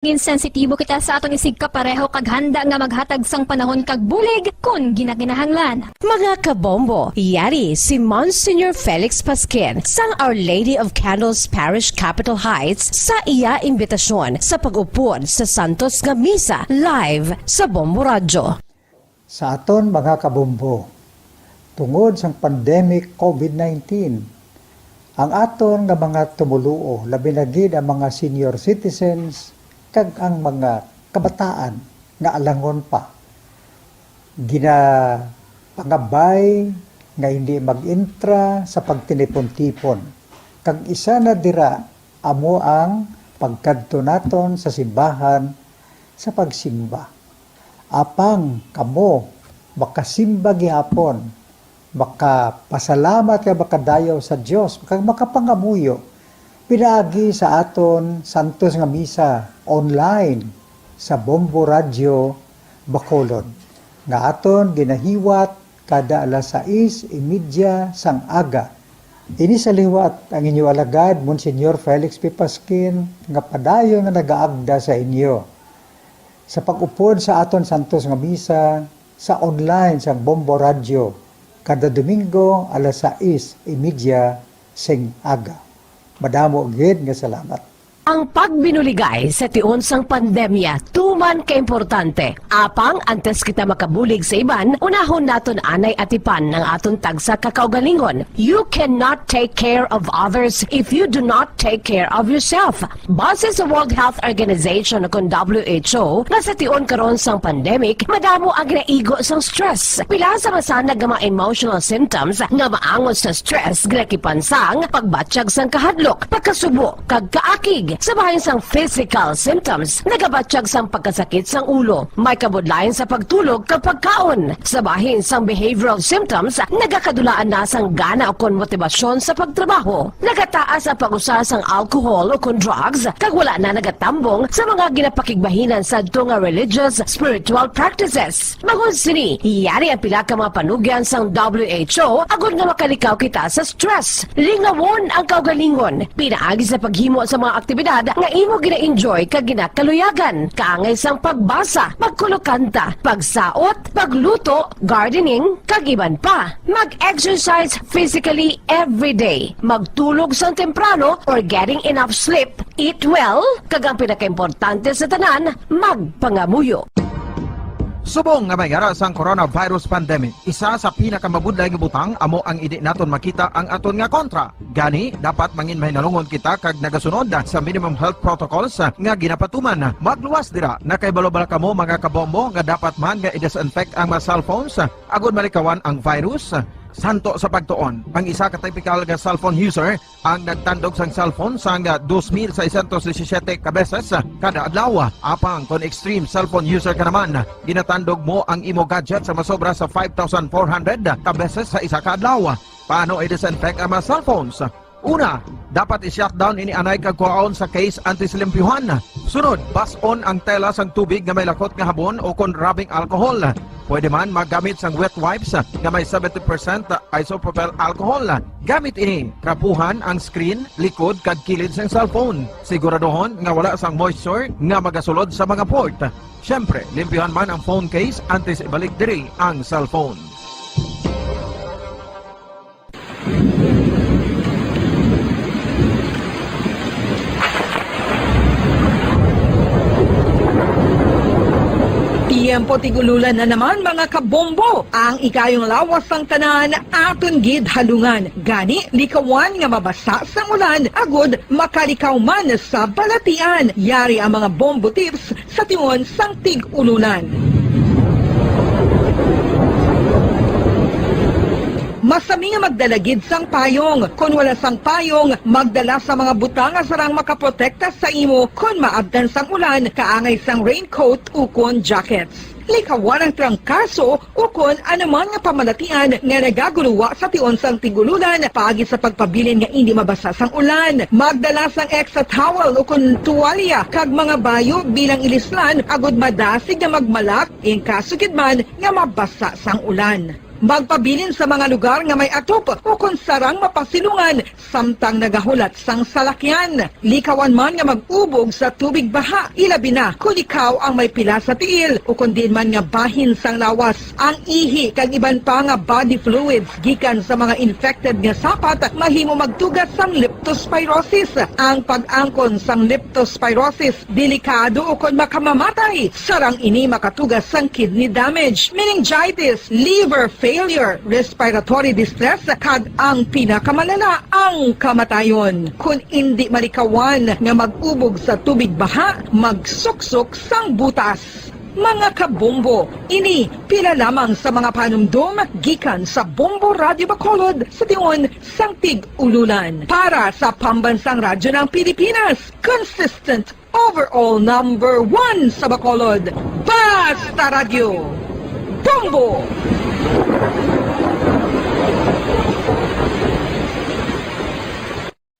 Sensitibo kita sa atong isig kapareho kag handa nga maghatag sang panahon kag bulig kun ginakinahanglan. Mga kabombo, yari si Monsignor Felix Pasquin sang Our Lady of Candles Parish Capitol Heights sa iya imbitasyon sa pag-upod sa Santos nga Misa live sa Bombo Radio. Sa aton mga kabombo, tungod sang pandemic COVID-19, ang aton nga mga tumuluo, labi na gid ang mga senior citizens, kag ang mga kabataan nga alangon pa pangabay nga hindi mag-intra sa pagtinipon-tipon. Kag isa na dira amo ang pagkadto naton sa simbahan sa pagsimba. Apang kamo makasimba gihapon, makapasalamat ka makadayaw sa Dios, kag makapangamuyo pinaagi sa aton Santos nga Misa online sa Bombo Radio Bacolod nga aton ginahiwat kada alas 6:30 sang aga. Ini sa liwat ang inyo alagad Monsignor Felix P. Pasquin nga padayon nga nagaagda sa inyo sa pag-upod sa aton Santos nga Misa sa online sa Bombo Radio kada Domingo alas 6:30 sing aga. Madamo gid nga salamat. Ang pagbinuligay sa tiun sang pandemya tuman ka importante. Apang antes kita makabulig sa iban, unahon naton anay atipan ng aton tagsa kakaugalingon. You cannot take care of others if you do not take care of yourself. Base sa World Health Organization kung WHO, nga sa tiun karon sang pandemic, madamo ang ginaigo sang stress. Pila sa masanag nga mga emotional symptoms nga maangon sa stress ginakipansang pagbatsyag sang kahadlok, pagkasubo, kag kaakig. Sa bahin sang physical symptoms, nagabatsyag sang pagkasakit sang ulo, may kabudlayan sa pagtulog kapag kaon. Sa bahin sang behavioral symptoms, nagakadulaan na sang gana o kon motibasyon sa pagtrabaho. Nagataas ang pag-usa sang alcohol o kon drugs, kag wala na nagatambong sa mga ginapakigbahinan sa nga religious, spiritual practices. Magun sini, iyari ang pila ka mga panugyan sang WHO agud nga makalikaw kita sa stress. Lingawon ang kaugalingon, pinaagi sa paghimo sa mga aktibidad nga imo gina-enjoy kag ginakaluyagan, kaangay sang pagbasa, pagkulokanta, pagsaot, pagluto, gardening, kag iban pa. Mag-exercise physically every day, magtulog sang temprano or getting enough sleep, eat well, kag ang pinakaimportante sa tanan, magpangamuyo. Subong nga may ara sang coronavirus pandemic, isa sa pinakamabudlay nga butang amo ang idi naton makita ang aton nga kontra. Gani dapat mangin mahinalungon kita kag nagasunod sa minimum health protocols nga ginapatuman. Magluwas dira na kay balobala kamo mga kabombo nga dapat man nga i-disinfect ang mga cellphones agud malikawan ang virus. Santo sa pagtuon, ang isa ka typical nga cellphone user ang nagtandog sang cellphone sang 2,617 ka beses kada adlaw. Apang kon extreme cellphone user ka naman, ginatandog mo ang imo gadget sa masobra sa 5,400 ka beses sa isa ka adlaw. Paano i-disinfect ang mga cellphones? Una, dapat i-shutdown ini anay kag kuhaon sa case anti-slimpyuhan. Sunod, bas-on ang tela sang tubig nga may lakot nga habon o kon rubbing alcohol. Pwede man maggamit sang wet wipes nga may 70% isopropyl alcohol. Gamit ini, trapuhan ang screen, likod kag kilid sang cellphone. Siguraduhon nga wala sang moisture nga magasulod sa mga port. Syempre, limpyuhan man ang phone case antes ibalik diri ang cellphone. Tiempo tigululan na naman mga kabombo. Ang ikayong lawas ng tanan aton gid halungan. Gani likawan nga mabasa sa ulan agud makalikaw man sa balatian. Yari ang mga bombo tips sa tiyon sang tig-ulunan. Masami nga magdalagid sang payong. Kung wala sang payong, magdala sa mga butang nga sarang makaprotekta sa imo kung maabdan sang ulan, kaangay sang raincoat o kon jackets. Likawan ang trangkaso o kon anuman nga pamalatian nga nagaguluwa sa tion sang tigululan paagi sa pagpabilin nga hindi mabasa sang ulan. Magdala sang extra towel o kon tuwalya kag mga bayo bilang ilislan agud madasig nga magmalak in kaso gid man nga mabasa sang ulan. magpabilin sa mga lugar nga may atop o kung sarang mapasilungan samtang nagahulat sang salakyan. Likawan man nga mag-ubog sa tubig baha, ilabi na kung ikaw ang may pila sa tiil o kung din man nga bahin sang lawas. Ang ihi kag iban pa nga body fluids gikan sa mga infected nga sapat mahimo magtugas sang leptospirosis. Ang pag-angkon sang leptospirosis delikado o kung makamamatay. Sarang ini makatugas sang kidney damage, meningitis, liver failure, respiratory distress kag ang pinakamalala ang kamatayon. Kung hindi malikawan nga mag-ubog sa tubig baha, magsuksok sang butas. Mga kabombo, ini pila lamang sa mga panumdum gikan sa Bombo Radio Bacolod sa tiun sang Tig-Ululan. Para sa Pambansang Radyo ng Pilipinas, consistent overall number 1 sa Bacolod, Basta Radio, Bombo!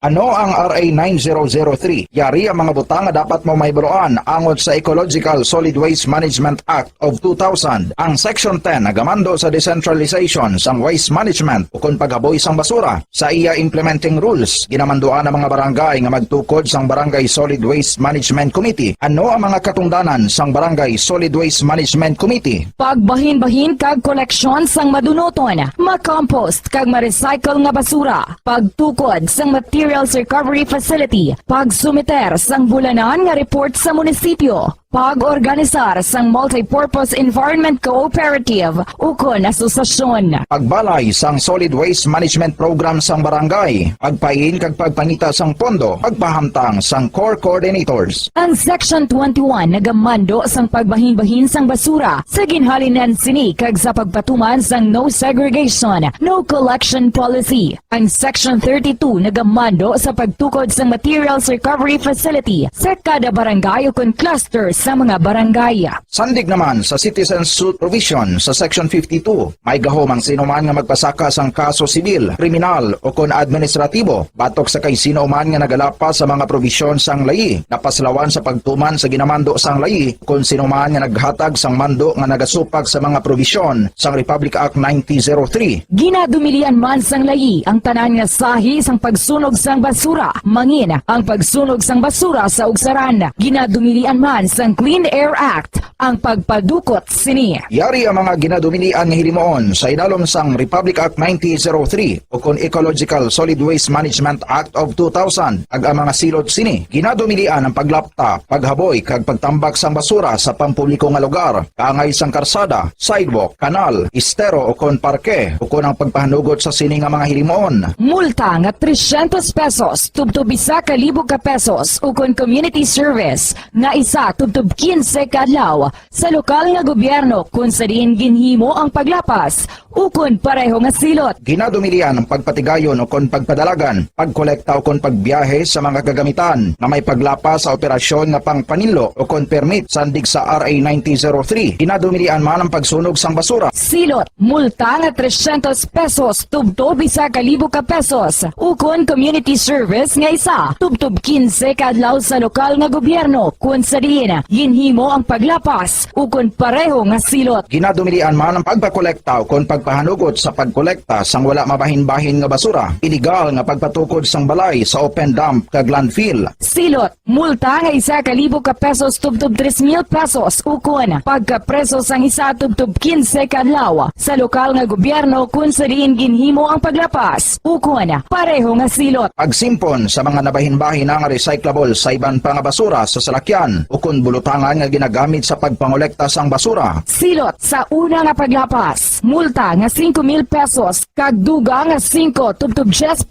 Ano ang RA 9003? Yari ang mga butang nga dapat mo mayburoan angot sa Ecological Solid Waste Management Act of 2000. Ang Section 10 nagamando sa decentralization sang waste management o kung paghaboy sang basura. Sa iya implementing rules, ginamanduan ang mga barangay nga magtukod sang Barangay Solid Waste Management Committee. Ano ang mga katungdanan sang Barangay Solid Waste Management Committee? Pagbahin-bahin kag koleksyon sang madunoton, ma-compost kag ma-recycle nga basura, pagtukod sang materials recovery facility, pagsumiter sang bulanan nga report sa munisipyo, pag-organisar sang multi-purpose environment cooperative ukon asosasyon. Pagbalay sang solid waste management program sang barangay, pagpain kag pagpangita sang pondo, pagpahamtang sang core coordinators. Ang Section 21 nagamando sang pagbahin-bahin sang basura sa ginhalinan sini kag sa pagpatuman sang no segregation, no collection policy. Ang Section 32 nagamando sa pagtukod sang materials recovery facility sa kada barangay ukon clusters sa mga barangay. Sandig naman sa citizen suit provision sa Section 52, may gahom ang sino man nga magpasaka sang kaso sibil, kriminal o kon administratibo batok sa kay sino man nga nagalapas sa mga provision sang layi, napaslawan sa pagtuman sa ginamando sang layi kung sino man nga naghatag sang mando nga nagasupag sa mga provision sang Republic Act 9003. Ginadumilian man sang layi ang tanan nga sahi sang pagsunog sang basura, mangin ang pagsunog sang basura sa ugsaran. Ginadumilian man sang Clean Air Act ang pagpadukot sini. Yari ang mga ginadumilian nga hilimoon sa inalom sang Republic Act 9003 o kon Ecological Solid Waste Management Act of 2000 ag ang mga silot sini. Ginadumilian ang paglapta, paghaboy kag pagtambak sang basura sa pampubliko nga lugar, kaangay sang karsada, sidewalk, kanal, estero o kon parke o kon ang pagpahanugot sa sini nga mga hilimoon. Multa nga 300 pesos tubtob 1,000 ka pesos ukon community service nga isa tubtob 15 kadlaw sa lokal nga gobyerno kung sa diin ginhimo ang paglapas ukon pareho nga silot. Ginadumilian ang pagpatigayon o kon pagpadalagan, pagkolekta o kon pagbiyahe sa mga gagamitan na may paglapas sa operasyon nga pangpanilo o kon permit sandig sa RA 9003. Ginadumilian man ang pagsunog sang basura. Silot, multa nga 300 pesos tubtob 1,000 ka pesos ukon community service nga isa tubtob 15 kadlaw sa lokal nga gobyerno kung sa diin ginhimo ang paglapas ukon pareho nga silot. Ginadumilian man ang pagpakolekta o kon pagpahanugot sa pagkolekta sang wala mabahin-bahin nga basura. Illegal nga pagpatukod sang balay sa open dump kag landfill. Silot, multa nga 1,000 ka pesos tubtob 3,000 pesos ukon pagkapreso sang isa tubtob 15 kadlaw sa lokal nga gobyerno kung sa diin ginhimo ang paglapas ukon pareho nga silot. Pagsimpon sa mga nabahin-bahin nga recyclable sa iban pa nga basura sa salakyan o kun bulutangan nga ginagamit sa pagpangolekta sang basura. Silot sa una nga paglapas, multa nga 5,000 pesos kag duga nga 5 tubtob 10%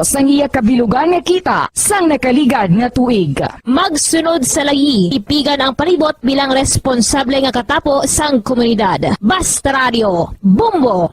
sang iya kabilugan nga kita sang nakaligad nga tuig. Magsunod sa layi, ipigan ang palibot bilang responsable nga katapo sang komunidad. Basta Radio, Bombo!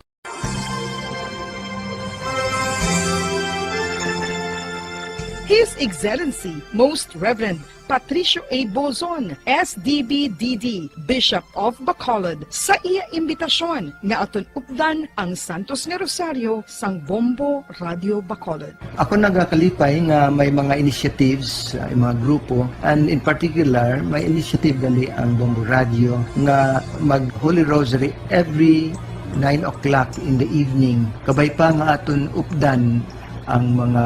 His Excellency, Most Reverend Patricio A. Bozon, SDB-DD, Bishop of Bacolod, sa iya imbitasyon nga aton updan ang Santos nga Rosario sang Bombo Radio Bacolod. Ako nagakalipay nga may mga initiatives, mga grupo, and in particular, may initiative gali ang Bombo Radio nga mag Holy Rosary every 9 o'clock in the evening. Kabay pa nga aton updan ang mga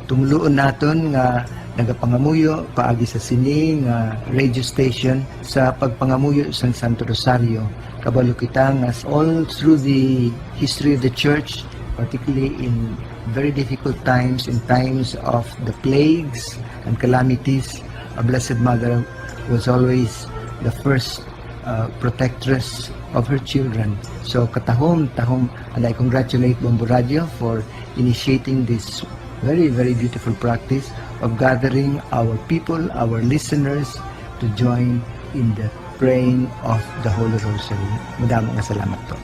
tumuloon naton nga nagapangamuyo paagi sa sini nga radio station sa pagpangamuyo sa Santo Rosario. Kabalo kita nga all through the history of the church, particularly in very difficult times, in times of the plagues and calamities, a Blessed Mother was always the first protectress of her children. So katahom, and I congratulate Bombo Radio for initiating this very, very beautiful practice of gathering our people, our listeners, to join in the praying of the Holy Rosary. Madaming salamat po.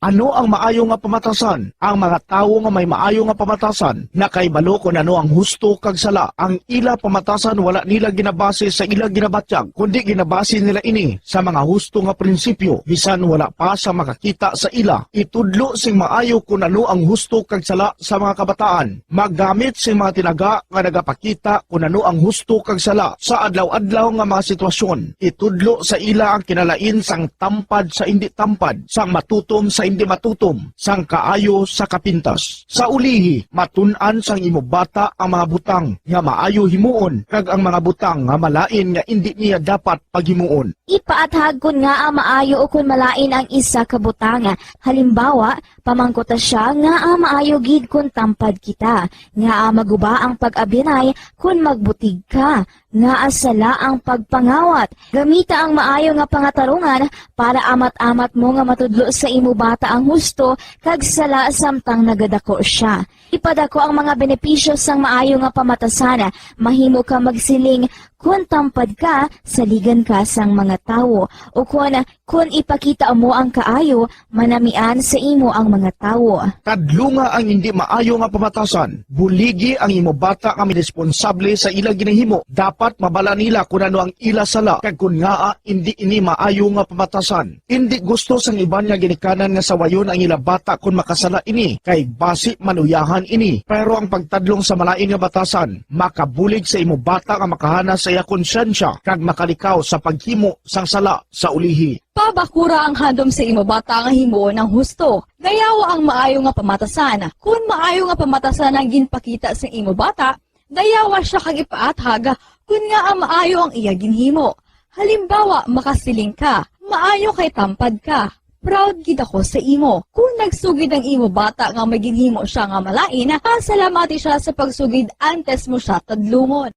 Ano ang maayo nga pamatasan? Ang mga tawo nga may maayo nga pamatasan na kay balo kung ano ang husto kag sala. Ang ila pamatasan wala nila ginabase sa ila ginabatyag, kundi ginabase nila ini sa mga husto nga prinsipyo. Bisan wala pa sa makakita sa ila. Itudlo sing maayo kung ano ang husto kag sala sa mga kabataan. Maggamit sing mga tinaga nga nagapakita kung ano ang husto kag sala sa adlaw-adlaw nga mga sitwasyon. Itudlo sa ila ang kinalain sang tampad sa hindi tampad, sang matutom sa hindi matutom, sang kaayo sa kapintas. Sa ulihi, matun-an sang imo bata ang mga butang nga maayo himuon, kag ang mga butang nga malain nga hindi niya dapat paghimuon. Ipaathag kun nga ang maayo o kun malain ang isa ka butanga. Halimbawa, pamangkota siya nga ang maayo gid kun tampad kita, nga maguba ang pag-abinay kun magbutig ka, nga asala ang pagpangawat. Gamita ang maayo nga pangatarungan para amat-amat mo nga matudlo sa imo bata ang husto kag sala samtang nagadako siya. Ipadako ang mga benepisyo sang maayo nga pamatasan. Mahimo ka magsiling kun tampad ka, saligan ka sang mga tawo, o kun ipakita mo ang kaayo, manamian sa imo ang mga tawo. Kadlunga ang hindi maayo nga pamatasan. Buligi ang imo bata nga responsable sa ila ginahimo. Dapat mabala nila kung ano ang ila sala, kag kun nga hindi ini maayo nga pamatasan. Hindi gusto sang iban nga ginikanan nga sawayon ang ila bata kung makasala ini, kay basi manuyahan ini. Pero ang pagtadlong sa malain nga batasan, makabulig sa imo bata nga makahana sa iya konsyensya, kag makalikaw sa paghimo sang sala sa ulihi. Pabakura ang handom sa imo bata nga himuon ng husto. Dayawa ang maayo nga pamatasan. Kung maayo nga pamatasan ang ginpakita sa imo bata, dayawa siya kag ipaathag kun nga ang maayo ang iya ginhimo. Halimbawa, makasiling ka, maayo kay tampad ka. Proud gid ako sa imo. Kung nagsugid ang imo bata nga may ginhimo siya nga malain, pasalamati siya sa pagsugid antes mo siya tadlungon.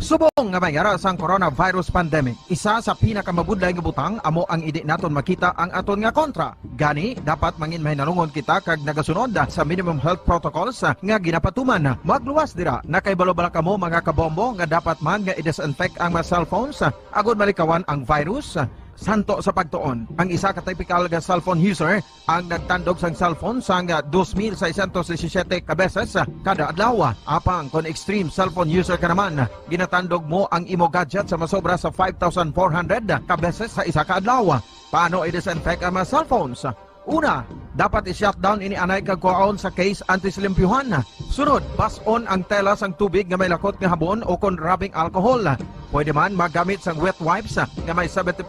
Subong nga mayara sang coronavirus pandemic, isa sa pinakamabudlay nga butang amo ang idi naton makita ang aton nga kontra. Gani dapat mangin mahinalungon kita kag nagasunod sa minimum health protocols nga ginapatuman. Magluwas dira na kay balo-bala kamo mga kabombo nga dapat man nga i-disinfect ang mga cellphones agud malikawan ang virus. Santo sa pagtuon, ang isa ka typical nga cellphone user ang nagtandog sang cellphone sang 2,617 ka beses kada adlaw. Apang kon extreme cellphone user ka naman, ginatandog mo ang imo gadget sa masobra sa 5,400 ka beses sa isa ka adlaw. Paano i-disinfect ang mga cellphones? Una, dapat i-shutdown ini anay kagkuhaon sa case antislimpyuhan. Sunod, pason ang tela sang tubig nga may lakot nga habon o kon rubbing alcohol. Pwede man magamit sang wet wipes nga may 70%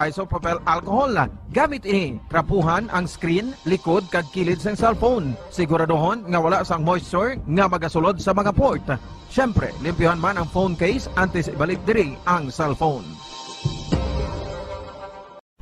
isopropyl alcohol. Gamit ini, trapuhan ang screen, likod kag kilid sang cellphone. Siguraduhon nga wala sang moisture nga magasulod sa mga port. Syempre, limpyuhan man ang phone case antes ibalik diri ang cellphone.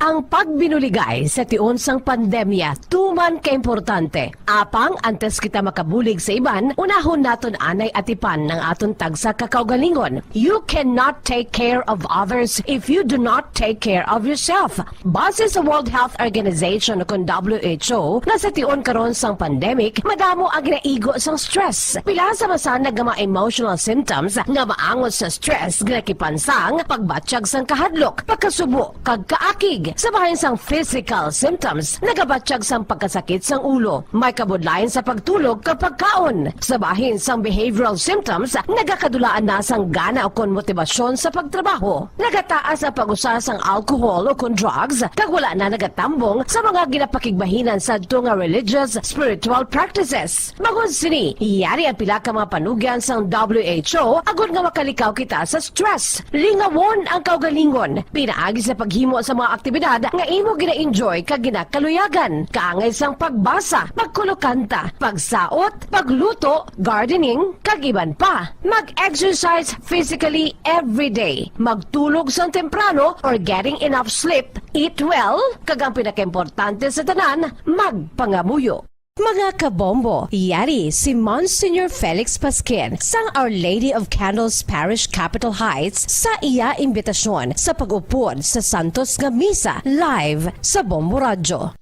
Ang pagbinuligay sa tiun sang pandemya, tuman kaimportante. Apang antes kita makabulig sa iban, unahon naton anay atipan ng aton tagsa kakaugalingon. You cannot take care of others if you do not take care of yourself. Base sa World Health Organization o WHO, na sa tiun karon sang pandemic, madamo ang ginaigo sang stress. Pila sa masanag nga mga emotional symptoms nga maangot sa stress, ginakipansang, pagbatsyag sang kahadlok, pagkasubo, kag kaakig. sabahin sang physical symptoms, nagabatsyag sang pagkasakit sang ulo, may kabudlayan sa pagtulog kapag kaon, sabahin sang behavioral symptoms, nagakadulaan na sang gana o kon motibasyon sa pagtrabaho, nagataas ang pag-usa sang alcohol o kon drugs, kag wala na nagatambong sa mga ginapakigbahinan sa nga religious, spiritual practices. Magod sini, iyari ang pila ka mga panugyan sang WHO agod nga makalikaw kita sa stress. Lingawon ang kaugalingon, pinaagi sa paghimo sa mga aktibidad nga imo gina-enjoy kag ginakaluyagan, kaangay sang pagbasa, pagkulokanta, pagsaot, pagluto, gardening, kag iban pa. Mag-exercise physically every day, magtulog sang temprano or getting enough sleep, eat well, kag ang pinakaimportante sa tanan, magpangamuyo. Mga kabombo, yari si Monsignor Felix Pasquin sang Our Lady of Candles Parish Capitol Heights sa iya imbitasyon sa pag-upod sa Santos nga Misa live sa Bombo Radyo.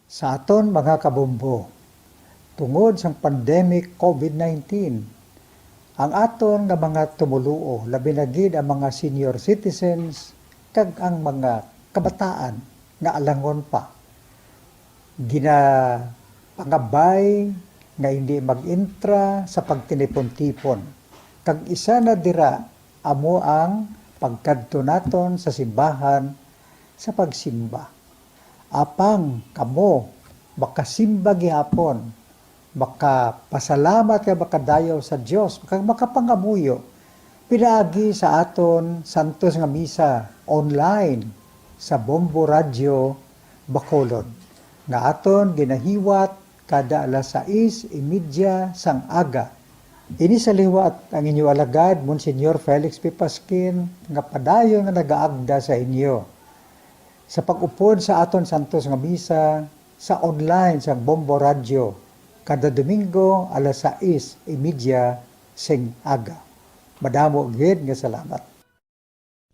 Sa aton mga kabombo, tungod sang pandemic COVID-19, ang aton nga mga tumuluo, labi na gid ang mga senior citizens kag ang mga kabataan nga alangon pa, pangabay nga hindi mag-intra sa pagtinipon-tipon. Kag isa na dira amo ang pagkadto naton sa simbahan sa pagsimba. Apang kamo makasimba gihapon, makapasalamat ka makadayaw sa Dios, makapangamuyo. Pinaagi sa aton Santos nga Misa online sa Bombo Radyo Bacolod. Nga aton ginahiwat kada alas 6:30 sang aga. Ini sa liwat ang inyo alagad, Monsignor Felix P. Pasquin, nga padayon nga nagaagda sa inyo. Sa pag-upod sa aton Santos nga Misa, sa online sang Bombo Radio, kada Domingo alas 6:30 sing aga. Madamo gid nga salamat.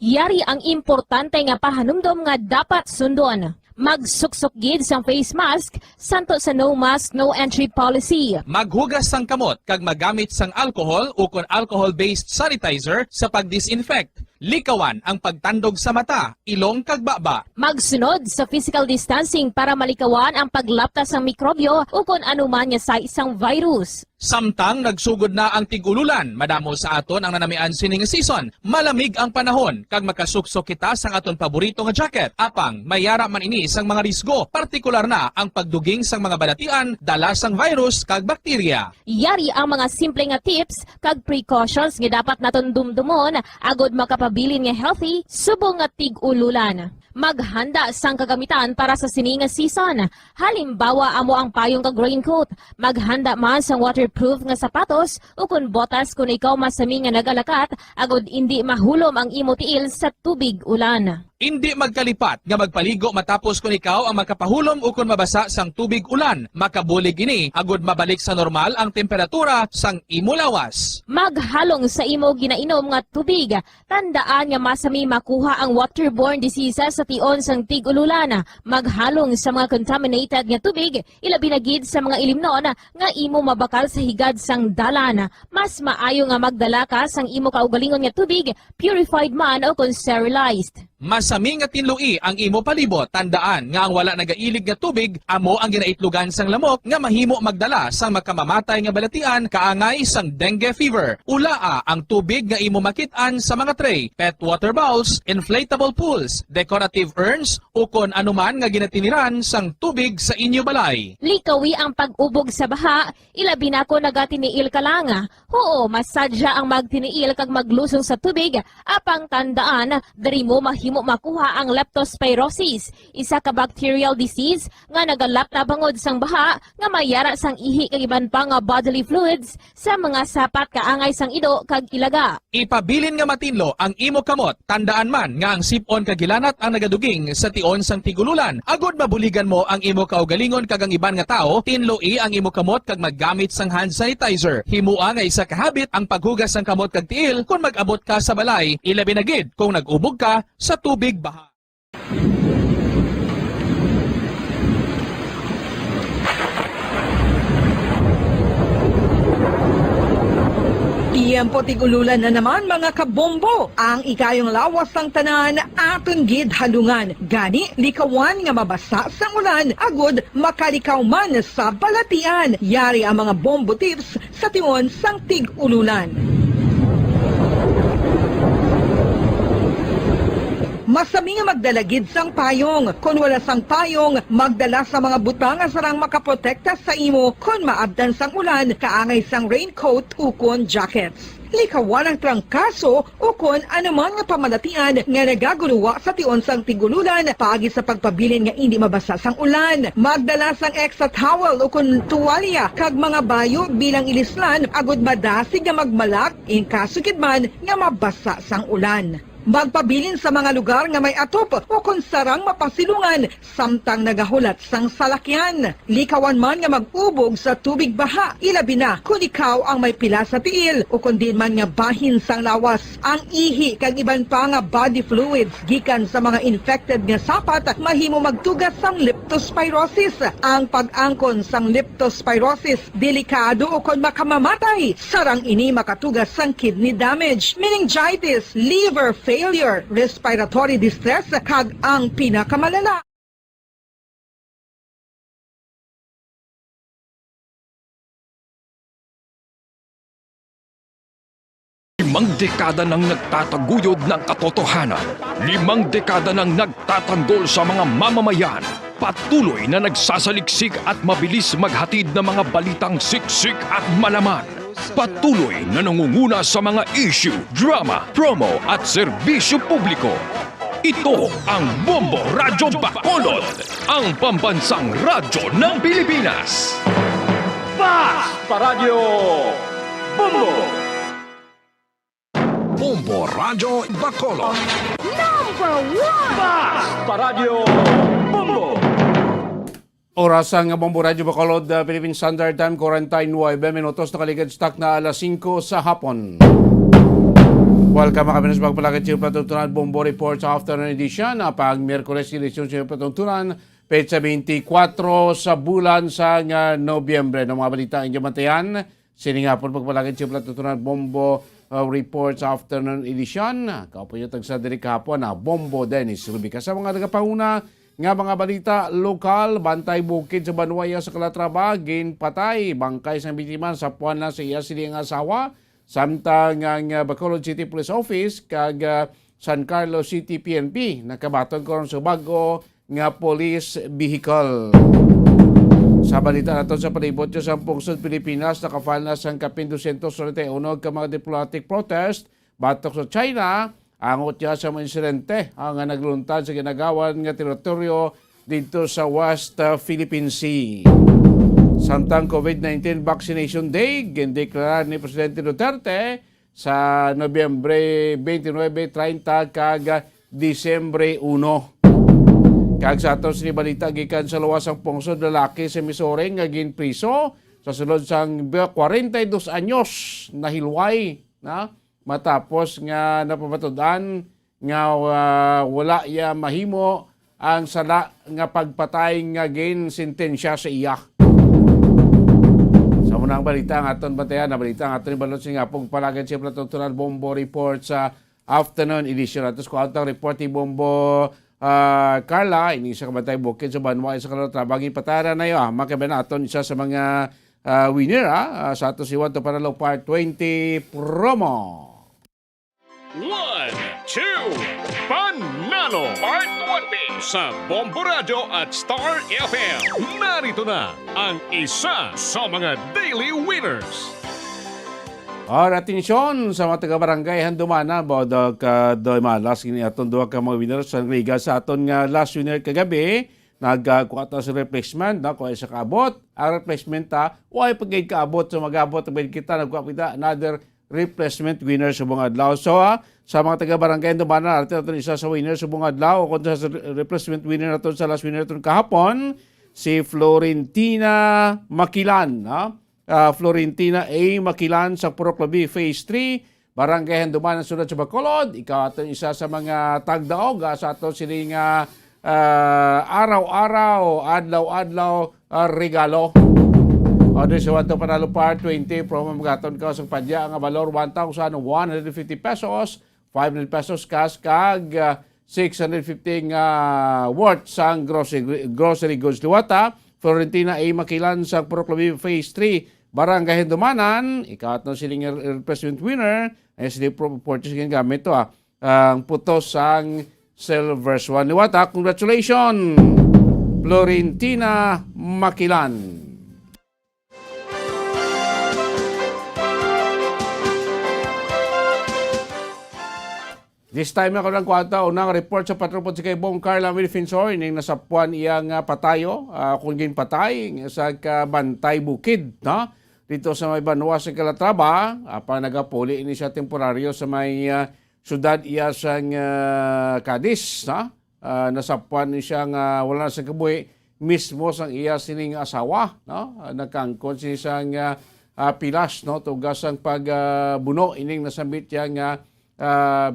Yari ang importante nga pahanumdom nga dapat sundon. Magsuksok gid sang face mask, santo sa no mask, no entry policy. Maghugas sang kamot kag magamit sang alcohol o kon alcohol-based sanitizer sa pag-disinfect. Likawan ang pagtandog sa mata, ilong kag baba. Magsunod sa physical distancing para malikawan ang paglaptas ng mikrobyo o kung anuman nga sa isang virus. Samtang nagsugod na ang tigululan, madamo sa aton ang nanamian sining season. Malamig ang panahon kag makasuksok kita sang aton paborito nga jacket. Apang mayara man ini sang mga risgo, partikular na ang pagduging sang mga balatian, dala sang virus kag bakterya. Yari ang mga simple nga tips kag precautions nga dapat naton dumdumon agod makapabilin nga healthy subong nga tig-ululan. Maghanda sang kagamitan para sa sining nga season. Halimbawa amo ang payong kag raincoat. Maghanda man sang waterproof nga sapatos o kun botas kung ikaw masami nga nagalakat agod hindi mahulom ang imo tiil sa tubig ulan. Hindi magkalipat nga magpaligo matapos kung ikaw ang makapahulom o kung mabasa sang tubig ulan. Makabulig ini agod mabalik sa normal ang temperatura sang imo lawas. Maghalong sa imo ginainom nga tubig. Tandaan nga masami makuha ang waterborne diseases sa tion sang tig-ululan. Maghalong sa mga contaminated nga tubig, ilabi na gid sa mga ilimnon nga imo mabakal sa higad sang dalan. Mas maayo nga magdala ka sang imo kaugalingon nga tubig, purified man o kung sterilized. Masami nga tinlui ang imo palibot. Tandaan nga ang wala nagailig nga tubig amo ang ginaitlugan sang lamok nga mahimo magdala sang makamamatay nga balatian kaangay sang dengue fever. Ulaa ang tubig nga imo makit-an sa mga tray, pet water bowls, inflatable pools, decorative urns o kon anuman nga ginatiniran sang tubig sa inyo balay. Likawi ang pag-ubog sa baha, ilabi na ko nagatiniil ka lang. Oo, masadya ang magtiniil kag maglusong sa tubig, apang tandaan, dari mo mahimo makuha ang leptospirosis, isa ka bacterial disease nga nagalap na bangod sang baha nga mayara sang ihi kag iban pa nga bodily fluids sa mga sapat kaangay sang ido kag ilaga. Ipabilin nga matinlo ang imo kamot. Tandaan man nga ang sipon kag gilanat ang nagaduging sa tion sang tigululan. Agod mabuligan mo ang imo kaugalingon kag ang iban nga tao, tinloi ang imo kamot kag maggamit sang hand sanitizer. Himua nga isa ka habit ang paghugas sang kamot kag tiil kung mag-abot ka sa balay, ilabi na gid kung nag-ubog ka sa tubig baha. Iya Tiempo tigululan na naman mga kabombo. Ang ikayong lawas ng tanan aton gid halungan. Gani likawan nga mabasa sa ulan agud makalikaw man sa balatian. Yari ang mga bombo tips sa tion sang tigululan. Masami nga magdalagid sang payong. Kung wala sang payong, magdala sa mga butang nga sarang makaprotekta sa imo kung maabdan sang ulan, kaangay sang raincoat ukon jackets. Likawan ang trangkaso o kung anuman nga pamalatian nga nagaguluwa sa tion sang tigululan paagi sa pagpabilin nga hindi mabasa sang ulan. Magdala sang extra towel o kung tuwalya kag mga bayo bilang ilislan agud madasig nga magmalak in kaso gid man nga mabasa sang ulan. Magpabilin sa mga lugar nga may atop o kung sarang mapasilungan samtang nagahulat sang salakyan. Likawan man nga mag-ubog sa tubig baha, ilabi na kung ikaw ang may pila sa tiil o kung din man nga bahin sang lawas. Ang ihi kag iban pa nga body fluids gikan sa mga infected nga sapat mahimo magtugas sang leptospirosis. Ang pag-angkon sang leptospirosis delikado o kung makamamatay. Sarang ini makatugas sang kidney damage, meningitis, liver failure, respiratory distress, kag ang pinakamalala. Limang dekada nang nagtataguyod ng katotohanan. 5 dekada nang nagtatanggol sa mga mamamayan. Patuloy na nagsasaliksik at mabilis maghatid ng mga balitang siksik at malaman. Patuloy na nangunguna sa mga issue, drama, promo at serbisyo publiko. Ito ang Bombo Radyo Bacolod, ang pambansang radyo ng Pilipinas. Basta Radio Bombo! Bombo Radyo Bacolod. Number 1! Basta Radio Bombo! Oras ang Bombo Radyo Bacolod, Philippine Standard Time, 49 minutos, nakaligad stock na alas 5 sa hapon. Welcome mga kabinas, magpalakit siya patuntunan Bombo Report sa afternoon edition. Pag Miyerkules, ilisyon siya patuntunan, petsa 24 sa bulan sa Nobyembre. Ng mga balita ang Diamantayan, siningapon pagpalakit siya patuntunan Bombo Report sa afternoon edition. Kaupo yung tagsa diri kahapon na Bombo Dennis Rubica. Sa mga nagapahuna, nga mga balita lokal, bantay bukid sa Banuaya sa Calatrava, patay, bangkay sa biktima sa puwan na sa iya siling asawa, samtang ang Bacolod City Police Office kag San Carlos City PNP nakabaton karon sa bago nga police vehicle. Sa balita naton sa palibot sa Pungsod Pilipinas, nakafile na sang kapin 231 ka mga diplomatic protest batok sa China. Angot niya sa mga insidente ang nagluntad sa ginagawan nga teritoryo dito sa West Philippine Sea. Samtang COVID-19 Vaccination Day, gindeklara ni Presidente Duterte sa Nobyembre 29, 30 kag Disyembre 1. Kag sa aton sinibalita gikan sa luwasang pungsod, lalaki sa Missouri nga ginpriso sa sulod sang 42 anyos na hilway na matapos nga napamatudan nga wala ya mahimo ang sala nga pagpatay nga gin sentensya sa iya. Sa unang balita ang aton batayan, na balita ang aton balot nga pong palagad siya natutunan Bombo Report sa afternoon edition. Atos ko atang report ni Bombo Carla, ini sa kabatay bukid sa Banuaya sa Calatrava. Bagay patara na yun, makaban aton isa sa mga winner sa ato si Wanto Panalo Part 20 promo. 1, 2, Panalo Part 20 sa Bombo Radio at Star FM. Narito na ang isa sa mga daily winners. Atensyon sa mga taga-barangay handumana bodo ka do malas kini aton duha ka mga winners sa liga sa aton nga last winner kagabi nagkuha ta sa replacement na ko isa kaabot ang replacement ta way pagay kaabot sa magabot ben kita nagkuha kita another replacement winner sa buong adlaw. So sa mga taga-barangay handumana aton isa sa winner sa buong adlaw o sa replacement winner naton sa last winner naton kahapon si Florentina Makilan Florentina A. Makilan sa Puroclabi Phase 3, Barangay Handuman ang sunod sa Bacolod. Ikaw ato isa sa mga tagdaog sa ato siling araw-araw, adlaw-adlaw regalo. Order sa 1 panalo par 20 promo magaton ka sa padya nga valor 1,150 pesos, 500 pesos cash kag 650 worth sang grocery goods liwata. Florentina A. Makilan sa Proclave Phase 3 Barangay Hindumanan, ikaat na siling replacement winner ay sila purchase ng gamit to ang putos sang Silver's One liwata. Congratulations Florentina Makilan. This time ako ng kwanta, unang report sa patropod si kay Bong Carla Wilfinsor, ining nasapuan iyang patayo, kung gin patay, sa Bantay Bukid, no? Dito sa may Banwa sa Calatrava, pa nagapuli ini siya temporaryo sa may syudad iya sang Cadiz, no? Nasapuan ni siya wala na sa kabuhi, mismo sang iya sining asawa, no? Nagkangkon siyang pilas, no? Tugas ang pagbuno, ining nasambit yang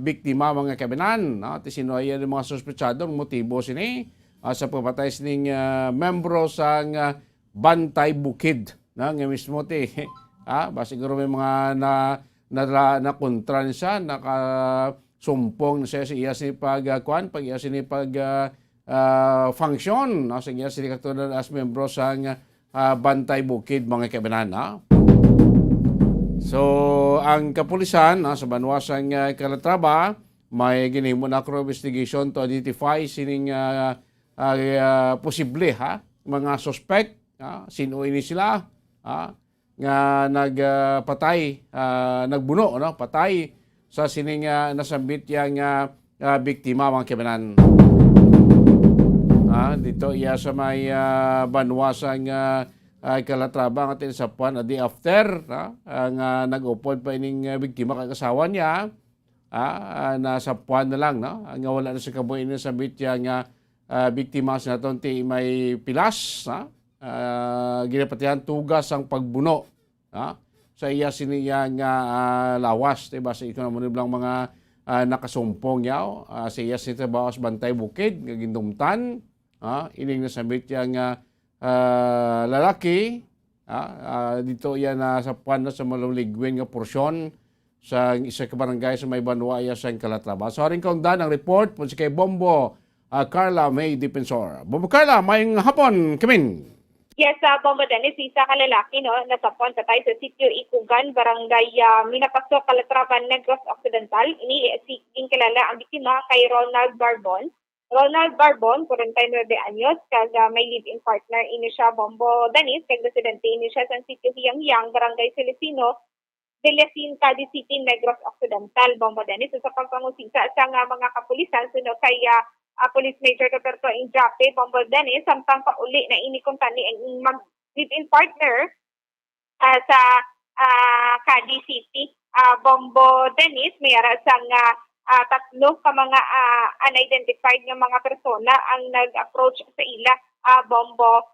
biktima mga kabinan, no? Tisinoy ng mga suspetsadong motibo sini sa pagpatay sining membro sa Bantay Bukid, no? Nga mismo basta siguro may mga na kontra siya, nakasumpong na siya sa iya sini pag iya sini pag function, no? Sa iya sini katulad as membro sa Bantay Bukid mga kabinan, no? So, ang kapulisan sa Banwasang Calatrava, may ginhimo na crew investigation to identify sining posible mga suspect, sino ini sila, nga nagpatay, nagbuno, no? Patay sa sining nasambit yang biktima mga kibanan. Dito iya sa may Banwasang Calatrava ang atin sa puan a day after ang nag-upod pa ining biktima kag asawa niya nasa puan na lang, no? Ang wala na sa kabuhi na sa bitya nga biktima sa naton ti may pilas, ginapatihan tugas ang pagbuno sa iya siniya nga lawas, diba? Sa ito naman lang mga nakasumpong yaw sa iya sinita bawas Bantay Bukid nga gindumtan, ining nasabit yang lalaki, dito yan sa puwan na sa maluligwin nga porsyon sa isa ka barangay sa may Banwa iya sa Calatrava. So rin kong dan ang report po si kay Bombo Carla May Defensor. Bombo Carla, maying hapon, Kimin. Yes, Bombo Dennis, isa ka lalaki, no, nasapon sa tayo sa sitio Ikugan, barangay Minapaso, Calatrava, Negros Occidental. Ini kilala ang biktima kay Ronald Barbon. Ronald Barbon, 49 anyos, kag may live-in partner ini siya, Bombo Danis, kag residente ini siya sa sitio Hiyang-Yang, barangay Celestino, Delasin, Cadiz City, Negros Occidental, Bombo Danis. So, sa pagpangusisa sa mga kapulisan, suno kay Police Major Roberto Injape, Bombo Danis, samtang pauli na inikuntani ang mag-live-in partner sa Cadiz City, Bombo Danis, mayara sang tatlo ka mga unidentified nga mga persona ang nag-approach sa ila, Bombo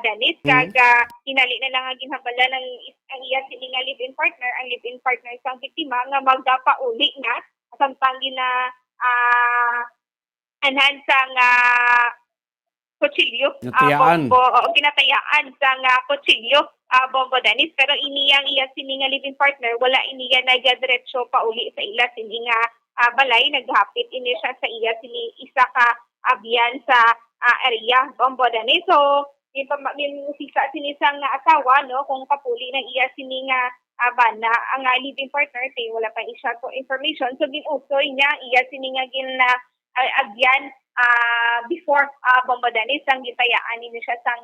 Danis. Kag hinali na lang ang ginhambala ng ang iya sining live-in partner, ang live-in partner sang biktima nga magpauli na samtang gina anhan sang kutsilyo, kinatayaan sang kutsilyo, Bombo Danis. Pero iniyang iya sining live-in partner, wala iniya nagadiretso pauli sa ila sining balay, naghapit ini siya sa iya sini isa ka abyan sa area, Bombo Danis. So yung sisa sinisang asawa, no, kung kapuli ng iya sini bana ang living partner tay wala pa isa to information, so ginusoy niya iya sini nga gin abyan before, Bombo Danis, ang gitayaan ni siya sa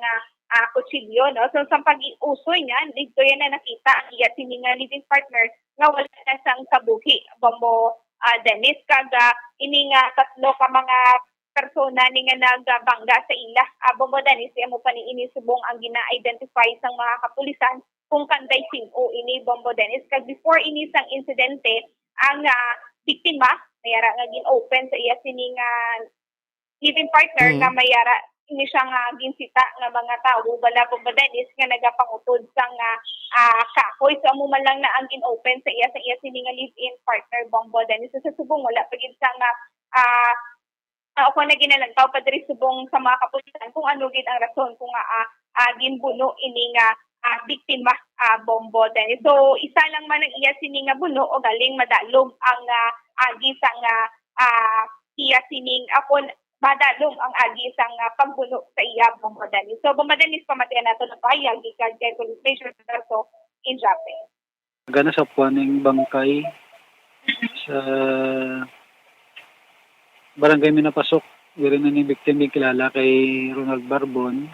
kutsilyo, no. So sa pag-usoy niya dito yan na nakita ang iya sini nga living partner nga wala na sang kabuhi, Bombo Danis. Kaga ini nga tatlo ka mga persona ni nga nagbangga sa ila, Bombo Danis, mo pa ni ini subong ang gina-identify sang mga kapulisan kung kanday sino ini, Bombo Danis. Kag before ini sang insidente, ang biktima mayara nga gin-open sa iya sining living partner nga mayara ini siya nga ginsita nga mga tao bala, Bombo Danis, nga nagapangutod sang kahoy. So amo man lang na ang gin-open sa iya sining live-in partner, Bombo Danis. So sa subong wala pagid sang ako na ginalangkaw pa diri subong sa mga kapulisan kung ano gid ang rason kung ginbuno ini nga biktima Bombo Dennis. So isa lang man ang iya sining nga buno o galing madalog ang agi sang iya sining akon madalog ang agi sang pagbuno sa iya Bombo Dennis. So Bombo Dennis pamatian nato na payag gikan kay Police Station so in Japan. Gana sa puaning bangkay sa barangay Minapasok. Meron na yung victim yung kilala kay Ronald Barbon.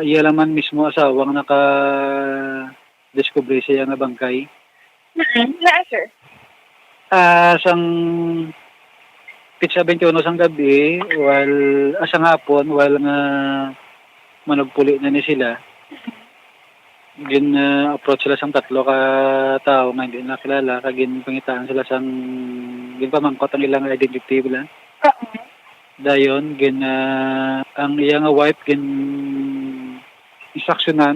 Iya laman mismo asawang naka-discover siya nga bangkay. Na, sir. Sang pitsa 21 sang gabi, asang hapon, while nga managpuli na ni sila, approach sila sang tatlo ka tao nga hindi nakilala, kagin pangitaan sila sang pamangkot ang ilang identity bila. Dayon ang iya nga wife instruksyonan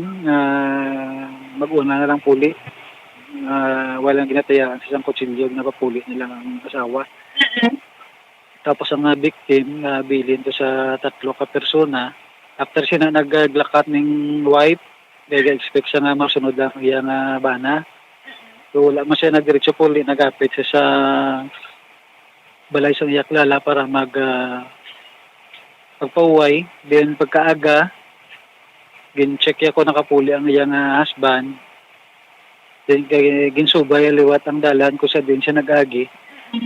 mag-una na lang puli. Walang ginatayaan sa isang kutsilyo na papuli nilang ang asawa. Tapos ang victim bilin to sa tatlo ka persona. After siya na naglakat ng wife, expect siya nga masunod ang iya nga bana. So wala man siya nagdiretso puli, nagapit siya sa balay sa iya klala para pagpauway. Then pagkaaga, gin-check ko nakapuli ang iyang husband. Then ginsubay liwat ang dalan ko sa din siya nag-agi.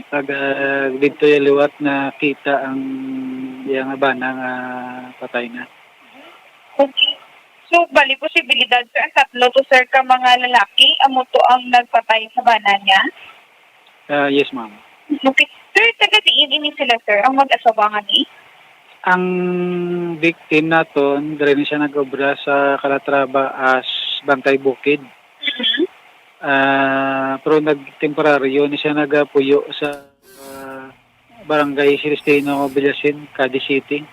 Pag dito yung liwat na kita ang iyang bana nga patay na. Okay. So bali posibilidad sir ang tatlo to sir ka mga lalaki amo to ang nagpatay sa bana niya? Yes ma'am. Okay. Sir, taga-diin ini sila sir ang mag-asawa ni? Ang victim naton, dire siya nag-obra sa Calatrava as Bangkay Bukid. Pero nag-temporaryo ni siya nagapuyo sa Barangay Celestino, Villasin, Cadiz City.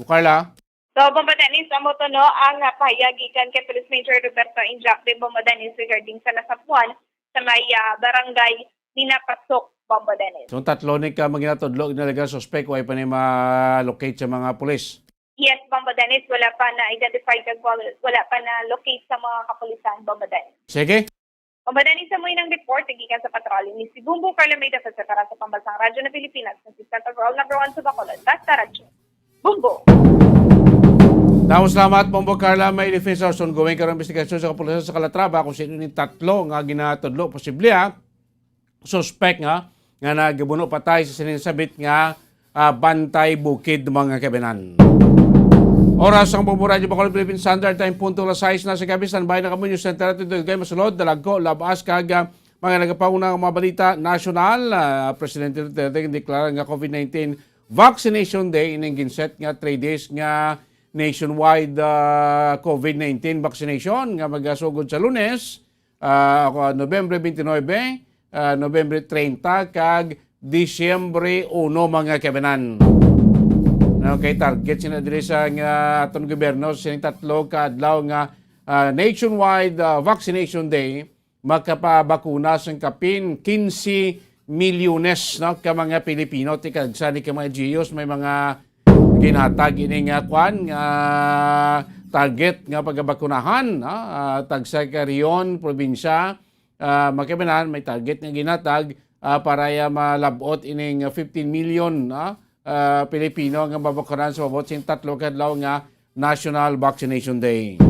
Carla? So, Bombo Dennis, amo to no, ang pahayagikan kay Police Major Roberto Injacte, Bombo Dennis, regarding sa nasapuan sa may Barangay Minapasok, Bombo Dennis. So tatlo ni ka maginatudlo inalaga suspect way pa ni ma-locate sa mga pulis. Yes, Bombo Dennis, wala pa na identify kag wala pa na locate sa mga kapulisan, Bombo Dennis. Sige. Bombo Dennis, sa mo ng report gikan sa patrolyo ni si Bumbo Carlameda sa para sa Pambansang Radyo ng Pilipinas, Assistant Overall number 1 sa Bacolod, Basta Radyo. Bumbo. Salamat, Bombo Carla. May defense ongoing karong investigasyon sa kapulisan sa Calatrava kung sino ni tatlo nga ginatudlo posible suspect nga nagabuno patay sa sinisabit nga Bantay Bukid mga kabinan. Oras ang Bombo Radio Bacolod Philippine Standard Time punto alas 6 na sa gabi. Standby na kamo News Center at ito kayo masulod. Dalagko, labas kag mga nagapaunang mga balita national. Presidente Duterte deklara nga COVID-19 Vaccination Day ining ginset nga 3 days nga nationwide COVID-19 vaccination nga magasugod sa Lunes, Nobyembre 29, Nobyembre 30 kag Disyembre 1 mga kabanan. Okay, target sina diri sa aton gobyerno sining tatlo ka adlaw nga nationwide vaccination day makapabakuna sa kapin 15 milyones no ka mga Pilipino tikag sa ni ka mga GIOs may mga ginhatag ining kwan nga target nga pagbakunahan tagsa ka riyon probinsya makabanan may target nga ginatag para malabot ining 15 million Pilipino nga mabakunahan sa mabot sing tatlo ka adlaw nga National Vaccination Day.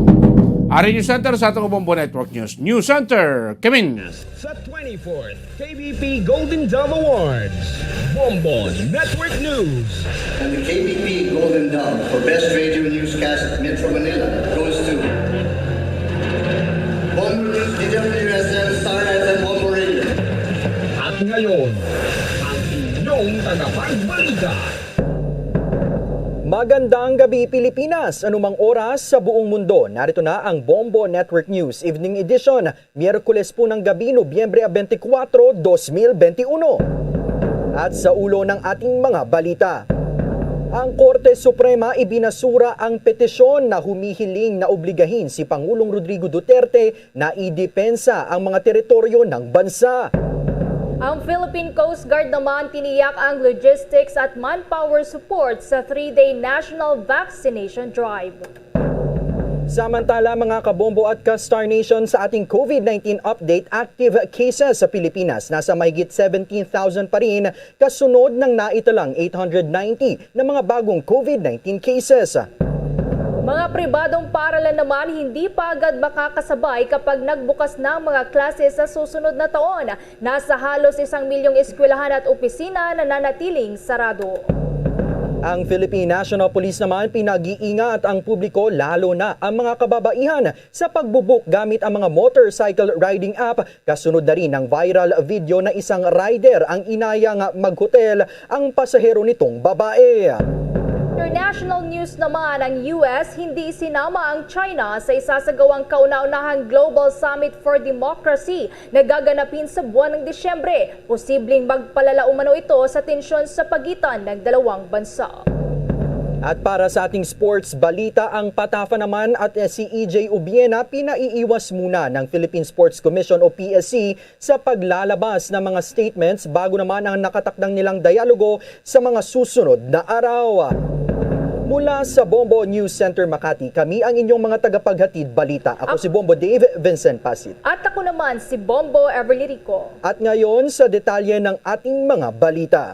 Ari News Center sa atong Bombo Network News. News Center, Kevin. Sa 24th KBP Golden Dome Awards, Bombo Network News. And the KBP Golden Dome for Best Radio Newscast at Metro Manila goes to Bombo News, DWSM, Star FM, Bombo Radio. At ngayon, ang inyong tagapagbalita. Magandang gabi Pilipinas! Anumang oras sa buong mundo, narito na ang Bombo Network News Evening Edition, Miyerkules po ng gabi, Nobyembre 24, 2021. At sa ulo ng ating mga balita, ang Korte Suprema ibinasura ang petisyon na humihiling na obligahin si Pangulong Rodrigo Duterte na idepensa ang mga teritoryo ng bansa. Ang Philippine Coast Guard naman tiniyak ang logistics at manpower support sa 3-day national vaccination drive. Samantala mga kabombo at ka-Star Nation, sa ating COVID-19 update, active cases sa Pilipinas nasa mahigit 17,000 pa rin kasunod ng naitalang 890 na mga bagong COVID-19 cases. Mga pribadong paaralan naman hindi pa agad makakasabay kapag nagbukas ng mga klase sa susunod na taon. Nasa halos 1 milyong eskwelahan at opisina na nanatiling sarado. Ang Philippine National Police naman pinag-iingat ang publiko, lalo na ang mga kababaihan, sa pagbubuk gamit ang mga motorcycle riding app. Kasunod na rin ng viral video na isang rider ang inayang maghotel ang pasahero nitong babae. International news naman, ang US hindi sinama ang China sa isasagawang kauna-unahang Global Summit for Democracy na gaganapin sa buwan ng Disyembre. Posibleng magpalala umano ito sa tensyon sa pagitan ng dalawang bansa. At para sa ating sports balita, ang Patafa naman at si EJ Ubiena pinaiiwas muna ng Philippine Sports Commission o PSC sa paglalabas ng mga statements bago naman ang nakatakdang nilang dialogo sa mga susunod na araw. Mula sa Bombo News Center Makati, kami ang inyong mga tagapaghatid balita. Ako si Bombo Dave Vincent Pasit. At ako naman si Bombo Everly Rico. At ngayon sa detalye ng ating mga balita.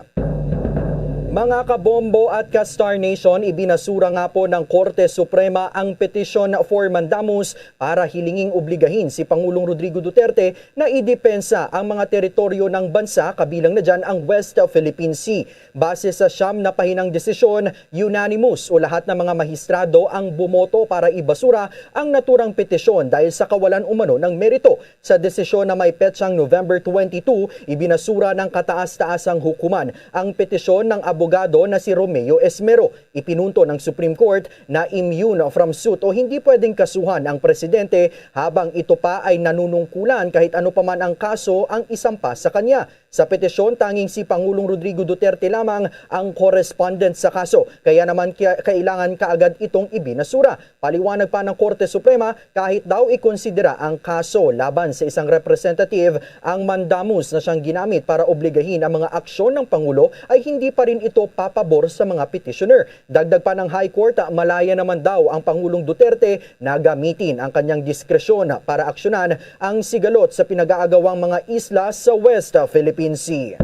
Mga kabombo at ka-Star Nation, ibinasura nga po ng Korte Suprema ang petisyon for mandamus para hilinging obligahin si Pangulong Rodrigo Duterte na idepensa ang mga teritoryo ng bansa, kabilang na dyan ang West Philippine Sea. Base sa siyam na pahinang desisyon, unanimous o lahat ng mga mahistrado ang bumoto para ibasura ang naturang petisyon dahil sa kawalan umano ng merito. Sa desisyon na may petsang November 22, ibinasura ng kataas-taasang hukuman ang petisyon ng abogado na si Romeo Esmero. Ipinunto ng Supreme Court na immune from suit o hindi pwedeng kasuhan ang presidente habang ito pa ay nanunungkulan kahit ano pa man ang kaso ang isampa sa kanya. Sa petisyon, tanging si Pangulong Rodrigo Duterte lamang ang correspondent sa kaso. Kaya naman kailangan kaagad itong ibinasura. Paliwanag pa ng Korte Suprema, kahit daw ikonsidera ang kaso laban sa isang representative, ang mandamus na siyang ginamit para obligahin ang mga aksyon ng Pangulo ay hindi pa rin ito papabor sa mga petitioner. Dagdag pa ng High Court, malaya naman daw ang Pangulong Duterte na gamitin ang kanyang diskresyon para aksyonan ang sigalot sa pinag-aagawang mga isla sa West Philippine Sea.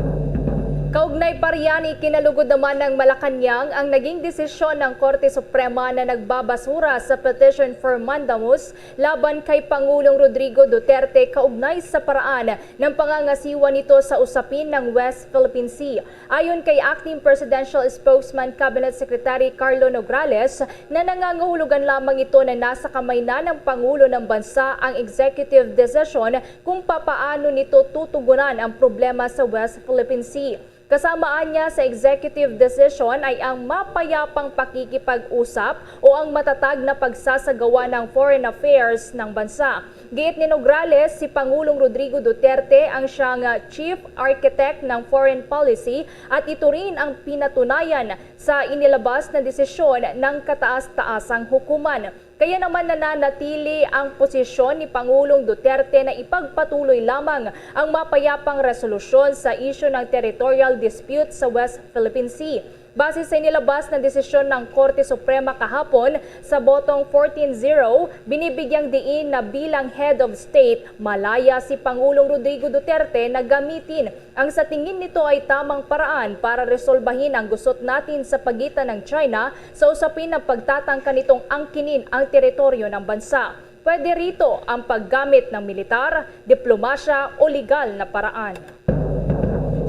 Kaugnay pa riyan, ikinalugod naman ng Malacanang ang naging desisyon ng Korte Suprema na nagbabasura sa petition for mandamus laban kay Pangulong Rodrigo Duterte kaugnay sa paraan ng pangangasiwa nito sa usapin ng West Philippine Sea. Ayon kay Acting Presidential Spokesman Cabinet Secretary Carlo Nograles, na nangangahulugan lamang ito na nasa kamay na ng Pangulo ng bansa ang executive decision kung papaano nito tutugunan ang problema sa West Philippine Sea. Kasamaan niya sa executive decision ay ang mapayapang pakikipag-usap o ang matatag na pagsasagawa ng foreign affairs ng bansa. Giit ni Nograles, si Pangulong Rodrigo Duterte ang siyang chief architect ng foreign policy at ito rin ang pinatunayan sa inilabas na desisyon ng kataas-taasang hukuman. Kaya naman nananatili ang posisyon ni Pangulong Duterte na ipagpatuloy lamang ang mapayapang resolusyon sa isyu ng territorial dispute sa West Philippine Sea. Base sa inilabas na desisyon ng Korte Suprema kahapon, sa botong 14-0, binibigyang diin na bilang head of state, malaya si Pangulong Rodrigo Duterte na gamitin ang sa tingin nito ay tamang paraan para resolbahin ang gusot natin sa pagitan ng China sa usapin ng pagtatangka nitong angkinin ang teritoryo ng bansa. Pwede rito ang paggamit ng militar, diplomasya o legal na paraan.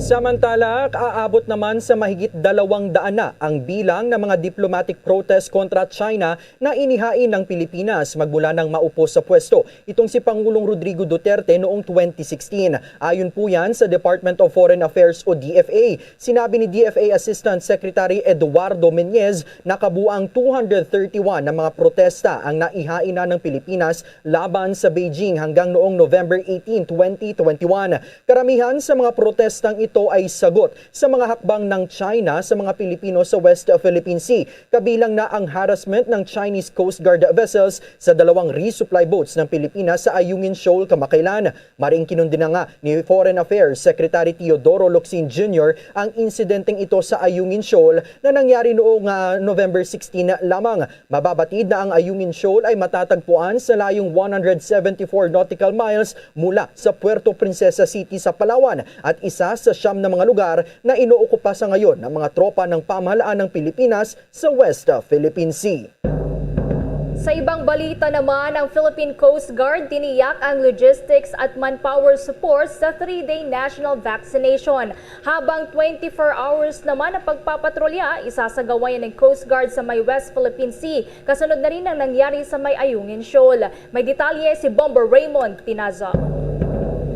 Samantala, aabot naman sa mahigit 200 na ang bilang ng mga diplomatic protest kontra China na inihain ng Pilipinas magmula ng maupo sa pwesto. Itong si Pangulong Rodrigo Duterte noong 2016. Ayon po yan sa Department of Foreign Affairs o DFA. Sinabi ni DFA Assistant Secretary Eduardo Meñez na kabuang 231 na mga protesta ang naihain na ng Pilipinas laban sa Beijing hanggang noong November 18, 2021. Karamihan sa mga protestang ito ito ay sagot sa mga hakbang ng China sa mga Pilipino sa West Philippine Sea. Kabilang na ang harassment ng Chinese Coast Guard vessels sa dalawang resupply boats ng Pilipinas sa Ayungin Shoal kamakailan. Maring kinundin na nga ni Foreign Affairs Secretary Teodoro Locsin Jr. ang insidenteng ito sa Ayungin Shoal na nangyari noong November 16 lamang. Mababatid na ang Ayungin Shoal ay matatagpuan sa layong 174 nautical miles mula sa Puerto Princesa City sa Palawan at isa sa siyam na mga lugar na inookupa sa ngayon ng mga tropa ng pamahalaan ng Pilipinas sa West Philippine Sea. Sa ibang balita naman, ang Philippine Coast Guard tiniyak ang logistics at manpower support sa 3-day national vaccination. Habang 24 hours naman ang pagpapatrolya, isasagawa ng Coast Guard sa may West Philippine Sea. Kasunod na rin ang nangyari sa may Ayungin Shoal. May detalye si Bomber Raymond Tinaza.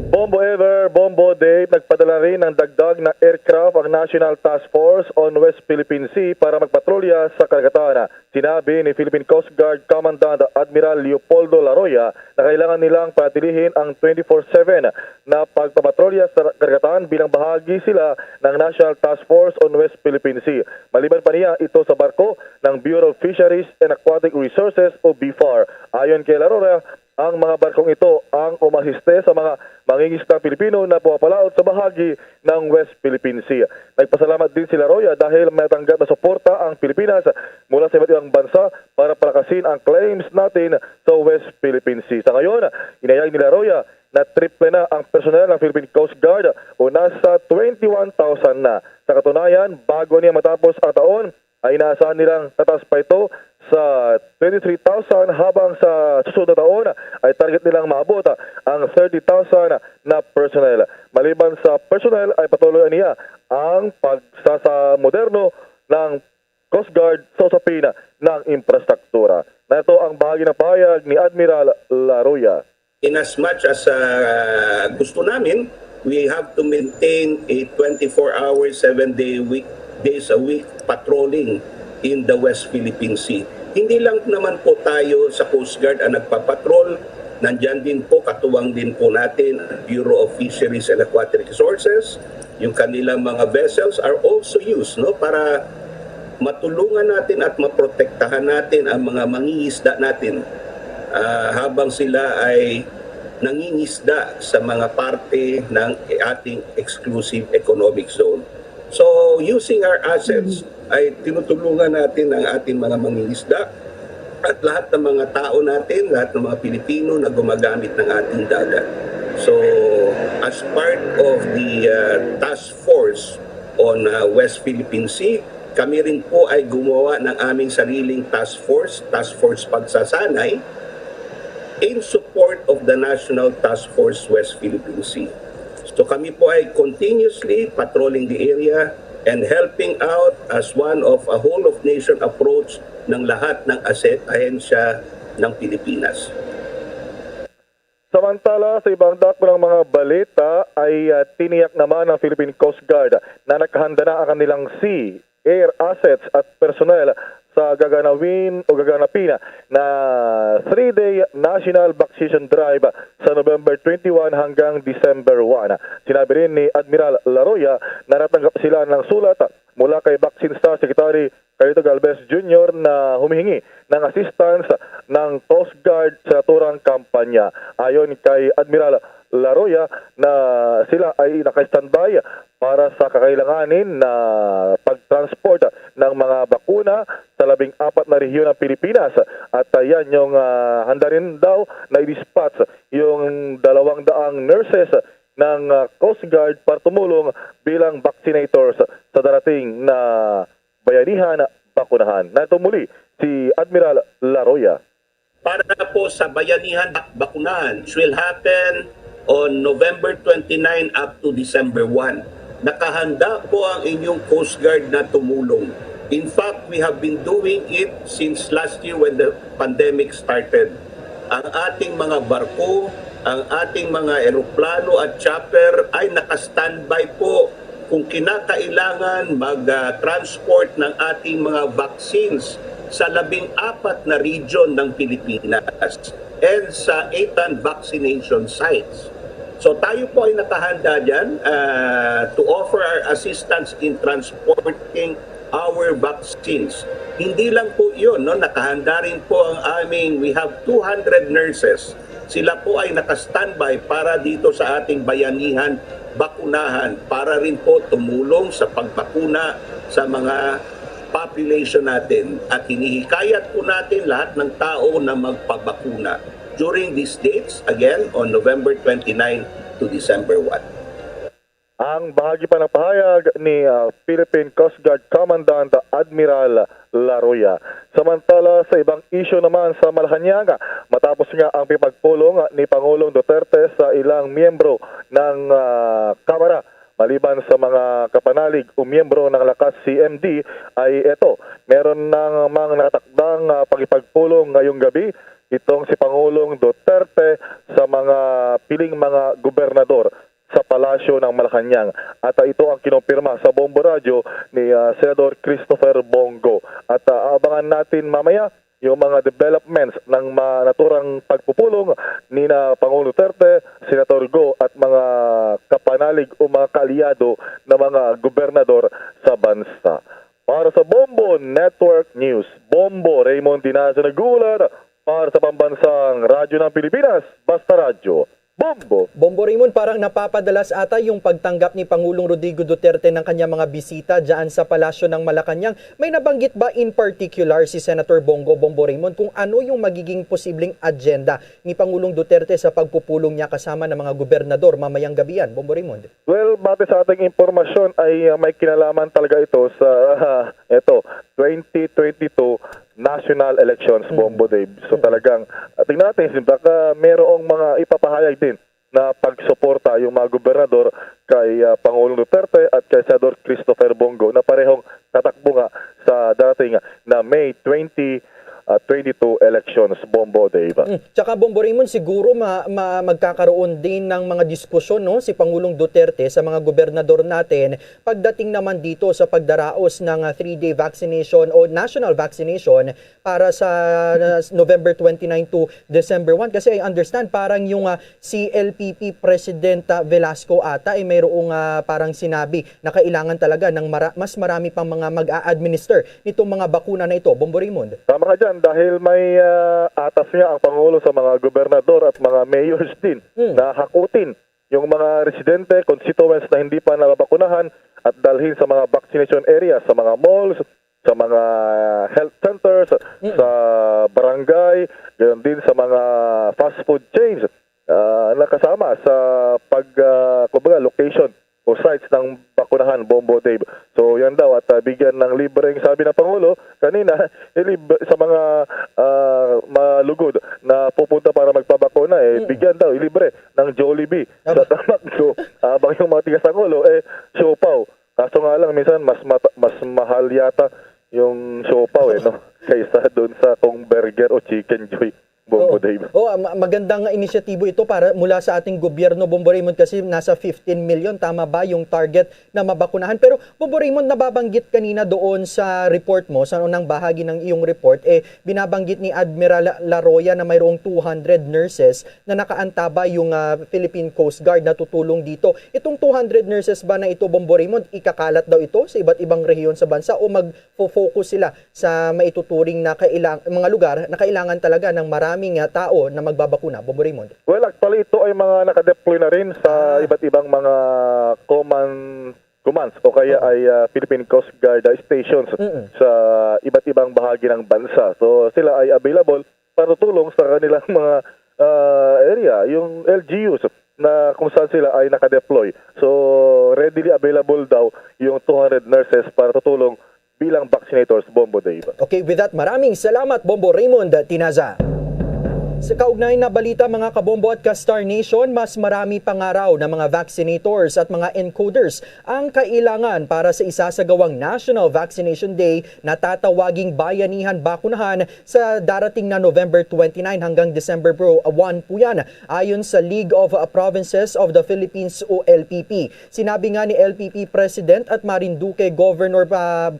Bombo Ever, Bombo Day, nagpadala rin ng dagdag na aircraft ang National Task Force on West Philippine Sea para magpatrolya sa karagatan. Sinabi ni Philippine Coast Guard Commandant Admiral Leopoldo Laroya na kailangan nilang patilihin ang 24/7 na pagpapatrolya sa karagatan bilang bahagi sila ng National Task Force on West Philippine Sea. Maliban pa niya ito sa barko ng Bureau of Fisheries and Aquatic Resources o BFAR. Ayon kay Laroya, ang mga barkong ito ang umasiste sa mga mangingisdang Pilipino na pumapalaot sa bahagi ng West Philippine Sea. Nagpasalamat din si Laroya dahil may tanggap na suporta ang Pilipinas mula sa iba't ibang bansa para palakasin ang claims natin sa West Philippine Sea. Sa ngayon, inayag ni Laroya na triple na ang personel ng Philippine Coast Guard o nasa 21,000 na. Sa katunayan, bago niya matapos ang taon, ay inaasahan nilang tataas pa ito sa 23,000 habang sa susunod na taon ay target nilang maabot ang 30,000 na personnel. Maliban sa personnel ay patuloy niya ang pagsasamoderno ng Coast Guard sa usapin ng infrastruktura. Na ito ang bahagi ng pahayag ni Admiral Laroya. In as much as gusto namin, we have to maintain a 24-hour, 7 days a week patrolling in the West Philippine Sea. Hindi lang naman po tayo sa Coast Guard ang nagpapatrol, nandyan din po, katuwang din po natin ang Bureau of Fisheries and Aquatic Resources. Yung kanilang mga vessels are also used para matulungan natin at maprotektahan natin ang mga mangingisda natin habang sila ay nangingisda sa mga parte ng ating exclusive economic zone. So using our assets ay tinutulungan natin ang ating mga mangingisda at lahat ng mga tao natin, lahat ng mga Pilipino na gumagamit ng ating dagat. So as part of the task force on West Philippine Sea, kami rin po ay gumawa ng aming sariling task force pagsasanay in support of the National Task Force West Philippine Sea. So kami po ay continuously patrolling the area and helping out as one of a whole-of-nation approach ng lahat ng ahensya ng Pilipinas. Samantala, sa ibang dako ng mga balita ay tiniyak naman ng Philippine Coast Guard na nakahanda na ang kanilang sea, air assets at personnel sa gaganapin na 3-day National Vaccination Drive sa November 21 hanggang December 1. Sinabi rin ni Admiral Laroya na natanggap sila ng sulat mula kay Vaccine Star Secretary Carlito Galvez Jr. na humihingi ng assistance ng Coast Guard sa naturang kampanya. Ayon kay Admiral Laroya na sila ay naka-standby para sa kakailanganin na pag-transport ng mga bakuna sa 14 na rehiyon ng Pilipinas at yan yung handa rin daw na i-dispatch yung 200 nurses ng Coast Guard para tumulong bilang vaccinators sa darating na bayanihan bakunahan. Narito muli si Admiral Laroya. Para po sa bayanihan bakunahan, which will happen on November 29 up to December 1. Nakahanda po ang inyong Coast Guard na tumulong. In fact, we have been doing it since last year when the pandemic started. Ang ating mga barko, ang ating mga eroplano at chopper ay naka-standby po kung kinakailangan mag-transport ng ating mga vaccines sa 14 na region ng Pilipinas and sa 8 vaccination sites. So tayo po ay nakahanda dyan to offer our assistance in transporting our vaccines. Hindi lang po yun, no? Nakahanda rin po ang aming, we have 200 nurses. Sila po ay naka-standby para dito sa ating bayanihan, bakunahan, para rin po tumulong sa pagbakuna sa mga population natin. At hinihikayat po natin lahat ng tao na magpabakuna during these dates, again, on November 29 to December 1. Ang bahagi pa ng pahayag ni Philippine Coast Guard Commandant Admiral Laroya. Samantala sa ibang isyu naman sa Malacanang, matapos nga ang pipagpulong ni Pangulong Duterte sa ilang miyembro ng Kamara, maliban sa mga kapanalig o miyembro ng Lakas CMD, ay ito, meron ng mga nakatakdang pagipagpulong ngayong gabi itong si Pangulong Duterte sa mga piling mga gobernador sa palasyo ng Malacanang. At ito ang kinumpirma sa Bombo Radio ni Senador Christopher Bongo. At abangan natin mamaya yung mga developments ng naturang pagpupulong ni na Pangulong Duterte, Senator Go at mga kapanalig o mga kaalyado na mga gobernador sa bansa. Para sa Bombo Network News, Bombo Raymond Dinazo nagulat para sa pambansang radyo ng Pilipinas, Basta Radyo. Bombo Raymond, parang napapadalas ata yung pagtanggap ni Pangulong Rodrigo Duterte ng kanyang mga bisita dyan sa palasyo ng Malacanang. May nabanggit ba in particular si Senator Bombo Raymond kung ano yung magiging posibleng agenda ni Pangulong Duterte sa pagpupulong niya kasama ng mga gobernador mamayang gabi yan, Bombo Raymond? Well, base sa ating impormasyon ay may kinalaman talaga ito sa 2022 national elections, Bombo Dave. So talagang tingnan natin, baka mayroong mga ipapahayag din na pagsuporta yung mga gobernador kay Pangulong Duterte at kay Senador Christopher Bongo na parehong tatakbo nga sa darating na May 2022 elections, Bombo Dave. Tsaka Bombo Raymond, siguro magkakaroon din ng mga diskusyon, no, si Pangulong Duterte sa mga gobernador natin pagdating naman dito sa pagdaraos ng 3-day vaccination o national vaccination para sa November 29 to December 1. Kasi I understand parang yung CLPP President Velasco ata ay mayroong parang sinabi na kailangan talaga ng mas marami pang mga mag-a-administer nitong mga bakuna na ito, Bombo Raymond. Tama ka dyan, dahil may atas niya ang Pangulo sa mga gobernador at mga mayors din na hakutin yung mga residente, constituents na hindi pa nababakunahan at dalhin sa mga vaccination areas, sa mga malls, sa mga health centers, sa barangay, ganoon din sa mga fast food chains nakasama sa location o sites ng bakunahan, Bombo Dave. So yan daw at bigyan ng libreng, sabi ng Pangulo kanina, sa mga malugod na pupunta para magpabakuna, bigyan daw libre ng Jollibee sa tamak. So habang yung mga tigas-Pangulo, siopaw. Kaso nga lang, minsan mas mahal yata yung siopaw no? Kaysa doon sa kung burger o chicken joy. Bombo Dave. Magandang inisyatibo ito para mula sa ating gobyerno, Bombo Raymond, kasi nasa 15 million, tama ba yung target na mabakunahan? Pero Bombo Raymond, nababanggit kanina doon sa report mo, sa unang bahagi ng iyong report, binabanggit ni Admiral Laroya na mayroong 200 nurses na nakaantaba yung Philippine Coast Guard na tutulong dito. Itong 200 nurses ba na ito, Bombo Raymond, ikakalat daw ito sa iba't ibang rehiyon sa bansa o mag-focus sila sa maituturing na mga lugar na kailangan talaga ng maraming tao na magbabakuna, Bombo Raymond? Well, actually ito ay mga nakadeploy na rin sa iba't ibang mga commands o kaya ay Philippine Coast Guard stations sa iba't ibang bahagi ng bansa. So sila ay available para tulong sa kanilang mga area, yung LGUs na kung saan sila ay nakadeploy. So readily available daw yung 200 nurses para tutulong bilang vaccinators, Bombo Dave. Okay, with that, maraming salamat, Bombo Raymond Tinaza. Sa kaugnay na balita, mga kabombo at ka-Star Nation, mas marami pang araw na mga vaccinators at mga encoders ang kailangan para sa isasagawang National Vaccination Day na tatawaging Bayanihan Bakunahan sa darating na November 29 hanggang December 1 po yan, ayon sa League of Provinces of the Philippines o LPP. Sinabi nga ni LPP President at Marinduque Governor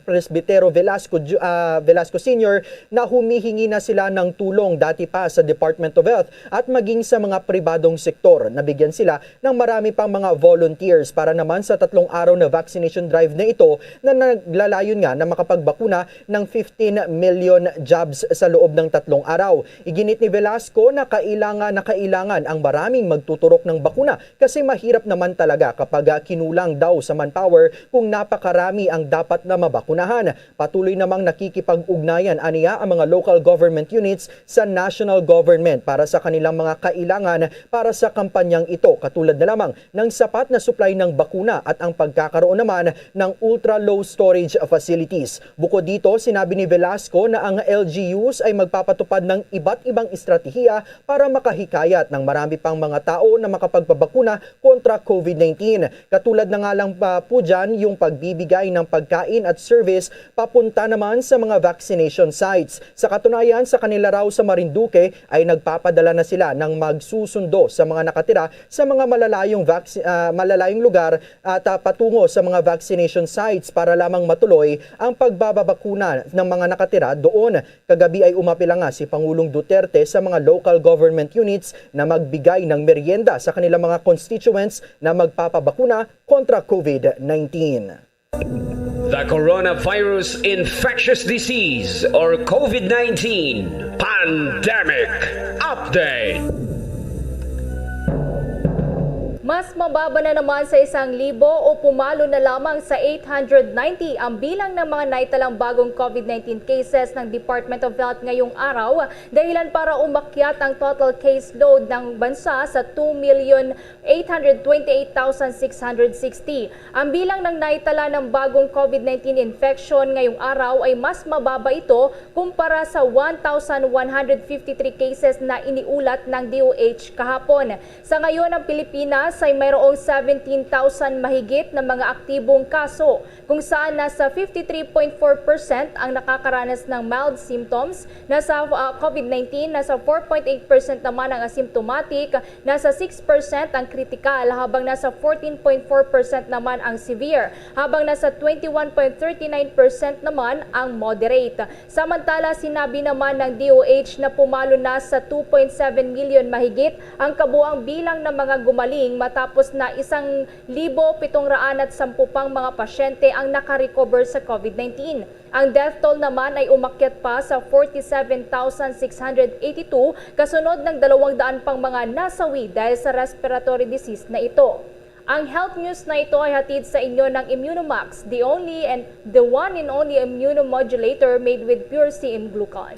Presbitero Velasco Sr. na humihingi na sila ng tulong dati pa sa Department Department of Health at maging sa mga pribadong sektor. Nabigyan sila ng marami pang mga volunteers para naman sa 3 araw na vaccination drive na ito na naglalayon nga na makapagbakuna ng 15 million jabs sa loob ng 3 araw. Iginit ni Velasco na kailangan ang maraming magtuturok ng bakuna kasi mahirap naman talaga kapag kinulang daw sa manpower kung napakarami ang dapat na mabakunahan. Patuloy namang nakikipag-ugnayan aniya ang mga local government units sa national government para sa kanilang mga kailangan para sa kampanyang ito, katulad na lamang ng sapat na supply ng bakuna at ang pagkakaroon naman ng ultra-low storage facilities. Bukod dito, sinabi ni Velasco na ang LGUs ay magpapatupad ng iba't ibang estratehiya para makahikayat ng marami pang mga tao na makapagpabakuna kontra COVID-19. Katulad na nga lang po dyan yung pagbibigay ng pagkain at service papunta naman sa mga vaccination sites. Sa katunayan, sa kanila raw sa Marinduque ay nagpapadala na sila ng magsusundo sa mga nakatira sa mga malalayong lugar at patungo sa mga vaccination sites para lamang matuloy ang pagbababakuna ng mga nakatira doon. Kagabi ay umapila nga si Pangulong Duterte sa mga local government units na magbigay ng merienda sa kanilang mga constituents na magpapabakuna kontra COVID-19. The Coronavirus Infectious Disease or COVID-19 Pandemic Update. Mas mababa na naman sa 1,000 o pumalo na lamang sa 890 ang bilang ng mga naitalang bagong COVID-19 cases ng Department of Health ngayong araw, dahilan para umakyat ang total caseload ng bansa sa 2,828,660. Ang bilang ng naitala ng bagong COVID-19 infection ngayong araw ay mas mababa ito kumpara sa 1,153 cases na iniulat ng DOH kahapon. Sa ngayon, ang Pilipinas ay mayroong 17,000 mahigit na mga aktibong kaso, kung saan nasa 53.4% ang nakakaranas ng mild symptoms, nasa COVID-19, nasa 4.8% naman ang asymptomatic, nasa 6% ang critical, habang nasa 14.4% naman ang severe, habang nasa 21.39% naman ang moderate. Samantala, sinabi naman ng DOH na pumalo na sa 2.7 million mahigit ang kabuang bilang ng mga gumaling matapos na 1,710 pang mga pasyente ang nakarecover sa COVID-19. Ang death toll naman ay umakyat pa sa 47,682 kasunod ng 200 pang mga nasawi dahil sa respiratory disease na ito. Ang health news na ito ay hatid sa inyo ng Immunomax, the one and only immunomodulator made with pure CM glucan.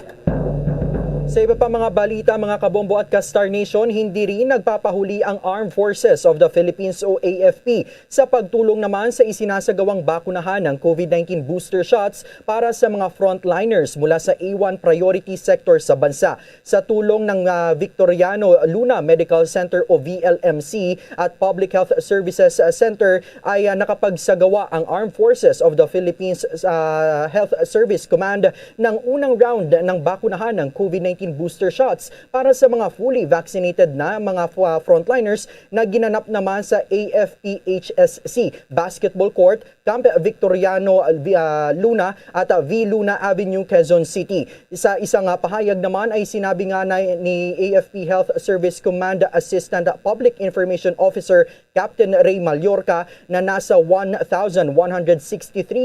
Sa iba pa mga balita, mga kabombo at ka-Star Nation, hindi rin nagpapahuli ang Armed Forces of the Philippines o AFP sa pagtulong naman sa isinasagawang bakunahan ng COVID-19 booster shots para sa mga frontliners mula sa A1 priority sector sa bansa. Sa tulong ng Victoriano Luna Medical Center o VLMC at Public Health Services Center ay nakapagsagawa ang Armed Forces of the Philippines Health Service Command ng unang round ng bakunahan ng COVID-19 booster shots para sa mga fully vaccinated na mga frontliners na ginanap naman sa AFP-HSC Basketball Court, Camp Victoriano Luna at V. Luna Avenue, Quezon City. Sa isang pahayag naman ay sinabi nga ni AFP Health Service Command Assistant Public Information Officer Captain Ray Mallorca na nasa 1,163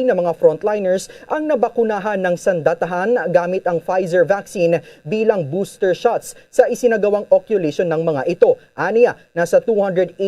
na mga frontliners ang nabakunahan ng sandatahan gamit ang Pfizer vaccine bilang booster shots sa isinagawang oculation ng mga ito. Aniya, nasa 284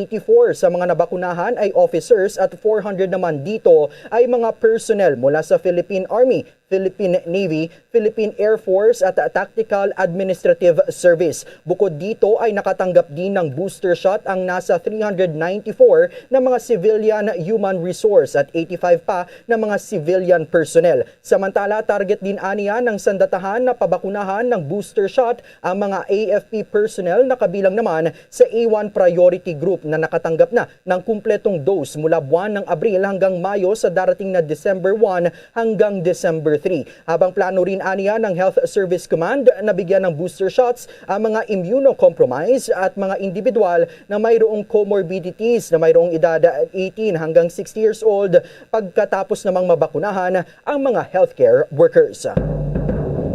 sa mga nabakunahan ay officers at 400 naman dito ay mga personnel mula sa Philippine Army, Philippine Navy, Philippine Air Force at Tactical Administrative Service. Bukod dito ay nakatanggap din ng booster shot ang nasa 394 na mga civilian human resource at 85 pa na mga civilian personnel. Samantala, target din aniya ng sandatahan na pabakunahan ng booster shot ang mga AFP personnel na kabilang naman sa A1 priority group na nakatanggap na ng kumpletong dose mula buwan ng Abril hanggang Mayo sa darating na December 1 hanggang December 3. Habang plano rin aniya ng Health Service Command na bigyan ng booster shots ang mga immunocompromised at mga individual na mayroong comorbidities na mayroong edad 18 hanggang 60 years old pagkatapos namang mabakunahan ang mga healthcare workers.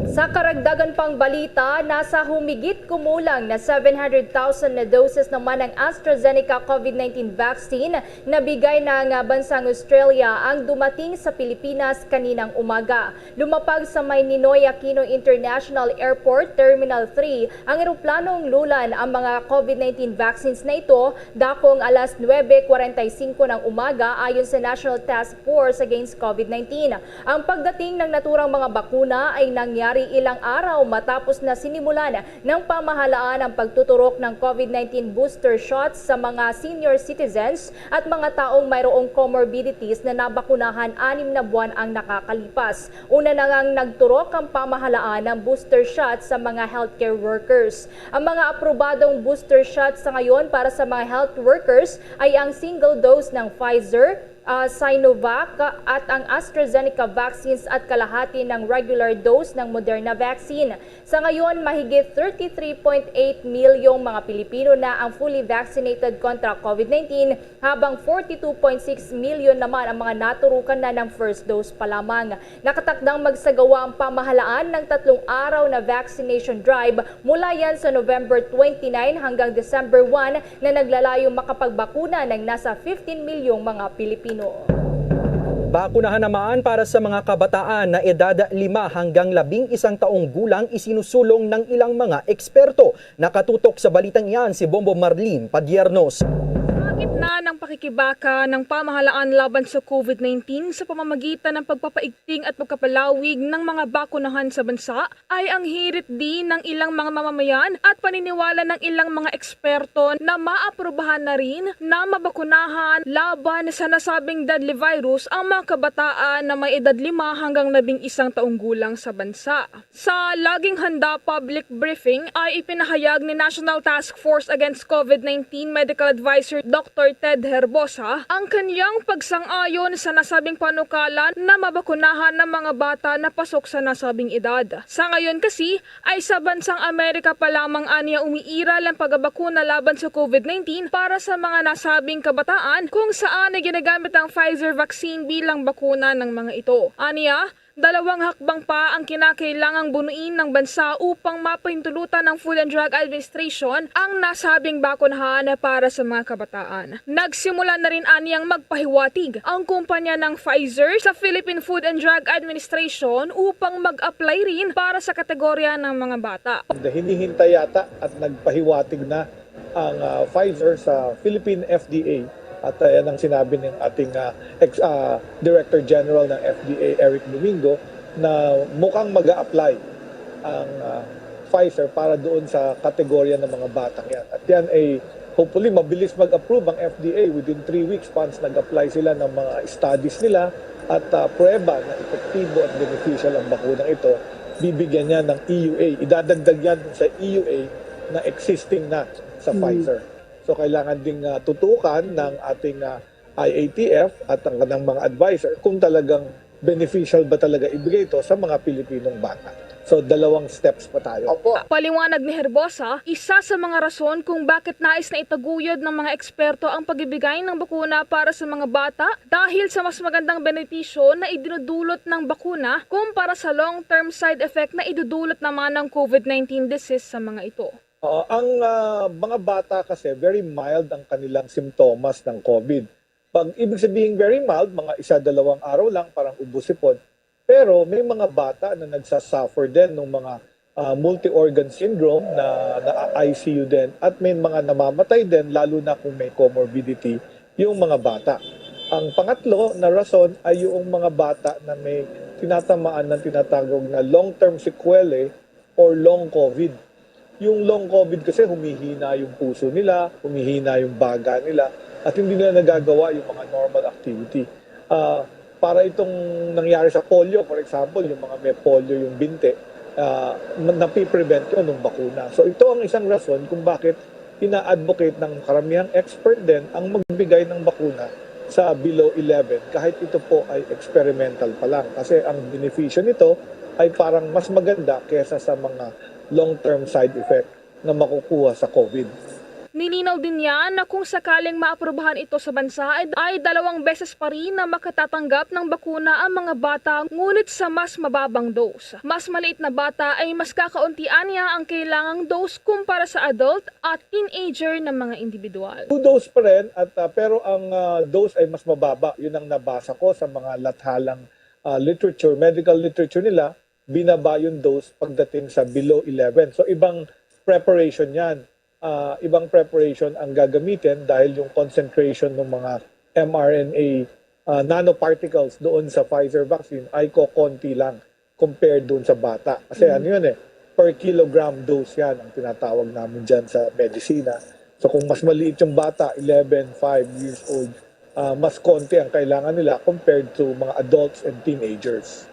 Sa karagdagan pang balita, nasa humigit kumulang na 700,000 na doses naman ng AstraZeneca COVID-19 vaccine na bigay ng bansang Australia ang dumating sa Pilipinas kaninang umaga. Lumapag sa may Ninoy Aquino International Airport Terminal 3 ang eroplanong lulan ang mga COVID-19 vaccines na ito dakong alas 9:45 ng umaga ayon sa National Task Force Against COVID-19. Ang pagdating ng naturang mga bakuna ay nangyari ilang araw matapos na sinimulan ng pamahalaan ang pagtuturok ng COVID-19 booster shots sa mga senior citizens at mga taong mayroong comorbidities na nabakunahan 6 na buwan ang nakakalipas. Una na ngang nagturok ang pamahalaan ng booster shots sa mga healthcare workers. Ang mga aprobadong booster shots sa ngayon para sa mga health workers ay ang single dose ng Pfizer, Sinovac at ang AstraZeneca vaccines at kalahati ng regular dose ng Moderna vaccine. Sa ngayon, mahigit 33.8 milyong mga Pilipino na ang fully vaccinated kontra COVID-19 habang 42.6 milyon naman ang mga naturukan na ng first dose pa lamang. Nakatakdang magsagawa ang pamahalaan ng 3 araw na vaccination drive mula yan sa November 29 hanggang December 1 na naglalayong makapagbakuna ng nasa 15 milyong mga Pilipino. Bakunahan naman para sa mga kabataan na edad 5 hanggang 11 taong gulang isinusulong ng ilang mga eksperto. Nakatutok sa balitang iyan si Bombo Marlene Padiernos. Gitna ng pakikibaka ng pamahalaan laban sa COVID-19 sa pamamagitan ng pagpapaigting at pagkapalawig ng mga bakunahan sa bansa ay ang hirit din ng ilang mga mamamayan at paniniwala ng ilang mga eksperto na maaprubahan na rin na mabakunahan laban sa nasabing deadly virus ang mga kabataan na may edad 5 hanggang 11 taong gulang sa bansa. Sa Laging Handa public briefing ay ipinahayag ni National Task Force Against COVID-19 Medical Advisor Dr. Ted Herbosa ang kanyang pagsang-ayon sa nasabing panukalan na mabakunahan ng mga bata na pasok sa nasabing edad. Sa ngayon kasi ay sa bansang Amerika pa lamang aniya umiiral ang pagbabakuna laban sa COVID-19 para sa mga nasabing kabataan kung saan ay ginagamit ang Pfizer vaccine bilang bakuna ng mga ito. Aniya, 2 hakbang pa ang kinakailangang bunuin ng bansa upang mapahintulutan ng Food and Drug Administration ang nasabing bakunahan para sa mga kabataan. Nagsimula na rin aniyang magpahiwatig ang kumpanya ng Pfizer sa Philippine Food and Drug Administration upang mag-apply rin para sa kategorya ng mga bata. Hinihintay yata at nagpahiwatig na ang Pfizer sa Philippine FDA. At yan ang sinabi ng ating Director General ng FDA, Eric Domingo, na mukhang mag-a-apply ang Pfizer para doon sa kategorya ng mga batang yan. At yan ay hopefully mabilis mag-approve ang FDA within 3 weeks once nag-apply sila ng mga studies nila at prueba na epektibo at beneficial ang bakunang ito, bibigyan niya ng EUA. Idadagdag yan sa EUA na existing na sa Pfizer. So kailangan ding tutukan ng ating IATF at ang kanang mga advisor kung talagang beneficial ba talaga ibigay ito sa mga Pilipinong bata. So 2 steps pa tayo. Paliwanag ni Herbosa, isa sa mga rason kung bakit nais na itaguyod ng mga eksperto ang pagbibigay ng bakuna para sa mga bata dahil sa mas magandang benepisyo na idinudulot ng bakuna kumpara sa long-term side effect na idudulot naman ng COVID-19 disease sa mga ito. Ang mga bata kasi very mild ang kanilang simptomas ng COVID. Pag ibig sabihin very mild, mga 1-2 araw lang, parang ubo-sipon. Pero may mga bata na nagsasuffer din ng mga multi-organ syndrome na ICU din at may mga namamatay din lalo na kung may comorbidity yung mga bata. Ang pangatlo na rason ay yung mga bata na may tinatamaan ng tinatawag na long-term sequelae or long COVID. Yung long COVID kasi humihina yung puso nila, humihina yung baga nila, at hindi nila nagagawa yung mga normal activity. Para itong nangyari sa polio, for example, yung mga may polio yung binte, napiprevent yun ng bakuna. So ito ang isang rason kung bakit ina-advocate ng karamihang expert din ang magbigay ng bakuna sa below 11 kahit ito po ay experimental pa lang. Kasi ang beneficyo nito ay parang mas maganda kesa sa mga long-term side effect na makukuha sa COVID. Nilinaw din niya na kung sakaling maaprubahan ito sa bansa ay 2 beses pa rin na makatatanggap ng bakuna ang mga bata ngunit sa mas mababang dose. Mas maliit na bata ay mas kakauntian niya ang kailangang dose kumpara sa adult at teenager na mga individual. 2 dose pa rin pero ang dose ay mas mababa. Yun ang nabasa ko sa mga lathalang literature, medical literature nila, binaba yung dose pagdating sa below 11. So ibang preparation yan. Ibang preparation ang gagamitin dahil yung concentration ng mga mRNA nanoparticles doon sa Pfizer vaccine ay kokonti lang compared doon sa bata. Kasi ano yun per kilogram dose yan ang tinatawag namin dyan sa medisina. So kung mas maliit yung bata, 11, 5 years old, mas konti ang kailangan nila compared to mga adults and teenagers.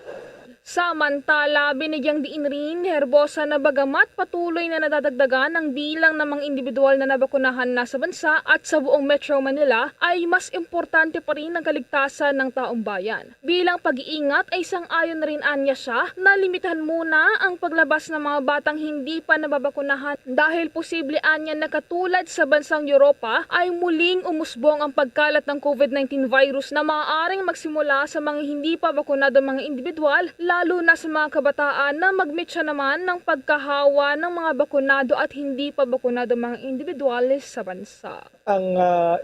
Samantala, binigyang diin rin ni Herbosa na bagamat patuloy na nadadagdagan ang bilang ng mga individual na nabakunahan na sa bansa at sa buong Metro Manila, ay mas importante pa rin ang kaligtasan ng taong bayan. Bilang pag-iingat ay sang-ayon na rin anya siya na limitahan muna ang paglabas ng mga batang hindi pa nababakunahan dahil posible anya na katulad sa bansang Europa ay muling umusbong ang pagkalat ng COVID-19 virus na maaaring magsimula sa mga hindi pa bakunado mga individual, lalo na sa mga kabataan na magmitsa naman ng pagkahawa ng mga bakunado at hindi pa bakunado mga individualis sa bansa. Ang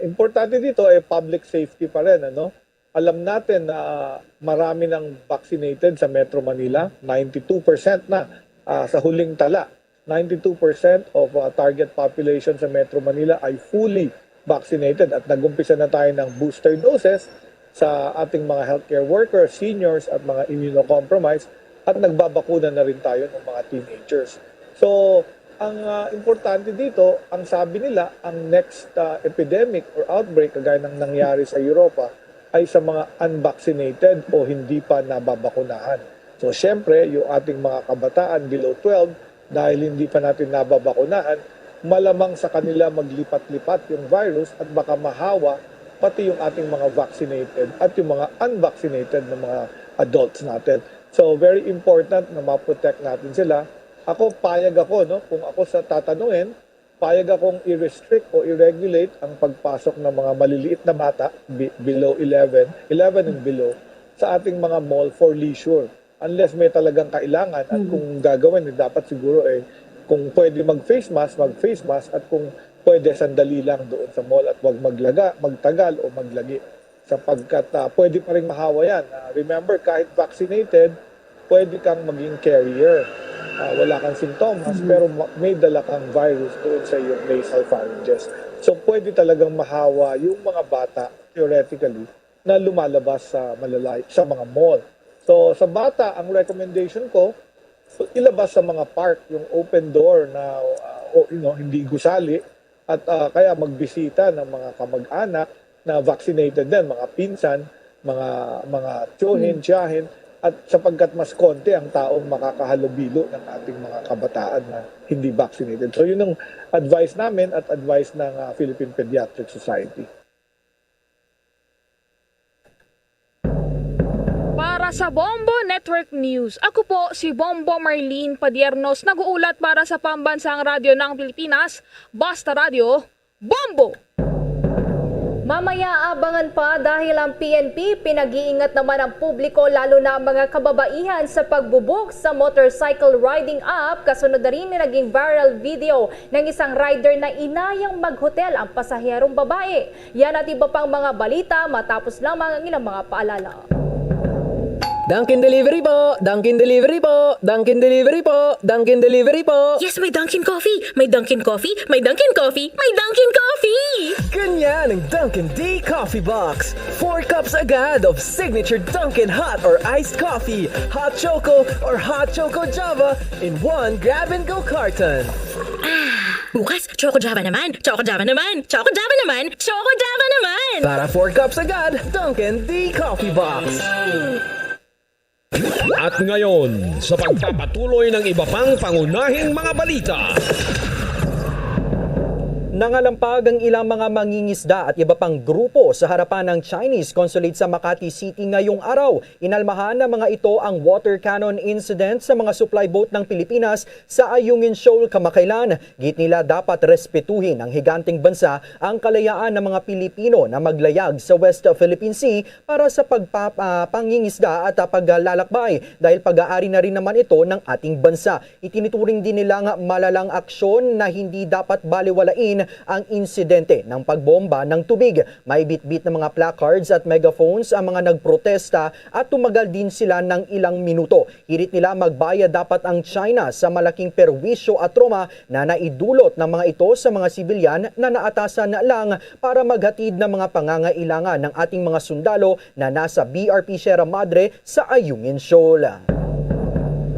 importante dito ay public safety pa rin. Alam natin na marami ng vaccinated sa Metro Manila, 92% na sa huling tala. 92% of target population sa Metro Manila ay fully vaccinated at nag-umpisa na tayo ng booster doses sa ating mga healthcare workers, seniors at mga immunocompromised at nagbabakuna na rin tayo ng mga teenagers. So, ang importante dito, ang sabi nila, ang next epidemic or outbreak kagaya ng nangyari sa Europa ay sa mga unvaccinated o hindi pa nababakunahan. So, syempre, yung ating mga kabataan below 12, dahil hindi pa natin nababakunahan, malamang sa kanila maglipat-lipat yung virus at baka mahawa pati yung ating mga vaccinated at yung mga unvaccinated na mga adults natin. So, very important na ma-protect natin sila. Ako, payag ako, kung ako sa tatanungin, payag akong i-restrict o i-regulate ang pagpasok ng mga maliliit na bata, below 11 and below, sa ating mga mall for leisure. Unless may talagang kailangan at kung gagawin, dapat siguro kung pwede mag-face mask at kung pwede sandali lang doon sa mall at huwag magtagal o maglagi. Sapagkat pwede pa rin mahawa yan. Remember, kahit vaccinated, pwede kang maging carrier. Wala kang simptomas, pero may dala kang virus doon sa iyong nasal pharynges. So pwede talagang mahawa yung mga bata, theoretically, na lumalabas sa mga mall. So sa bata, ang recommendation ko, ilabas sa mga park, yung open door na hindi gusali, at kaya magbisita ng mga kamag-anak na vaccinated din, mga pinsan, mga tiyohin, tiyahin, at sapagkat mas konti ang taong makakahalubilo ng ating mga kabataan na hindi vaccinated. So yun ang advice namin at advice ng Philippine Pediatric Society. Para sa Bombo Network News, ako po si Bombo Marlene Padiernos, nag-uulat para sa Pambansang Radyo ng Pilipinas, Basta Radio, Bombo! Mamaya abangan pa dahil ang PNP pinag-iingat naman ang publiko lalo na ang mga kababaihan sa pagbubuk sa motorcycle riding app. Kasunod na rin na naging viral video ng isang rider na inayang maghotel ang pasaherong babae. Yan at iba pang mga balita matapos lamang ang ilang mga paalala. Dunkin Delivery po! Dunkin Delivery po! Dunkin Delivery po! Dunkin Delivery po! Yes, may Dunkin Coffee! May Dunkin Coffee! May Dunkin Coffee! May Dunkin Coffee! Ganyan ang Dunkin D Coffee Box! 4 cups agad of signature Dunkin Hot or Iced Coffee, Hot Choco or Hot Choco Java in 1 grab-and-go carton. Bukas, Choco Java naman! Choco Java naman! Choco Java naman! Choco Java naman! Para 4 cups agad, Dunkin D Coffee Box! At ngayon, sa pagpapatuloy ng iba pang pangunahing mga balita. Nangalampag ang ilang mga mangingisda at iba pang grupo sa harapan ng Chinese Consulate sa Makati City ngayong araw. Inalmahan ng mga ito ang water cannon incident sa mga supply boat ng Pilipinas sa Ayungin Shoal kamakailan. Git nila dapat respetuhin ng higanting bansa ang kalayaan ng mga Pilipino na maglayag sa West Philippine Sea para sa pangingisda at paglalakbay dahil pag-aari na rin naman ito ng ating bansa. Itinituring din nilang malalang aksyon na hindi dapat baliwalain ang insidente ng pagbomba ng tubig. May bitbit na mga placards at megaphones ang mga nagprotesta at tumagal din sila ng ilang minuto. Hirit nila magbayad dapat ang China sa malaking perwisyo at trauma na naidulot ng mga ito sa mga sibilyan na naatasan lang para maghatid ng mga pangangailangan ng ating mga sundalo na nasa BRP Sierra Madre sa Ayungin Shoal.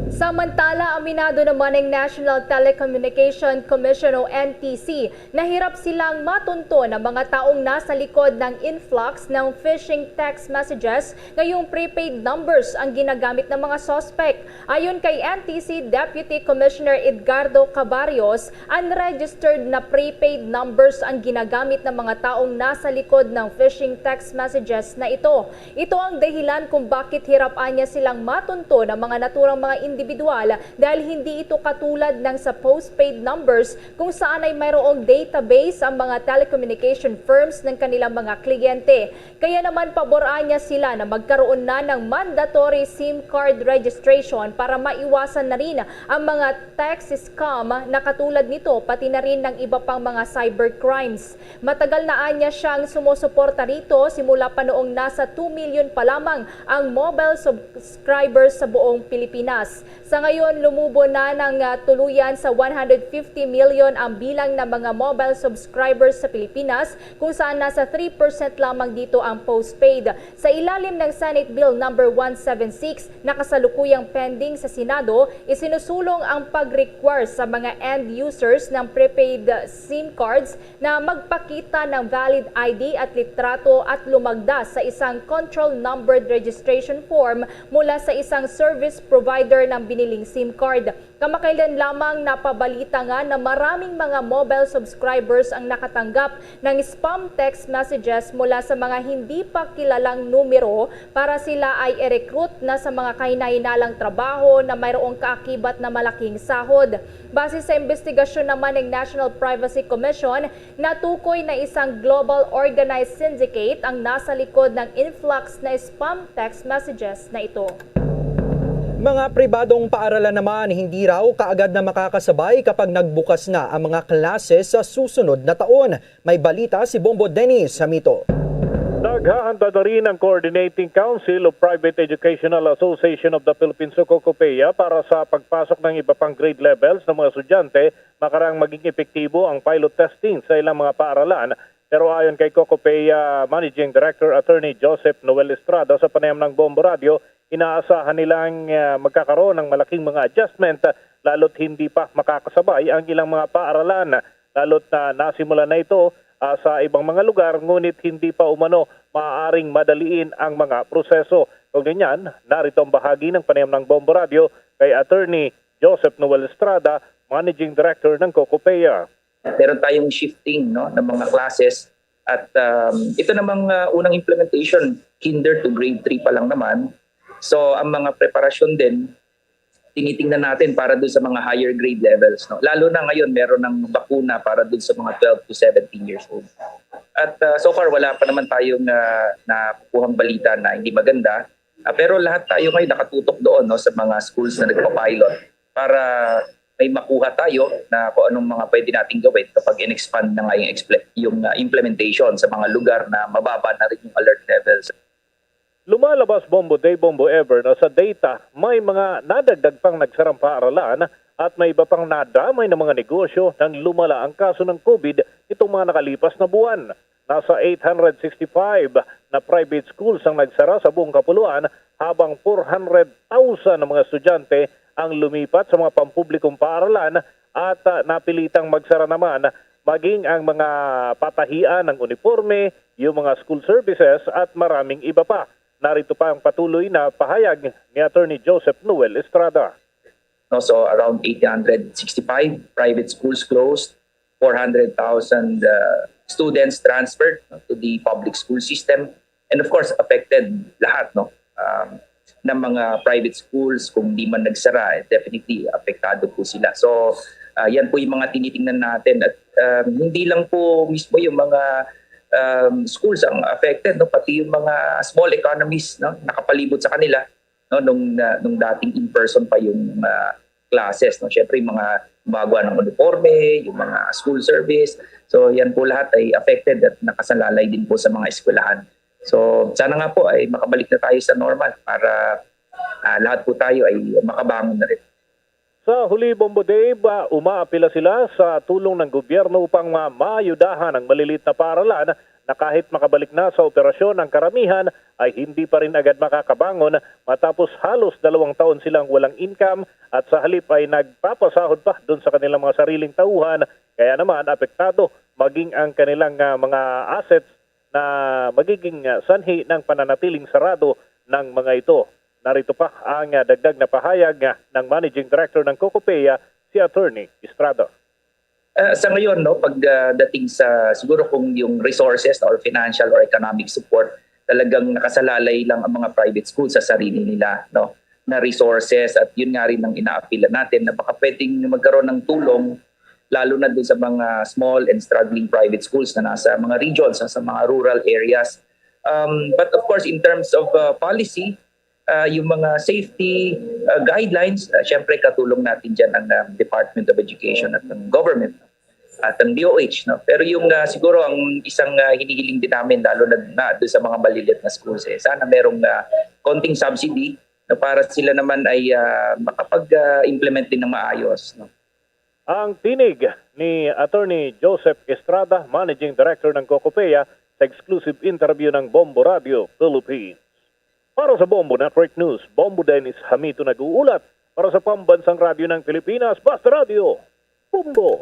Samantala, aminado naman ng National Telecommunication Commission o NTC na hirap silang matunto ng mga taong nasa likod ng influx ng phishing text messages ngayong prepaid numbers ang ginagamit ng mga suspect. Ayon kay NTC Deputy Commissioner Edgardo Cabarrios, unregistered na prepaid numbers ang ginagamit ng mga taong nasa likod ng phishing text messages na ito. Ito ang dahilan kung bakit hirap-anya silang matunto ng mga naturang mga individual dahil hindi ito katulad ng sa postpaid numbers kung saan ay mayroong database ang mga telecommunication firms ng kanilang mga kliyente. Kaya naman paboraan niya sila na magkaroon na ng mandatory SIM card registration para maiwasan na rin ang mga text scam na katulad nito pati na rin ng iba pang mga cybercrimes. Matagal na anya siyang sumusuporta rito simula pa noong nasa 2 million pa lamang ang mobile subscribers sa buong Pilipinas. Sa ngayon, lumubo na ng tuluyan sa 150 million ang bilang ng mga mobile subscribers sa Pilipinas kung saan nasa 3% lamang dito ang postpaid. Sa ilalim ng Senate Bill No. 176 na kasalukuyang pending sa Senado, isinusulong ang pag-require sa mga end users ng prepaid SIM cards na magpakita ng valid ID at litrato at lumagda sa isang control numbered registration form mula sa isang service provider ng biniling SIM card. Kamakailan lamang napabalita nga na maraming mga mobile subscribers ang nakatanggap ng spam text messages mula sa mga hindi pa kilalang numero para sila ay i-recruit na sa mga kahinahinalang trabaho na mayroong kaakibat na malaking sahod. Base sa investigasyon naman ng National Privacy Commission, natukoy na isang global organized syndicate ang nasa likod ng influx na spam text messages na ito. Mga pribadong paaralan naman hindi raw kaagad na makakasabay kapag nagbukas na ang mga klase sa susunod na taon. May balita si Bombo Dennis Hamito. Naghahanda na rin ang Coordinating Council of Private Educational Association of the Philippines o COCOPEA para sa pagpasok ng iba pang grade levels ng mga estudyante makarang maging epektibo ang pilot testing sa ilang mga paaralan. Pero ayon kay COCOPEA Managing Director Attorney Joseph Noel Estrada sa panayam ng Bombo Radio, inaasahan nilang magkakaroon ng malaking mga adjustment lalo't hindi pa makakasabay ang ilang mga paaralan. Lalo't na nasimula na ito sa ibang mga lugar ngunit hindi pa umano maaaring madaliin ang mga proseso. Kung ganyan, narito ang bahagi ng panayam ng Bombo Radio kay Attorney Joseph Noel Estrada, Managing Director ng COCOPEA. Meron tayong shifting ng mga classes at ito namang unang implementation, kinder to grade 3 pa lang naman. So ang mga preparasyon din, tinitingnan natin para doon sa mga higher grade levels. Lalo na ngayon meron ng bakuna para doon sa mga 12 to 17 years old. At so far wala pa naman tayong nakukuhang balita na hindi maganda. Pero lahat tayo ngayon nakatutok doon sa mga schools na nagpa-pilot para may makuha tayo na kung anong mga pwede nating gawin kapag in-expand na nga yung implementation sa mga lugar na mababa na rin yung alert levels. Lumalabas Bombo Day, Bombo Ever na sa data may mga nadagdag pang nagsarang paaralan at may iba pang nadamay na mga negosyo nang lumala ang kaso ng COVID itong mga nakalipas na buwan. Nasa 865 na private schools ang nagsara sa buong kapuluan habang 400,000 na mga estudyante ang lumipat sa mga pampublikong paaralan at napilitang magsara naman maging ang mga patahian ng uniforme, yung mga school services at maraming iba pa. Narito pa ang patuloy na pahayag ni Attorney Joseph Noel Estrada. So around 865 private schools closed, 400,000 students transferred to the public school system. And of course, affected lahat ng mga private schools. Kung di man nagsara, definitely apektado po sila. So, yan po yung mga tinitingnan natin. At hindi lang po mismo yung mga schools ang affected, pati yung mga small economies nakapalibot sa kanila nung dating in-person pa yung classes. Siyempre, yung mga gumagawa ng uniforme, yung mga school service. So, yan po lahat ay affected at nakasalalay din po sa mga eskwelahan. So, sana nga po ay makabalik na tayo sa normal para lahat po tayo ay makabangon na rin. Sa huli, Bombo Dave, umaapila sila sa tulong ng gobyerno upang maayudahan ang malilit na paaralan na kahit makabalik na sa operasyon ang karamihan ay hindi pa rin agad makakabangon matapos halos 2 taon silang walang income at sa halip ay nagpapasahod pa doon sa kanilang mga sariling tauhan. Kaya naman apektado maging ang kanilang mga assets na magiging sanhi ng pananatiling sarado ng mga ito. Narito pa ang dagdag na pahayag ng Managing Director ng Cocopeya, si Attorney Estrada. Sa ngayon, pagdating sa siguro kung yung resources or financial or economic support, talagang nakasalalay lang ang mga private schools sa sarili nila na resources, at yun nga rin ang inaapila natin na baka pwedeng magkaroon ng tulong lalo na doon sa mga small and struggling private schools na nasa mga regions, sa mga rural areas. But of course, in terms of policy, yung mga safety guidelines, syempre katulong natin dyan ang Department of Education at ng government at ang DOH. Pero yung siguro ang isang hinihiling din namin, lalo na doon sa mga maliliit na schools, sana merong konting subsidy na para sila naman ay makapag-implement din ng maayos. Ang tinig ni Attorney Joseph Estrada, Managing Director ng Cocopeya, sa exclusive interview ng Bombo Radio Philippines. Para sa Bombo Network News, Bombo Dennis Hamito nag-uulat. Para sa Pambansang Radyo ng Pilipinas, Basta Radio, Bombo.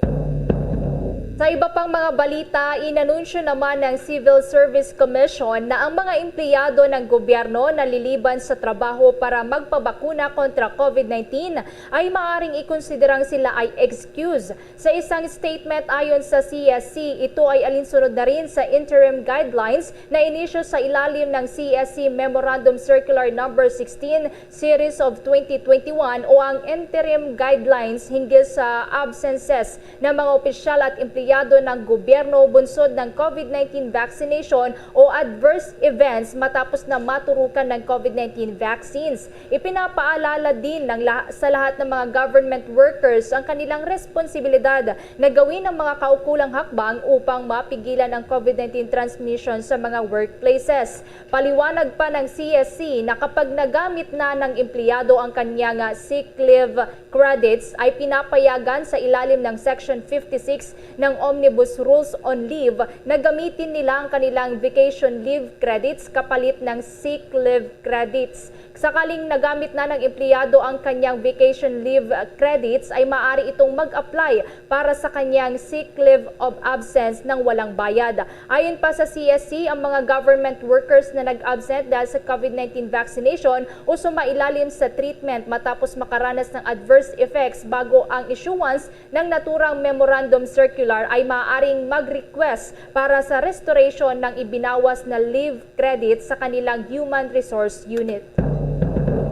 Sa iba pang mga balita, inanunsyo naman ng Civil Service Commission na ang mga empleyado ng gobyerno na liliban sa trabaho para magpabakuna kontra COVID-19 ay maaaring ikonsiderang sila ay excuse. Sa isang statement ayon sa CSC, ito ay alinsunod na rin sa interim guidelines na inisyo sa ilalim ng CSC Memorandum Circular No. 16 Series of 2021 o ang interim guidelines hinggil sa absences ng mga opisyal at empleyado ng gobyerno bunsod ng COVID-19 vaccination o adverse events matapos na maturukan ng COVID-19 vaccines. Ipinapaalala din sa lahat ng mga government workers ang kanilang responsibilidad na gawin ang mga kaukulang hakbang upang mapigilan ang COVID-19 transmission sa mga workplaces. Paliwanag pa ng CSC na kapag nagamit na ng empleyado ang kanyang sick leave credits ay pinapayagan sa ilalim ng Section 56 ng Omnibus Rules on Leave na gamitin nila ang kanilang vacation leave credits kapalit ng sick leave credits. Sakaling nagamit na ng empleyado ang kanyang vacation leave credits ay maaari itong mag-apply para sa kanyang sick leave of absence ng walang bayad. Ayon pa sa CSC, ang mga government workers na nag-absent dahil sa COVID-19 vaccination o sumailalim sa treatment matapos makaranas ng adverse effects bago ang issuance ng naturang memorandum circular ay maaaring mag-request para sa restoration ng ibinawas na leave credits sa kanilang human resource unit.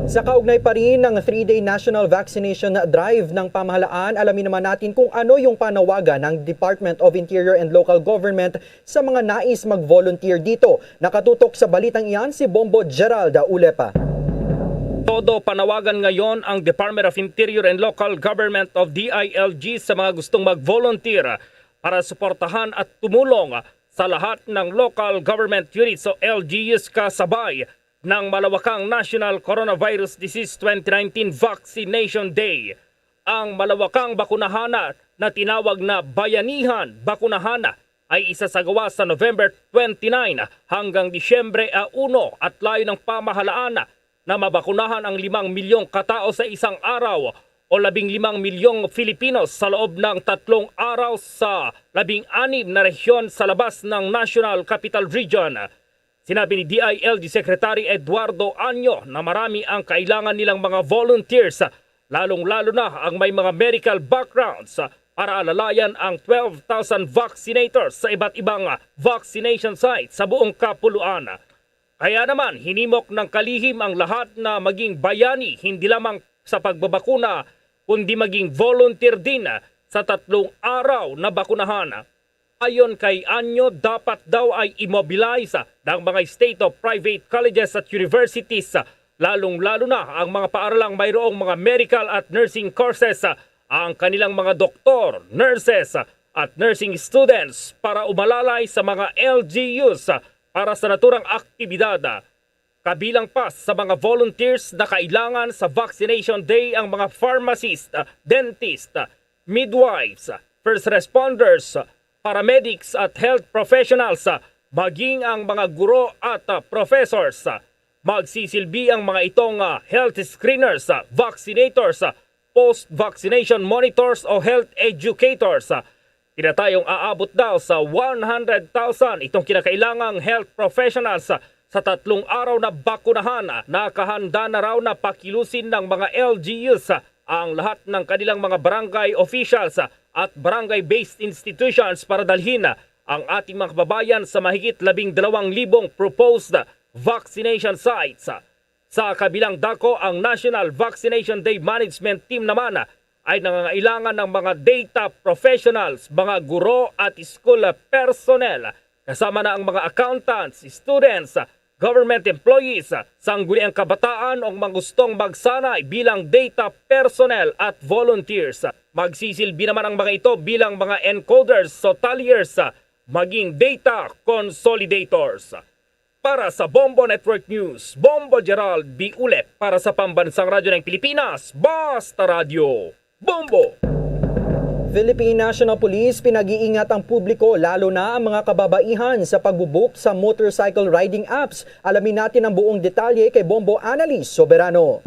Sa kaugnay pa rin ng 3-day national vaccination drive ng pamahalaan, alamin naman natin kung ano yung panawagan ng Department of Interior and Local Government sa mga nais mag-volunteer dito. Nakatutok sa balitang iyan si Bombo Gerald Ulepa. Todo panawagan ngayon ang Department of Interior and Local Government of DILG sa mga gustong mag-volunteer para suportahan at tumulong sa lahat ng local government units o LGUs kasabay ng malawakang National Coronavirus Disease 2019 Vaccination Day. Ang malawakang bakunahana na tinawag na Bayanihan Bakunahana ay isasagawa sa November 29 hanggang Disyembre 1 at layo ng pamahalaan na mabakunahan ang 5 milyong katao sa isang araw o 15 milyong Filipinos sa loob ng 3 araw sa 16 na rehiyon sa labas ng National Capital Region. Sinabi ni DILG Secretary Eduardo Anyo na marami ang kailangan nilang mga volunteers, lalong-lalo na ang may mga medical backgrounds para alalayan ang 12,000 vaccinators sa iba't ibang vaccination sites sa buong kapuluan. Kaya naman, hinimok ng kalihim ang lahat na maging bayani hindi lamang sa pagbabakuna, kundi maging volunteer din sa 3 araw na bakunahan. Ayon kay Anyo, dapat daw ay immobilize ng mga state of private colleges at universities, lalong-lalo na ang mga paaralang mayroong mga medical at nursing courses, ang kanilang mga doktor, nurses at nursing students para umalalay sa mga LGUs para sa naturang aktibidad. Kabilang pa sa mga volunteers na kailangan sa vaccination day ang mga pharmacist, dentist, midwives, first responders, paramedics at health professionals, maging ang mga guro at professors. Magsisilbi ang mga itong health screeners, vaccinators, post-vaccination monitors o health educators. Tinatayong aabot daw sa 100,000 itong kinakailangang health professionals sa 3 araw na bakunahan. Nakahanda na raw na pakilusin ng mga LGUs ang lahat ng kanilang mga barangay officials at barangay-based institutions para dalhin ang ating mga kababayan sa mahigit 12,000 proposed vaccination sites. Sa kabilang dako, ang National Vaccination Day Management Team naman ay nangangailangan ng mga data professionals, mga guro at school personnel, kasama na ang mga accountants, students, government employees, sangguniang kabataan o mga gustong magsanay bilang data personnel at volunteers. Magsisilbi naman ang mga ito bilang mga encoders o talliers, maging data consolidators. Para sa Bombo Network News, Bombo Gerald B. Ulep para sa Pambansang Radyo ng Pilipinas, Basta Radio. Bombo! Philippine National Police pinag-iingat ang publiko lalo na ang mga kababaihan sa pagbubook sa motorcycle riding apps. Alamin natin ang buong detalye kay Bombo Analyst Soberano.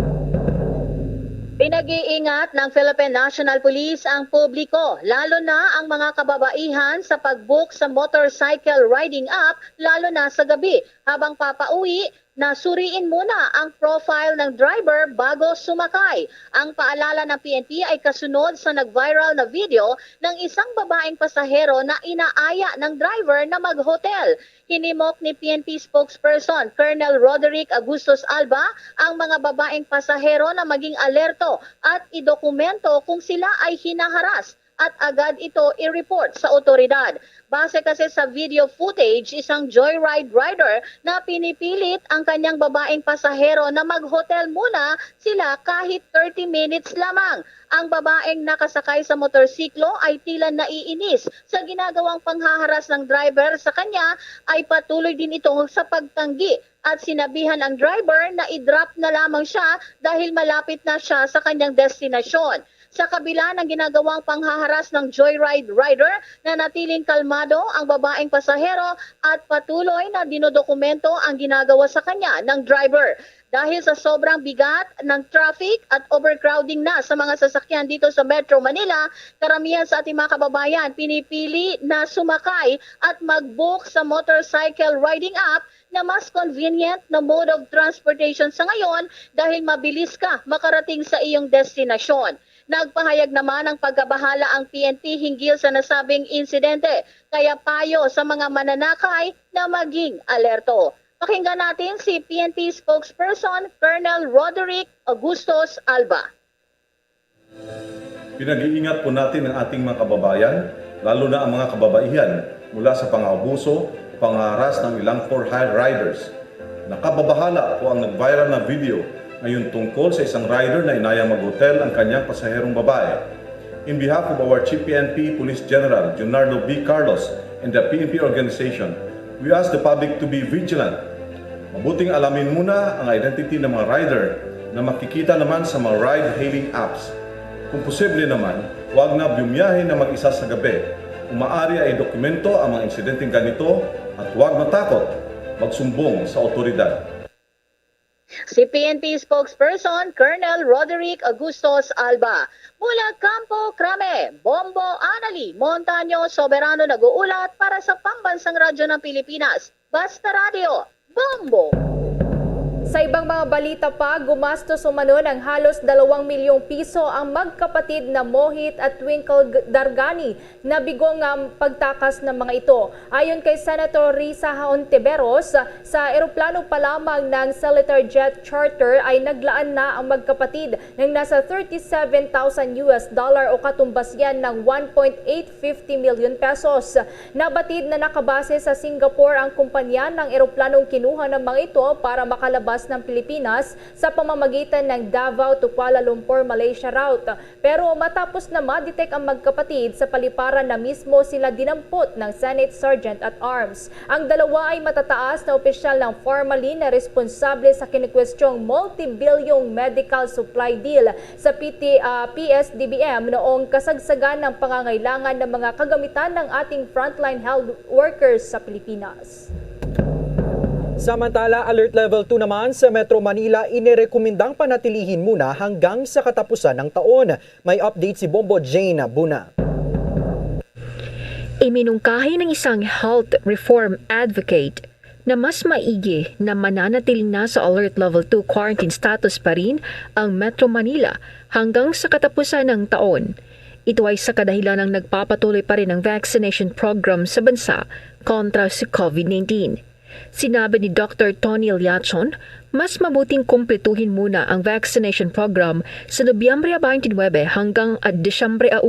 Pinag-iingat ng Philippine National Police ang publiko, lalo na ang mga kababaihan sa pag-book sa motorcycle riding app, lalo na sa gabi. Habang papauwi, nasuriin muna ang profile ng driver bago sumakay. Ang paalala ng PNP ay kasunod sa nag-viral na video ng isang babaeng pasahero na inaaya ng driver na mag-hotel. Hinimok ni PNP spokesperson Colonel Roderick Agustos Alba ang mga babaeng pasahero na maging alerto at idokumento kung sila ay hinaharas at agad ito i-report sa otoridad. Base kasi sa video footage, isang joyride rider na pinipilit ang kanyang babaeng pasahero na mag-hotel muna sila kahit 30 minutes lamang. Ang babaeng nakasakay sa motorsiklo ay tila naiinis sa ginagawang panghaharas ng driver sa kanya, ay patuloy din ito sa pagtanggi at sinabihan ang driver na i-drop na lamang siya dahil malapit na siya sa kanyang destinasyon. Sa kabila ng ginagawang panghaharas ng joyride rider, nanatiling kalmado ang babaeng pasahero at patuloy na dinodokumento ang ginagawa sa kanya ng driver. Dahil sa sobrang bigat ng traffic at overcrowding na sa mga sasakyan dito sa Metro Manila, karamihan sa ating mga kababayan pinipili na sumakay at mag-book sa motorcycle riding app na mas convenient na mode of transportation sa ngayon dahil mabilis ka makarating sa iyong destinasyon. Nagpahayag naman ng pagkabahala ang PNP hinggil sa nasabing insidente, kaya payo sa mga mananakay na maging alerto. Pakinggan natin si PNP spokesperson Colonel Roderick Agustos Alba. Pinag-iingat po natin ang ating mga kababayan, lalo na ang mga kababaihan mula sa pang-abuso, pangharas ng ilang for-hire riders. Nakababahala po ang nag-viral na video ngayon tungkol sa isang rider na inayang mag-hotel ang kanyang pasaherong babae. In behalf of our Chief PNP Police General Junardo B. Carlos and the PNP organization, we ask the public to be vigilant. Mabuting alamin muna ang identity ng mga rider na makikita naman sa mga ride-hailing apps. Kung posible naman, huwag na bumiyahe na mag-isa sa gabi. Kung maaari ay dokumento ang mga insidenteng ganito at huwag matakot magsumbong sa otoridad. Si PNP spokesperson Colonel Roderick Agustos Alba. Mula Campo Crame, Bombo Anali, Montaño Soberano nag-uulat para sa Pambansang Radyo ng Pilipinas. Basta Radio, Bombo! Sa ibang mga balita pa, gumastos umano ng halos 2 milyong piso ang magkapatid na Mohit at Twinkle Dargani na bigong pagtakas ng mga ito. Ayon kay Senator Risa Hontiveros, sa eroplano pa lamang ng Celitar Jet Charter ay naglaan na ang magkapatid ng nasa $37,000 o katumbas yan ng 1.850 million pesos. Nabatid na nakabase sa Singapore ang kumpanya ng eroplanong kinuha ng mga ito para makalabas ng Pilipinas sa pamamagitan ng Davao to Kuala Lumpur, Malaysia route. Pero matapos na ma-detect ang magkapatid, sa paliparan na mismo sila dinampot ng Senate Sergeant at Arms. Ang dalawa ay matataas na opisyal ng Formalin na responsable sa kinikwestyong multi-bilyong medical supply deal sa PSDBM noong kasagsagan ng pangangailangan ng mga kagamitan ng ating frontline health workers sa Pilipinas. Samantala, Alert Level 2 naman sa Metro Manila inirekomendang panatilihin muna hanggang sa katapusan ng taon. May update si Bombo Jane Buna. Iminungkahi ng isang health reform advocate na mas maigi na mananatiling na sa Alert Level 2 quarantine status pa rin ang Metro Manila hanggang sa katapusan ng taon. Ito ay sa kadahilan ng nagpapatuloy pa rin ang vaccination program sa bansa kontra sa COVID-19. Sinabi ni Dr. Tony Liachon, mas mabuting kumpletuhin muna ang vaccination program sa Nobyembre 29 hanggang Disyembre 1,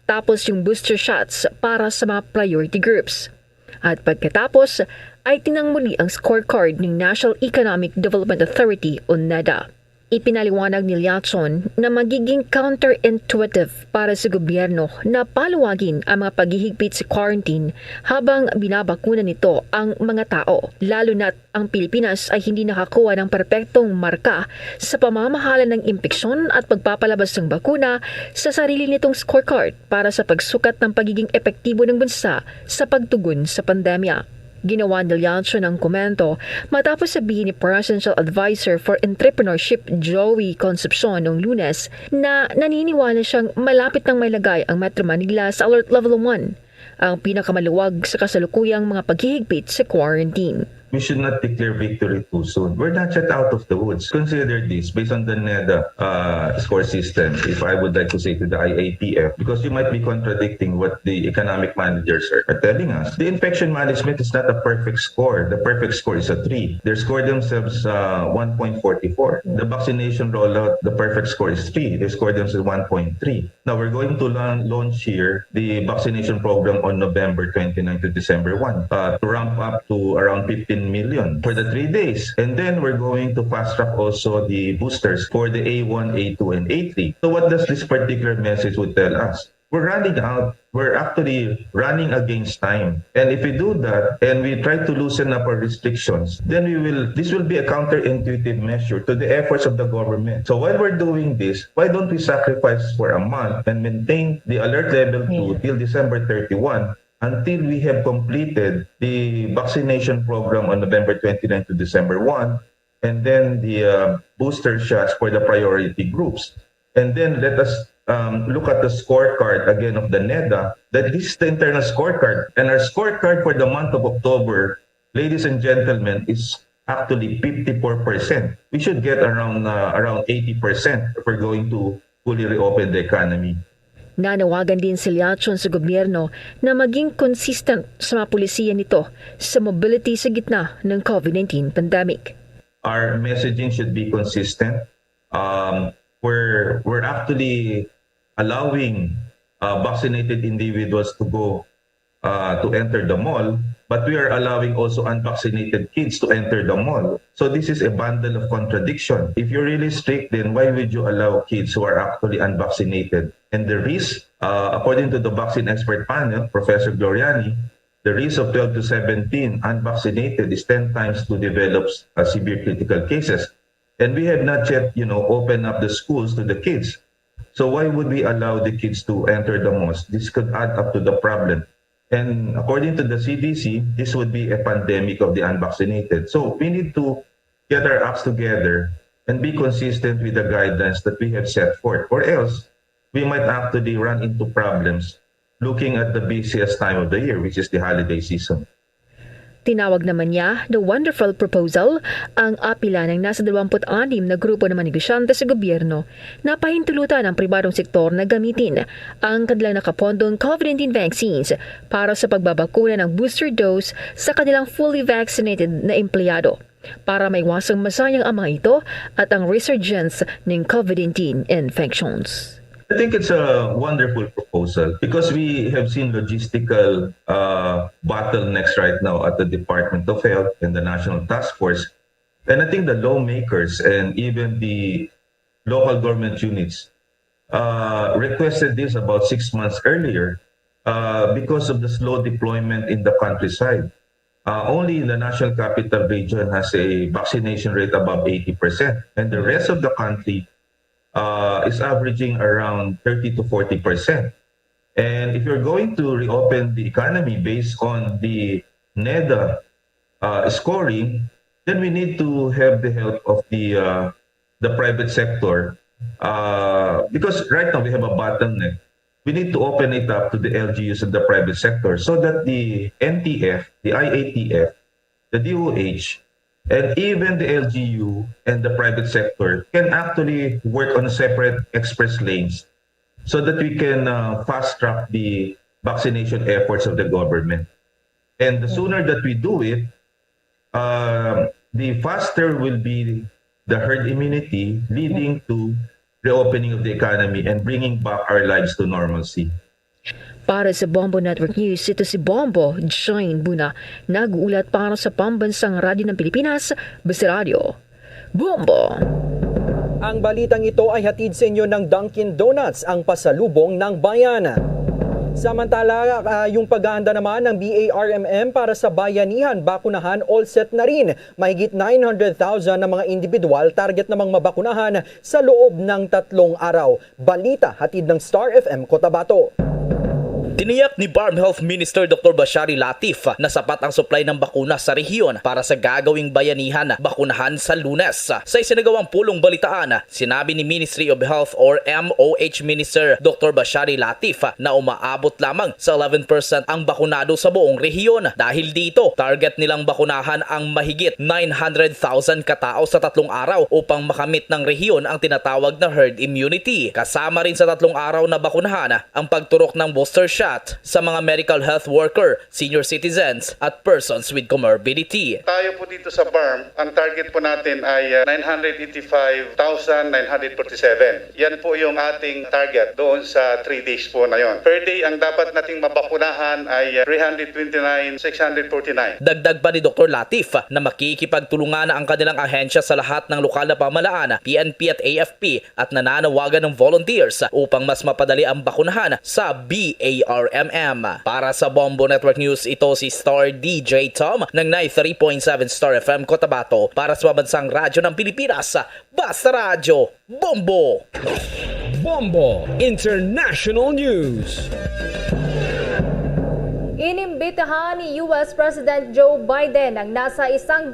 tapos yung booster shots para sa mga priority groups. At pagkatapos ay tinang muli ang scorecard ng National Economic Development Authority o NEDA. Ipinaliwanag ni Liachon na magiging counterintuitive para sa gobyerno na paluwagin ang mga paghihigpit sa quarantine habang binabakuna nito ang mga tao, lalo na't ang Pilipinas ay hindi nakakuha ng perpektong marka sa pamamahala ng impeksyon at pagpapalabas ng bakuna sa sarili nitong scorecard para sa pagsukat ng pagiging epektibo ng bansa sa pagtugon sa pandemya. Ginawa ni Liachon ang komento matapos sabihin ni Presidential Advisor for Entrepreneurship Joey Concepcion noong Lunes na naniniwala siyang malapit nang mailagay ang Metro Manila sa Alert Level 1, ang pinakamaluwag sa kasalukuyang mga paghihigpit sa quarantine. We should not declare victory too soon. We're not yet out of the woods. Consider this based on the NEDA score system, if I would like to say to the IATF, because you might be contradicting what the economic managers are telling us. The infection management is not a perfect score. The perfect score is a 3. They score themselves 1.44. The vaccination rollout, the perfect score is 3. They score themselves 1.3. Now we're going to launch here the vaccination program on November 29 to December 1 to ramp up to around 15 million for the 3 days. And then we're going to fast track also the boosters for the A1, A2, and A3. So what does this particular message would tell us? We're running out. We're actually running against time. And if we do that and we try to loosen up our restrictions, then this will be a counterintuitive measure to the efforts of the government. So while we're doing this, why don't we sacrifice for a month and maintain the alert level 2 till December 31 until we have completed the vaccination program on November 29 to December 1, and then the booster shots for the priority groups. And then let us look at the scorecard again of the NEDA, that this is the internal scorecard. And our scorecard for the month of October, ladies and gentlemen, is actually 54%. We should get around 80% if we're going to fully reopen the economy. Nanawagan din si Liachon sa gobyerno na maging consistent sa mga pulisiya nito sa mobility sa gitna ng COVID-19 pandemic. Our messaging should be consistent. We're actually allowing vaccinated individuals to go to enter the mall, but we are allowing also unvaccinated kids to enter the mall. So this is a bundle of contradiction. If you're really strict, then why would you allow kids who are actually unvaccinated? And the risk, according to the vaccine expert panel, Professor Gloriani, the risk of 12 to 17 unvaccinated is 10 times to develop severe critical cases. And we have not yet, opened up the schools to the kids. So why would we allow the kids to enter the malls? This could add up to the problem. And according to the CDC, this would be a pandemic of the unvaccinated. So we need to get our acts together and be consistent with the guidelines that we have set forth, or else we might actually run into problems looking at the busiest time of the year, which is the holiday season. Tinawag naman niya the wonderful proposal ang apila ng nasa 26 na grupo ng mga negosyante sa gobyerno na pahintulutan ang pribadong sektor na gamitin ang kanilang nakapondong COVID-19 vaccines para sa pagbabakuna ng booster dose sa kanilang fully vaccinated na empleyado para maiwasang masayang ang mga ito at ang resurgence ng COVID-19 infections. I think it's a wonderful proposal because we have seen logistical bottlenecks right now at the Department of Health and the National Task Force. And I think the lawmakers and even the local government units requested this about 6 months earlier because of the slow deployment in the countryside. Only the National Capital Region has a vaccination rate above 80%, and the rest of the country is averaging around 30 to 40%. And if you're going to reopen the economy based on the NEDA scoring, then we need to have the help of the private sector because right now we have a bottleneck. We need to open it up to the LGUs and the private sector so that the NTF, the IATF, the DOH, and even the LGU and the private sector can actually work on separate express lanes so that we can fast-track the vaccination efforts of the government. And the sooner that we do it, the faster will be the herd immunity leading to reopening of the economy and bringing back our lives to normalcy. Para sa Bombo Network News, ito si Bombo Jane Buna, nag-uulat para sa Pambansang Radyo ng Pilipinas, Basta Radio. Bombo! Ang balitang ito ay hatid sa inyo ng Dunkin Donuts, ang pasalubong ng bayan. Samantala, yung paghahanda naman ng BARMM para sa bayanihan, bakunahan, all set na rin. Mahigit 900,000 na mga individual target namang mabakunahan sa loob ng 3 araw. Balita hatid ng Star FM Cotabato. Tiniyak ni BARM Health Minister Dr. Bashari Latif na sapat ang supply ng bakuna sa rehiyon para sa gagawing bayanihan bakunahan sa Lunes. Sa isinagawang pulong balitaan, sinabi ni Ministry of Health or MOH Minister Dr. Bashari Latif na umaabot lamang sa 11% ang bakunado sa buong rehiyon. Dahil dito, target nilang bakunahan ang mahigit 900,000 katao sa 3 araw upang makamit ng rehiyon ang tinatawag na herd immunity. Kasama rin sa 3 araw na bakunahan ang pagturok ng booster shot sa mga medical health worker, senior citizens at persons with comorbidity. Tayo po dito sa BARM, ang target po natin ay 985,947. Yan po yung ating target doon sa 3 days po na yon. Per day, ang dapat nating mabakunahan ay 329,649. Dagdag pa ni Dr. Latif na makikipagtulungan ang kanilang ahensya sa lahat ng lokal na pamahalaan, PNP at AFP at nananawagan ng volunteers upang mas mapadali ang bakunahan sa BARMM. Para sa Bombo Network News, ito si Star DJ Tom ng 93.7 Star FM Cotabato para sa Pambansang Radyo ng Pilipinas, Basta Radio, Bombo! Bombo International News. Inimbitahan ni US President Joe Biden ang nasa 110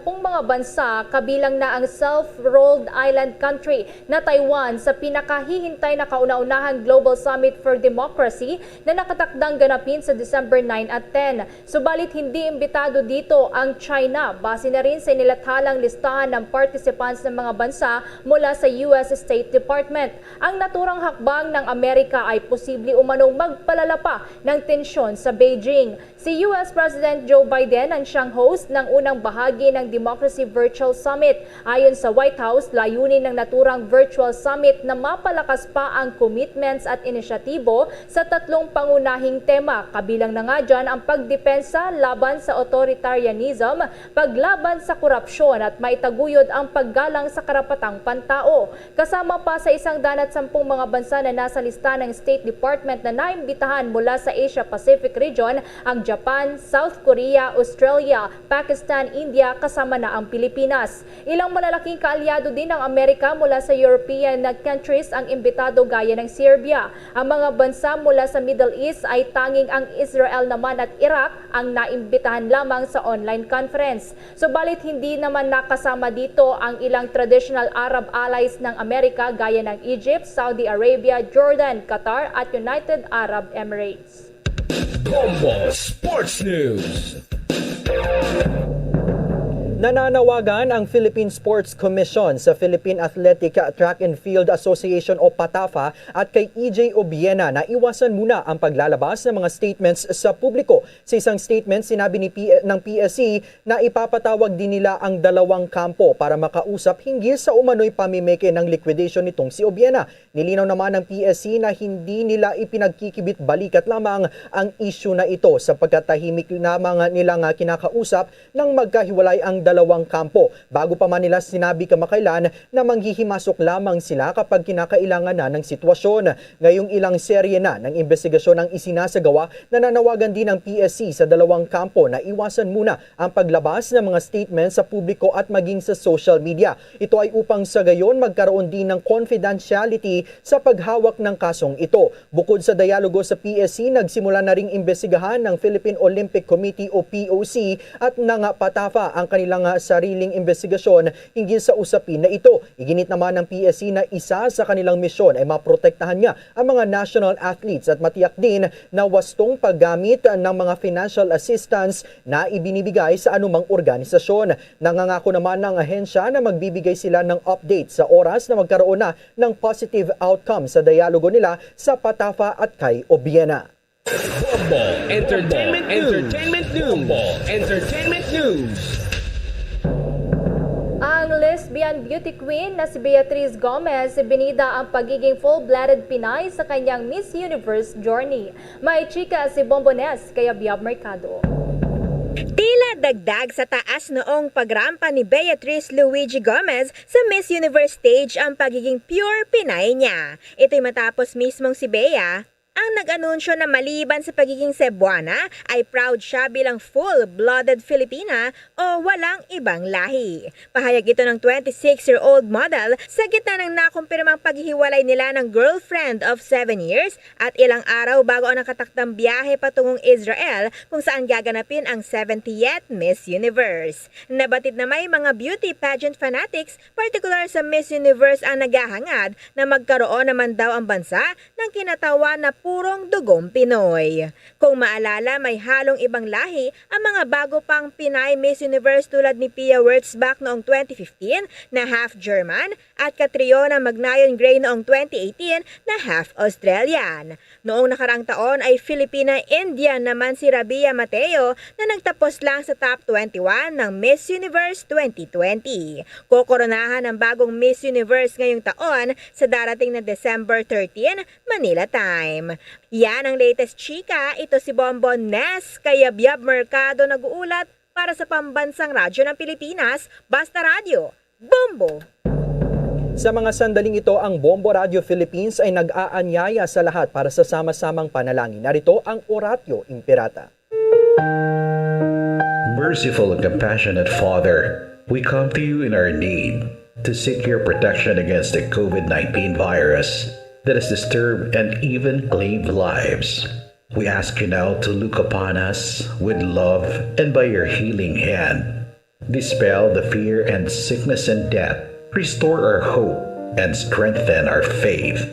mga bansa kabilang na ang self-rolled island country na Taiwan sa pinakahihintay na kauna-unahang Global Summit for Democracy na nakatakdang ganapin sa December 9 at 10. Subalit hindi imbitado dito ang China base na rin sa inilathalang listahan ng participants ng mga bansa mula sa US State Department. Ang naturang hakbang ng Amerika ay posible umanong magpalala pa ng tensyon sa Beijing. Si US President Joe Biden ang siyang host ng unang bahagi ng Democracy Virtual Summit. Ayon sa White House, layunin ng naturang virtual summit na mapalakas pa ang commitments at inisyatibo sa 3 pangunahing tema. Kabilang na nga dyan ang pagdepensa laban sa authoritarianism, paglaban sa korupsyon at maitaguyod ang paggalang sa karapatang pantao. Kasama pa sa 110 mga bansa na nasa lista ng State Department na naimbitahan mula sa Asia Pacific region ang Japan, South Korea, Australia, Pakistan, India kasama na ang Pilipinas. Ilang malalaking kaalyado din ng Amerika mula sa European countries ang imbitado gaya ng Serbia. Ang mga bansa mula sa Middle East ay tanging ang Israel naman at Iraq ang naimbitahan lamang sa online conference. Subalit hindi naman nakasama dito ang ilang traditional Arab allies ng Amerika gaya ng Egypt, Saudi Arabia, Jordan, Qatar at United Arab Emirates. Bombo Sports News. Nananawagan ang Philippine Sports Commission sa Philippine Athletic Track and Field Association o PATAFA at kay EJ Obiena na iwasan muna ang paglalabas ng mga statements sa publiko. Sa isang statement, sinabi ng PSC na ipapatawag din nila ang dalawang kampo para makausap hinggil sa umano'y pamimeke ng liquidation nitong si Obiena. Nilinaw naman ng PSC na hindi nila ipinagkikibit balikat lamang ang issue na ito sapagkat tahimik lamang nilang kinakausap nang magkahiwalay ang dalawang kampo. Bago pa man nila sinabi kamakailan na manghihimasok lamang sila kapag kinakailangan na ng sitwasyon. Ngayong ilang serye na ng investigasyon ang isinasagawa, nananawagan din ng PSC sa dalawang kampo na iwasan muna ang paglabas ng mga statements sa publiko at maging sa social media. Ito ay upang sa gayon magkaroon din ng confidentiality sa paghawak ng kasong ito. Bukod sa dialogo sa PSC, nagsimula na ring imbestigahan ng Philippine Olympic Committee o POC at ng PATAFA ang kanilang sariling investigasyon hinggil sa usapin na ito. Iginit naman ng PSC na isa sa kanilang misyon ay maprotektahan nga ang mga national athletes at matiyak din na wastong paggamit ng mga financial assistance na ibinibigay sa anumang organisasyon. Nangangako naman ng ahensya na magbibigay sila ng update sa oras na magkaroon na ng positive outcome sa dialogo nila sa PATAFA at kay Obiena. Bombo Entertainment News. Ang lesbian beauty queen na si Beatriz Gomez binida ang pagiging full-blooded Pinay sa kanyang Miss Universe journey. May chika si Bombones kaya Biab Mercado. Tila dagdag sa taas noong pagrampa ni Beatriz Luigi Gomez sa Miss Universe stage ang pagiging pure Pinay niya. Ito'y matapos mismong si Bea ang nag-anunsyo na maliban sa pagiging Cebuana ay proud siya bilang full-blooded Filipina o walang ibang lahi. Pahayag ito ng 26-year-old model sa gitna ng nakumpirmang paghihiwalay nila ng girlfriend of 7 years at ilang araw bago ang nakatakdang biyahe patungong Israel kung saan gaganapin ang 70th Miss Universe. Nabatid na may mga beauty pageant fanatics, particular sa Miss Universe ang naghahangad na magkaroon naman daw ang bansa ng kinatawan na purong dugong Pinoy. Kung maalala, may halong ibang lahi ang mga bago pang Pinay Miss Universe tulad ni Pia Wurtzbach noong 2015 na half German at Catriona Magnayon Gray noong 2018 na half Australian. Noong nakarang taon ay Filipina-Indian naman si Rabia Mateo na nagtapos lang sa top 21 ng Miss Universe 2020. Kokoronahan ang bagong Miss Universe ngayong taon sa darating na December 13, Manila time. Yan ang latest chika. Ito si Bonbon Nes kaya Biab Mercado nag-uulat para sa Pambansang Radyo ng Pilipinas, Basta Radio, Bombo! Sa mga sandaling ito, ang Bombo Radio Philippines ay nag-aanyaya sa lahat para sa sama-samang panalangin. Narito ang Oratio Imperata. Merciful and compassionate Father, we come to you in our need to seek your protection against the COVID-19 virus that has disturbed and even claimed lives. We ask you now to look upon us with love and by your healing hand, dispel the fear and sickness and death, restore our hope and strengthen our faith.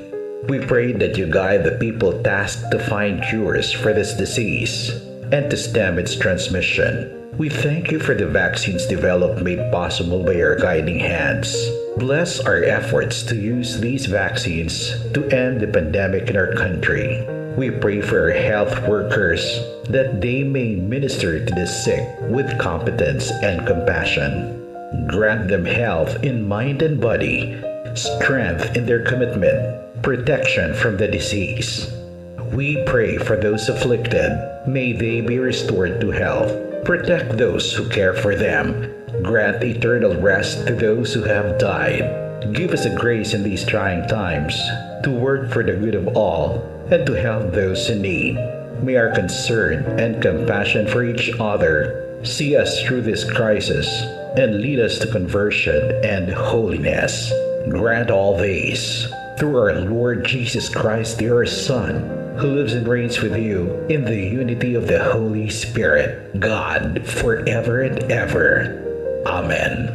We pray that you guide the people tasked to find cures for this disease and to stem its transmission. We thank you for the vaccines developed made possible by your guiding hands. Bless our efforts to use these vaccines to end the pandemic in our country. We pray for our health workers that they may minister to the sick with competence and compassion. Grant them health in mind and body, strength in their commitment, protection from the disease. We pray for those afflicted. May they be restored to health. Protect those who care for them. Grant eternal rest to those who have died. Give us a grace in these trying times to work for the good of all and to help those in need. May our concern and compassion for each other see us through this crisis and lead us to conversion and holiness. Grant all these through our Lord Jesus Christ, your Son, who lives and reigns with you in the unity of the Holy Spirit, God, forever and ever. Amen.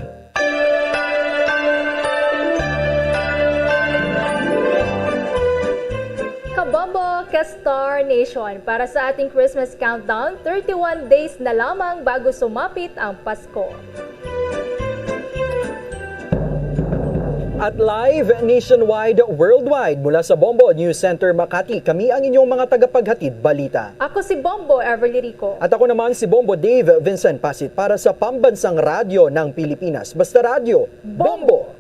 Kabombo, Star Nation para sa ating Christmas countdown. 31 days na lamang bago sumapit ang Pasko. At live nationwide, worldwide mula sa Bombo News Center Makati, kami ang inyong mga tagapaghatid balita. Ako si Bombo Everly Rico. At ako naman si Bombo Dave Vincent Pasit para sa Pambansang Radyo ng Pilipinas. Basta Radyo, Bombo!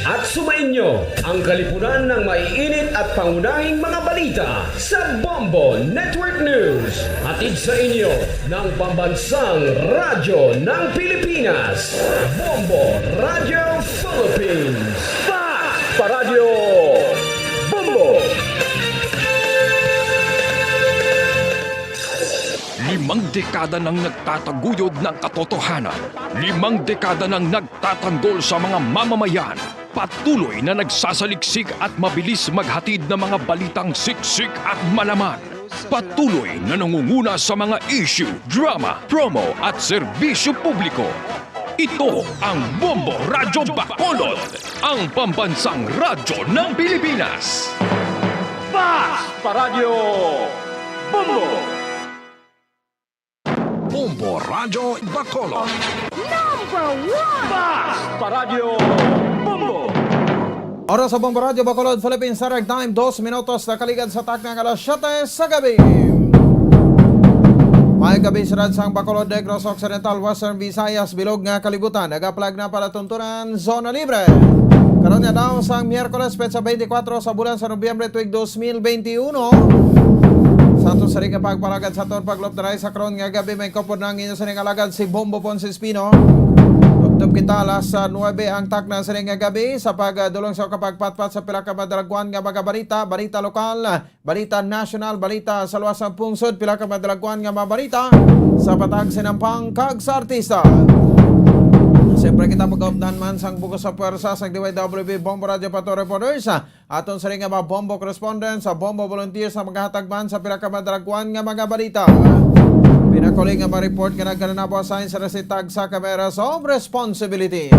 At sumainyo ang kalipunan ng maiinit at pangunahing mga balita sa Bombo Network News. Hatid sa inyo ng Pambansang Radyo ng Pilipinas. Bombo Radio Philippines. Paradyo Bombo! 5 dekada nang nagtataguyod ng katotohanan. 5 dekada nang nagtatanggol sa mga mamamayan. Patuloy na nagsasaliksik at mabilis maghatid ng mga balitang siksik at malaman. Patuloy na nangunguna sa mga issue, drama, promo at serbisyo publiko. Ito ang Bombo Radyo Bacolod, ang pambansang radyo ng Pilipinas. Paradyo Bombo! Bombo Radyo Bacolod. Number 1! Paradyo Bombo! Oras sa Bombo Radyo Bacolod, Philippines Standard Time, 2 minutos na kaligad sa taknang alas 7 sa gabi. May gabi sa Radsang Bacolod, Negros Occidental, Western Visayas, Bilog nga kalibutan. Nagaplag na para tuntunan, Zona Libre. Karoon nga daw sa Miyerkules, Petsa 24 sa bulan sa Nobyembre tuig 2021. Sa ato sa rin pagpalagad sa aton pagloptaray sa karon nga gabi may kopod ng inyo sa ring alagad si Bombo Ponce Espino. Tubtob kita alas 9 ang takna sa ring nga gabi sa pagdulong sa kapagpatpat sa pila ka madalagwan nga mga balita, balita lokal, balita national, balita sa luwasang pungsod, pila ka madalagwan nga mga balita sa patag sinampang kag sa artista. Siyempre kita mag-updahan man sang bukos sa pwersa sa DYWB Bombo Radio Pato Reporters. Aton sa rin nga mga Bombo Correspondents sa Bombo Volunteers sa maghatagman sa pinakamadalagwan nga mga balita. Pinakuling nga ma-report nga nagkananapo asign sa resitag sa Cameras of Responsibility.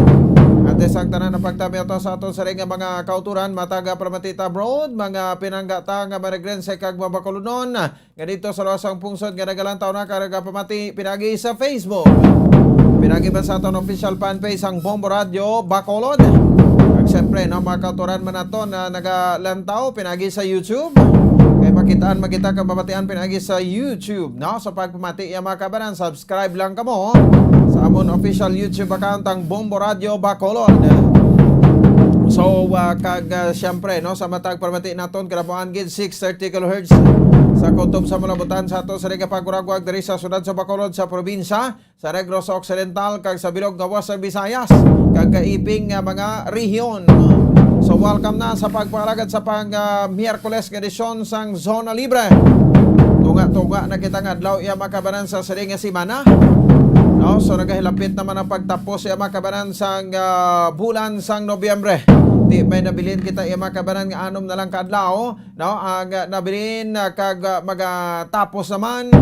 At isang tanan na pagtabi ito sa aton sa rin nga mga kauturan, mataga Pramatita Broad, mga pinanggata nga marigrense kag mabakulunon. Nga dito sa luwasang pungsod nga nagalantaw na karaga pamati pinagi sa Facebook. Pinagiban sa aton official fanpage ang Bombo Radio Bacolod. At siyempre, no, mga kauturan man nato na nagalantaw, pinagi sa YouTube. Kaya makita ka mabatian pinagi sa YouTube. No? So pagpamati yung mga kabanan, subscribe lang kamo sa amon official YouTube account ang Bombo Radio Bacolod. So, siyempre, no, sa matag pamati naton, karapuan gid 630 kHz. Sa kutob sa malabutan sa ato sa rin kapaguragwag dari sa sudad sa Bacolod sa probinsya, sa Negros Occidental, kag sa Bilog nga Western Visayas, kag kaiping mga rehiyon. So welcome na sa pagpalagad sa Miyerkules nga edisyon sang Zona Libre. Tunga-tunga na kita nga adlaw iya makabanan sa siring nga simana. No, so nagahilapit naman ang pagtapos iya makabanan sang bulan sang Nobyembre. Di may nabilin kita iya makabanan nga anom na lang kadlaw, no, ang nabilin kag magatapos naman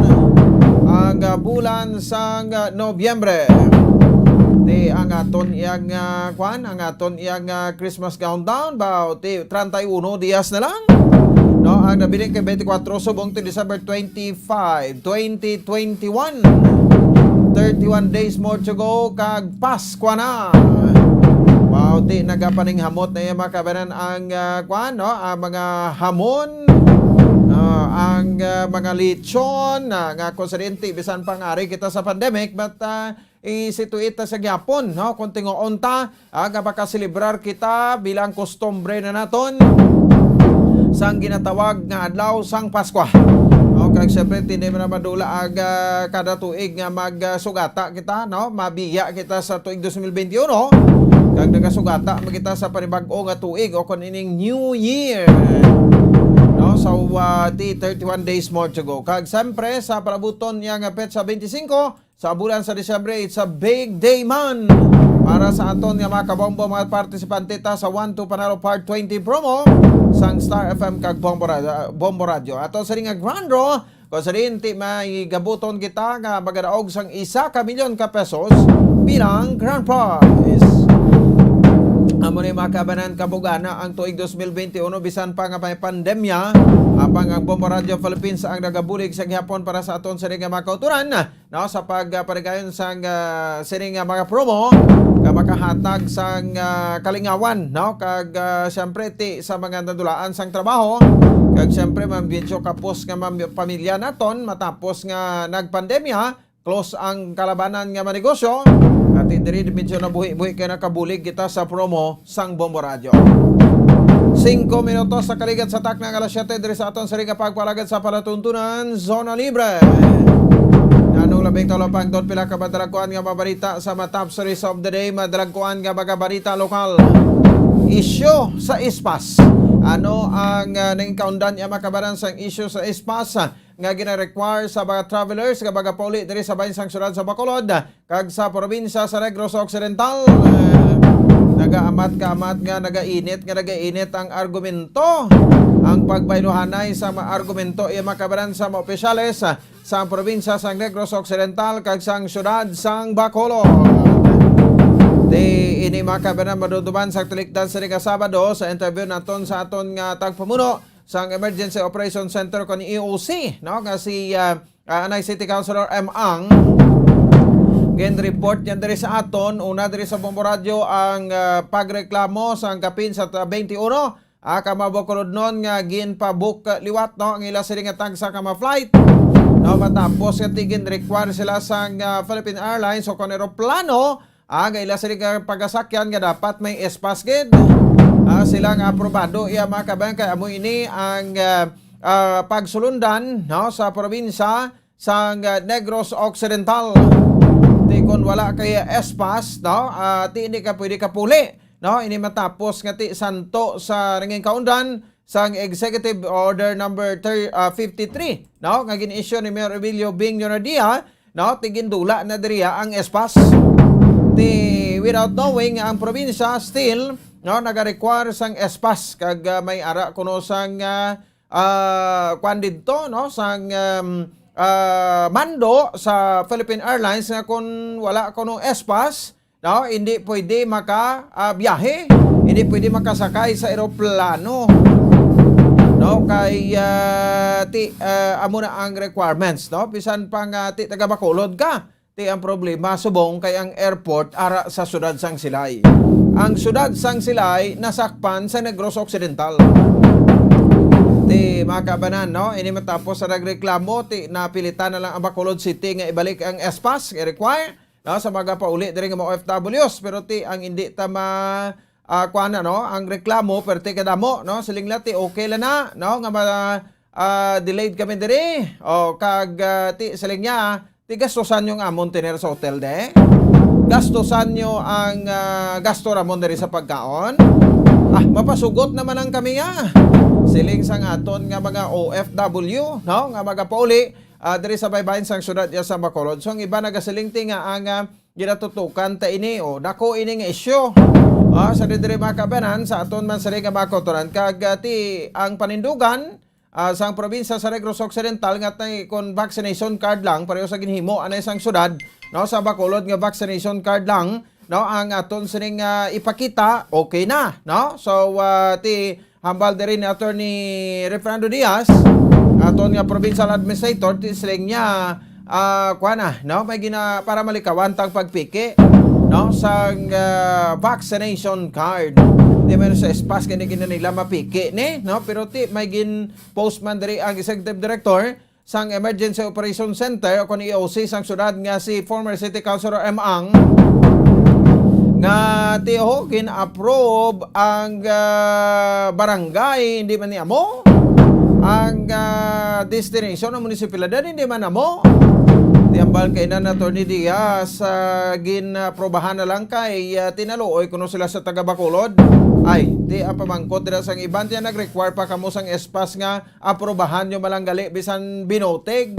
ang bulan sang Nobyembre. Di ang aton iyang ang aton iyang Christmas countdown ba ti 31 dias na lang. No, ang nabilin kay 24 subong ti December 25, 2021. 31 days more to go kag Pasko na. Di nagapaning hamot na yung makabanan ang ang mga hamon, ang mga lechon, nga konsidente bisan pang-ari kita sa pandemic, but isituita sa gyapon, no? Kunting onta, nga makaselebrar kita bilang kostumbre na naton sang ginatawag nga adlaw sang Pasko. Okay, siyempre, hindi mo na madula kada tuig nga magsugata kita, no? Mabiya kita sa tuig 2021, kag nagasugata magita sa panibag-o nga tuig o kun ining New Year. No, so 31 days more to go. Kag siyempre sa palabuton niya nga petsa 25 sa bulan sa Disyembre, it's a big day man para sa aton nga mga kabombo mga partisipante ta sa 1-2 Panalo Part 20 promo sang Star FM kag Bombo Radio. Ato sa ring nga grand draw, kung sa rin ti may gabuton kita nga magadaog sang 1 ka milyon ka pesos bilang grand prize. Amo ni makabanan kabugana ang tuig 2021 bisan pa nga may pandemya apang ang Bombo Radio Philippines ang nagabulig sa gihapon para sa aton sa nga mga kauturan no sa pagparigayon sang sining mga promo ka makahatag sang kalingawan no kag syempre ti sa mga nadulaan sang trabaho kag syempre mambidyo kapos nga pamilya naton matapos nga nagpandemya close ang kalabanan nga manegosyo. At diri medyo nabuhi-buhi kay nakabulig kita sa promo sang Bombo Radio. 5 minutos sa kaligat sa tak ng alas 7 diri sa aton sa ring pagpalagad sa palatuntunan Zona Libre. Anong labing talapang doon pila ka madragkuan nga mabarita sa top stories of the day, madragkuan nga mga barita lokal. Isyo sa ispas. Ano ang nangkaundan nga makabaran sang isyo sa ispas nga gina-require sa mga travelers nga mga pauli diri sa bahinsang syudad sa Bacolod kag sa probinsya sa Negros Occidental. Nagaamat nga nagainit ang argumento. Ang pagbainuhanay sa mga argumento ay makabaran sa mga opisyales sa probinsya sa Negros Occidental kag sang syudad sang Bacolod. Di ini makabaran maduduban sa tilikdan sa Sabado sa interview naton sa aton nga tagpamuno sang Emergency Operation Center kon EOC no nga si Anay City Councilor M. Ang gen report yan diri sa aton una diri sa Bombo Radio ang pagreklamo sang kapin sa 21 kamabokolod non nga ginpabook liwat no ang ila sila nga tagsa ka flight no matapos nga tigin require sila sang Philippine Airlines o kon eroplano nga ila sila nga pagasakyan nga dapat may espas gid. Silang aprobado iya mga kabayan kay amo ini ang pagsulundan no sa probinsya sa Negros Occidental. Di kon wala kay espas no ti hindi ka pwede kapuli no ini matapos nga ti santo sa ringing kaundan sang Executive Order number 53 no nga gin-issue ni Mayor Emilio Bing Yonadia no tigindula na diriya ang espas. Without knowing ang probinsya still no naga-require sang espas kag may ara kuno sang kwan didto no sang mando sa Philippine Airlines nga kung wala kuno espas no hindi pwede biyahe, hindi pwede makasakay sa eroplano no kay amo na ang requirements no bisan pa nga ti taga Bacolod ka. Ang problema subong kay ang airport ara sa sudad sang Silay. Ang sudad sang Silay nasakpan sa Negros Occidental. Makabanan no ini matapos sa nagreklamo napilitan na lang ang Bacolod City nga ibalik ang espas i-require no sa mga pauli diri nga mga OFWs pero ang hindi ta kuana no ang reklamo perti kadamo no silinglati okay la na no nga delayed kami diri o kag siling niya gastosan nyo nga amon tiner sa hotel de. Gastosan nyo ang gasto ramon diri sa pagkaon. Mapasugot naman ang kami nga. Siling sang aton nga mga OFW, no? Nga mga pauli diri sa baybayin sang syudad ya sa Bacolod. So ang iba nagasiling nga ang ginatutukan ta ini o dako ini nga isyu. Sa diri makabanan sa aton man sa nga makotoran kag ang panindugan sang probinsya sa Negros Occidental nga kon vaccination card lang pareho sa ginhimo anay sang syudad no sa Bacolod nga vaccination card lang no ang aton sining ipakita okay na no so hambal diri ni Attorney Refrando Diaz aton nga provincial administrator siling niya kuana no may para malikawan tang pagpiki no sang vaccination card. Di meron sa espas kaya nila mapiki ni no pero may gin postman diri ang executive director sang Emergency Operation Center o kon EOC sang syudad nga si former City Councilor M. Ang nga gin-approve ang barangay hindi man ni amo ang destination ng munisipalidad hindi man amo tiambal kay na Attorney Diaz gin-aprobahan na lang kay tinaluoy kuno sila sa taga Bacolod ay di ang pamangkot dira sang iban tiya nag-require pa kamo sang espas nga aprobahan nyo malanggali bisan binotig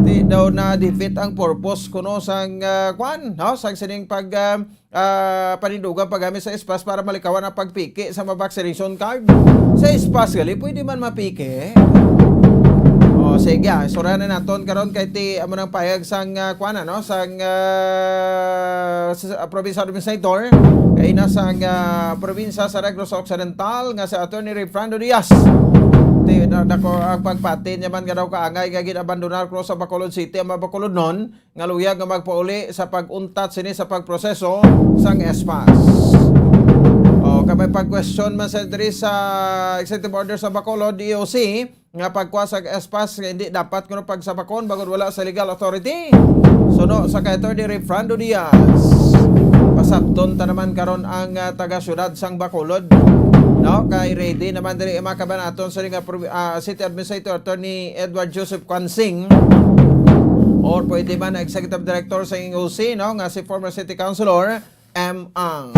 di daw na defeat ang purpose kuno sang kwan no sang sining panindugan paggamit sa espas para malikawan ang pagpiki sa vaccination card sa espas gali pwede man mapiki Sige, surahan na naton karon kay ti amo nang payag sang kuana no sang provincial administrator kay nasang probinsya sa Negros Occidental nga sa Attorney Refrando Diaz. Ti dako ang pagpati niya man daw kaangay nga ginabandonar ko sa Bacolod City ang Bacolod non nga luyag nga magpauli sa paguntat sini sa pagproseso sang espas. Kamay pag-question man sa diri sa executive order sa Bacolod DOC nga pagkuha sa espas nga hindi dapat kuno pagsabakon bagod wala sa legal authority. Suno sa kay Attorney Refrando Diaz. Pasabton ta naman karon ang taga syudad sang Bacolod. No, kay ready naman diri makabanaton sa City Administrator Attorney Edward Joseph Kwansing or pwede man Executive Director sa OC no nga si former City Councilor M. Ang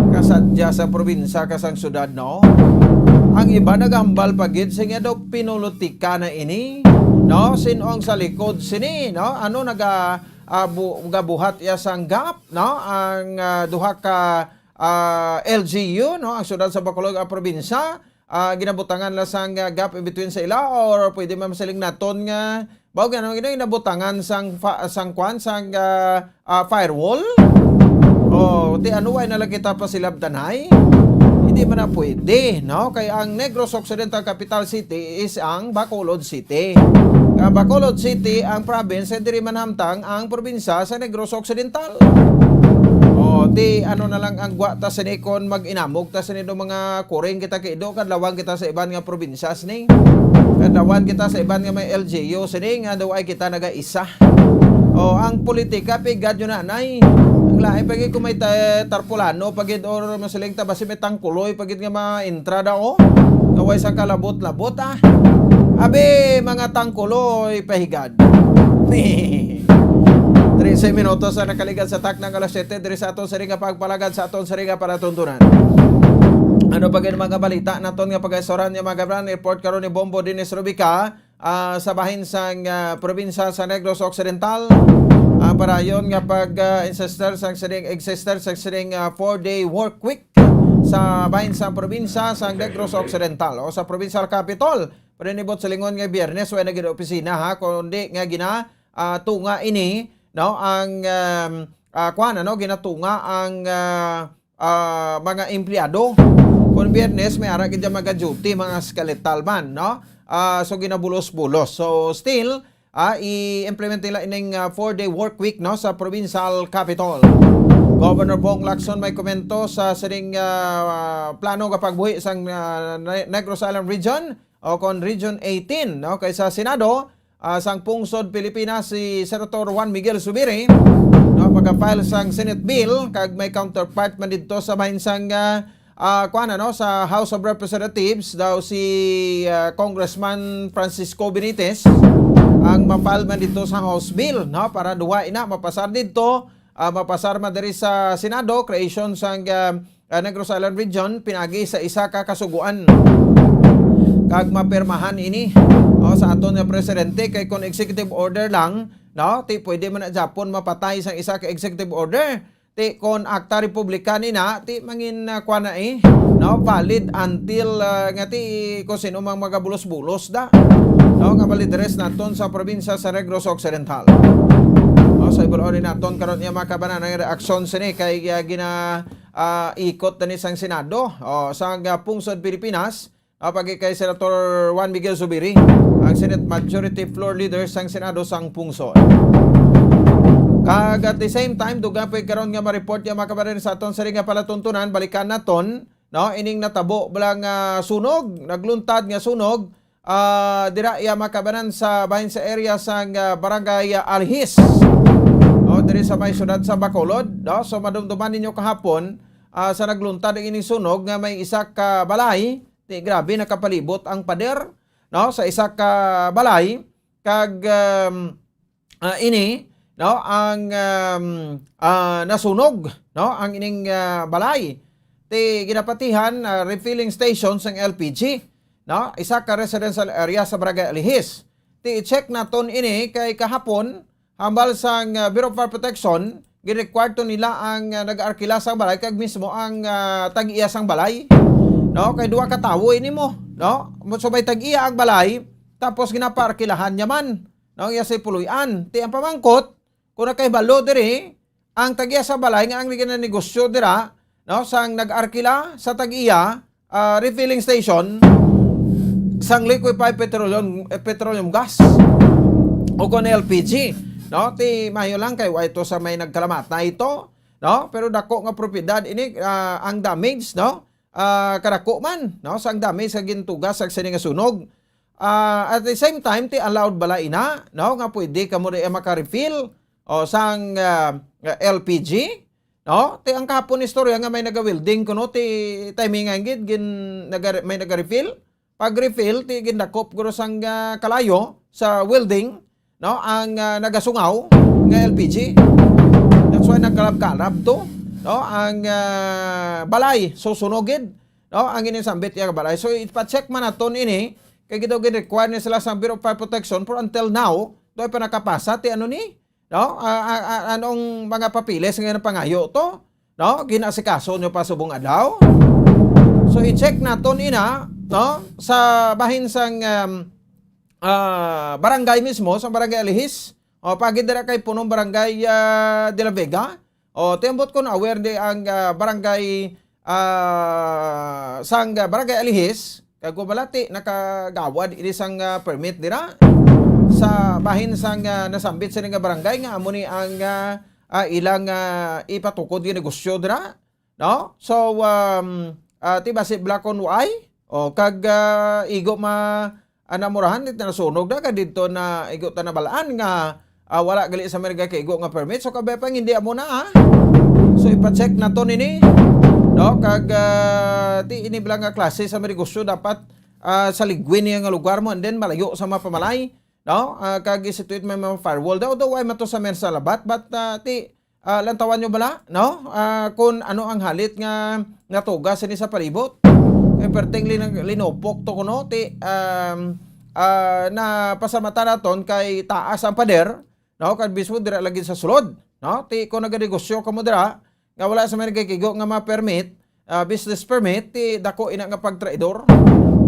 kasadya sa probinsya kasang syudad no. Ang iba nagambal pagid singa daw pinulotika na ini no sino ang sa likod sini no ano gabuhat ya sang gap no ang duha ka LGU no ang syudad sa Bacolod ang probinsya ginabutangan la sang gap in between sa ila or pwede man masaling naton nga bawo ganun ginabutangan sang firewall o ti ano way na lang kita pa silabdanay hindi man na pwede no kay ang Negros Occidental Capital City is ang Bacolod City. Bacolod City ang province diri man hamtang ang probinsya sa Negros Occidental. Di ano na lang ang gwa ta sini kon mag-inamog ta sini do mga kuring kita kido kadlawang kita sa iban nga probinsya sini. Kadlawan kita sa iban nga may LGU sini nga daw ay kita naga-isa. Ang politika pigad yun na nay. Ang lahi pagid kung may tarpulano pagid or masiling ta basi may tangkuloy pagid nga ma-entrada gaway sa kalabot-labot Abe mga tangkuloy pahigad. 13 minutos na nakaligad sa tak ng alas 7 diri sa aton sa ringa pagpalagad sa aton sa ringa para tuntunan. Ano pagin mga balita naton nga pagaisoran nga mga kabran report karon ni Bombo Dines Rubica sa bahin sang probinsya sa Negros Occidental. Para yon nga pag-insister sang sining 4-day work week sa bahin sa probinsya sa Negros Occidental o sa provincial capital. Prinibot sa lingon nga Biyernes wa na gid opisina ha kundi nga tunga ini no ang ginatunga ang mga empleyado kun Biyernes may ara gid mga duty mga skeletal man no so ginabulos-bulos so still i-implement nila ining 4-day work week no sa provincial capital. Governor Bong Lacson may komento sa sining plano nga pagbuhi sang Negros Island Region o kon Region 18 no kay sa Senado sang pungsod Pilipinas si Senator Juan Miguel Zubiri no pagka-file sang Senate bill kag may counterpart man didto sa bahin sang sa House of Representatives daw si Congressman Francisco Benitez ang mapal man dito sa House bill no para duwa ina mapasar didto mapasar man diri sa Senado creation sang Negros Island Region pinagi sa isa ka kasuguan kag mapirmahan ini sa aton nga presidente kay kon executive order lang no ti pwede man na Japon mapatay sang isa ka executive order ti kon akta republikan ina ti mangin no valid until nga ti kung sino mang magabulos-bulos da no nga valid rest naton sa probinsya sa Negros Occidental. Sa ibon ori naton karon iya makabanan ang reaksyon sini kay ikot ni sang Senado sa pungsod Pilipinas pagi kay Senator Juan Miguel Zubiri ang Senate Majority Floor Leader sang Senado sang pungsod. Kag at the same time duga pa karon nga ma-report ya makabaran sa aton sa ringa palatuntunan balikan naton no ining natabo belang sunog nagluntad nga sunog dira ya makabanan sa bahin sa area sang barangay Alhis diri sa may syudad sa Bacolod no so madumduman ninyo kahapon sa nagluntad ining sunog nga may isa ka balay grabe nakapalibot ang pader no sa isa ka balay kag ini no ang nasunog no ang ining balay ti ginapatihan refilling stations ng LPG no isa ka residential area sa Barangay Alihis ti check naton ini kay kahapon hambal sang Bureau of Fire Protection girequire nila ang nag-arkila sang balay kag mismo ang tag-iya sang balay no kay duha ka tawo ini mo no so may tag-iya ang balay tapos ginaparkilahan niya man. No, iya say puluyan. Ti ang pamangkot, kung nakaibalo diri, ang tagiya sa balay nga ang negosyo dira, no, sang nag-arkila sa tagiya refilling station sang liquefied petroleum gas o kon LPG, no, ti mayo lang kay ito sa may nagkalamat na ito, no, pero dako nga propiedad ini ang damage, no, kadako man, no, sang damage sa gintugas sa sini nga sunog. At the same time ti allowed bala ina, no, nga pwede kamo di maka-refill o sang LPG, no, ti ang kahapon istorya nga may naga-welding kuno ti timing gid may naga-refill. Pag refill ti gindakop guro sang kalayo sa welding, no, ang nagasungaw nga LPG. That's why nagkalab-kalab to, no, ang balay susunogid, no, ang inisambit ya balay. So ipa-check man naton ini kay gid require ni sila sa Bureau of Fire Protection for until now doy pa nakapasa ti ano ni, no, anong mga papiles nga pangayo to, no, ginasikaso nyo pa subong adlaw. So i-check naton ina, no, sa bahin sang barangay mismo, sa barangay Alihis, o pagid dira kay punong barangay De La Vega, o tiambot ko na aware di ang barangay sang barangay Alihis, kag balati nakagawad ini sang permit dira sa bahin sang nasambit sa nga barangay nga amo ni ang ilang ipatukod nga negosyo dira, no. So ti basi black on white o kag igo anamurahan dit na sunog na kadto na igo ta na balaan nga wala gali sa merga kay igo nga permit, so kabay pang hindi amo na so ipa-check na to nini, no, kag ti ini bilang nga klase sa negosyo dapat sa ligwin niya nga lugar mo and then malayo sa mapamalay, no, kag isituit may mga firewall daw ay mato sa sa labat but ti lantawan nyo bala, no, kung ano ang halit nga tugas ni sa palibot. Perting linopok to kuno ti na pasamata naton kay taas ang pader, no, kag bismo dira lagi sa sulod, no, ti kung naganegosyo kamo dira nga wala sa may kigo nga ma-permit, business permit, ti dako ina nga pagtraidor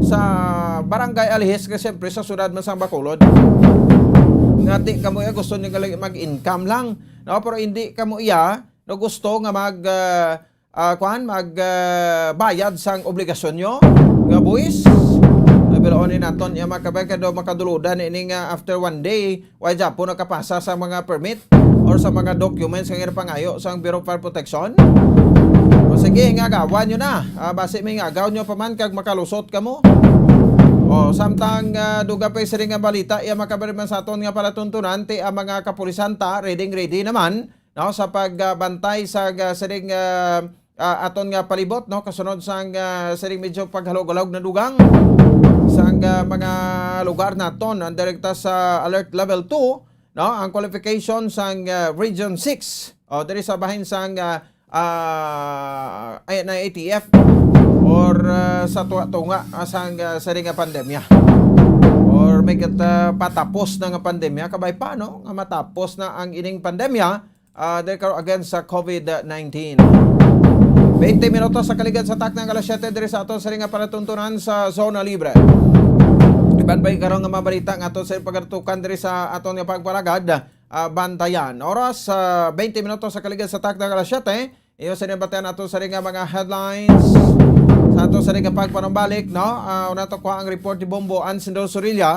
sa barangay Alihis kasi siyempre sa syudad man sang Bacolod. Nga ti kamo ya gusto niyo mag-income lang, no, pero hindi kamo iya no gusto nga bayad sang obligasyon nyo nga buwis. Pero onin naton ya makabay ka daw makaduludan ini nga after one day why Japon nakapasa sa mga permit or sa mga documents nga pangayo sang Bureau of Fire Protection. O sige nga gawan nyo na, base may nga gawan nyo pa man kag makalusot ka mo. O samtang duga pa isa nga balita iya makabay man sa aton nga palatuntunan ti ang mga kapulisan ta ready naman, no, sa pagbantay sa siring aton nga palibot, no, kasunod sang siring medyo paghalog-halog na dugang sang mga lugar naton ang direkta sa alert level 2, no, ang qualification sang region 6 o diri sa bahin sang na ATF or sa tunga sang siring nga pandemya or may patapos na nga pandemya kabay pa, no, nga matapos na ang ining pandemya against sa COVID-19. 20 minutos sa kaligid sa taknang alas 7 diri sa aton sa ringa palatuntunan sa Zona Libre. Iban ba karon nga mabalita nga aton sa pagatukan diri sa aton nga pagpalagad bantayan. Oras 20 minutos sa kaligid sa taknang alas 7. Iyo sa nabatayan aton sa ringa mga headlines sa aton sa ringa pagpanambalik, no. Una to ko ang report ni Bombo Ansindo Sorilla.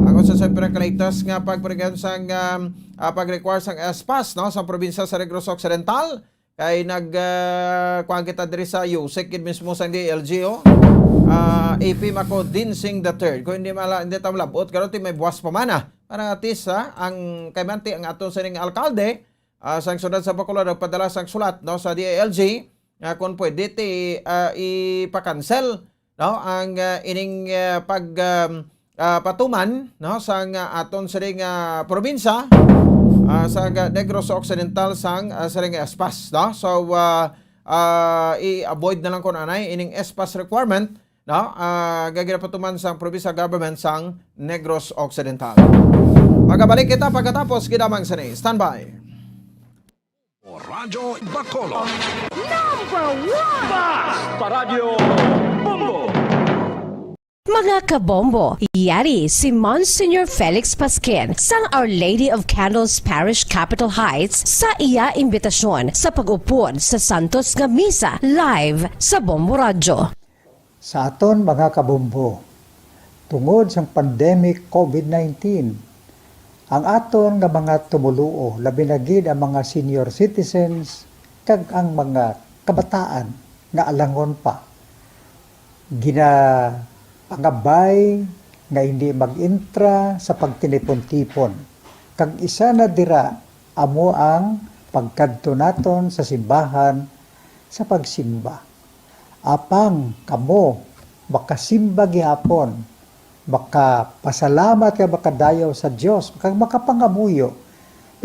Ako sa latest nga pagparigan sang pag-require sang espas, no, sa probinsya sa Negros Occidental. Kay kuha kita diri sa USEC mismo sa LGO. AP Mako Dinsing III. Kung hindi ta malabot karon ti may buwas pa man para atis ang kaymanti ang aton sa ning alkalde sa syudad sa Bacolod nagpadala sang sulat, no, sa DILG kung pwede ti ipa-cancel, no, ang ining patuman, no, sa aton sa ring probinsya sa Negros Occidental sang sa ring espas, no. So i-avoid na lang kung anay ining espas requirement, no, gagira patuman sang probinsya government sang Negros Occidental. Magabalik kita pagkatapos gidamang sini. Standby. Radyo Bacolod. Number 1! Bas Paradyo Bombo! Mga kabombo, yari si Monsignor Felix Pasquin sang Our Lady of Candles Parish Capitol Heights sa iya imbitasyon sa pag-upod sa Santos nga Misa live sa Bombo Radio. Sa aton mga kabombo, tungod sa pandemic COVID-19, ang aton nga mga tumuluo, labi na gid ang mga senior citizens kag ang mga kabataan nga alangon pa. Pangabay nga hindi mag-intra sa pagtinipon-tipon. Kag isa na dira amo ang pagkadto naton sa simbahan sa pagsimba. Apang kamo makasimba gihapon, makapasalamat ka makadayaw sa Dios, makapangamuyo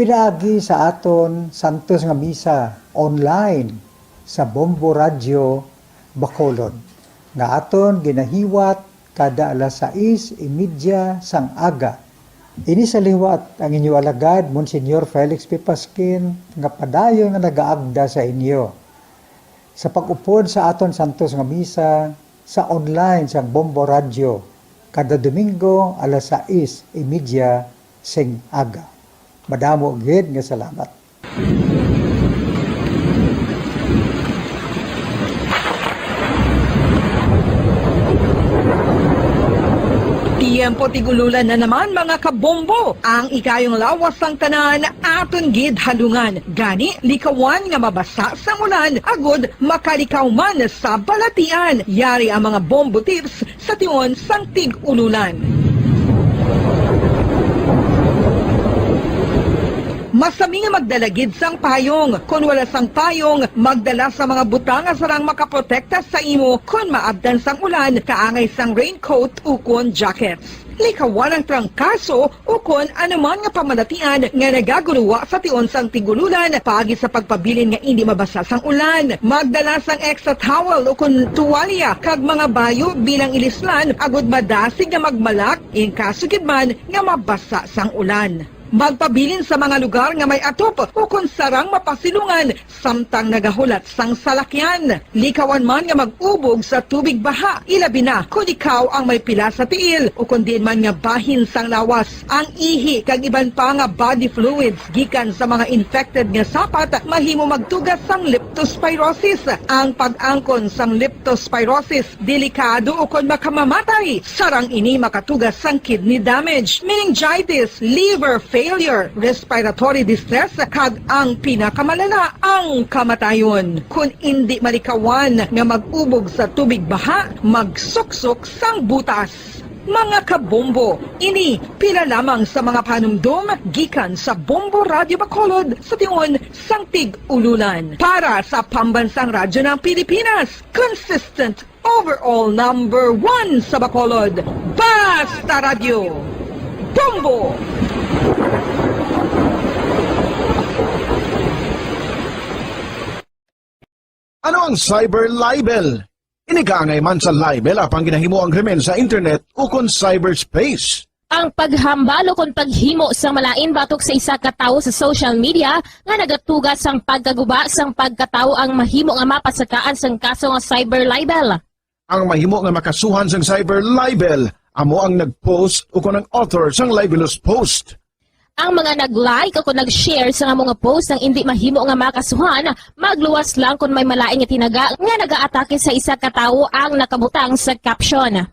pinaagi sa aton Santos nga Misa online sa Bombo Radio Bacolod nga aton ginahiwat kada alas 6:30 sang aga. Ini sa liwat ang inyo alagad, Monsignor Felix P. Pasquin, nga padayon nga nagaagda sa inyo. Sa pag-upod sa aton Santos nga Misa, sa online sa Bombo Radio, kada Domingo alas 6:30 sing aga. Madamo gid nga salamat. Tiempo tigululan na naman mga kabombo. Ang ikayong lawas ng tanan aton gid halungan. Gani likawan nga mabasa sa ulan agud makalikaw man sa balatian. Yari ang mga bombo tips sa tion sang tig-ululan. Masami nga magdalagid sang payong. Kung wala sang payong, magdala sa mga butang nga sarang makaprotekta sa imo kung maabdan sang ulan, kaangay sang raincoat ukon jackets. Likawan ang trangkaso ukon anuman nga pamalatian nga nagaguluwa sa tion sang tigululan paagi sa pagpabilin nga hindi mabasa sang ulan. Magdala sang extra towel ukon tuwalya kag mga bayo bilang ilislan agud madasig nga magmalak in kaso gid man nga mabasa sang ulan. Magpabilin sa mga lugar nga may atop o kung sarang mapasilungan samtang nagahulat sang salakyan. Likawan man nga mag-ubog sa tubig baha, ilabi na kung ikaw ang may pila sa tiil o kung din man nga bahin sang lawas. Ang ihi kag iban pa nga body fluids gikan sa mga infected nga sapat mahimo magtugas sang leptospirosis. Ang pag-angkon sang leptospirosis delikado o kung makamamatay. Sarang ini makatugas sang kidney damage, meningitis, liver failure, respiratory distress, kag ang pinakamalala, ang kamatayon. Kung hindi malikawan nga mag-ubog sa tubig baha, magsuksok sang butas. Mga kabombo, ini pila lamang sa mga panumdum gikan sa Bombo Radio Bacolod sa tion sang tig-ululan. Para sa pambansang radyo ng Pilipinas, consistent overall number 1 sa Bacolod, Basta Radio, Bombo! Ano ang cyber libel? Inigangay man sa libel apang ginahimo ang krimen sa internet o kon cyberspace. Ang paghambalo kon paghimo sa malain batok sa isa ka tawo sa social media nga nagatugas sang pagkaguba sang pagkatawo ang mahimo nga mapasakaan sang kaso nga cyber libel. Ang mahimo nga makasuhan sang cyber libel amo ang nag-post o kon ang author sang libelous post. Ang mga nag-like o kung nag-share sa nga mga post ng hindi mahimo nga makasuhan, magluwas lang kung may malaing nga tinaga nga nag-aatake sa isa ka tawo ang nakabutang sa caption.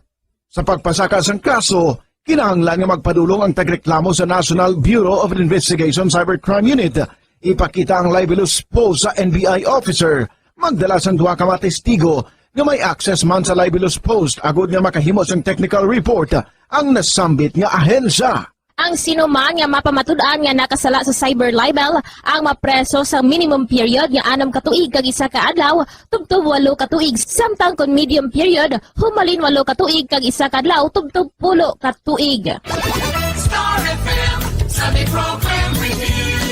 Sa pagpasaka sang kaso, kinahanglan nga magpadulong ang tagreklamo sa National Bureau of Investigation Cybercrime Unit. Ipakita ang libelous post sa NBI officer. Magdala sang duha ka mga testigo nga may access man sa libelous post agud nga makahimo sang technical report ang nasambit nga ahensya. Ang sino man nga mapamatud-an nga nakasala sa cyber libel ang mapreso sa minimum period nga 6 ka tuig kag 1 ka adlaw tubtob 8 ka tuig, samtang kon medium period humalin 8 ka tuig kag 1 ka adlaw tubtob 10 ka tuig. Star FM, Sunday program review.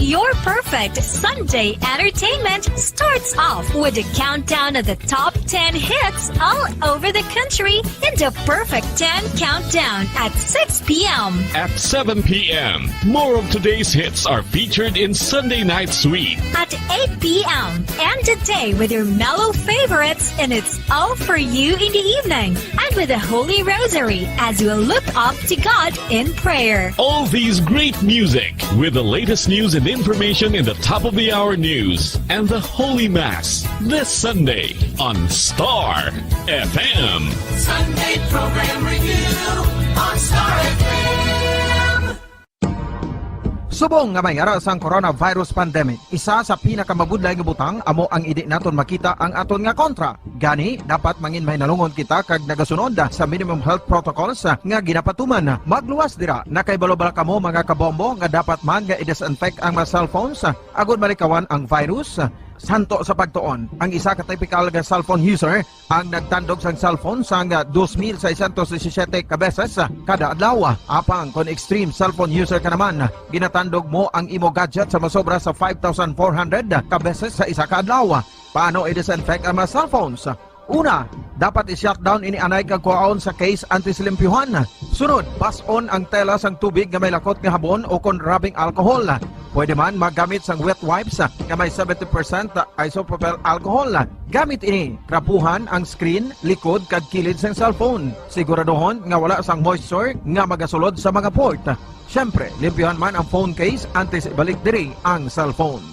Your perfect Sunday entertainment starts off with a countdown of the top 10 hits all over the country in the Perfect 10 Countdown at 6 p.m. At 7 p.m., more of today's hits are featured in Sunday Night Sweet. At 8 p.m. End the day with your mellow favorites and it's all for you in the evening. And with the Holy Rosary as you look up to God in prayer. All these great music with the latest news and information in the top of the hour news and the Holy Mass this Sunday on Star FM. Sunday program review on Star FM. Subong nga may aras ang coronavirus pandemic. Isa sa pinakamabudlay nga butang amo ang idi naton makita ang aton nga kontra. Gani dapat mangin may nalungon kita kag nagasunod sa minimum health protocols nga ginapatuman. Magluwas dira na kay balobala kamo mga kabombo nga dapat man nga i-disinfect ang mga cellphones agud malikawan ang virus. Santo sa pagtuon, ang isa ka typical nga cellphone user ang nagtandog sa cellphone sa 2,617 ka beses kada adlaw. Apang kon extreme cellphone user ka naman, ginatandog mo ang imo gadget sa masobra sa 5,400 ka beses sa isa ka adlaw. Paano i-disinfect ang mga cellphones? Una, dapat i-shutdown ini anay kag kuhaon sa case anti-slimpyuhan. Sunod, pass-on ang tela sang tubig nga may lakot nga habon o kon rubbing alcohol. Pwede man magamit sang wet wipes nga may 70% isopropyl alcohol. Gamit ini, krapuhan ang screen, likod kag kilid sang cellphone. Siguraduhon nga wala sang moisture nga magasulod sa mga port. Syempre, limpyuhan man ang phone case antes ibalik diri ang cellphone.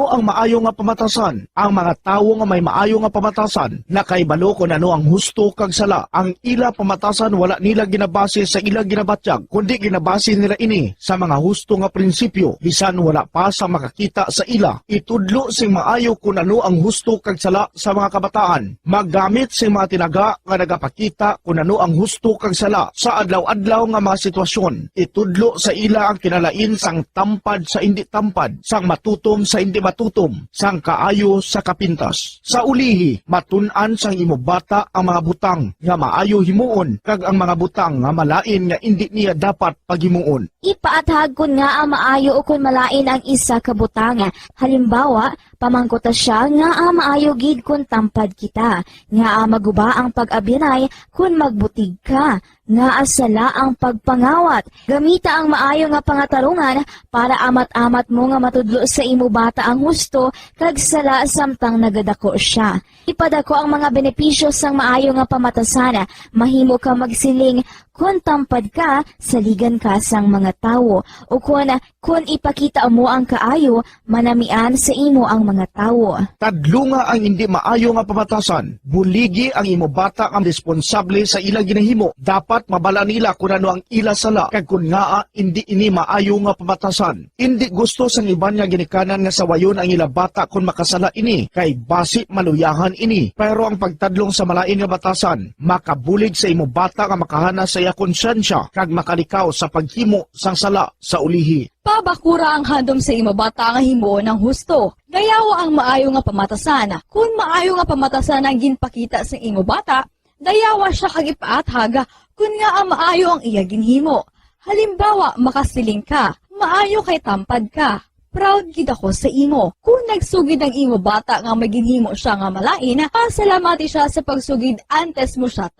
Ang maayo nga pamatasan, ang mga tawo nga may maayo nga pamatasan, nakaibalo kung ano ang husto kag sala. Ang ila pamatasan wala nila ginabase sa ila ginabatyag, kundi ginabase nila ini sa mga husto nga prinsipyo. Bisan wala pa sa makakita sa ila, itudlo sing maayo kung ano ang husto kag sala sa mga kabataan. Maggamit sing mga tinaga nga nagapakita kung ano ang husto kag sala sa adlaw-adlaw nga mga sitwasyon. Itudlo sa ila ang kinalain sang tampad sa hindi tampad, sang matutom sa hindi matutom, sang kaayo sa kapintas. Sa ulihi, matun-an sang imo bata ang mga butang nga maayo himuon kag ang mga butang nga malain nga indi niya dapat paghimuon. Ipaathag kun nga ang maayo o kun malain ang isa ka butang. Halimbawa, pamangkota siya nga ang maayo gid kun tampad kita, nga ang maguba ang pag-abinay kun magbutig ka, nga asala ang pagpangawat. Gamita ang maayo nga pangatarungan para amat-amat mo nga matudlo sa imo bata ang husto kag sala samtang nagadako siya. Ipadako ang mga benepisyo sang maayo nga pamatasan. Mahimo ka magsiling kun tampad ka, saligan ka sang mga tawo. O kun ipakita mo ang kaayo, manamian sa imo ang mga tawo. Tadlo nga ang hindi maayo nga pamatasan. Buligi ang imo bata ang responsable sa ila ginahimo. Dapat mabala nila kung ano ang ila sala kag kun nga hindi ini maayo nga pamatasan. Hindi gusto sang iban nga ginikanan nga sawayon ang ila bata kung makasala ini kay basi maluyahan ini. Pero ang pagtadlong sa malain nga batasan, makabulig sa imo bata nga makahana sa iya konsyensya kag makalikaw sa paghimo sang sala sa ulihi. Pabakura ang handom sa imo bata nga himo ng husto. Dayawa ang maayo nga pamatasan. Kung maayo nga pamatasan ang ginpakita sa imo bata, dayawa siya kag ipaathag kun nga ang maayo ang iya ginhimo. Halimbawa, makasiling ka, maayo kay tampad ka. Proud gid ako sa imo. Kung nagsugid ang imo bata nga maginhimo siya nga malain, pasalamati siya sa pagsugid antes mo siya.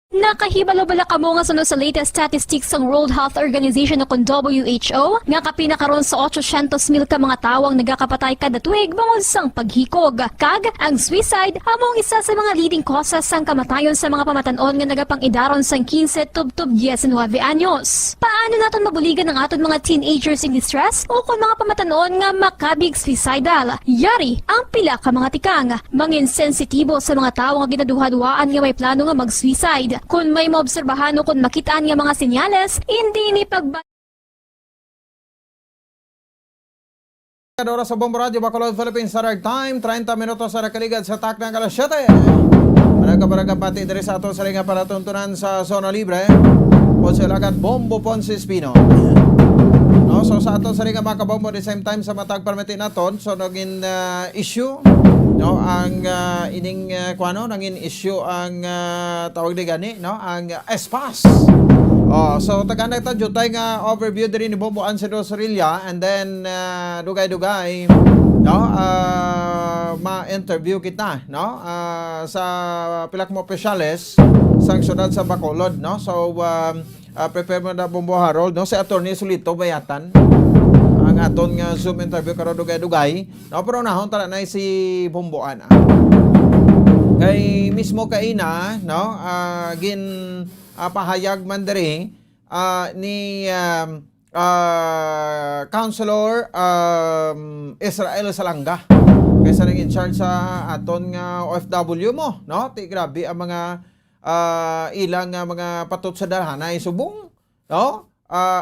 Nakahibalo-bala ka mo nga sunod sa latest statistics ng World Health Organization o WHO nga kapinakaroon sa 800,000 ka mga tawang nagakapatay kada tuig bangod sang paghikog. Kag ang suicide among isa sa mga leading causes sang kamatayon sa mga pamatanon nga nagapangidaron sang 15 tubtub 19 anyos. Paano naton mabuligan ang aton mga teenagers in distress o kung mga pamatanon nga makabig suicidal? Yari ang pila ka mga tikang mangin sensitibo sa mga tawo nga ginaduha-duhaan nga may plano nga mag-suicide. Kung may maobserbahan o kung makitaan nga mga senyales, hindi ni pagba... Oras sa Bombo Radio, Bacolod, Philippines, Standard Time, 30 minutos sa nakaligad sa taknang alas 7. Managkaparagang pati dari sa ato sa linga palatuntunan sa Zona Libre. sila agad Bombo Ponce Espino. No, so sa aton sa ring mga kabombo, the same time sa matag permit naton, so naging issue no ang naging issue ang tawag di gani no ang espas. So taganay ta jutay nga overview diri ni Bombo Ancedo Sorilla, and then dugay-dugay no ma-interview kita no sa pilak mo opisyales sa syudad sa Bacolod no. So prepare mo na Bombo Harold no, si Attorney Solito Bayatan ang aton nga Zoom interview karon dugay-dugay no, pero nahon tala na si Bomboan kay mismo kaina no pahayag man diri ni Councilor Israel Salanga kaysa nang in charge sa aton nga OFW mo no. Ti grabe ang mga ilang mga patot sa dahanay subong no.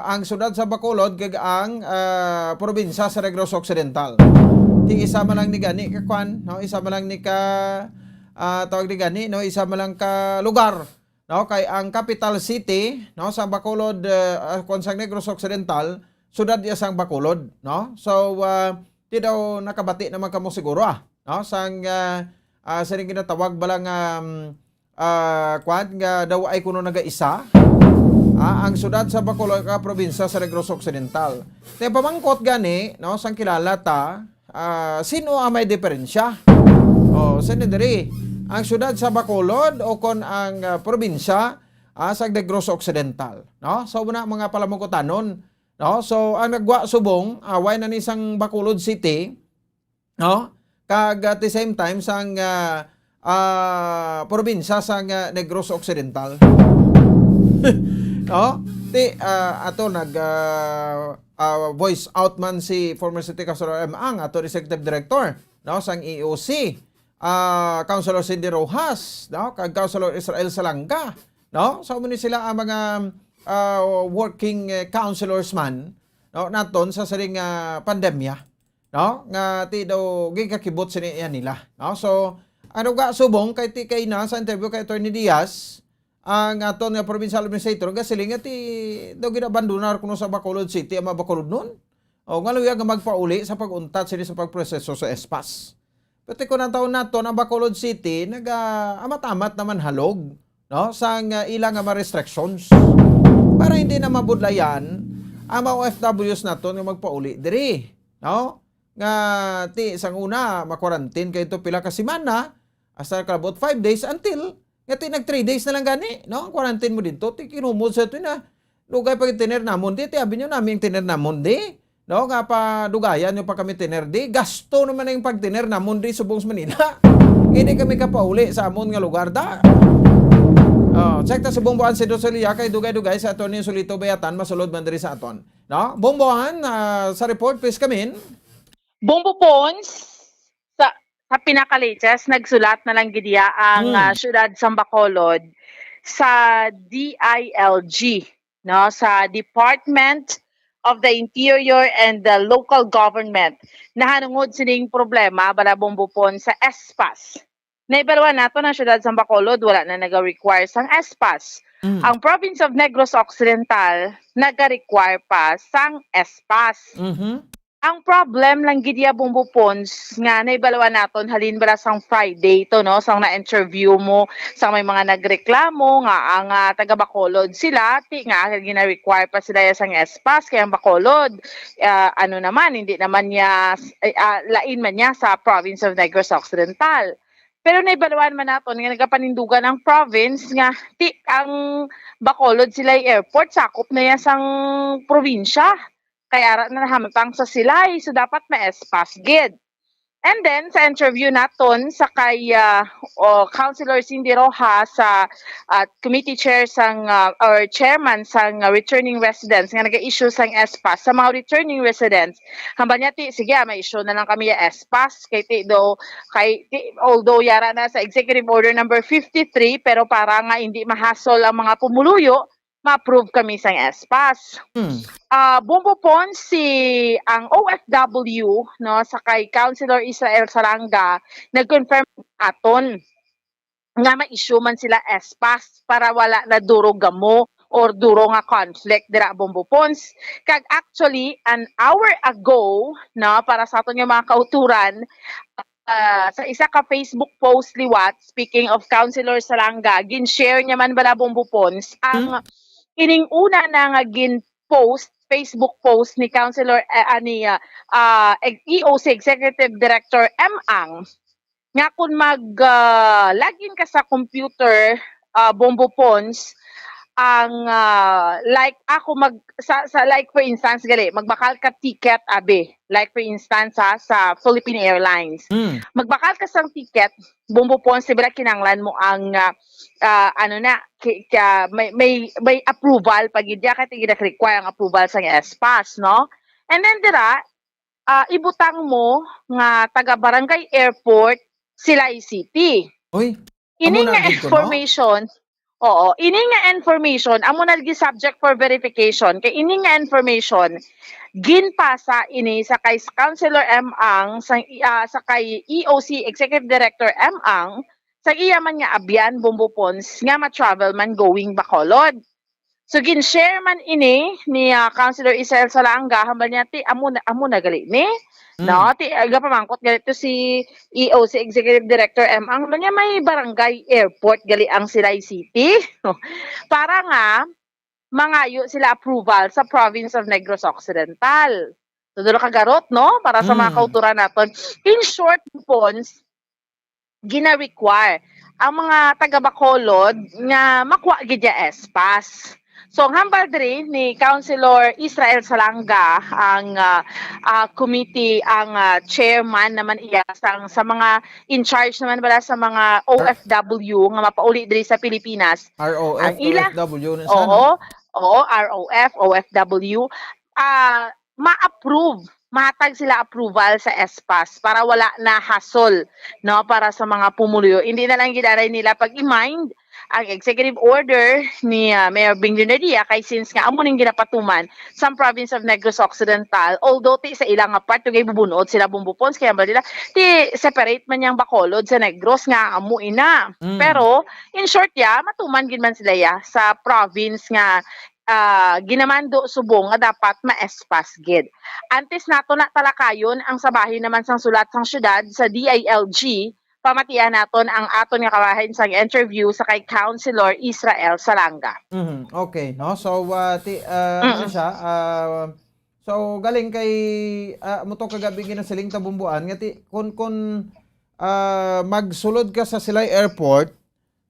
Ang syudad sa Bacolod kag ang probinsya sa Negros Occidental. Ti isa man lang ni gani ka kwan no, isa man lang ni ka tawag ni gani no, isa man lang ka lugar no, kay ang capital city no sa Bacolod kung sa Negros Occidental syudad iya sang Bacolod no. So ti daw nakabati naman kamo siguro no sang sa ring ginatawag balang kwan nga daw ay kuno nagaisa ang syudad sa Bacolod ka probinsya sa Negros Occidental. Te pamangkot gani no sang kilala ta sino ang may diferensya? Sino diri? Ang syudad sa Bacolod o kon ang probinsya sa Negros Occidental no. So muna mga palamukutanon no. So ang nagwa subong way na ni sang Bacolod City no, kag at the same time sang probinsya sa Negros Occidental. No? Ato nag voice out man si former City Councilor Ang ato Executive Director no sang EOC, Councilor Cindy Rojas no, kag Councilor Israel Salanga no. So muna sila ang mga working councilors man no naton sa saring pandemya no, nga ti daw gigakibot siniya nila no. So ano ga subong kay na sa interview kay Attorney Diaz ang aton nga provincial administrator nga siling ti daw ginabandonar kuno sa Bacolod City ang Bacolod nun o nga luya nga magpauli sa paguntat sini sa pagproseso sa espas. Pati ko nang taon nato ang Bacolod City amat-amat naman halog no sang ilang nga restrictions para hindi na mabudlayan ang mga OFWs nato nga magpauli diri no, nga ti sang una ma-quarantine kay ito pila ka semana hasta kalabot 5 days until nga ti nag 3 days na lang gani no, quarantine mo dito ti kinumod sa ito na lugay pag tiner namon di ti abin nyo namin tiner namon di no, nga pa dugayan nyo pa kami tiner di gasto naman yung pag tiner namon di subong sa Manila hindi kami kapauli sa amon nga lugar da. Check ta sa Bomboan si Dosolia kay dugay-dugay sa Atty. Solito Bayatan masulod man diri sa aton no. Bomboan sa report please come in. Bombo Pons sa pinaka-latest nagsulat na lang gidiya ang syudad sa Bacolod sa DILG no, sa Department of the Interior and the Local Government nahanungod sining problema bala Bombo Pons sa espas. Naibalwa nato na syudad sa Bacolod wala na naga-require sang espas. Ang province of Negros Occidental naga-require pa sang espas. Ang problem lang gidya Bombo Pons nga naibalawan naton halin bala sang Friday to no, sang na-interview mo sang may mga nagreklamo nga ang taga Bacolod sila ti nga gina-require pa sila sang espas kay ang Bacolod ano naman hindi naman niya lain man niya sa province of Negros Occidental. Pero naibalawan man naton nga nagapanindugan ang province nga ti ang Bacolod sila airport sakop na ya sang probinsya. Kaya na nahamtang sa silay, so dapat may espas gid. And then, sa interview naton sa kay Councilor Cindy Rojas sa committee chair sang or chairman sang returning residents nga naga-issue sang espas sa mga returning residents. Hamba niya ti sige may issue na lang kami ya espas kay although yara na sa executive order number 53 pero para nga hindi mahasol ang mga pumuluyo ma-approve kami sang espas. Bombo Pons ang OFW no sa kay Councilor Israel Salanga nag-confirm aton nga ma-issue man sila espas para wala na durog gamo or duro nga conflict dira Bombopons. Kag actually an hour ago no para sa aton nga mga kauturan sa isa ka Facebook post liwat, speaking of Councilor Salanga, gin-share niya man bala Bombopons ang ining una na nga gin-post Facebook post ni Councilor EOC Executive Director M. Ang nga kung login ka sa computer Bombopons ang like ako sa like for instance gali magbakal ka ticket like for instance sa Philippine Airlines magbakal ka sang ticket Bombopons sibra kinanglan mo ang may approval pag idya ka require ang approval sa S-Pass no and then dira ibutang mo nga taga Barangay Airport Silay City. Ini nga information oo, ini nga information amo na gi subject for verification kay ini nga information ginpasa ini sa kay Councilor M. Ang sa kay EOC Executive Director M. Ang sa iya man nga abyan Bombopons nga ma-travel man going Bacolod. So gin-share man ini ni Councilor Israel Salanga hambal niya ti amo na gali ni no ti aga pamangkot gali to si EOC Executive Director M ang niya may barangay airport gali ang Silay City para nga mangayo sila approval sa province of Negros Occidental. So dulo ka garot no para sa mga kauturan naton. In short Pons gina-require ang mga taga Bacolod nga makuha gid ya S-Pass. So ang hambal diri ni Councilor Israel Salanga ang committee ang chairman naman iya sa mga in charge naman bala sa mga OFW nga mapauli diri sa Pilipinas. ROF ang ila, OFW na Oo, ROF, OFW ma-approve mahatag sila approval sa S-Pass para wala na hassle no para sa mga pumuluyo. Hindi na lang gidaray nila pag-i-mind ang executive order ni Mayor Bing Lunaria kay since nga amo ning ginapatuman sa province of Negros Occidental although ti sa ilang part tugay bubunod sila Bombopons kaya nila ti separate man yang Bacolod sa Negros nga amo ina. Pero in short matuman gid man sila sa province nga ginamando subong nga dapat ma-S-Pass gid. Antes nato na talakayon ang sabahin naman sang sulat sang syudad sa DILG pamatian naton ang aton nga kabahin sang interview sa kay Councilor Israel Salanga. Okay, no? So ano siya? So galing kay muto kagabi ginasiling tabumbuan ngati kun magsulod ka sa Silay Airport,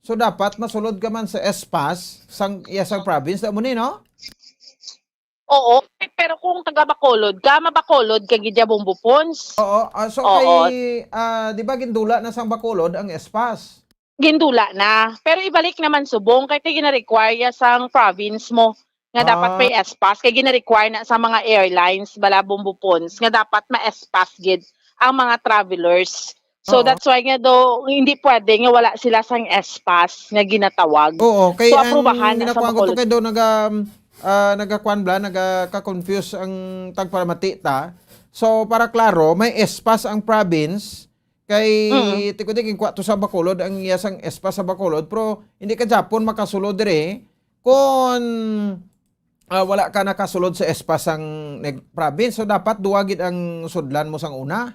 so dapat masulod ka man sa S-Pass sang province mo ni, no? Oo, pero kung taga Bacolod ka, mabacolod ka gidya Bombopons. Oo, so kay di ba gindula na sang Bacolod ang S-Pass? Gindula na. Pero ibalik naman subong kay gina-require sang province mo nga dapat may S-Pass kay gina-require na sa mga airlines bala Bombopons nga dapat ma-S-Pass gid ang mga travelers. So that's why nga hindi pwede nga wala sila sang S-Pass nga ginatawag. Oo, kay so aprubahan na sa Bacolod. Kay nagka-confuse ang tagparamati ta. So para klaro, may S-Pass ang province kay tikutik kwento sa Bacolod ang iyasang S-Pass sa Bacolod pero hindi ka Japon makasulod dire kung wala ka nakasulod sa S-Pass ang province. So dapat duwagid ang sudlan mo sang una.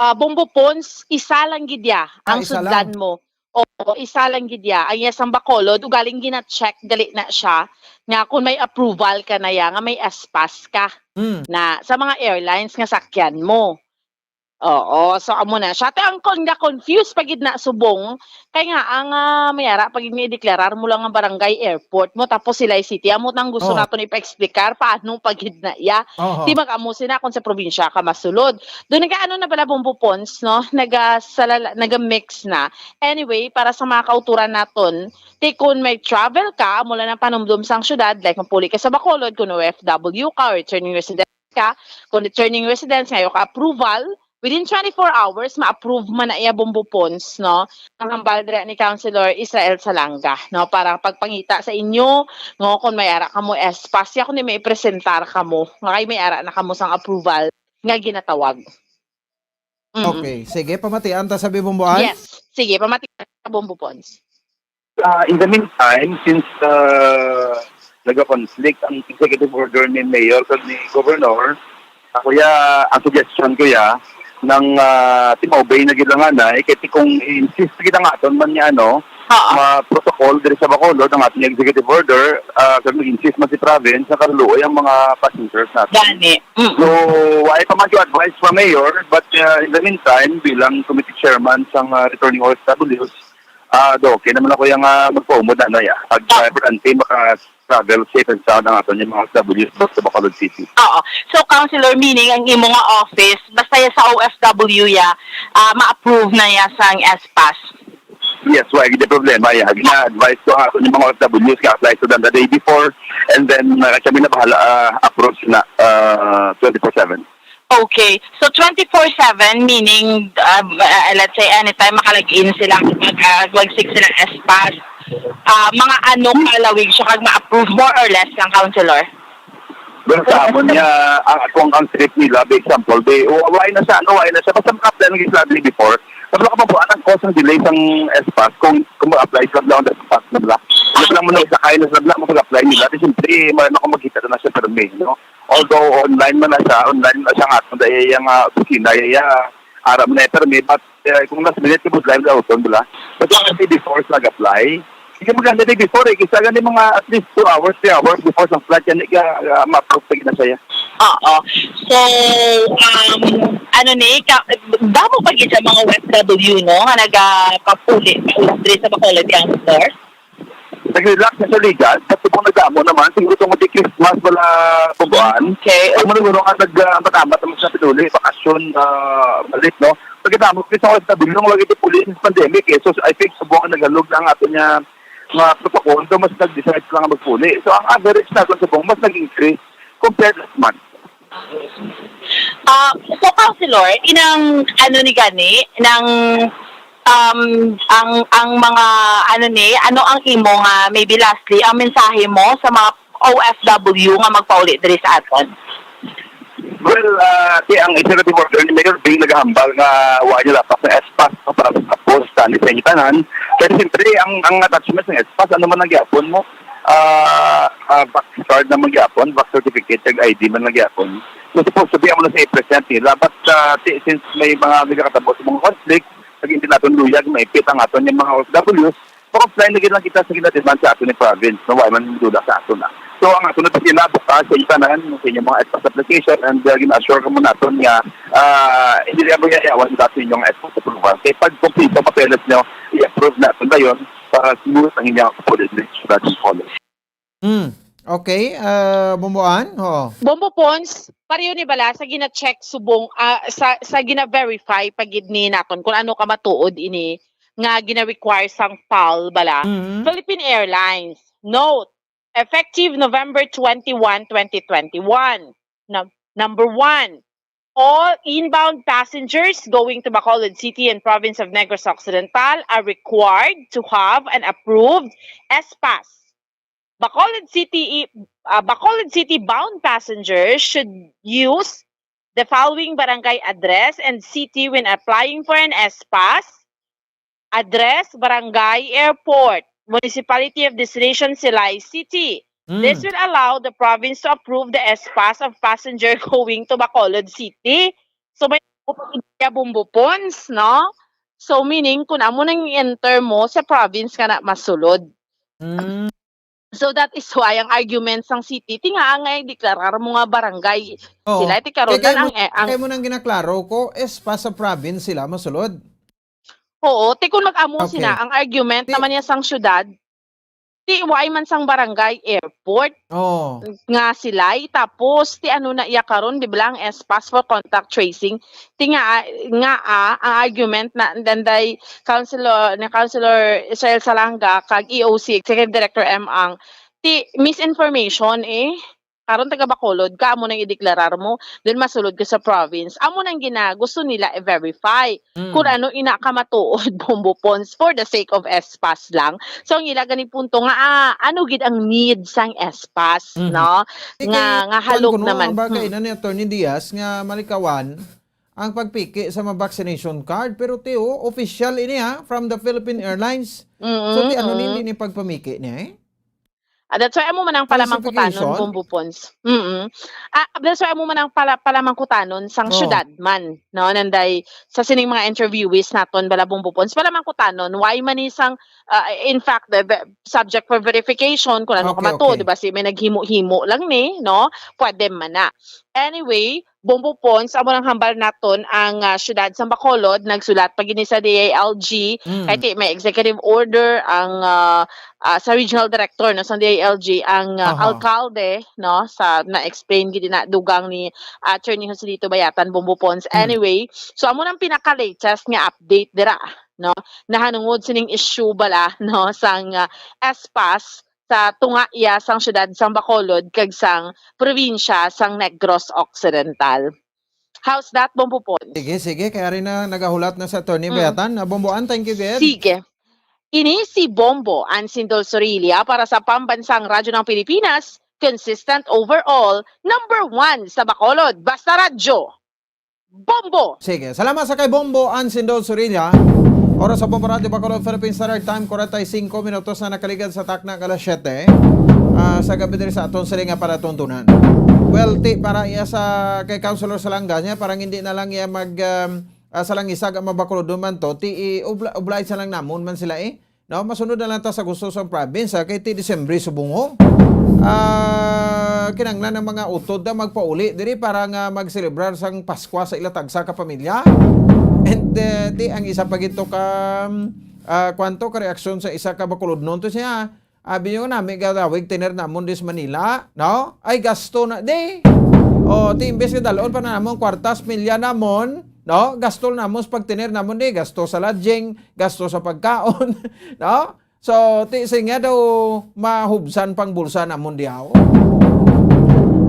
Bombopons, isa lang gidya ang sudlan mo. Oo, isa lang gidya. Ang iyasang Bacolod, ugaling gina-check, dali na siya, nga kung may approval ka na nga may S-Pass ka na sa mga airlines nga sakyan mo. Oo, so amo na siya. Te ang confused pagid na subong kay nga ang mayara pagid mi deklarar mo lang ang barangay airport mo tapos Silay City amo nang gusto naton ipa-explicar paano pagid na Di mag-amo sina kung sa probinsya ka masulod. Doon nagaano na pala Bombopons no, naga-mix na. Anyway, para sa mga kauturan naton, kung may travel ka mula ng panumdum sang syudad like mapuli ka sa Bacolod kung OFW ka or returning resident ka, kung returning residents ngayon ka approval within 24 hours, ma-approve man na iya Bombopons, no? Ang hambal ni Councilor Israel Salanga, no? Para pagpangita sa inyo, no? Kung may ara ka mo S-Pass, kung may presentar ka mo, kay may ara na ka mo sang approval, nga ginatawag. Okay, sige, pamatian ta sa Bumbuan? Yes, sige, pamatian sa Bombopons. In the meantime, since nag-conflict ang executive order ni Mayor at ni Governor, kuya, ang suggestion ko ng timobay na gilangan kaya kung insist kita nga aton man niya protocol diri sa Bacolod ang ating executive order kung insist man si province na kaluoy ang mga passengers natin. Gani. So, wala pa man yung advice from Mayor, but in the meantime, bilang committee chairman sa returning OFWs, okay naman ako yung mag-promote pag everyone maka-travel safe and sound ang aton yung mga OFWs sa Bacolod City. Oo. So, Councilor, meaning ang imo nga office, basta sa OFW ma-approve na sa S-Pass. Yes, why the problema gina-advise ko aton yung mga OFWs ka-apply to them the day before and then kami na bahala approach na 24/7. Okay. So, 24/7, meaning, let's say, anytime makalag-in sila, mag-sig sila S-Pass, mga anong kalawig siya kag ma-approve more or less ng Councilor? Pero sa amon niya, ang script nila, by example, why na siya, basta maka-apply ng gladly before, kapag nakapabuan ang cost ng delay ng S-Pass kung mag-apply sa lang ng S-Pass na bla. Ano lang mo na isakay na sa bla, mag-apply nila. Kasi siyempre, maran ako magkita na siya permi, no? Although online man na siya nga, dahil yung opisina, aram na permi, but kung last minute, kung live na uton, bla. But yung day before nag-apply, hindi maganda day before, kisa ganun mga at least 2 hours, 3 hours before sa flight, yan, ma-approve na siya. Oo. So, damo pa sa mga OFW, no? Nga nagpapuli sa Bacolod yung stores? Nag-relax na sa legal, kasi kung nagdamo naman, siguro itong Christmas wala puguan. Okay. Kung maniguro nga nagmatamat naman sa pinuli, bakasyon, malit, no? Pagkatapos, kasi ako sa bilong lagi ito puli since pandemic, So, I think subukan naghalog lang ato niya mga protocol, so mas nag-decide lang magpuli. So, ang average natin sa buong, mas nag-increase compared last month. So, Councilor, ang mga ano ang imo nga maybe lastly ang mensahe mo sa mga OFW nga magpauli diri sa aton? Well, ang executive order ni Mayor Bing naghahambal nga wala niya lapas ng S-Pass para sa post ni sa inyo tanan. Pero siyempre, ang attachment ng S-Pass, ano man nagyapon mo, back card na magyapon, back certificate, ID man nagyapon. So, supposed to be amo na sa i-present nila. But since may mga nagkakatapos sa mga conflict, hindi natin luyag, maipit ang aton yung mga OFWs, pa-offline na lang kita sa ginatiman sa aton ni province, no? Why man duda sa aton na. So, ang aton na sila, bukas sa itanan, sa inyong mga S-Pass application, and gina-assure ka mo natin nga, hindi rin yayawan sa atin yung S-Pass approval. Kaya pag complete ang papeles nyo, i-approve natin na yun, para smooth ang inyong policy strategy policy. Okay, Bumbuan? Bombo Pons, pareho ni bala sa gina-check subong sa gina-verify pagid ni naton kung ano ka matuod ini nga gina-require sang PAL bala. Philippine Airlines. Note, effective November 21, 2021. Number 1, all inbound passengers going to Bacolod City and Province of Negros Occidental are required to have an approved S-Pass. Bacolod City bound passengers should use the following barangay address and city when applying for an S-Pass. Address, barangay, airport, municipality of destination, Silay City. This will allow the province to approve the S-Pass of passenger going to Bacolod City. So, may Bumbo Pons, no? So, meaning, kung amo nang enter mo sa province ka na masulod. So, that is why ang argument ng city, tinga nga deklarar mo nga barangay. Sila, iti karoon Kaya mo nang ginaklaro ko, S-Pass sa province sila masulod. Oo, kung mag-amo sila, ang argument naman niya sang syudad, why man sang barangay airport nga sila tapos ano na iya karon di ba ang S-Pass for contact tracing tinga nga ang argument na danday Councilor Israel Salanga kag EOC Executive Director M ang misinformation karon taga Bacolod ka amo nang ideklarar mo then masulod ka sa province amo nang gusto nila i-verify kung ano ina ka matuod Bumbo Pons for the sake of S-Pass lang so ang ila gani punto nga ano gid ang need sang S-Pass no nga halok naman bagay na ni Attorney Diaz nga malikawan ang pagpiki sa mga vaccination card. Pero Teo, official ini from the Philippine Airlines. So ti ano nili ni pagpamiki niya That's why amo man ang palamangkutanon, Classification? Bombo Pons. That's why amo man ang palamangkutanon sang Oh. syudad man, no? Nanday sa sining mga interviewees naton bala Bombo Pons, palamangkutanon why man isang in fact the subject for verification kung ano Okay, ka mato, okay. di ba? Si may naghimo-himo lang ni, no? Pwede man na. Anyway, Bombo Pons, amo nang hambal naton ang syudad sa Bacolod, nagsulat pag ini sa DILG, kahit may executive order ang sa regional director no sa DILG ang alkalde no sa na-explain gid na dugang ni Attorney Joselito Bayatan Bombo Pons. Anyway, so amo nang pinaka-latest nga update dira no nahanungod sining issue bala no sang ESPAS sa tunga iya sang syudad sang Bacolod kag sang probinsya sang Negros Occidental. How's that, Bombo Pons? Sige, kaya rin na nagahulat na sa Attorney Bayatan. Bomboan, thank you, Ged. Sige. Ini si Bombo Ansindol Sorilia para sa Pambansang Radyo ng Pilipinas, consistent overall, #1 sa Bacolod. Basta radyo. Bombo! Sige, salamat sa kay Bombo Ansindol Surilla. Oras sa Bombo Radio Bacolod, Philippine Standard Time, 45 minutos na nakaligad sa takna alas 7. Sa gabi din sa aton sila nga para tuntunan. Well, para iya sa kay Councilor Salanga niya, parang hindi na lang iya salang isag ang mabakulod man to, oblige sa lang namon man sila No, masunod na lang ta sa gusto sa province, kay ti Disyembre subungo. Kinanglan ng mga utod na magpauli diri para nga mag-celebrar sang Pasko sa ilatag sa kapamilya. And ti ang isa pa gito ka kwanto ka reaksyon sa isa ka bakulod noon to siya. Abi nyo namin gagawig tiner namon dis Manila, no? Ay gasto na di. O ti imbes ka dalon pa na namon kwartas milya namon, no? Gasto namon sa pagtiner namon di, gasto sa lodging, gasto sa pagkaon, no? So ti singa daw mahubsan pang bulsa namon diaw.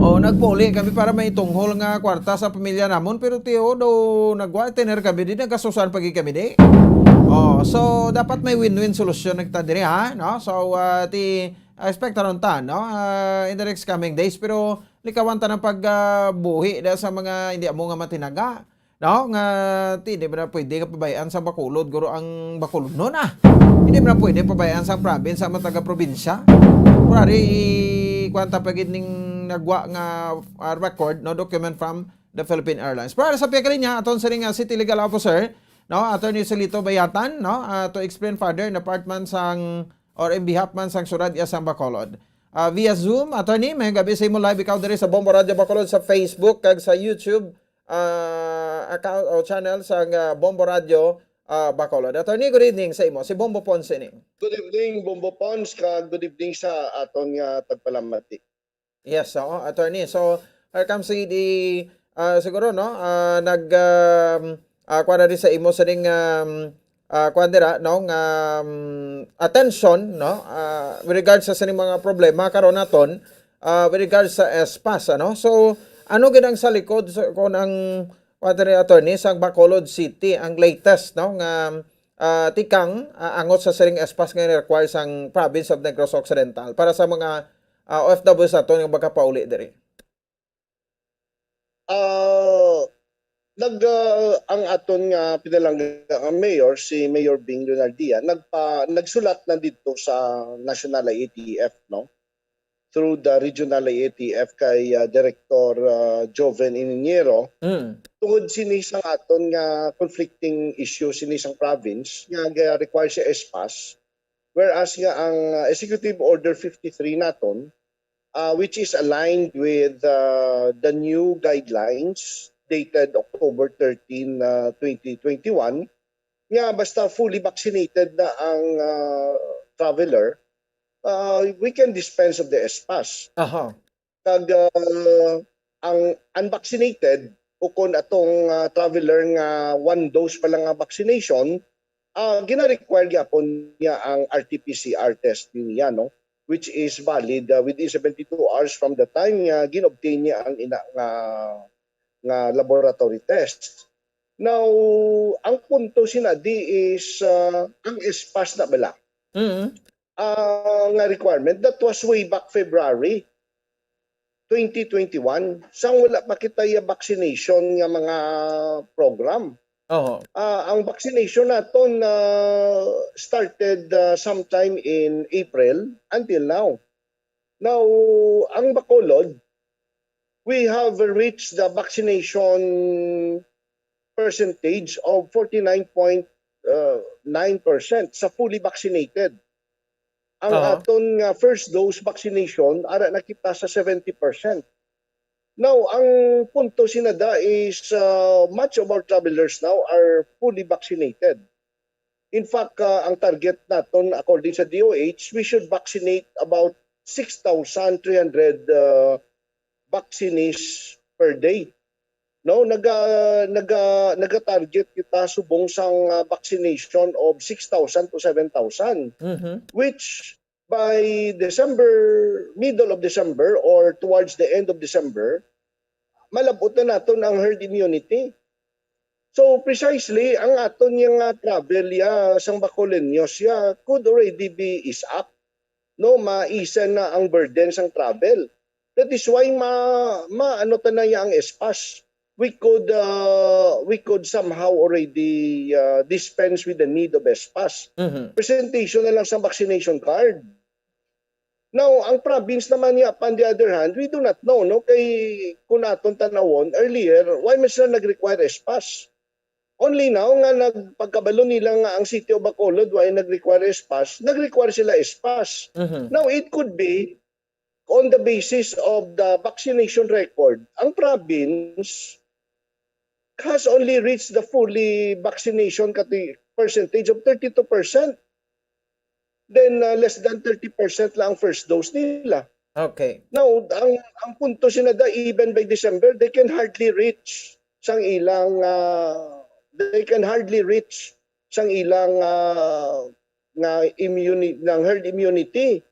O nagpuli kami para may tunghol nga kwarta sa pamilya namon pero tiyo daw nagwa tiner kami di nagasusan pagi kami di. So dapat may win-win solusyon nagta diri no? So expect ron ta no in the next coming days pero likawan ta ng pagbuhi sa mga hindi amo nga matinaga no nga di ba na pwede ka pabayaan sa Bacolod guro ang Bacolod no na. Hindi ba na pwede pabayaan sa province sa mga taga-probinsya. Kurari kwanta pagid ning nagwa nga record no document from the Philippine Airlines. Para sa piyaka niya aton sa ring City Legal Officer no Attorney Joselito Bayatan no to explain further na part man sang or in behalf man sang syudad iya sang Bacolod. Via Zoom, attorney, may gabi sa imo live ikaw diri sa Bombo Radio Bacolod sa Facebook kag sa YouTube account o channel sang Bombo Radio Bacolod. Attorney, good evening sa imo. Si Bombo Ponce ni. Good evening, Bombo Pons, kag good evening sa aton nga tagpalamati. Yes, attorney. So, here comes the siguro no kuha rin sa imo sa ring kuha dira no attention no with regards sa sining mga problema karon naton with regards sa ESPAS ano. So ano gid ang sa likod kon ang kuha attorney sa Bacolod City ang latest no nga tikang angot sa siring ESPAS nga require sang province of Negros Occidental para sa mga OFW sa aton nga magkapauli diri. Ang aton nga pinalangga ang mayor, si Mayor Bing Leonardia, nagsulat na dito sa National IATF, no? Through the Regional IATF kay Director Joven Iniñero. Tungod sinisang aton nga conflicting issue sinisang province nga require si ESPAS, whereas nga ang Executive Order 53 naton, which is aligned with the new guidelines dated October 13, 2021, nga basta fully vaccinated na ang traveler, we can dispense of the ESPAS. Kag ang unvaccinated, o kung atong traveler nga one dose pa lang nga vaccination, gina-require gyapon niya ang RT-PCR test niya, no? Which is valid within 72 hours from the time nga ginobtain niya ang nga laboratory test. Now, ang punto sinadi is ang ESPAS na bala. Nga requirement that was way back February 2021 sang wala pa kita ya vaccination nga mga program. Ang vaccination naton started sometime in April until now. Now, ang Bacolod, we have reached the vaccination percentage of 49.9% sa fully vaccinated. Ang aton first dose vaccination ara nakita sa 70%. Now, ang punto sinada is much of our travelers now are fully vaccinated. In fact, ang target naton according sa DOH, we should vaccinate about 6,300 vaccinees per day. No, naga-target kita subong sang vaccination of 6,000 to 7,000. Which by December, middle of December or towards the end of December, malabot na naton ang herd immunity. So precisely ang aton yung travel sang Bacoleños could already be is up. No, maisa na ang burden sang travel. That is why ano tanaya ang espas. We could somehow already dispense with the need of espas. Presentation na lang sa vaccination card. Now, ang province naman niya, on the other hand, we do not know, no? Kay kung naton tanawon earlier, why mas sila nag-require espas? Only now nga nagpagkabalo nila nga ang City of Bacolod, why nag-require espas? Nag-require sila espas. Now, it could be on the basis of the vaccination record, ang province has only reached the fully vaccination percentage of 32%. Then less than 30% lang ang first dose nila. Okay. Now, ang punto sinada, even by December, they can hardly reach sang ilang ng herd immunity.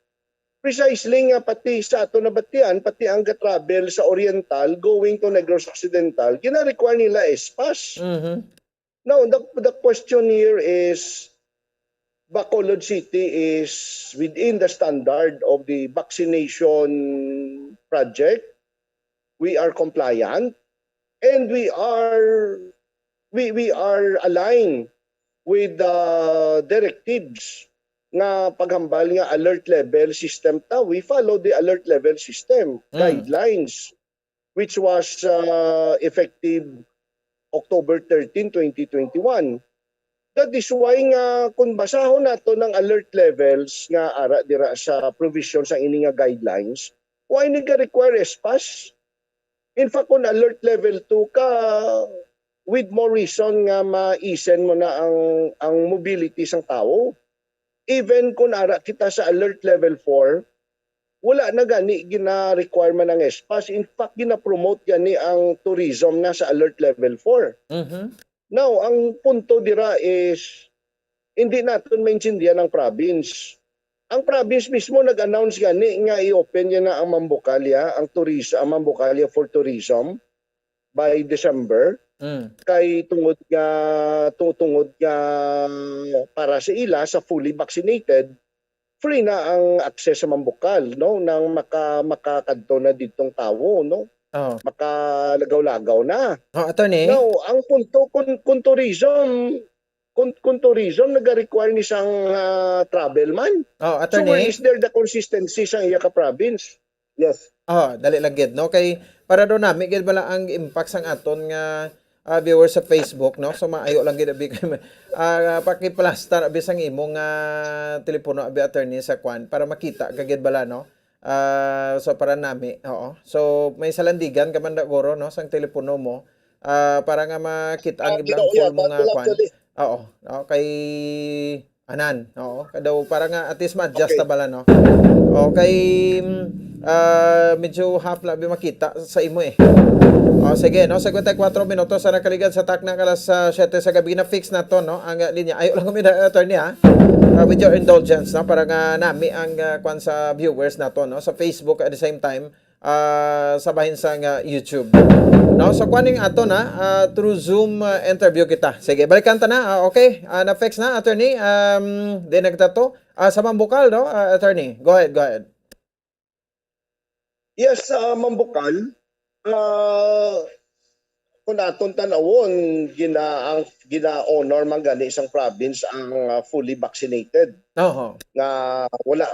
Precisely nga pati sa ato na batian, pati ang travel sa Oriental going to Negros Occidental, gina-require nila espas. Now, the question here is, Bacolod City is within the standard of the vaccination project. We are compliant and we are aligned with the directives nga paghambal nga alert level system ta. We follow the alert level system guidelines which was effective October 13, 2021. That is why nga kung basahon nato ng alert levels nga ara dira sa provision sa ini nga guidelines, why nag-require espas? In fact, kung alert level 2 ka, with more reason nga maisen mo na ang mobility sang tao. Even kung ara kita sa alert level 4, wala na gani gina-requirement ng espas. In fact, gina-promote gani ang tourism na sa alert level 4. Now, ang punto dira is, hindi natin maintindihan ng province. Ang province mismo nag-announce gani nga i-open niya na ang Mambukalya, ang Mambukalya for tourism by December. Kay tungod nga para sa ila sa fully vaccinated, free na ang access sa Mambukal, no, nang makakadto na ditong tao, no. Makalagaw-lagaw na. Attorney. No, ang punto kung tourism nag-require ni sang travel man. Attorney. So where is there the consistency sa iya ka province? Yes. Dali lang gid, no, kay para do nami gid bala ang impact sang aton nga viewers sa Facebook, no? So maayo lang gid abi paki-plaster abi sang imong telepono abi attorney sa kwan para makita kagid bala, no? So para nami, so may salandigan ka man guro, no, sang telepono mo para nga makita ang ibang full mo nga kwan. Kay anan, kadaw para nga at least ma-adjust ta bala, no. Okay, medyo half labi makita sa imo eh. Sige, no, 54 minutos sa nakaligad sa tak ng alas 7 sa gabi na fix na to, no, ang linya. Ayo lang kami na attorney with your indulgence, no, para nga nami ang kwan sa viewers na to, no, sa Facebook at the same time sabahin sa YouTube. No, so kwaning ato na through Zoom interview kita. Sige, balikan ta na. Okay, na fix na attorney. Then nagtato sa Mambukal, no, attorney. Go ahead. Yes, Mambukal. Kung naton tanawon, gina-honor man gani isang province ang fully vaccinated. Oho. Nga wala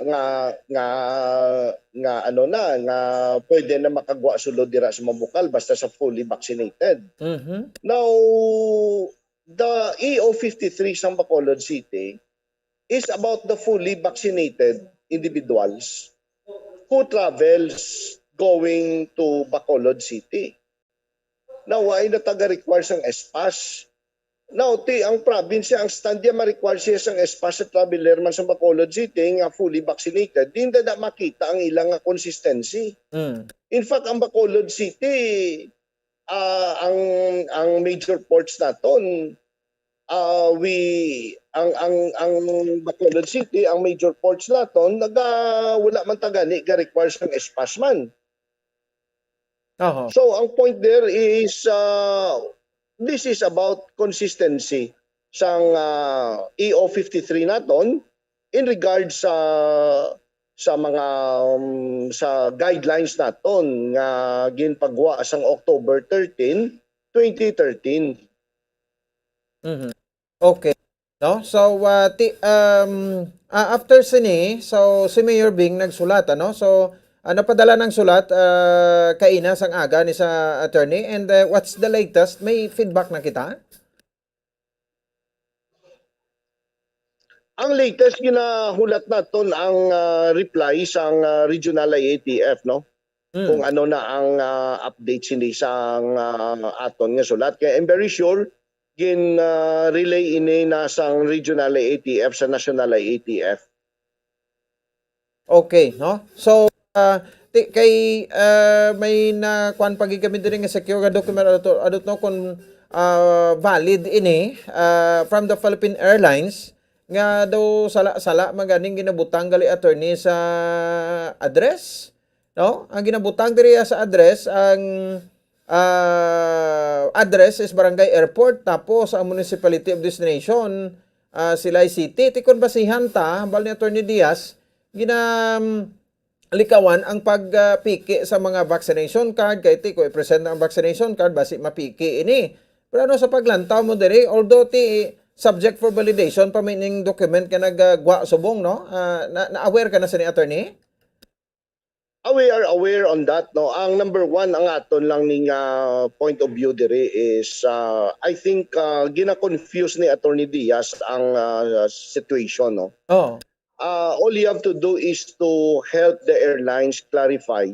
nga ano na nga pwede na makagwa sulod dira sa Mambukal basta sa fully vaccinated. Now, the EO53 sa Bacolod City is about the fully vaccinated individuals who travels going to Bacolod City. Now, ay nataga-require sang espas. Now, ang probinsya, ang standya ma-require siya sang espas sa traveler man sa Bacolod City nga fully vaccinated, di na makita ang ilang consistency. In fact, ang Bacolod City, ang major ports naton, ang Bacolod City, ang major ports naton, wala man tagani ga require sang espas man. So ang point there is this is about consistency sang EO53 naton in regards sa mga sa guidelines naton nga ginpagwa sang October 13, 2013. Okay. No? So after sini, so si Mayor Bing nagsulat ano. So napadala ng sulat kaina sang aga ni sa attorney, and what's the latest? May feedback na kita? Ang latest ginahulat naton ang reply sang regional IATF, no? Kung ano na ang update sini sang aton nga sulat. Kaya I'm very sure relay ini na sang regional IATF sa national IATF. Okay, no? So kay may nakuan pagi kami diri nga secure nga document adto no kung valid ini from the Philippine Airlines nga daw sala maganing ginabutang gali attorney sa address, no? Ang ginabutang diri sa address, ang address is Barangay Airport, tapos ang municipality of destination Silay City. Tikon basihan ta bal ni Attorney Diaz likawan ang pagpiki sa mga vaccination card, kay ti ko i-present ang vaccination card basi mapiki ini. Pero ano sa paglantaw mo diri, although ti subject for validation pa may ning document ka nagagwa subong, no? Na-aware ka na sa ni attorney? We are aware on that, no. Ang number one ang aton lang ning point of view diri is I think gina-confuse ni Attorney Diaz ang situation, no. All you have to do is to help the airlines clarify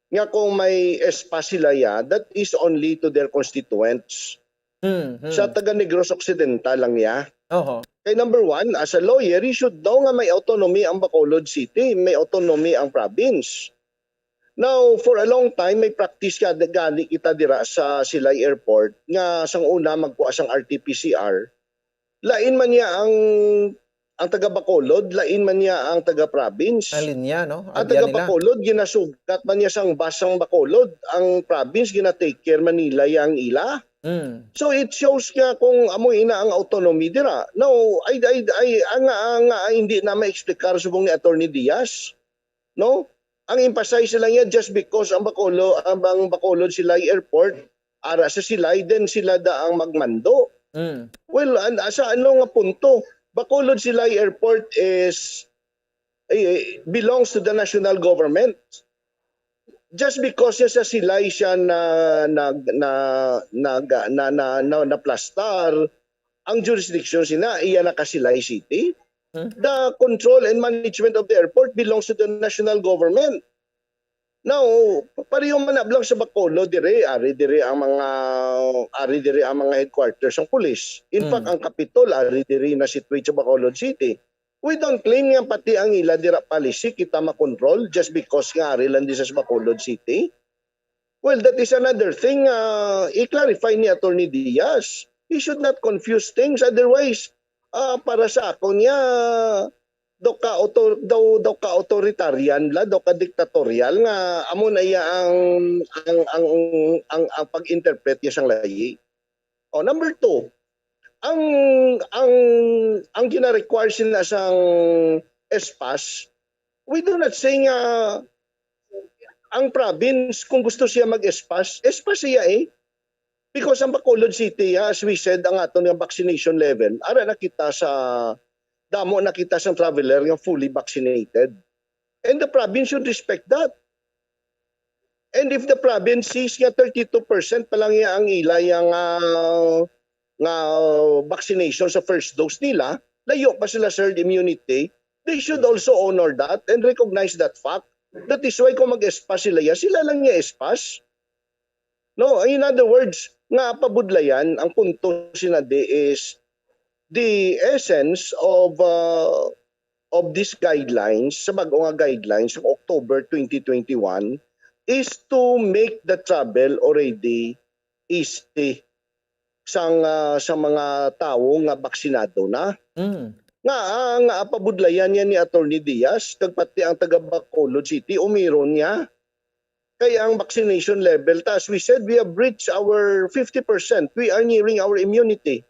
nga kung may espas sila that is only to their constituents. Sa taga Negros Occidental lang ya. Kay number one, as a lawyer, you should know nga may autonomy ang Bacolod City, may autonomy ang province. Now, for a long time, may practice gani kita dira sa Silay Airport nga sang una magkuha sang RT-PCR. Lain man niya ang taga Bacolod, lain man niya ang taga province. Alin niya, no? Ang taga Bacolod ginasugat man niya sang basang Bacolod, ang province gina-take care man nila yang ila. So it shows nga kung amoy ina ang autonomy dira. No, hindi na ma-explicar subong ni Attorney Diaz. No? Ang emphasize lang yan just because ang Bacolod Silay Airport ara sa Silay, then sila da ang magmando. Well, sa ano nga punto? Bacolod Silay Airport belongs to the national government. Just because sa Silay siya naplastar, ang jurisdiction sina iyan na Silay City. The control and management of the airport belongs to the national government. Now, pareho man ablang sa Bacolod ari dire ang mga headquarters ng police. In fact, ang Capitol ari dire na situate sa Bacolod City. We don't claim nga pati ang ila dira policy kita makontrol just because nga ari lang di sa Bacolod City. Well, that is another thing i-clarify ni Attorney Diaz. He should not confuse things, otherwise para sa ako niya daw ka authoritarian la, daw ka diktatorial nga amo na iya ang pag-interpret niya sang layi. Number two, ang gina-require sila sang espas, we do not say nga ang province kung gusto siya mag-espas siya eh. Because ang Bacolod City, as we said, ang ato ng vaccination level, ara nakita sa damo nakita sa traveler yung fully vaccinated. And the province should respect that. And if the province sees nga 32% pa lang ang ilay ang vaccination sa first dose nila, layo pa sila sa herd immunity, they should also honor that and recognize that fact. That is why kung mag-espas sila lang niya espas. No, in other words, nga pabudlayan, ang punto sinadi is the essence of these guidelines, sa bago nga guidelines ng October 2021, is to make the travel already easy sa mga tao nga baksinado na. Nga pabudlayan niya ni Attorney Diaz, kag pati ang taga Bacolod City, umiron niya. Kaya ang vaccination level, as we said, we have reached our 50%. We are nearing our immunity,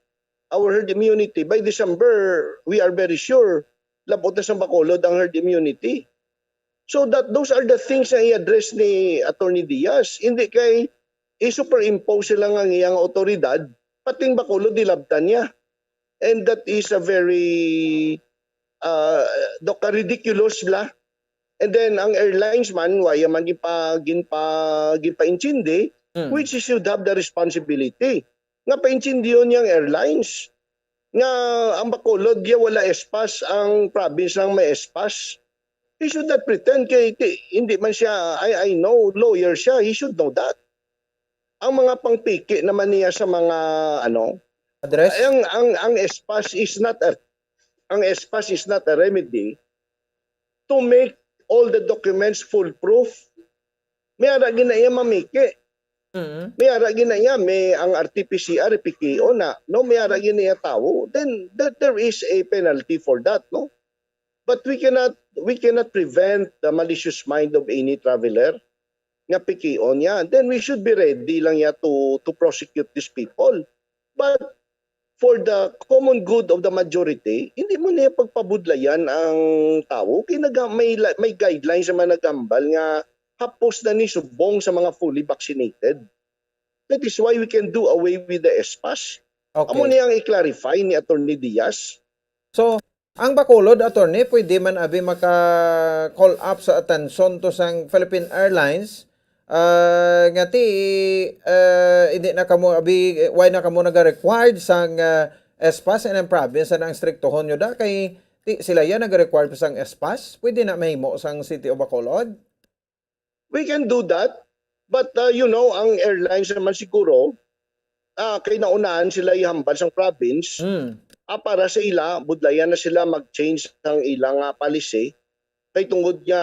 our herd immunity. By December, we are very sure, labot na sa Bacolod ang herd immunity. So those are the things na i-address ni Attorney Diaz. Hindi kay i-superimpose sila ng iyang otoridad, pating Bacolod dilabtan niya. And that is a very ridiculous bla. And then ang airlines man, waya man ginpa-intindi, which should have the responsibility. Nga pa-intindi yun yung airlines. Nga ang Bacolod, wala espas, ang province lang may espas. He should not pretend kay hindi man siya, I know, lawyer siya, he should know that. Ang mga pangpiki naman niya sa mga address, ang espas is not a remedy to make all the documents foolproof. May ara ginaya mamiki. May ara ginaya may ang RT-PCR PKO na no, may ara ginaya tawo, then there is a penalty for that, no? But we cannot prevent the malicious mind of any traveler nga PKO niya. Then we should be ready lang ya to prosecute these people. But for the common good of the majority, hindi mo niya pagpabudlayan ang tao. May guidelines sa mga nagambal nga hapos na ni subong sa mga fully vaccinated. That is why we can do away with the espas. Okay. Amo niyang i-clarify ni Attorney Diaz. So, ang Bacolod, attorney, pwede man abi maka-call up sa atensyon to sang Philippine Airlines ngati hindi na kamo abi why na kamo naga-required sang espas and ang province na ang striktohon nyo da kay sila yan naga-required sang espas, pwede na mahimo sang City of Bacolod. We can do that, but ang airlines naman siguro kay naunahan sila ihambal sang province para sa ila budlayan na sila mag-change ng ilang policy. Kay tungod niya,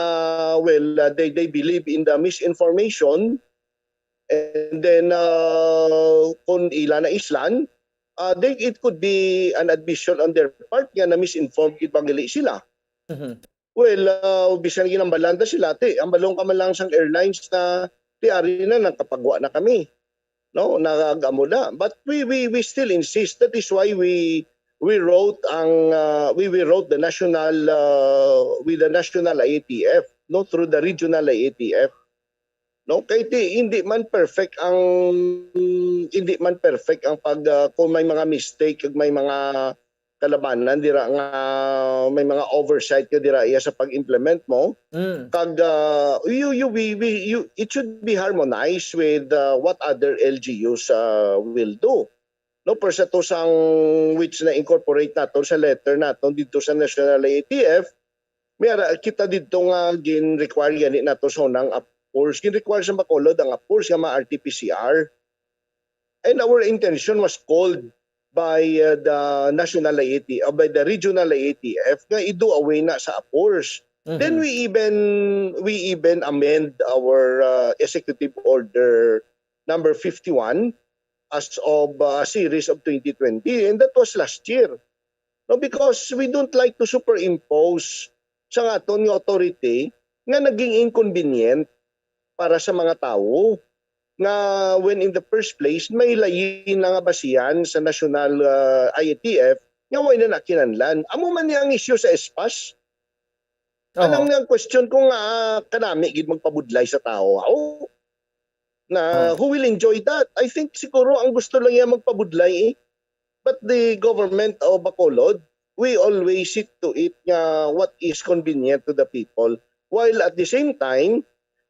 they believe in the misinformation, and then kung ila na islan, it could be an admission on their part nga na misinformed ipagali sila. Well, bisan ginambalanda sila, ambalong ka man lang sang airlines na ari na nagkapagwa na kami. No, nagamo na. But we still insist. That is why we wrote the national with the national IATF, no, through the regional IATF, no, kay hindi man perfect ang pag kung may mga mistake ug may mga kalabanan dira nga may mga oversight ka dira iya sa pag-implement mo kag it should be harmonized with what other LGUs will do. No, per sa to sang which na incorporate nato sa letter nato dito sa National IATF, may kita dito nga gin-require gani nato sa unang APORS, gin-require sa Bacolod ang APORS nga ma-RT-PCR. And our intention was called by the National IATF, by the Regional IATF nga i-do away na sa APORS. Then we even amend our Executive Order number 51 as of a series of 2020, and that was last year. No, because we don't like to superimpose sa aton nga authority nga naging inconvenient para sa mga tao nga when in the first place may layin na nga basihan sa National IATF nga way na nakinanlan. Amo man niya ang issue sa espas. Anong nga question kung kanami gid magpabudlay sa tao? Na who will enjoy that? I think siguro ang gusto lang niya magpabudlay But the government of Bacolod, we always see to it what is convenient to the people. While at the same time,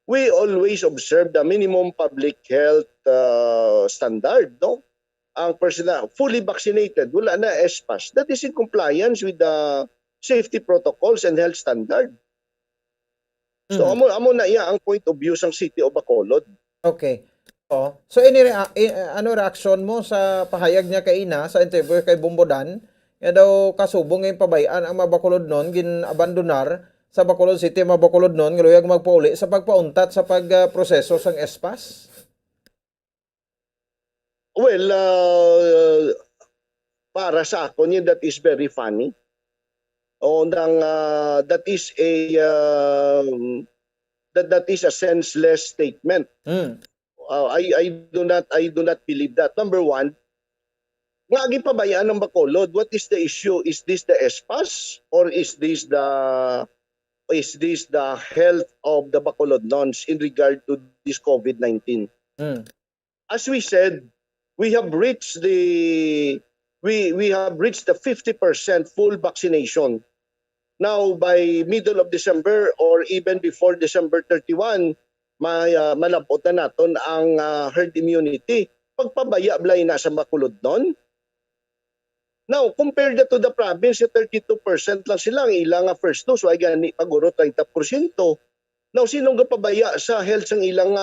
we always observe the minimum public health standard. No? Ang person fully vaccinated, wala na ESPAS. That is in compliance with the safety protocols and health standard. So amo na iya ang point of view sang City of Bacolod. Okay. So ano reaksyon mo sa pahayag niya kay Ina sa interview kay Bombodan? Nga daw kasubong ngayon pabayaan ang Mabacolod noon ginabandonar sa Bacolod City Mabacolod noon galuyag magpauli sa pagpauntat sa pagproseso sang ESPAS? Well, para sa ako niya that is very funny. That is a senseless statement. I do not believe that. Number one, nga gipabayaan ng Bacolod, what is the issue? Is this the ESPAS or is this the health of the Bacolodnons in regard to this COVID-19? As we said, we have reached the 50% full vaccination. Now by middle of December or even before December 31, malabot na naton ang herd immunity. Pagpabaya-blay na sa Bacolodnon. Now, compared to the province, 32% lang sila ang ilang first dose. Ay gani paguro 30%. Now, sinong gapabaya sa health ng ilang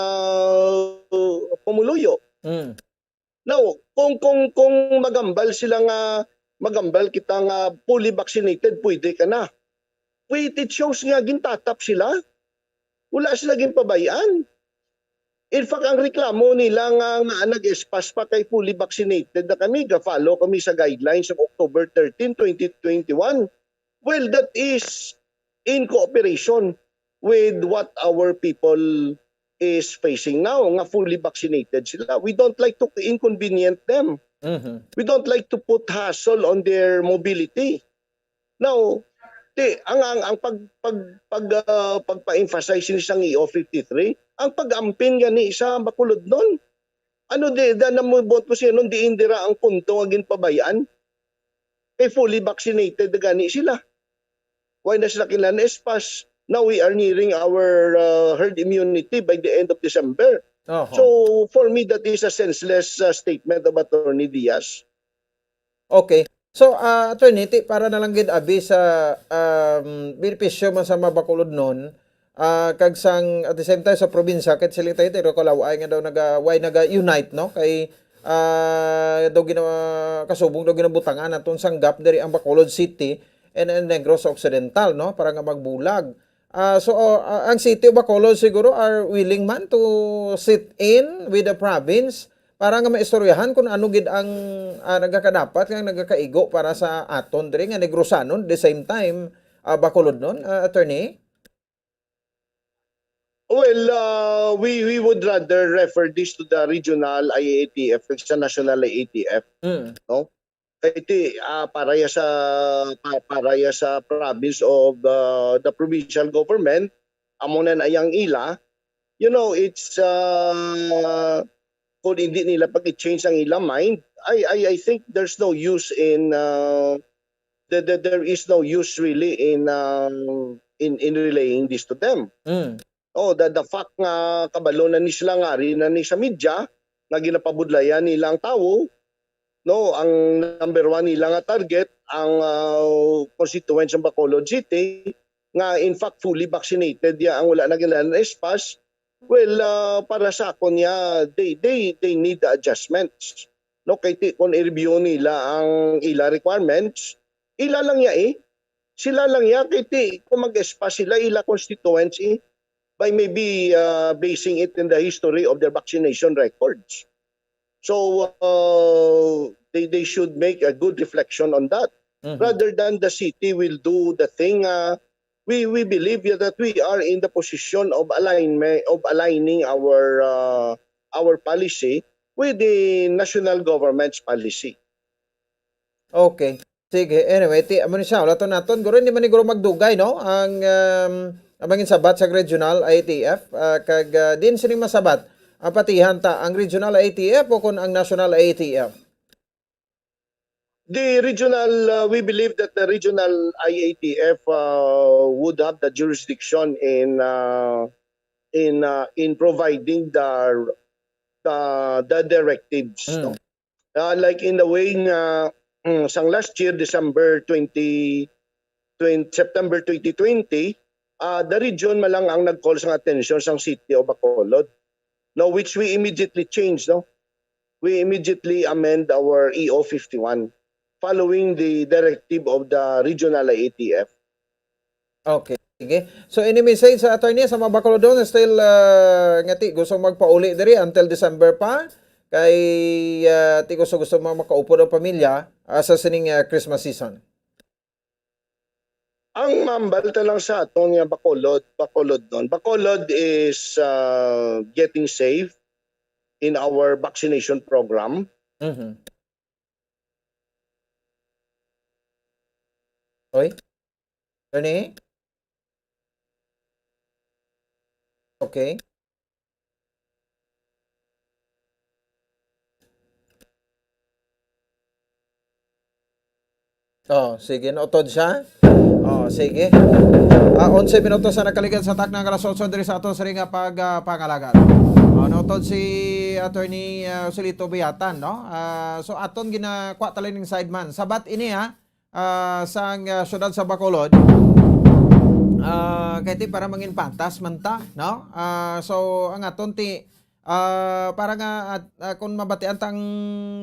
pumuluyo? Now, kung magambal sila magambal kita fully vaccinated, pwede ka na. Wait, it shows nga gintatap sila. Wala sila ginpabayaan. In fact, ang reklamo nila nga nag-espas pa kay fully vaccinated na kami, follow kami sa guidelines of October 13, 2021. Well, that is in cooperation with what our people is facing now, nga fully vaccinated sila. We don't like to inconvenient them. We don't like to put hassle on their mobility. Now, ang pagpa-emphasize ni sang EO 53, ang pag-ampin gani sa Bacolodnon. Ano na mo bot po siya nun, di indira ang punto agin pabayaan. Kay fully vaccinated gani sila. Why na sila kinala ESPAS? Now we are nearing our herd immunity by the end of December. So for me, that is a senseless statement of Attorney Diaz. Okay. So, Attorney, para na lang gid abi sa benepisyo man sa Mabacolod noon, kag sang at the same time sa probinsya ket sila tayo pero kalaway nga daw naga-unite no kay daw kasubong daw ginabutangan aton sanggap diri ang Bacolod City and Negros Occidental no para nga magbulag. Ang City of Bacolod siguro are willing man to sit in with the province para nga maistoryahan kung ano gid ang nagakadapat nga nagakaigo para sa aton diri nga Negrosanon the same time Bacolod noon, Attorney? Well, we would rather refer this to the regional IATF sa national IATF. No? Kaya paraya sa province of the provincial government among na ayang ila, you know, it's kung hindi nila pag-change ang ilang mind, I think there's no use in there is no use really in relaying this to them. The fact nga kabalo na ni sila nga rin na ni sa media na ginapabudlayan nilang tao, no, ang number one nila nga target ang constituents ng Bacolod City nga in fact fully vaccinated ya ang wala na gilan ESPAS. Well, para sa ako niya, they need the adjustments. No, kay kung i-review nila ang ila requirements, ila lang ya sila lang ya kay kung mag-ESPAS sila ila constituents by maybe basing it in the history of their vaccination records. So they should make a good reflection on that rather than the city will do the thing. We believe that we are in the position of aligning our policy with the national government's policy. Okay. Sige, anyway, amo ni siya, wala to naton. Guro, hindi man ni guro magdugay, no? Ang mangin sabat sa regional IATF, din sining masabat, ang patihan ta, ang regional IATF o kung ang national IATF? The regional, we believe that the regional IATF would have the jurisdiction in providing the directives. No? Like in the way nga sang last year, September 2020, the region malang ang nag-call sa attention sang city of Bacolod, no, which we immediately changed. No? We immediately amend our EO 51. Following the directive of the regional IATF. Okay, sige. So any message sa attorney sa mga Bacolod doon still ngati gusto magpauli diri until December pa kay ti gusto makaupo ng pamilya sa sining Christmas season. Ang mambalta lang sa atong Bacolod doon. Bacolod is getting safe in our vaccination program. Oy? Attorney? Okay. Sige, nautod siya. Sige. 11 minutos sa nakaligan sa tak ng alas 8 diri sa ato sa ringa pangalagan. Nautod si Attorney Solito Biatan, no? So aton ginakuha talin ng sideman. Sabat ini sang syudad sa Bacolod. Kaya para mangin pantas manta, no? So ang aton ti para nga kung mabatian tang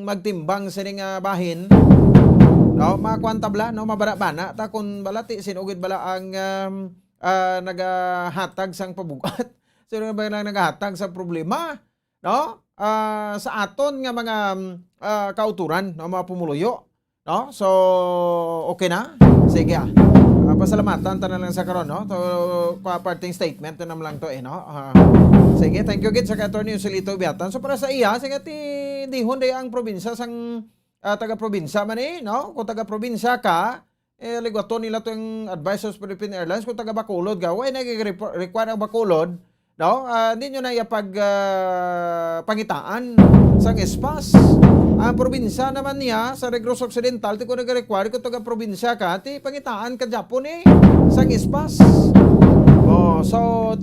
magtimbang sining bahin, no, makwantabla, no, mabara-bana ta kun balati sinugid bala ang nagahatag sang pabugat. Sino ba lang nagahatag sa problema, no? Sa aton nga mga kauturan, no, mga pumuluyo, no? So okay na. Sige. Pasalamatan ta na lang sa karon, no? To parting statement na lang to no. Sige, thank you gid sa Attorney Solito Biatan. So para sa iya, sige ti dihon day ang probinsya sang taga-probinsya man no? Kung taga-probinsya ka, ligwaton nila to yung advice of Philippine Airlines. Kung taga Bacolod ka, nag-require ang Bacolod, no? Hindi nyo na ipag pangitaan sang espas. Ang probinsya naman niya sa Negros Occidental, ti ko nag-require kung taga-probinsya ka, ti pangitaan ka Japon sang espas. So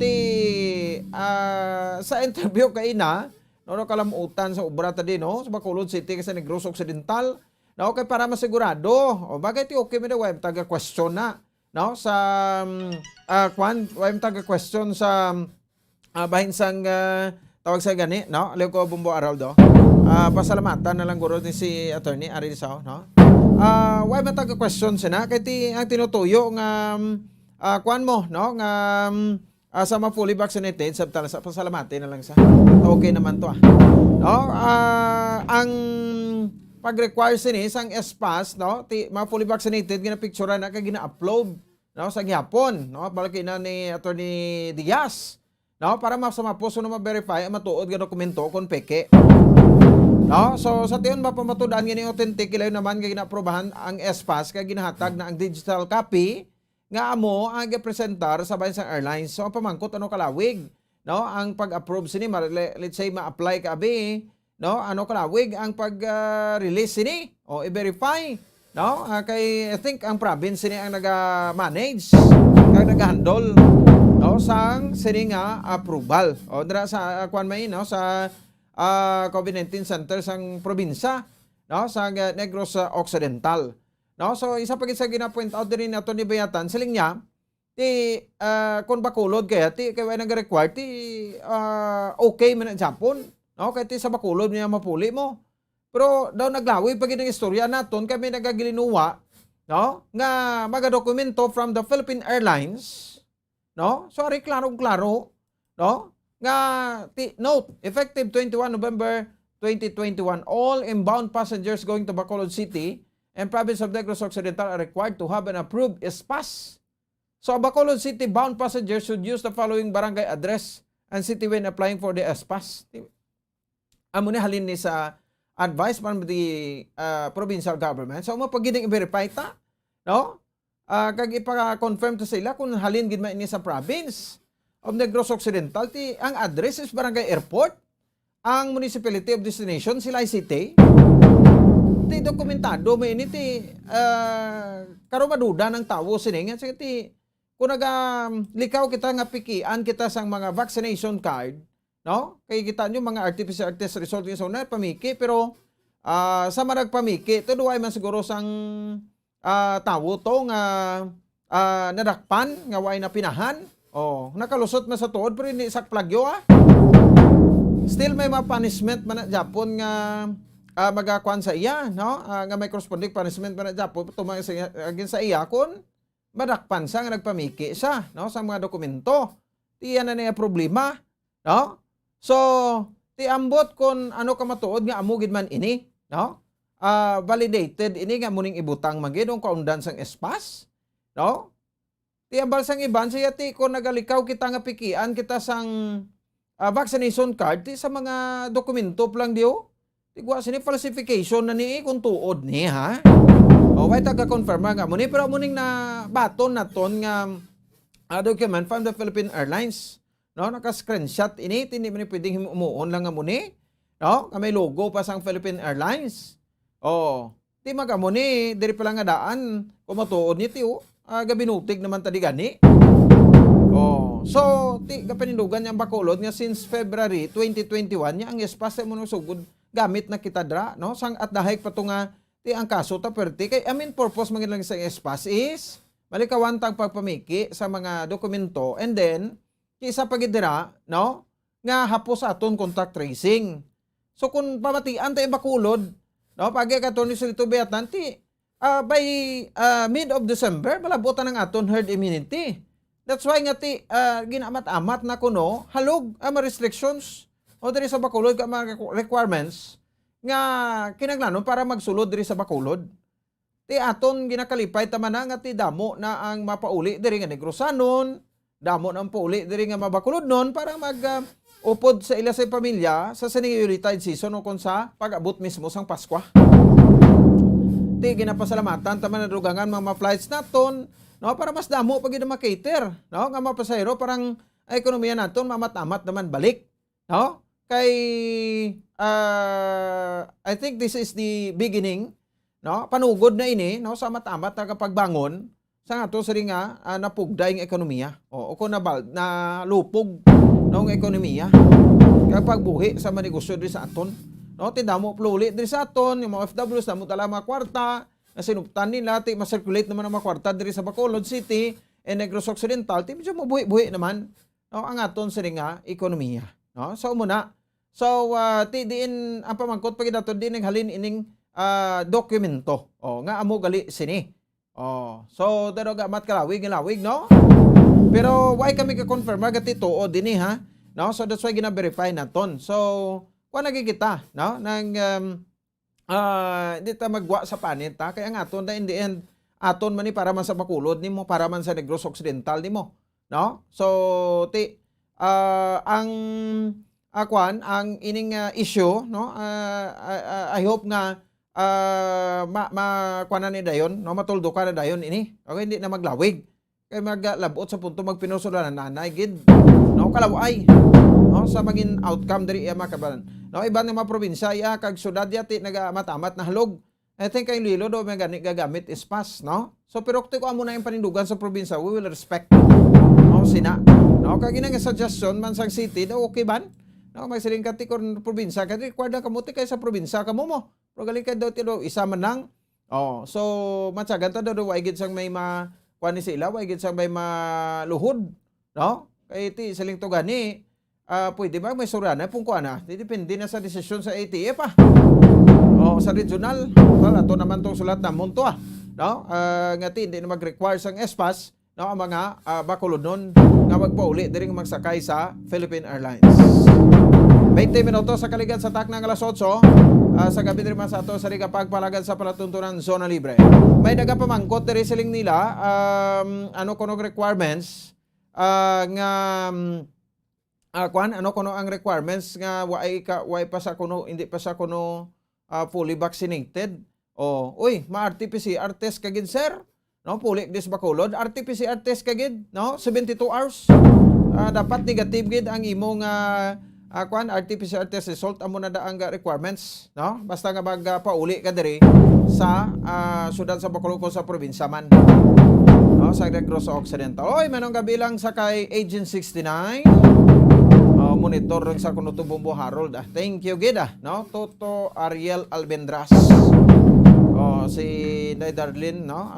sa interview kay na, no, kalamutan sa obra ta din, no, sa Bacolod City kasi Negros Occidental, no, kay para masigurado. Bagay ti okay mi na web taga question na, no, sa web taga question sa bahin sang tawag sa gani, no, Leo ko Bumbo Araldo. Pasalamatan na lang guro ni si Attorney Arisao, no. Web taga question sina kay ti ang tinutuyo nga kwan mo, no, nga sa mga fully vaccinated, sa pasalamati na lang sa. Okay naman to no? Ang pag-require sini sang espas, no, mga fully vaccinated gina-picture na kay gina-upload, no, sa gihapon, no, balaki na ni Attorney Diaz, no, para mapuso na ma-verify matuod nga dokumento kon peke. No, so sa tiyon mapamatudan gini authentic ilayo naman nga gina-aprobahan ang espas kay ginahatag na ang digital copy nga amo ang gipresentar sa bayan sang airlines. So pamangkot ano kalawig, no, ang pag-approve sini, let's say ma-apply ka abi, no, ano kalawig ang pag-release sini o i-verify, no, kay I think ang province sini ang naga-manage kag naga-handle, no, sang sini nga approval o dira sa kwan may, no, sa COVID-19 center sang probinsya, no, sa Negros Occidental. No, so isa pa sa gina-point out din ni Atty. Bayatan, siling niya, kung Bacolod kaya, kaya nag-require, okay man ang Japon, no, kaya sa Bacolod niya mapuli mo. Pero daw naglawi, pag yung istorya naton, kami nagagilinuwa, no, nga magadokumento from the Philippine Airlines, no, sorry, klaro-klaro, no, nga, note, effective 21 November 2021, all inbound passengers going to Bacolod City and province of Negros Occidental are required to have an approved espas. So, Bacolod City bound passengers should use the following barangay address and city when applying for the espas. Amo ni halin ni sa advice from the provincial government. So mapagiding i-verify ta, no? Kag ipa-confirm to sila kung halin gid man ini sa province of Negros Occidental ti ang address is Barangay Airport, ang municipality of destination sila city. Ti dokumentado mo ini ti karo maduda ng tawo siningan sa ti kung likaw kita nga pikian kita sang mga vaccination card, no? Kay kita nyo mga artificial test result yung na pamiki pero sa maragpamiki to duay man siguro sang tawo to nga nadakpan nga way na pinahan. Nakalusot man sa tuod pero hindi sak plagyo Still may mga punishment man na Japon nga magakuan sa iya, no? Nga may corresponding punishment man na Japon tumang sa iya kun madakpan sa nga nagpamiki siya, no? Sa mga dokumento. Tiyan na niya problema, no? So, ti ambot kun ano ka matuod nga amo gid man ini, no? Validated ini nga muning ibutang magid ang kaundan sang espas, no? Ti ambal sang iban siya ti kun nagalikaw kita nga pikian kita sang vaccination card ti sa mga dokumento lang diyo. Ti gwa sini falsification na ni kung tuod ni ha. Way taga-confirm nga muni pero muning na baton naton nga document from the Philippine Airlines, no? Naka-screenshot ini hindi man pwedeng umuon lang nga muni, no? Nga may logo pa sang Philippine Airlines. Ti magamuni diri pa lang nga daan kumatuod ni ti gabinutig naman tadi gani. So ti kapanindugan yang Bacolod nga since February 2021 nya ang espase mo sugod gamit na kita dra, no? Sang at dahig pa to nga ti ang kaso ta perti kay purpose man lang sa espas is malikawan tang pagpamiki sa mga dokumento and then isa pagidira, no? Nga hapos aton contact tracing. So kung pamatian tayo Bacolod, no? Pagi katon ni Silito Beatan ti by mid of December malabutan ng aton herd immunity. That's why nga ti ginamat-amat na kuno halog ang restrictions o diri sa Bacolod ka mga requirements nga kinaglanon para magsulod diri sa Bacolod. Ti aton ginakalipay taman nga ti damo na ang mapauli diri nga Negrosanon, damo na ang pauli diri nga Mabacolod non para upod sa ila sa pamilya sa seniority season o kon sa pag-abot mismo sang Pasko. Ti ginapasalamatan taman na dugangan mga flights naton, no, para mas damo pag gid makater, no, nga mapasayro parang ekonomiya naton mamat-amat naman balik, no? Kay I think this is the beginning, no? Panugod na ini, no, sa matamat na kapagbangon sa ato sa nga napugday ng ekonomiya. O kung na lupog ng ekonomiya. Kapag buhi sa manegosyo diri sa aton, no, tindamo pluli diri sa aton, yung mga OFWs namo tala mga kwarta, na sinuptan nila ti ma-circulate naman ang mga kwarta diri sa Bacolod City and Negros Occidental, ti medyo mabuhi-buhi naman, no, ang aton sa nga ekonomiya, no? So muna so, ti diin ang pamangkot pag dato din naghalin ining dokumento. Nga amo gali sini. So daro gamat kalawig, no? Pero why kami ka-confirm agati tuo dinhi ha? No? So that's why gina-verify naton. So, kuan nagikita, no? Nang di ta magwa sa panit ta kaya nga aton na in the end aton man ni para man sa Bacolod nimo, para man sa Negros Occidental nimo, no? So ti ang ang ining issue, no, I hope nga kuanan ni dayon, no, matuldukan na dayon ini. Okay, hindi na maglawig kay maglabot sa punto magpinusulan na nanay gid, no, kalaway, no, sa maging outcome diri iya makabalan, no. Iban nga mga probinsya iya kag syudad yati nagamatamat na halog. I think kay Lilo do may gagamit espas, no. So pero ko amo na yung panindugan sa probinsya, we will respect, no, sina, no, kag ina nga suggestion man sa city daw okay ban. No, may siling kati kon probinsya kati kwarda kamuti kay sa probinsya kamo mo. Pero galing kay daw tiro isa man lang. So matsagan ta daw way gid sang may kuan ni sila, way gid sang may maluhod, no? Kay ti siling to gani pwede ba may surana pung kuan na. Depende na sa desisyon sa ATF sa regional. Well, ato naman tong sulat namon to no? Ngati hindi na mag-require sang espas, no, ang mga Bacolod nun nga magpauli diri magsakay sa Philippine Airlines. 20 minutos sa kaligan sa taknang alas 8 sa gabi rin sa ato sa riga pagpalagad sa palatuntunan Zona Libre. May nagapamangkot diri siling nila ano kuno requirements nga kuan ano kuno ang requirements nga way pa sa kuno hindi pa sa kuno fully vaccinated. Uy, ma-RT-PCR test kagid sir. No, puli dis Bacolod, RT-PCR test kagid, no? 72 hours. Dapat negative gid ang imong RT-PCR test result amo na daang requirements, no? Basta nga pauli ka diri sa syudad sa Bacolod sa probinsya man. No, sa Negros Occidental. Oy, manong kabilang sa kay Agent 69. Monitor rin sa Kunuto Bumbo Harold. Thank you gid no? Toto Ariel Albendras. Si Nay Darlene, no?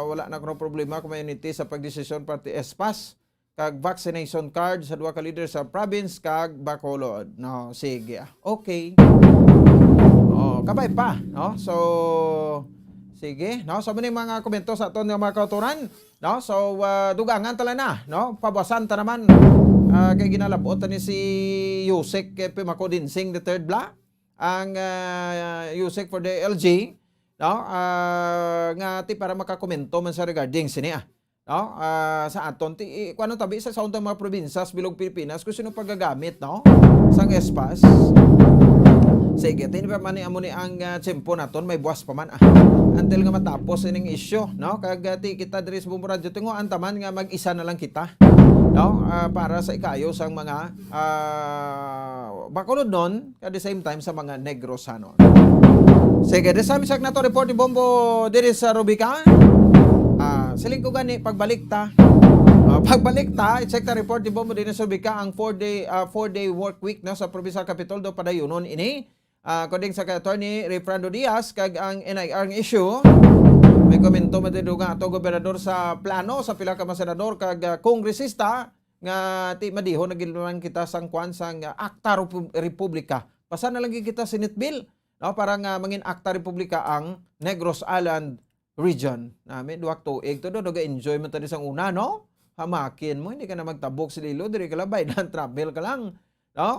Wala na kuno problema community sa pagdesisyon party ESPAS kag vaccination card sa duha ka leader sa province kag Bacolod. No, sige. Okay. Kabay pa, no? So sige, no? So muni mga komento sa aton nga mga kauturan, no? So dugangan tala na, no? Pabasan ta naman. Kay ginalabot ni si Yusek Pimako Dinsing the third bla ang Yusek for the LG, no? Nga ti para makakomento man sa regarding sini no? Sa aton ti kuno tabi sa untang mga probinsas bilog Pilipinas kung sino paggagamit, no? Sang espas. Sige, tini pa man amo ni ang tiyempo naton may buwas pa man until nga matapos ining issue, no? Kag ti kita diri sa Bumbo Radio tingo antaman nga mag-isa na lang kita, no? Para sa ikayo sang mga Bacolod nun at the same time sa mga Negrosanon. Sige, desamisak na to report ni Bombo diri sa Rubica. Siling ko gani pagbalik ta. I-check ta report ni Bombo diri sa Rubica ang 4-day work week na sa Provincial Capitol do padayunon ini. According sa attorney Refrando Diaz kag ang NIR issue. May komento matiduga ato gobernador sa plano sa pila ka mga senador kag kongresista nga ti madiho nagilunan kita sang kwan sang Akta Republika. Pasan na lang kita Senate bill, no, para nga mangin Akta Republika ang Negros Island region. Nami duwak tuig to do enjoy man tadi sang una, no? Hamakin mo hindi ka na magtabok sa lilo diri ka labay dan travel ka lang, no?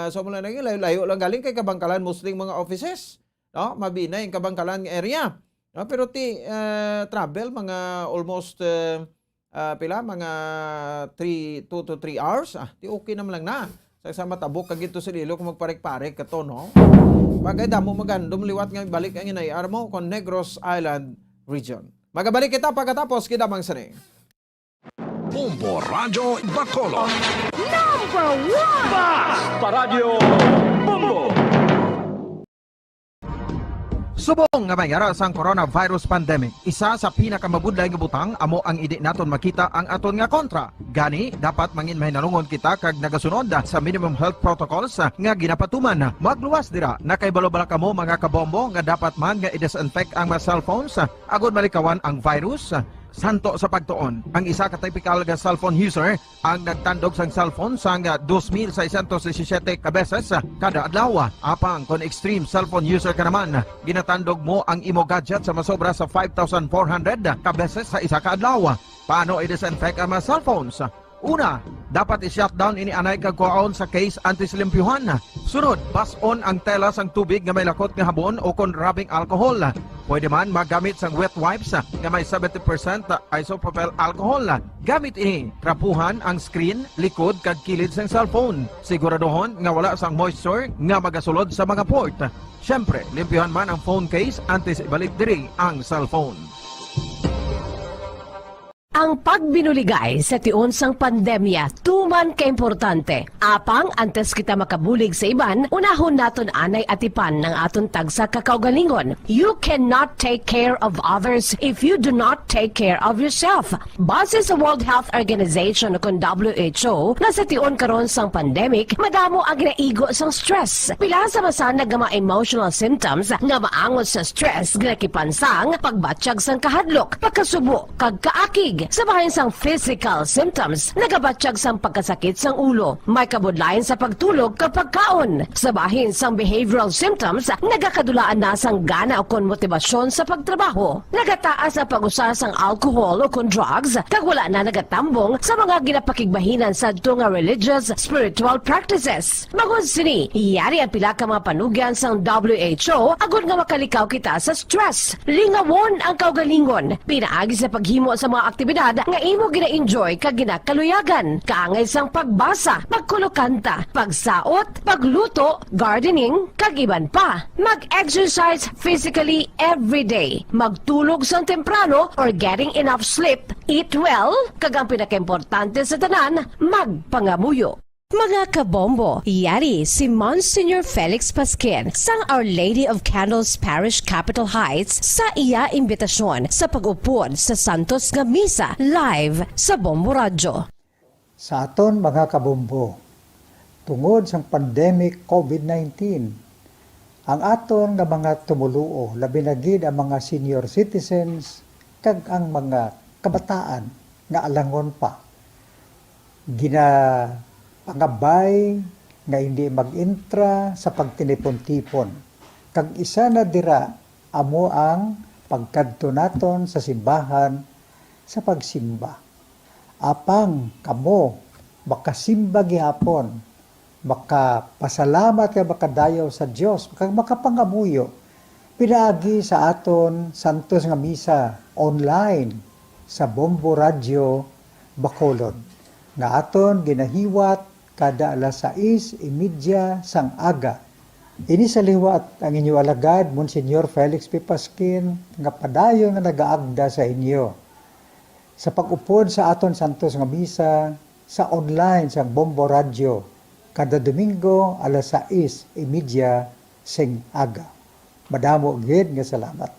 So mula naging layo lang galing kay Kabangkalan mostly mga offices, no? Mabinay ang Kabangkalan nga area. No, pero ti travel mga almost pila mga 2 to 3 hours. Ti okay naman lang na. Sa matabok kag ito sa lilo kung magparek-parek ka to, no? Bagay damo magandom liwat nga balik ang inayar mo kon Negros Island region. Magabalik kita pagkatapos kidamang sani. Bumbo Radio Bacolod. Number 1! Basta Radio Bumbo! Subong nga mayara sang coronavirus pandemic, isa sa pinakamabudlay nga butang amo ang idi naton makita ang aton nga kontra. Gani dapat mangin mahinalungon kita kag nagasunod sa minimum health protocols nga ginapatuman. Magluwas dira na kay balobala kamo mga kabombo nga dapat man nga i-disinfect ang mga cellphones agud malikawan ang virus. Santo sa pagtuon, ang isa ka typical nga cellphone user ang nagtandog sang cellphone sang 2,617 ka beses kada adlaw. Apang kon extreme cellphone user ka naman, ginatandog mo ang imo gadget sa masobra sa 5,400 ka beses sa isa ka adlaw. Paano i-disinfect ang mga cellphones? Una, dapat i-shutdown ini anay kagkuhaon sa case antisilimpyuhan. Sunod, pason ang tela sang tubig nga may lakot nga habon o kon rubbing alcohol. Pwede man magamit sang wet wipes nga may 70% isopropyl alcohol. Gamit ini, trapuhan ang screen, likod kag kilid sang cellphone. Siguraduhon nga wala sang moisture nga magasulod sa mga port. Syempre, limpyuhan man ang phone case antes ibalik diri ang cellphone. Ang pagbinuligay sa tiun sang pandemya, tuman ka-importante. Apang, antes kita makabulig sa iban, unahon naton anay atipan ng aton tagsa kakaugalingon. You cannot take care of others if you do not take care of yourself. Base sa World Health Organization o WHO, na sa tiun karon sang pandemic, madamo ang ginaigo sang stress. Pila sa masanag nga mga emotional symptoms nga maangot sa stress, ginakipansang, pagbatsyag sang kahadlok, pagkasubo, kag kaakig. Sa bahin sang physical symptoms, nagabatsyag sang pagkasakit sang ulo, may kabudlayan sa pagtulog kapag kaon. Sa bahin sang behavioral symptoms, nagakadulaan na sang gana o kon motibasyon sa pagtrabaho. Nagataas ang pag-usa sang alcohol o kon drugs, kag wala na nagatambong sa mga ginapakigbahinan sa nga religious, spiritual practices. Magod sini, iyari ang pila ka mga panugyan sang WHO agud nga makalikaw kita sa stress. Lingawon ang kaugalingon, pinaagi sa paghimo sa mga aktibidad aktibidad nga imo gina-enjoy kag ginakaluyagan, kaangay sang pagbasa, pagkulokanta, pagsaot, pagluto, gardening, kag iban pa. Mag-exercise physically every day, magtulog sang temprano or getting enough sleep, eat well, kag ang pinakaimportante sa tanan, magpangamuyo. Mga kabombo, yari si Monsignor Felix Pasquin sang Our Lady of Candles Parish Capitol Heights sa iya imbitasyon sa pag-upod sa Santos nga Misa live sa Bombo Radio. Sa aton mga kabombo, tungod sa pandemic COVID-19, ang aton nga mga tumuluo, labi na gid ang mga senior citizens kag ang mga kabataan nga alangon pa, pangabay nga hindi mag-intra sa pagtinipon-tipon. Kag isa na dira amo ang pagkadto naton sa simbahan sa pagsimba. Apang kamo makasimba gihapon, makapasalamat ka makadayaw sa Dios, kag makapangamuyo pinaagi sa aton Santos nga Misa online sa Bombo Radio Bacolod nga aton ginahiwat kada alas 6:30 sang aga. Ini sa liwat ang inyo alagad, Monsignor Felix P. Pasquin, nga padayon nga nagaagda sa inyo. Sa pag-upod sa aton Santos nga Misa, sa online sang Bombo Radio, kada Domingo alas 6:30 sing aga. Madamo gid nga salamat.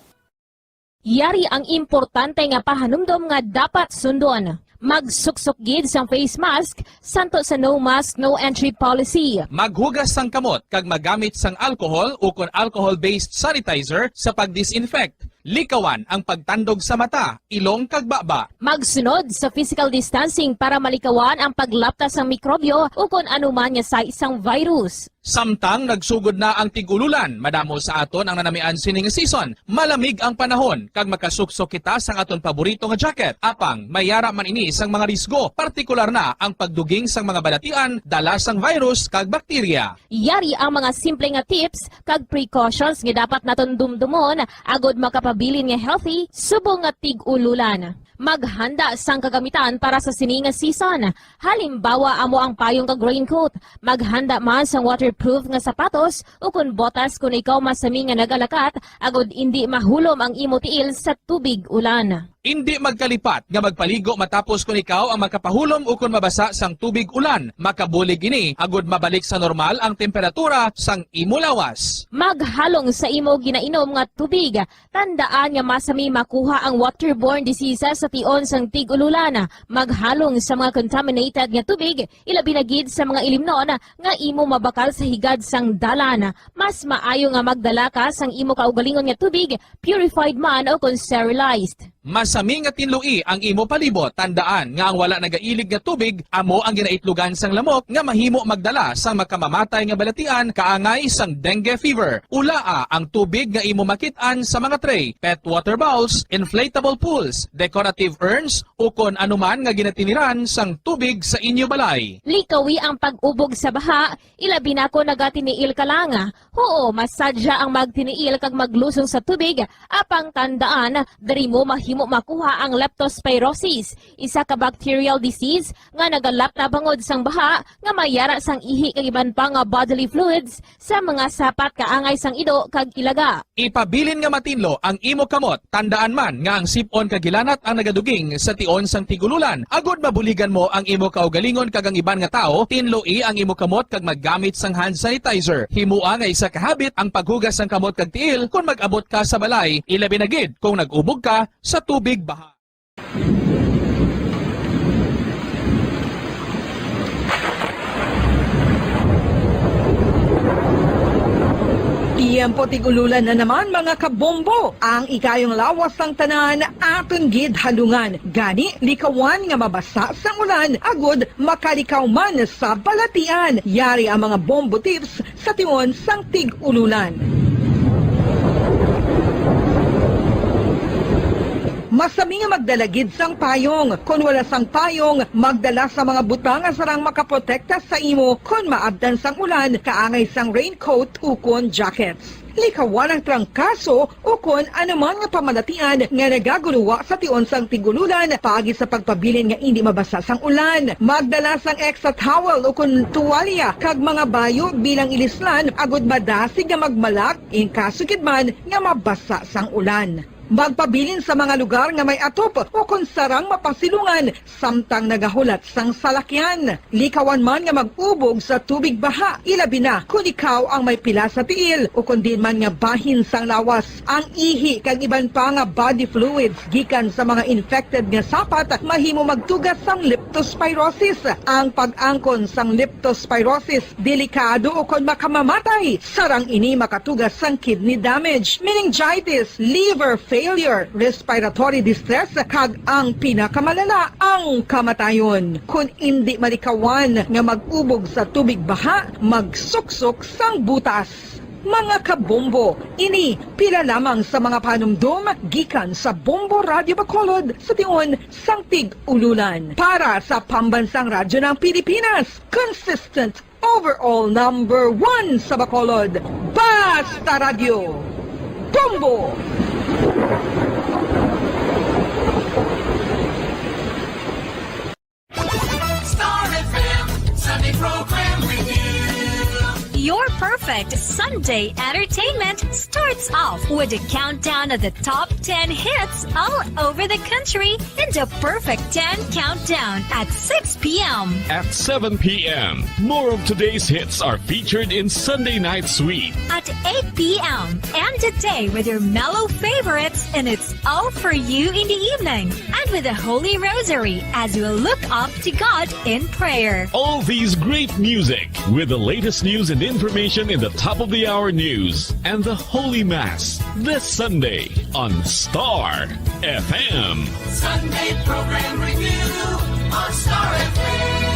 Yari ang importante nga pahanumdom nga dapat sundon. Magsuksok gid sang face mask, santo sa no mask, no entry policy. Maghugas sang kamot kag magamit sang alcohol o kon alcohol-based sanitizer sa pag-disinfect. Likawan ang pagtandog sa mata, ilong kag baba. Magsunod sa physical distancing para malikawan ang paglaptas ng mikrobyo o kung anuman nga sa isang virus. Samtang nagsugod na ang tigululan, madamo sa aton ang nanamian sining season. Malamig ang panahon kag makasuksok kita sang aton paborito nga jacket. Apang mayara man ini sang mga risgo, partikular na ang pagduging sang mga balatian dala sang virus kag bakterya. Yari ang mga simple nga tips kag precautions nga dapat naton dumdumon agod makapabilin nga healthy subong nga tig-ululan. Maghanda sang kagamitan para sa sining nga season. Halimbawa amo ang payong kag raincoat. Maghanda man sang waterproof nga sapatos o kun botas kung ikaw masami nga nagalakat agod hindi mahulom ang imo tiil sa tubig ulan. Hindi magkalipat nga magpaligo matapos kung ikaw ang makapahulom o kung mabasa sang tubig ulan. Makabulig ini agod mabalik sa normal ang temperatura sang imo lawas. Maghalong sa imo ginainom nga tubig. Tandaan nga masami makuha ang waterborne diseases sa tion sang tig-ululan. Maghalong sa mga contaminated nga tubig, ilabi na gid sa mga ilimnon nga imo mabakal sa higad sang dalan. Mas maayo nga magdala ka sang imo kaugalingon nga tubig, purified man o kung sterilized. Masami nga tinlui ang imo palibot. Tandaan nga ang wala nagailig nga tubig amo ang ginaitlugan sang lamok nga mahimo magdala sang makamamatay nga balatian kaangay sang dengue fever. Ulaa ang tubig nga imo makit-an sa mga tray, pet water bowls, inflatable pools, decorative urns o kon anuman nga ginatiniran sang tubig sa inyo balay. Likawi ang pag-ubog sa baha, ilabi na ko nagatiniil ka lang. Oo, masadya ang magtiniil kag maglusong sa tubig, apang tandaan, dari mo mahimo makuha ang leptospirosis, isa ka bacterial disease nga nagalap na bangod sang baha nga mayara sang ihi kag iban pa nga bodily fluids sa mga sapat kaangay sang ido kag ilaga. Ipabilin nga matinlo ang imo kamot. Tandaan man nga ang sipon kag gilanat ang nagaduging sa tion sang tigululan. Agod mabuligan mo ang imo kaugalingon kag ang iban nga tao, tinloi ang imo kamot kag maggamit sang hand sanitizer. Himua nga isa ka habit ang paghugas sang kamot kag tiil kung mag-abot ka sa balay, ilabi na gid kung nag-ubog ka sa tubig baha. Tiyempo tigululan na naman mga kabombo. Ang ikayong lawas ng tanan aton gid halungan. Gani likawan nga mabasa sa ulan agod makalikaw man sa balatian. Yari ang mga bombo tips sa tion sang tig-ululan. Masami nga magdalagid sang payong. Kung wala sang payong, magdala sa mga butanga sarang makaprotekta sa imo kung maabdan sang ulan, kaangay sang raincoat ukon jackets. Likawan ang trangkaso o kung anuman nga pamalatian nga nagaguluwa sa tion sang tigululan paagi sa pagpabilin nga hindi mabasa sang ulan. Magdala sang extra towel o kung tuwalya kag mga bayo bilang ilislan agud madasig nga magmalak in kaso gid man nga mabasa sang ulan. Magpabilin sa mga lugar nga may atop o kung sarang mapasilungan samtang nagahulat sang salakyan. Likawan man nga mag-ubog sa tubig baha, ilabi na kung ikaw ang may pila sa tiil o kung din man nga bahin sang lawas. Ang ihi kag iban pa nga body fluids gikan sa mga infected nga sapat mahimo magtugas sang leptospirosis. Ang pag-angkon sang leptospirosis delikado o kung makamamatay. Sarang ini makatugas sang kidney damage, meningitis, liver failure, respiratory distress, kag ang pinakamalala, ang kamatayon. Kung hindi malikawan nga mag-ubog sa tubig baha, magsuksok sang butas. Mga kabombo, ini pila lamang sa mga panumdum gikan sa Bombo Radio Bacolod sa tion sang Tig-Ululan. Para sa Pambansang Radyo ng Pilipinas, consistent overall number 1 sa Bacolod, Basta Radio, Bombo! Star FM, Sunday program review. Your perfect Sunday entertainment starts off with a countdown of the top 10 hits all over the country in the Perfect 10 Countdown at 6 p.m. At 7 p.m., more of today's hits are featured in Sunday Night Sweet. At 8 p.m. End the day with your mellow favorites, and it's all for you in the evening. And with the Holy Rosary as we look up to God in prayer. All these great music with the latest news and information in the top of the hour news and the Holy Mass this Sunday on Star FM. Sunday program review on Star FM.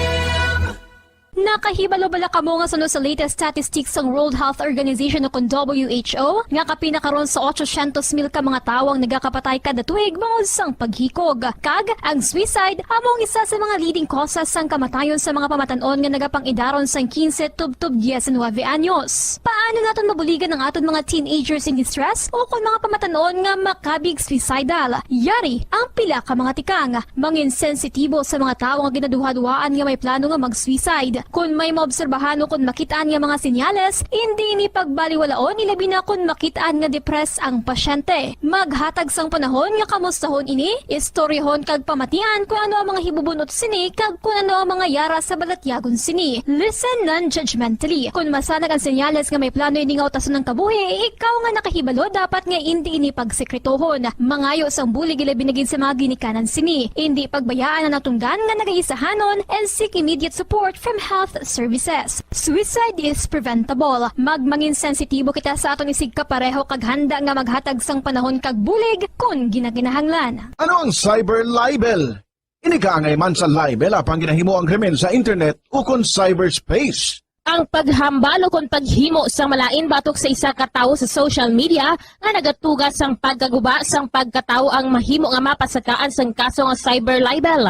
Nakahibalo-bala ka mo nga sunod sa latest statistics ng World Health Organization o kung WHO nga kapinakaroon sa 800,000 ka mga tawang nagakapatay kada tuig mangod sang paghikog. Kag ang suicide among isa sa mga leading causes sang kamatayon sa mga pamatanon nga nagapangidaron sang 15 tubtub 19 anyos. Paano naton mabuligan ang aton mga teenagers in distress o kung mga pamatanon nga makabig suicidal? Yari ang pila ka mga tikang mangin sensitibo sa mga tawo nga ginaduha-duhaan nga may plano nga mag-suicide. Kung may maobserbahan o kung makitaan nga mga sinyales, hindi ni pagbaliwalaon ilabi na kung makitaan nga depress ang pasyente. Maghatag sang panahon nga kamustahon ini, istoryahon kag pamatian kung ano ang mga hibubunot sini kag kung ano ang mga yara sa balatyagon sini. Listen non-judgmentally. Kung masanag ang sinyales nga may plano ini nga utason ng kabuhi, ikaw nga nakahibalo dapat nga hindi ini pagsekretohon. Mangayo sang bulig ilabi na gid sa mga ginikanan sini. Hindi pagbayaan ang natunggan nga nagaisahanon and seek immediate support from health services. Suicide is preventable. Magmangin sensitibo kita sa aton isig kapareho kag handa nga maghatag sang panahon kag bulig kung ginaginahanglan. Ano ang cyber libel? Inikaangay man sa libel apang ginahimo ang krimen sa internet o kon cyberspace. Ang paghambal o kung paghimo sang malain batok sa isa ka tawo sa social media nga nagatugas sang pagkaguba sang pagkatawo ang mahimo nga mapasakaan sang kaso nga cyber libel.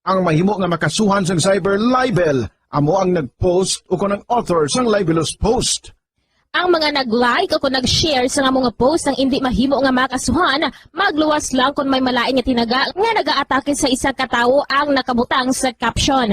Ang mahimo nga makasuhan sang cyber libel amo ang nag-post o kung ang author sang libelous post. Ang mga nag-like o kung nag-share sa mga post ang hindi mahimo nga makasuhan, magluwas lang kung may malain nga tinaga nga nag-aatake sa isa ka tawo ang nakabutang sa caption.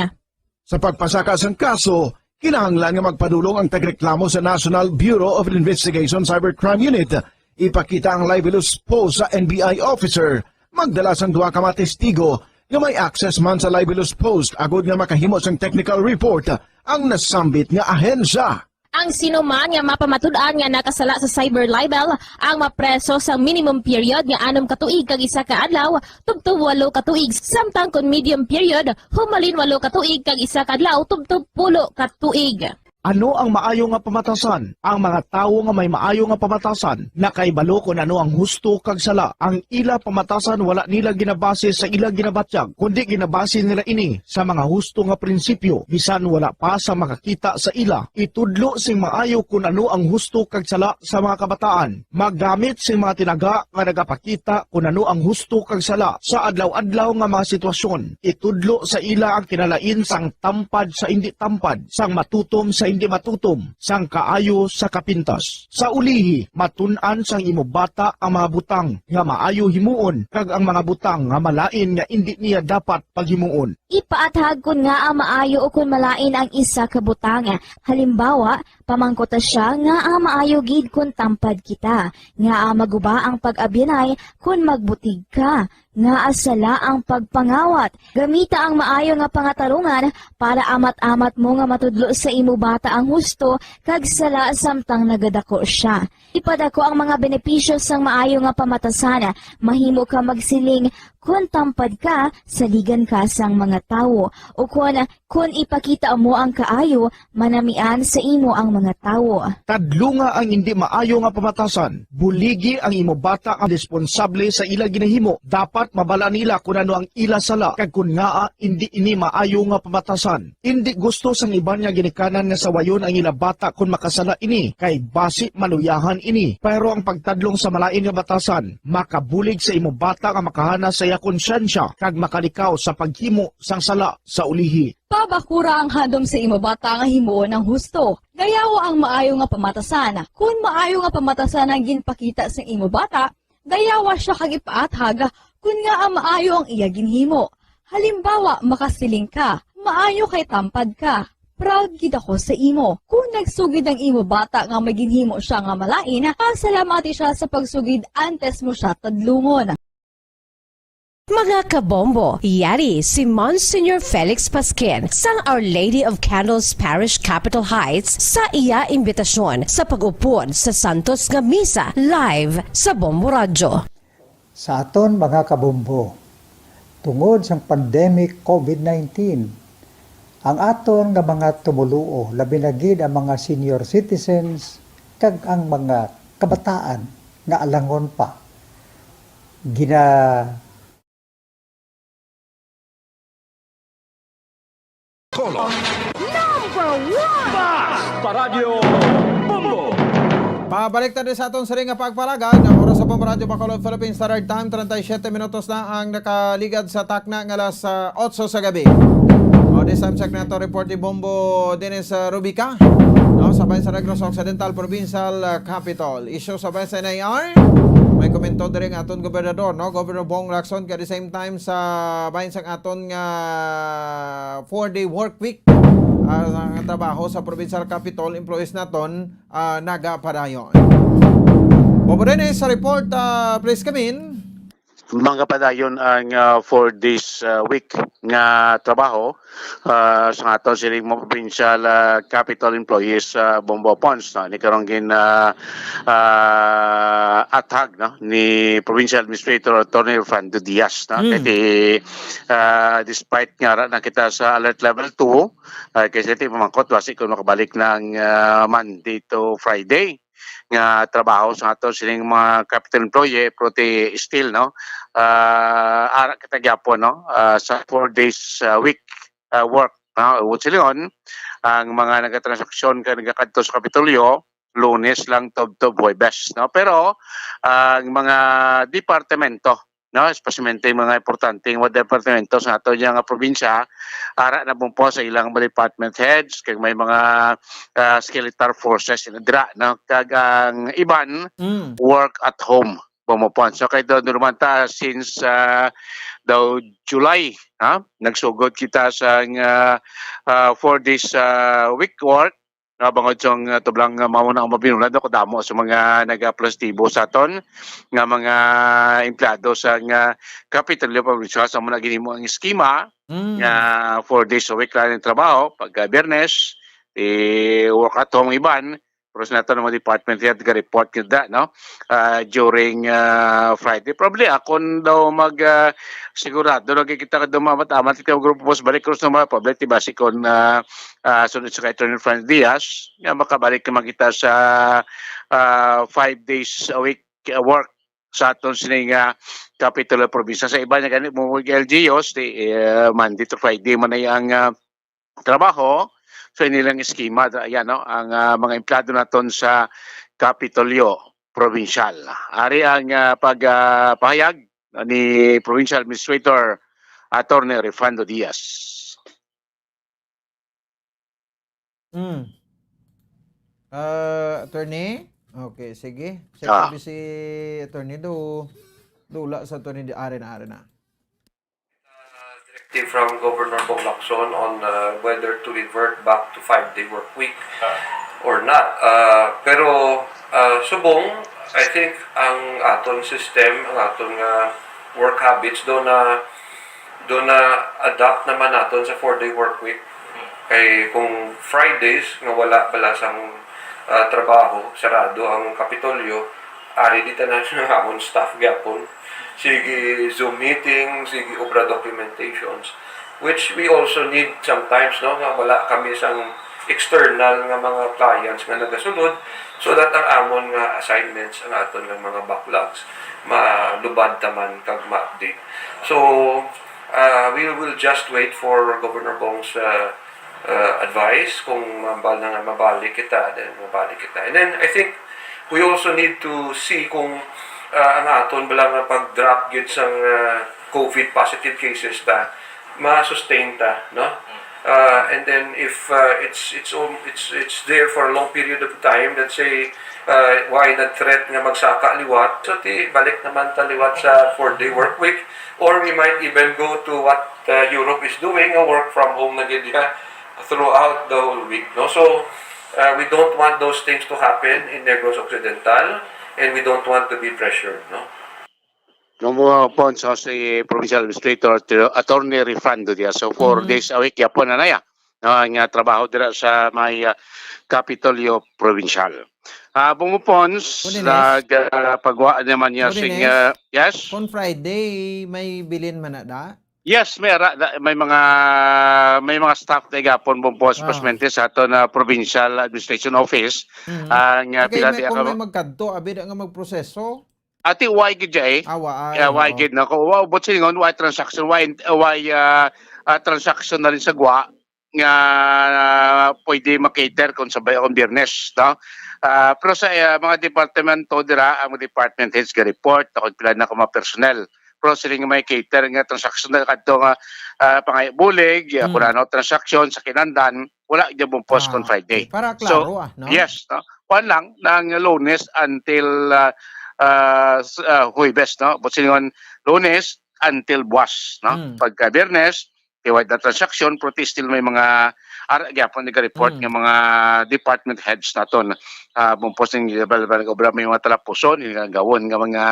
Sa pagpasaka sang kaso, kinahanglan nga magpadulong ang tagreklamo sa National Bureau of Investigation Cybercrime Unit. Ipakita ang libelous post sa NBI officer, magdala sang duha ka mga testigo nga may access man sa libelous post agud nga makahimo sang technical report ang nasambit nga ahensya. Ang sinuman nga mapamatud-an nga nakasala sa cyber libel ang mapreso sa minimum period nga 6 ka tuig kag 1 ka adlaw tubtob 8 ka tuig samtang kon medium period humalin 8 ka tuig kag 1 ka adlaw tubtob 10 ka tuig. Ano ang maayo nga pamatasan? Ang mga tawo nga may maayo nga pamatasan nakaibalo kung ano ang husto kag sala. Ang ila pamatasan wala nila ginabase sa ila ginabatyag, kundi ginabase nila ini sa mga husto nga prinsipyo. Bisan wala pa sa makakita sa ila, itudlo sing maayo kung ano ang husto kag sala sa mga kabataan. Maggamit sing mga tinaga nga nagapakita kung ano ang husto kag sala sa adlaw-adlaw nga mga sitwasyon. Itudlo sa ila ang kinalain sang tampad sa hindi tampad, sang matutom sa hindi matutom, sang kaayo sa kapintas. Sa ulihi, matun-an sang imo bata ang mga butang nga maayo himuon, kag ang mga butang nga malain nga hindi niya dapat paghimuon. Ipaathag kun nga ang maayo o kun malain ang isa ka butang. Halimbawa, pamangkota siya nga ang maayo gid kun tampad kita, nga ang maguba ang pag-abyanay kun magbutig ka, nga asala ang pagpangawat. Gamita ang maayo nga pangatarungan para amat-amat mo nga matudlo sa imo bata ang husto kag sala samtang nagadako siya. Ipadako ang mga benepisyo sang maayo nga pamatasan. Mahimo ka magsiling kun tampad ka, saligan ka sang mga tawo, o kun ipakita mo ang kaayo, manamian sa imo ang mga tawo. Tadlo nga ang hindi maayo nga pamatasan. Buligi ang imo bata ang responsable sa ila ginahimo. Dapat mabala nila kung ano ang ila sala, kag kun nga hindi ini maayo nga pamatasan. Hindi gusto sang iba niya ginikanan nga sawayon ang ila bata kung makasala ini, kay basi maluyahan ini. Pero ang pagtadlong sa malain nga batasan, makabulig sa imo bata nga makahana sa iya konsyensya, kag makalikaw sa paghimo sang sala sa ulihi. Pabakura ang handom sa imo bata nga himuon ng husto. Gayawa ang maayo nga pamatasan. Kung maayo nga pamatasan ang ginpakita sa imo bata, gayawa siya kag ipaathag kun nga ang maayo ang iya ginhimo. Halimbawa, makasiling ka, maayo kay tampad ka. Proud gid ako sa imo. Kung nagsugid ang imo bata nga maginhimo siya nga malain, pasalamati siya sa pagsugid antes mo siya tadlungon. Mga kabombo, yari si Monsignor Felix Pasquin sang Our Lady of Candles Parish Capitol Heights sa iya imbitasyon sa pag-upod sa Santos nga Misa live sa Bombo Radio. Sa aton mga kabombo, tungod sa pandemic COVID-19, ang aton nga mga tumuluo, labi na gid ang mga senior citizens kag ang mga kabataan nga alangon pa, Number 1! Basta Radio Bombo! Pabalik tayo sa atong sari nga pagpalagad ng oras sa Bombo Radio Bacolod, Philippines Standard Time. 37 minutos na ang nakaligad sa takna ng alas 8 sa gabi. This time check na ito report ni Bombo Dennis Rubica. Sabay sa Negros Occidental Provincial Capital. Issue sabay sa NAR. May komento din ang aton gobernador, Governor Bong Lacson, at the same time sa bayan sang aton nga 4-day work week ang trabaho sa provincial capital, employees naton nagapadayon. Bobo rin sa report, please come in. Mga padayon ang 4 days week nga trabaho sa aton sining mga provincial capital employees sa Bombo Pons, ni karong gin athag ni Provincial Administrator Attorney Fernando Diaz, kasi despite nga nakita sa alert level 2 kasi ito pamangkot wasi kung makabalik ng Monday to Friday nga trabaho sa aton sining mga capital employee, prote still ara kita gyapon sa 4 days week work utsilion ang mga nagatransaksyon ka nagakadto sa Kapitolyo Lunes lang tob Huwebes, pero ang mga departamento, especially mga importanteng mga departamento sa ato nga probinsya, ara na po sa ilang department heads, kag may mga skeletal forces inadra, kag ang iban work at home pumupon. So kay doon naman ta since daw July, nagsugod kita sa 4 days week work, bangod siyang tublang mauna ang mabinulad ako damo sa mga nag-plastibo sa aton nga mga empleyado sa Kapitolyo Provincial sa mga ginimo ang eskema nga 4 days a week lang ang trabaho pag Biyernes work at home iban Pero sa nato ng mga department head report kita no during Friday. Probably akon daw mag sigurado nagkikita ka daw mamat-amat kita grupo boss balik cross naman probably basi kon sunod sa Attorney Frank Diaz nga makabalik ka makita sa 5 days a week work sa aton sining Capitol Provincia. Sa iba niya ganit mo LGUs Monday to Friday man ay ang trabaho. So inilang eskema yan no ang mga empleyado naton sa Kapitolyo Provincial. Ari ang pagpahayag ni Provincial Administrator Attorney Refando Diaz. Attorney? Okay, sige. Sige si Attorney dula sa Attorney Ari na. From Governor Bong Lacson on whether to revert back to 5-day work week or not. Pero subong, I think ang aton system, ang aton work habits do na adapt naman naton sa 4-day work week. Kay kung Fridays nga wala balasang trabaho, sarado ang Kapitolyo, ari dito na hamon staff gyapon. Sige Zoom meetings, sige obra documentations, which we also need sometimes, no, nga wala kami sang external nga mga clients nga nagasunod so that ang amon nga assignments, ang aton nga mga backlogs, malubad taman kag ma-update. So, we will just wait for Governor Bong's advice kung mabalik kita, then mabalik kita. And then, I think we also need to see kung ang aton bala nga pag-drop gyud sang COVID positive cases ta ma-sustain ta, no? And then if it's there for a long period of time, let's say why not threat nga magsaka liwat, so balik naman ta liwat sa 4-day work week, or we might even go to what Europe is doing, a work from home na gid throughout the whole week, no? So we don't want those things to happen in Negros Occidental. And we don't want to be pressured, no? Nung po sa si Provincial Administrator Attorney Refando Diaz. So 4 days a week yapon na ya. Ang trabaho dira sa may Kapitolyo Provincial. Bumupons pagwa naman niya sing yes. On Friday may bilin man na. Yes, may mga staff na gapon bumpos pasmente sa ato na Provincial Administration Office. Ang pilati kung may magkadto abi nga magproseso. Ati why gid jay? Why gid na ko. Wow, but singon why transaction why transaction na rin sa gwa nga pwede makater kung sabay on Biyernes, no? Pero sa mga departamento dira ang department heads ga report takod pila na mga personnel. Pero sila nga may cater nga transaction na kadto nga pangaybulig, kunano transaction sa kinandan, wala gyud bumpos kon Friday. Para klaro no? Yes, no. Kuan lang ng Lunes until Huwebes, no. But sila Lunes until Buwas, no. Pagka Biyernes, iway na transaction, pero still may mga gyapon nag-report nga mga department heads naton bumpos ng obra may mga talapuson gawon nga mga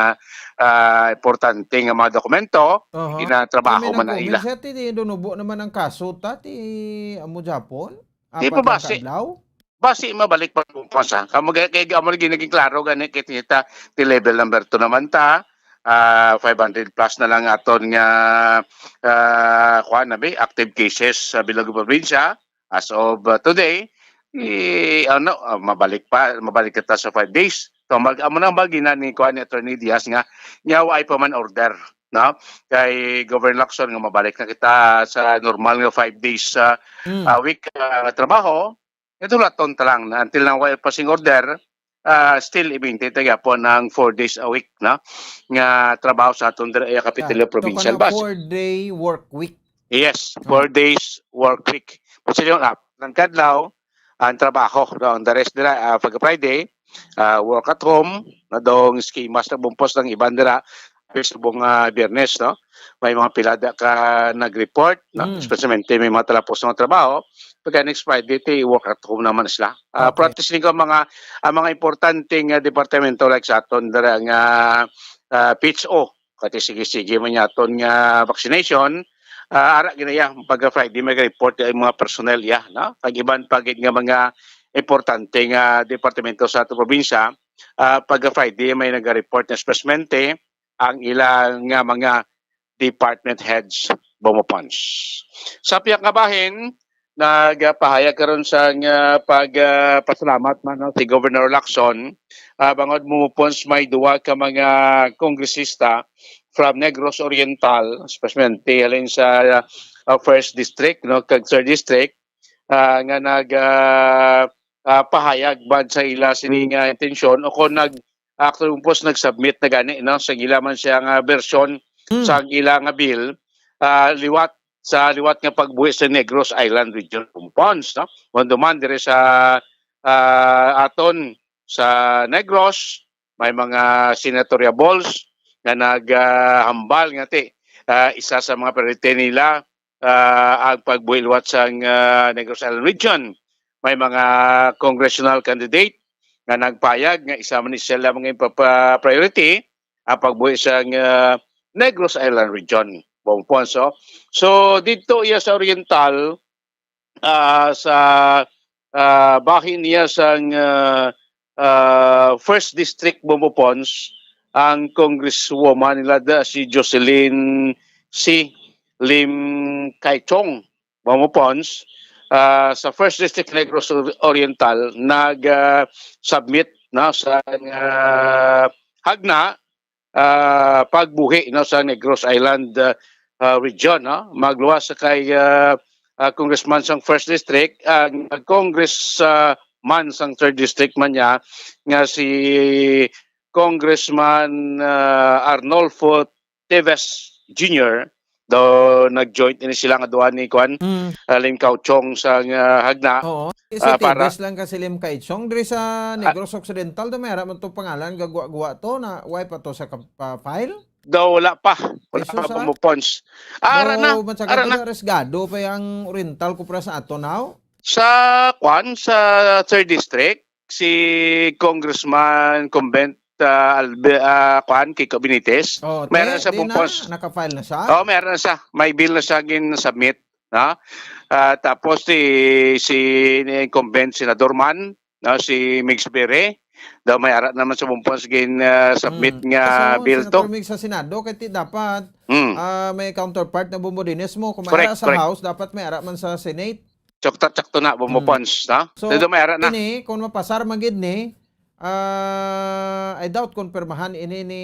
importante nga mga dokumento ginatrabaho man na ila. Sa ti donubo naman ang kaso ti amo Japon. Di pa basi mabalik pa bumpos kamo kay amo naging klaro gani kita ti level number 2 naman ta 500 plus na lang aton nga active cases sa Bilog Provincia as of today. Mabalik kita sa 5 days. So amo nang bagina ni kuan ni Attorney Diaz nga way pa man order, no? Kay Governor Lacson nga mabalik na kita sa normal nga 5 days a week trabaho. Ito laton ta lang until na way passing order. Still i-maintain tayo po ng 4 days a week na nga trabaho sa atong Kapitolyo Provincial Bus. 4-day work week. Yes, 4 days work week. Kasi yung ng kadlaw ang trabaho ang the rest nila pag Friday work at home na dong schemas na bumpos ng iban nila subong Biyernes, no? May mga pilada ka nag-report, no? Especially may mga talapos ng trabaho. Pagka next Friday, work at home naman sila. Practicing ko mga importanteng departamento like sa aton dara nga PHO, kati sige man yaton nga vaccination. Ara ginaya pag Friday may report ang mga personnel no? Pag iban pagit nga mga importante nga departamento sa ato probinsya. Pag Friday may nag-report na espesmente ang ilang mga department heads bumupons. Sa piyang kabahin, nagpahayag karon sa pagpasalamat man si Governor Lacson bangod bumupons may duwa ka mga kongresista from Negros Oriental, especially halin sa first district kag third district nga pahayag bad sa ila sining intensyon o kung nag-submit na gani sa ila man siya nga version sa ila nga bill liwat nga pagbuhi sa Negros Island Region Pons duman dire sa aton sa Negros may mga senatoriables nga naghambal nga isa sa mga priority nila ang pagbuhi liwat sa Negros Island Region. May mga congressional candidate nga nagpayag nga isa man sila mga priority ang pagbuhi sa Negros Island Region. Ponso. So dito iya sa Oriental sa bahin niya sa first district Bumupons ang congresswoman nila si Jocelyn C. Lim Kaichong Bumupons sa first district Negros Oriental nag-submit sa hagna pagbuhi sa Negros Island region magluwas sa kay congressman sang first district congressman sang third district man niya nga si Congressman Arnolfo Teves Jr. do nag-joint ini sila nga duha ni Kwan Lim Kauchong sa hagna. Oo. Para lang kasi Lim Kauchong diri sa Negros Occidental do mayara man to pangalan gagwa-gwa to na why pa to sa file? Daw wala pa bumupons. Ara na. Resgado pa yung Oriental kupra sa ato now. Sa third district si Congressman Convent Kiko Benitez. Meron na sa bumupons. Naka-file na siya? Oo, meron na siya. May bill na siya gin-submit. Tapos si Convent Senador Man, si Mix Bere, daw may arat naman sa bumupons gin-submit nga bill to. Sa Mix sa Senado, kaya dapat may counterpart na bumudines mo. Kung may arat sa House, dapat may arat man sa Senate. Tsakto na bumupons. So, may arat na. Ini, kung mapasar magid ni, I doubt konfirmahan ini ni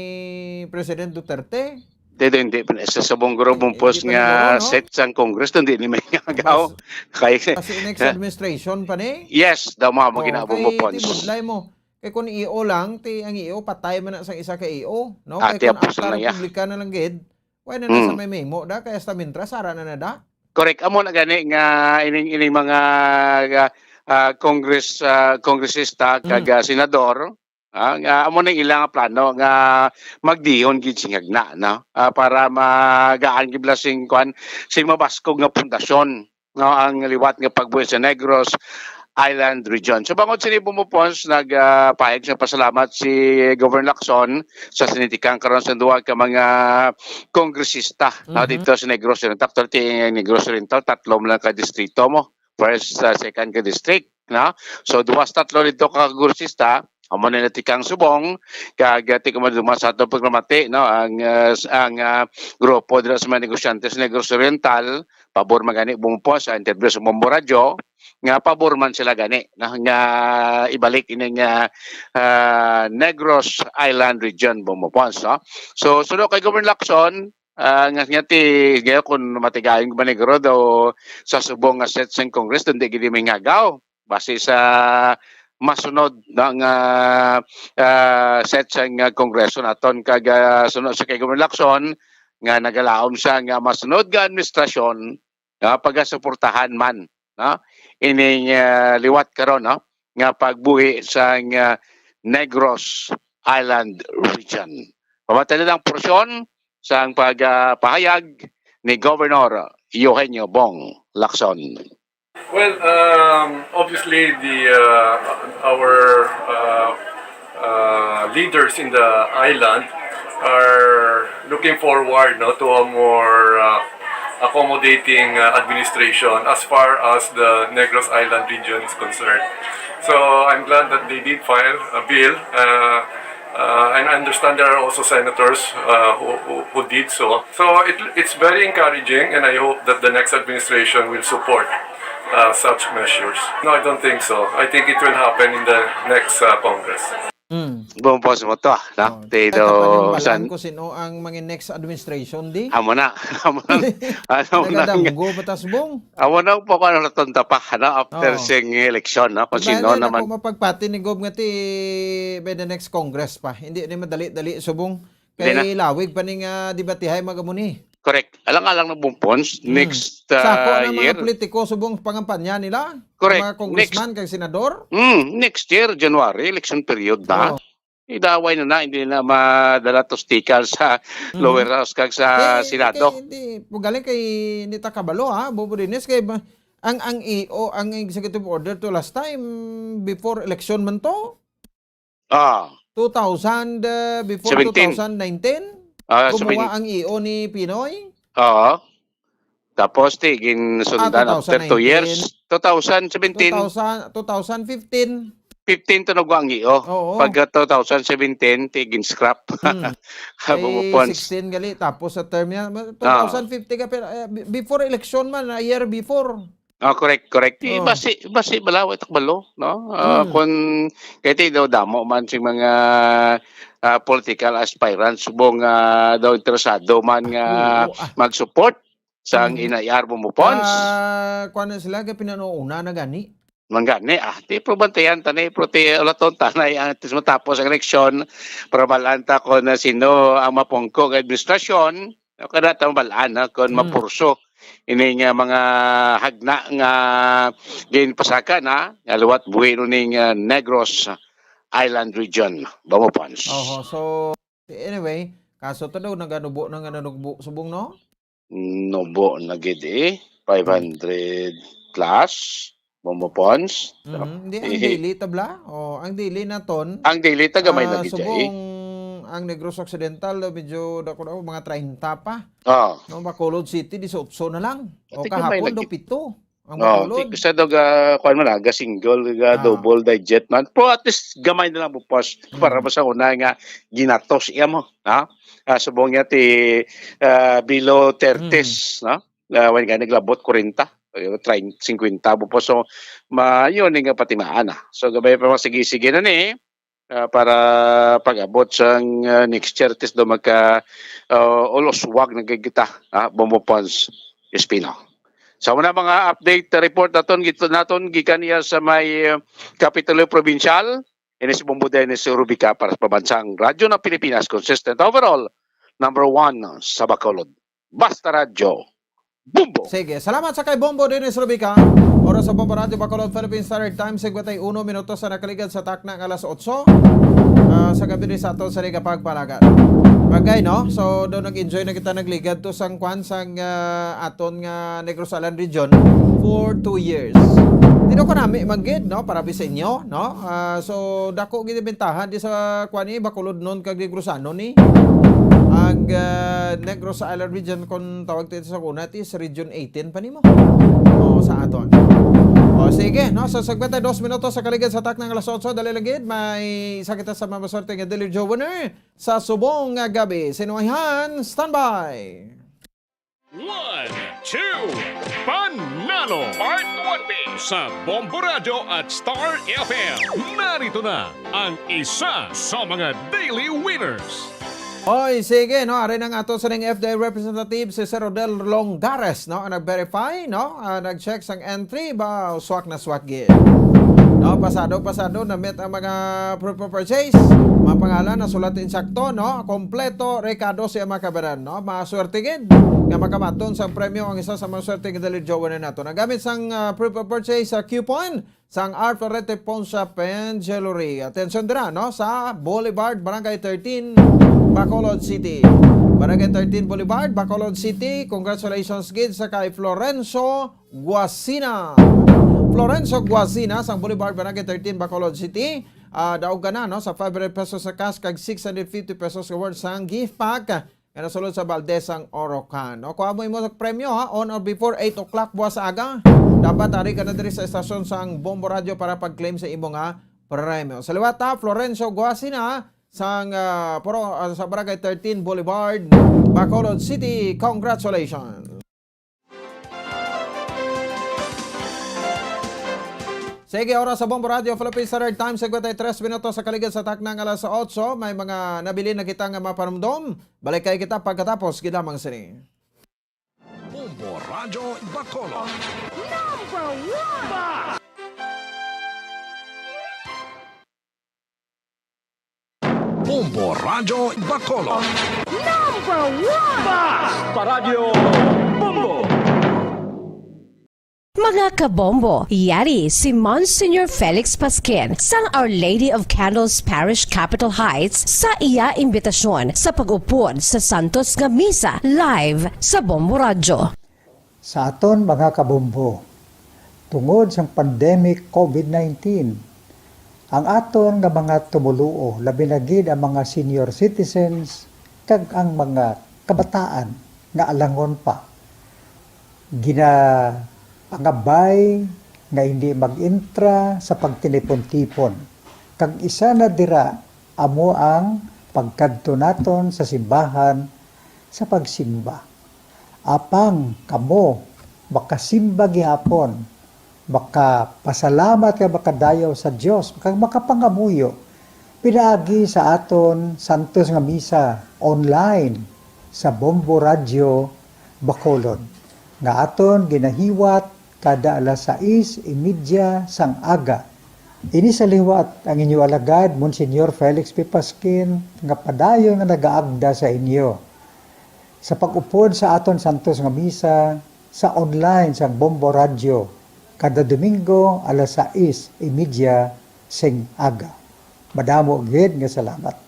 President Duterte. Hindi. Sa sabong guro bumupos nga set sang Congress, hindi ni may ngagaw. Kasi next administration pa ni? Yes, daw mga ginabumupons. Kaya budlay mo. Kaya kung EO lang, ang EO, patay man na sa isa ka EO. No? Kaya kung akta republika na lang gid, why na sa may memo da? Kaya sa mintra, sara na da? Correct. Amo na gani nga ining mga kongresista kag senador amo na ilang plano nga magdihon gid singag para magaan gid sing sing mabaskog nga pundasyon ang liwat nga pagbuhi sa Negros Island Region. So bangod sini bumupons nagpahayag sa pasalamat si Governor Lacson sa sinitikang karon sa duwa ka mga kongresista dito sa Negros Oriental. Negros Oriental tatlom lang ka distrito mo. First, second ka district. So duwas tatlo dito ka kongresista amo na natikang subong kag ti kumaduma sa ato programate ang grupo dira sa mga negosyante sa Negros Oriental pabor magani bumupos sa interview sa Bombo Radio nga pabor man sila gani nga ibalik ining Negros Island Region bumupos so suno kay Governor Lacson nga ti gayo kung matigayon ba negro daw sa subong nga set sa Congress hindi gid may ngagaw base sa masunod ng set sa Kongreso naton kag sunod sa kay Governor Lacson nga nagalaom siya nga masunod nga administrasyon pagasuportahan man ining liwat karon nga pagbuhi sa Negros Island Region. Pamatay na ang porsyon sa pagpahayag ni Governor Eugenio Bong Lacson. Well, obviously our leaders in the island are looking forward to a more accommodating administration as far as the Negros Island region is concerned. So I'm glad that they did file a bill, and I understand there are also senators who did so. So it's very encouraging, and I hope that the next administration will support such measures. No, I don't think so. I think it will happen in the next Congress. Bumpos mo to, no? Tido, Balaan ko sino ang mga next administration di. amo na. Amo na. Ano na. Nagadamgo batas bong. Amo na po kung ano natunta pa, no? After sing election, no? Kung sino naman. Ako mapagpati ni Gob nga ti by the next Congress pa. Hindi ni madali-dali subong. Kay lawig pa ning debatihay magamuni. Correct. Alang-alang na bumpons, next Sako na year. mga politiko subong pangampanya nila. Correct. Mga congressman kay senador. Next year, January, election period na. Idaway na, hindi na madala tostical sa lower house kag sa Senado. Hindi, galing kay hindi ta kabalo ha, Bobo Dines kay ang EO, ang executive order to last time before election man to. 2000 before 17. 2019. Gumawa ang EO ni Pinoy. Oo. Tapos tigin sundan after 2 years. 2017. 2015. 15 tunog ang EO. Pag 2017, tigin scrap. Kay 16 gali. Tapos sa term niya, 2050 ka. Pero, before election man, a year before. Correct. Basi balaway takbalo, no? Kung kaya daw damo man sing mga political aspirants subong daw interesado man nga mag-support sa inayar mo pons. Kuan na sila kay pinanuuna na gani. Manggani ti probantayan tanay prote ulaton tanay antes matapos ang eleksyon para balanta ko na sino ang mapungko ng administrasyon kada tambalan kon mapurso ini nga mga hagna nga ginpasaka na luwat buhi ning Negros Island region bamopons. So anyway, kaso to daw naganubo subong no? Nubo na gid 500 plus bamopons. Hindi ang daily tabla ang daily naton. Ang daily tagamay na gid subong ang Negros Occidental medyo dako daw mga 30 pa. No, Bacolod City 18 na lang. O kahapon do 7. Ang Bacolod. Kasi daw kuan man aga single double digit man. Pero at least gamay na lang bupos para sa una nga ginatos iya mo, ha? Subong niya ti below 30s, no? When nga naglabot 40. 50 bupos. So yun nga patimaan na. So gabay pa sige na ni para pag-abot sa next year tis do magka uloswag na kita bumupons Espino. So muna mga update report naton gikan niya sa may Kapitulo Provincial inis Bombo Dennis Rubica para sa Pambansang Radyo ng Pilipinas, consistent overall number 1 sa Bacolod. Basta Radyo Bombo. Sige, salamat sa kay Bombo Dennis Rubica. Oras sa Bombo Radio Bacolod Philippines Standard Time 51 minutos sa nakaligad sa takna ng alas 8 sa gabi rin sa ato sa Liga Pagpalagan. Bagay no? So doon nag-enjoy na kita nagligad to sang kwan sang aton nga Negros Island region for 2 years. Dito ko nami magid no para sa inyo no. So dako gid bentahan di sa kwan ni Bacolod non kag Negrosano ni. Ang Negros Island region kung tawag dito sa kuna is region 18 pa nimo. Sa aton. Sige, no? So sagbata 2 minutos sa kaligid sa tak ng alas 8 dali lagid may isa kita sa mamaswerte nga Daily Joe winner sa subong nga gabi. Sinuayhan, standby. 1, 2, Panalo Part 1B sa Bombo Radio at Star FM. Narito na ang isa sa mga daily winners. Sige, no? Arin ang ato sa ng FDA representative si Sir Rodel Longares, no? Nag-verify, no? Nag-check sang entry ba swak na swak gid. No, pasado na met ang mga proof of purchase, mga pangalan na sulat insakto, no? Kompleto rekado siya makabaran, no? Maswerte gid nga makamaton sang premyo ang isa sa mga swerte nga dali jowa na nato. Nagamit sang proof of purchase sa coupon sang Art Florete Pawn Shop and Jewelry. Attention dira, no? Sa Boulevard, Barangay 13, Bacolod City. Barangay 13 Boulevard, Bacolod City. Congratulations gid sa kay Florenzo Guasina. Florenzo Guasina sang Boulevard, Barangay 13, Bacolod City. Daog ka na no sa 500 pesos sa cash kag 650 pesos worth sang gift pack nga nasulod sa Valdezang Orocan. O kuha mo sa premyo ha, on or before 8 o'clock buwas aga. Dapat ari ka na diri sa estasyon sang Bombo Radio para pag-claim sa imo nga premyo. Sa liwat ha, Florencio Guasina sang sa Barangay 13 Boulevard, Bacolod City. Congratulations! Sige, oras sa Bombo Radio Philippines Standard Time, 53 minutos sa kaligid sa taknang alas 8. May mga nabili na kita nga mapanumdom. Balik kayo kita pagkatapos ginamang sini. Bombo Radio Bacolod. Number 1! Bombo Radio Bacolod. Number 1! Basta Radio Bombo! Mga kabombo, yari si Monsignor Felix Pasquin sang Our Lady of Candles Parish Capitol Heights sa iya imbitasyon sa pag-upod sa Santos nga Misa live sa Bombo Radio. Sa aton mga kabombo, tungod sa pandemic COVID-19, ang aton nga mga tumuluo, labi na gid ang mga senior citizens kag ang mga kabataan nga alangon pa. Pangabay nga hindi mag-intra sa pagtinipon-tipon. Kag isa na dira amo ang pagkadto naton sa simbahan sa pagsimba. Apang kamo makasimba gihapon, makapasalamat ka makadayaw sa Dios, kag makapangamuyo pinaagi sa aton Santos nga Misa online sa Bombo Radio Bacolod nga aton ginahiwat kada alas 6:30 sang aga. Ini sa liwat ang inyo alagad, Monsignor Felix P. Pasquin, nga padayon nga nagaagda sa inyo. Sa pag-upod sa aton Santos nga Misa, sa online sa Bombo Radio, kada Domingo alas 6:30 sang aga. Madamo gid nga salamat.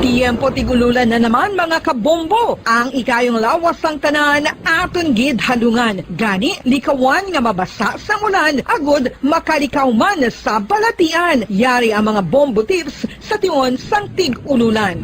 Tiempo tigululan na naman mga kabombo. Ang ikayong lawas ng tanan aton gid halungan. Gani likawan nga mabasa sa ulan agud makalikaw man sa balatian. Yari ang mga bombo tips sa tion sang tig-ululan.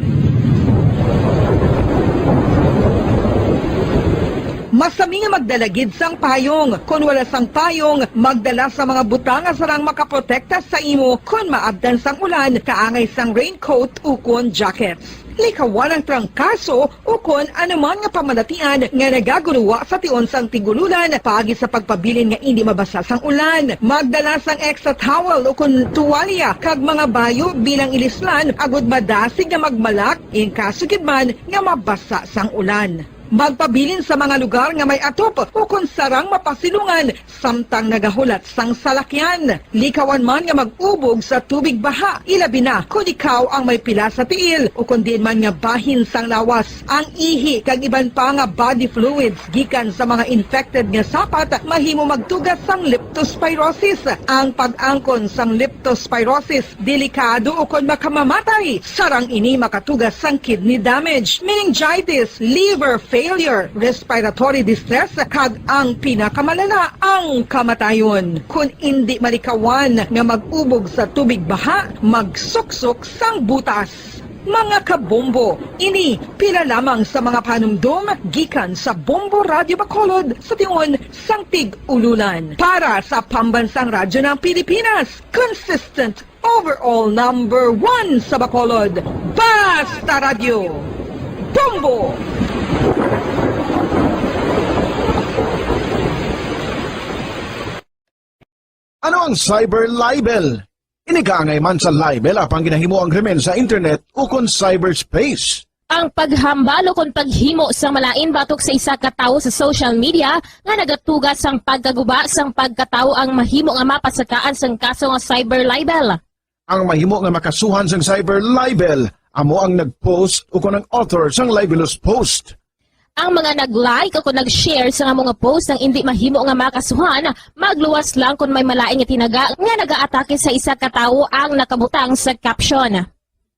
Masami nga magdalagid sang payong. Kung wala sang payong, magdala sa mga butanga sarang makaprotekta sa imo kung maabdan sang ulan, kaangay sang raincoat ukon jackets. Likawan ang trangkaso ukon anuman nga pamalatian nga nagaguruwa sa tion sang tigululan pagi sa pagpabilin nga hindi mabasa sang ulan. Magdala sang extra towel ukon tuwalya kag mga bayo bilang ilislan agud madasig nga magmalak in kaso gid man nga mabasa sang ulan. Magpabilin sa mga lugar nga may atop o kung sarang mapasilungan samtang nagahulat sang salakyan. Likawan man nga mag-ubog sa tubig baha, ilabi na kung ikaw ang may pila sa tiil o kung din man nga bahin sang lawas. Ang ihi kag iban pa nga body fluids gikan sa mga infected nga sapat mahimo magtugas sang leptospirosis. Ang pag-angkon sang leptospirosis delikado o kung makamamatay. Sarang ini makatugas sang kidney damage, meningitis, liver failure, respiratory distress, kag ang pinakamalala, ang kamatayon. Kung hindi malikawan nga mag-ubog sa tubig baha, magsuksok sang butas. Mga kabombo, ini pila lamang sa mga panumdum gikan sa Bombo Radio Bacolod sa tion sang tig-ululan. Para sa pambansang radyo ng Pilipinas, consistent overall number 1 sa Bacolod, Basta Radio Bombo! Ano ang cyber libel? Inigangay man sa libel apang ginahimo ang krimen sa internet o kon cyberspace. Ang paghambal o kung paghimo sang malain batok sa isa ka tawo sa social media nga nagatugas sang pagkaguba sang pagkatawo ang mahimo nga mapasakaan sang kaso nga cyber libel. Ang mahimo nga makasuhan sang cyber libel amo ang nag-post o kon ang author sang libelous post. Ang mga nag-like o kung nag-share sa mga post ng hindi mahimo nga makasuhan, magluwas lang kung may malain nga tinaga nga nag-aatake sa isa ka tawo ang nakabutang sa caption.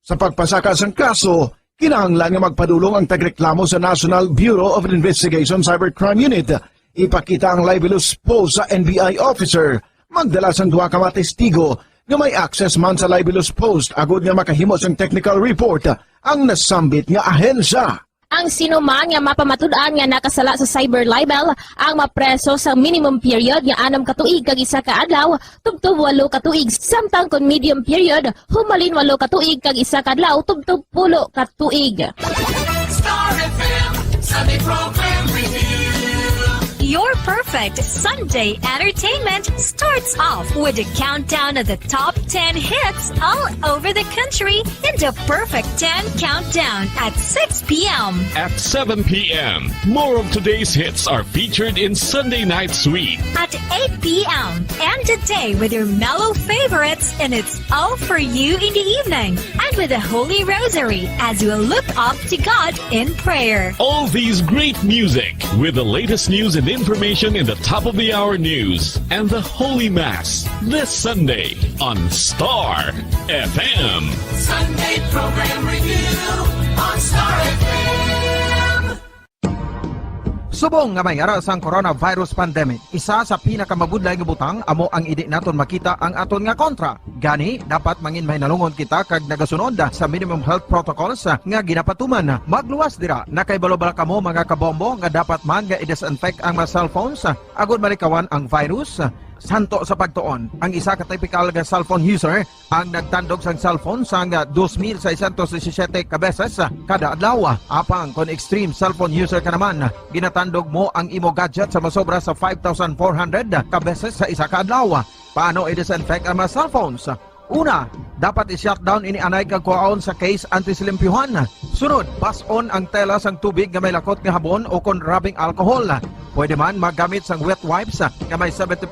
Sa pagpasaka sang kaso, kinahanglan nga magpadulong ang tagreklamo sa National Bureau of Investigation Cybercrime Unit. Ipakita ang libelous post sa NBI officer magdala sang duha ka mga testigo nga may access man sa libelous post agud nga makahimo sang technical report ang nasambit nga ahensya. Ang sinuman nga mapamatud-an nga nakasala sa cyber libel ang mapreso sa minimum period nga 6 ka tuig kag 1 ka adlaw tubtob 8 ka tuig samtang kon medium period humalin 8 ka tuig kag 1 ka adlaw tubtob 10 ka tuig. Star FM Sunday Program Review. Your perfect Sunday entertainment starts off with a countdown of the top 10 hits all over the country in the Perfect 10 Countdown at 6 p.m. At 7 p.m., more of today's hits are featured in Sunday Night Sweet. At 8 p.m. and today with your mellow favorites and it's all for you in the evening and with the Holy Rosary as you look up to God in prayer. All these great music with the latest news and information in the top of the hour news and the Holy Mass this Sunday on Star FM. Sunday Program Review on Star FM. Subong nga may ara sang coronavirus pandemic, isa sa pinakamabudlay nga butang amo ang idi naton makita ang aton nga kontra. Gani dapat mangin may nalungon kita kag nagasunod sa minimum health protocols nga ginapatuman. Magluwas dira na kay balobala kamo mga kabombo nga dapat man nga i-disinfect ang mga cellphones agud malikawan ang virus. Santo sa pagtuon, ang isa ka typical nga cellphone user ang nagtandog sang cellphone sang 2,617 ka beses kada adlaw. Apang kon extreme cellphone user ka naman, ginatandog mo ang imo gadget sa masobra sa 5,400 ka beses sa isa ka adlaw. Paano i-disinfect ang mga cellphones? Una, dapat i-shutdown ini anay kag kuhaon sa case anti-silimpyuhan. Sunod, pass-on ang tela sang tubig nga may lakot nga habon o kon rubbing alcohol. Pwede man magamit sang wet wipes nga may 70%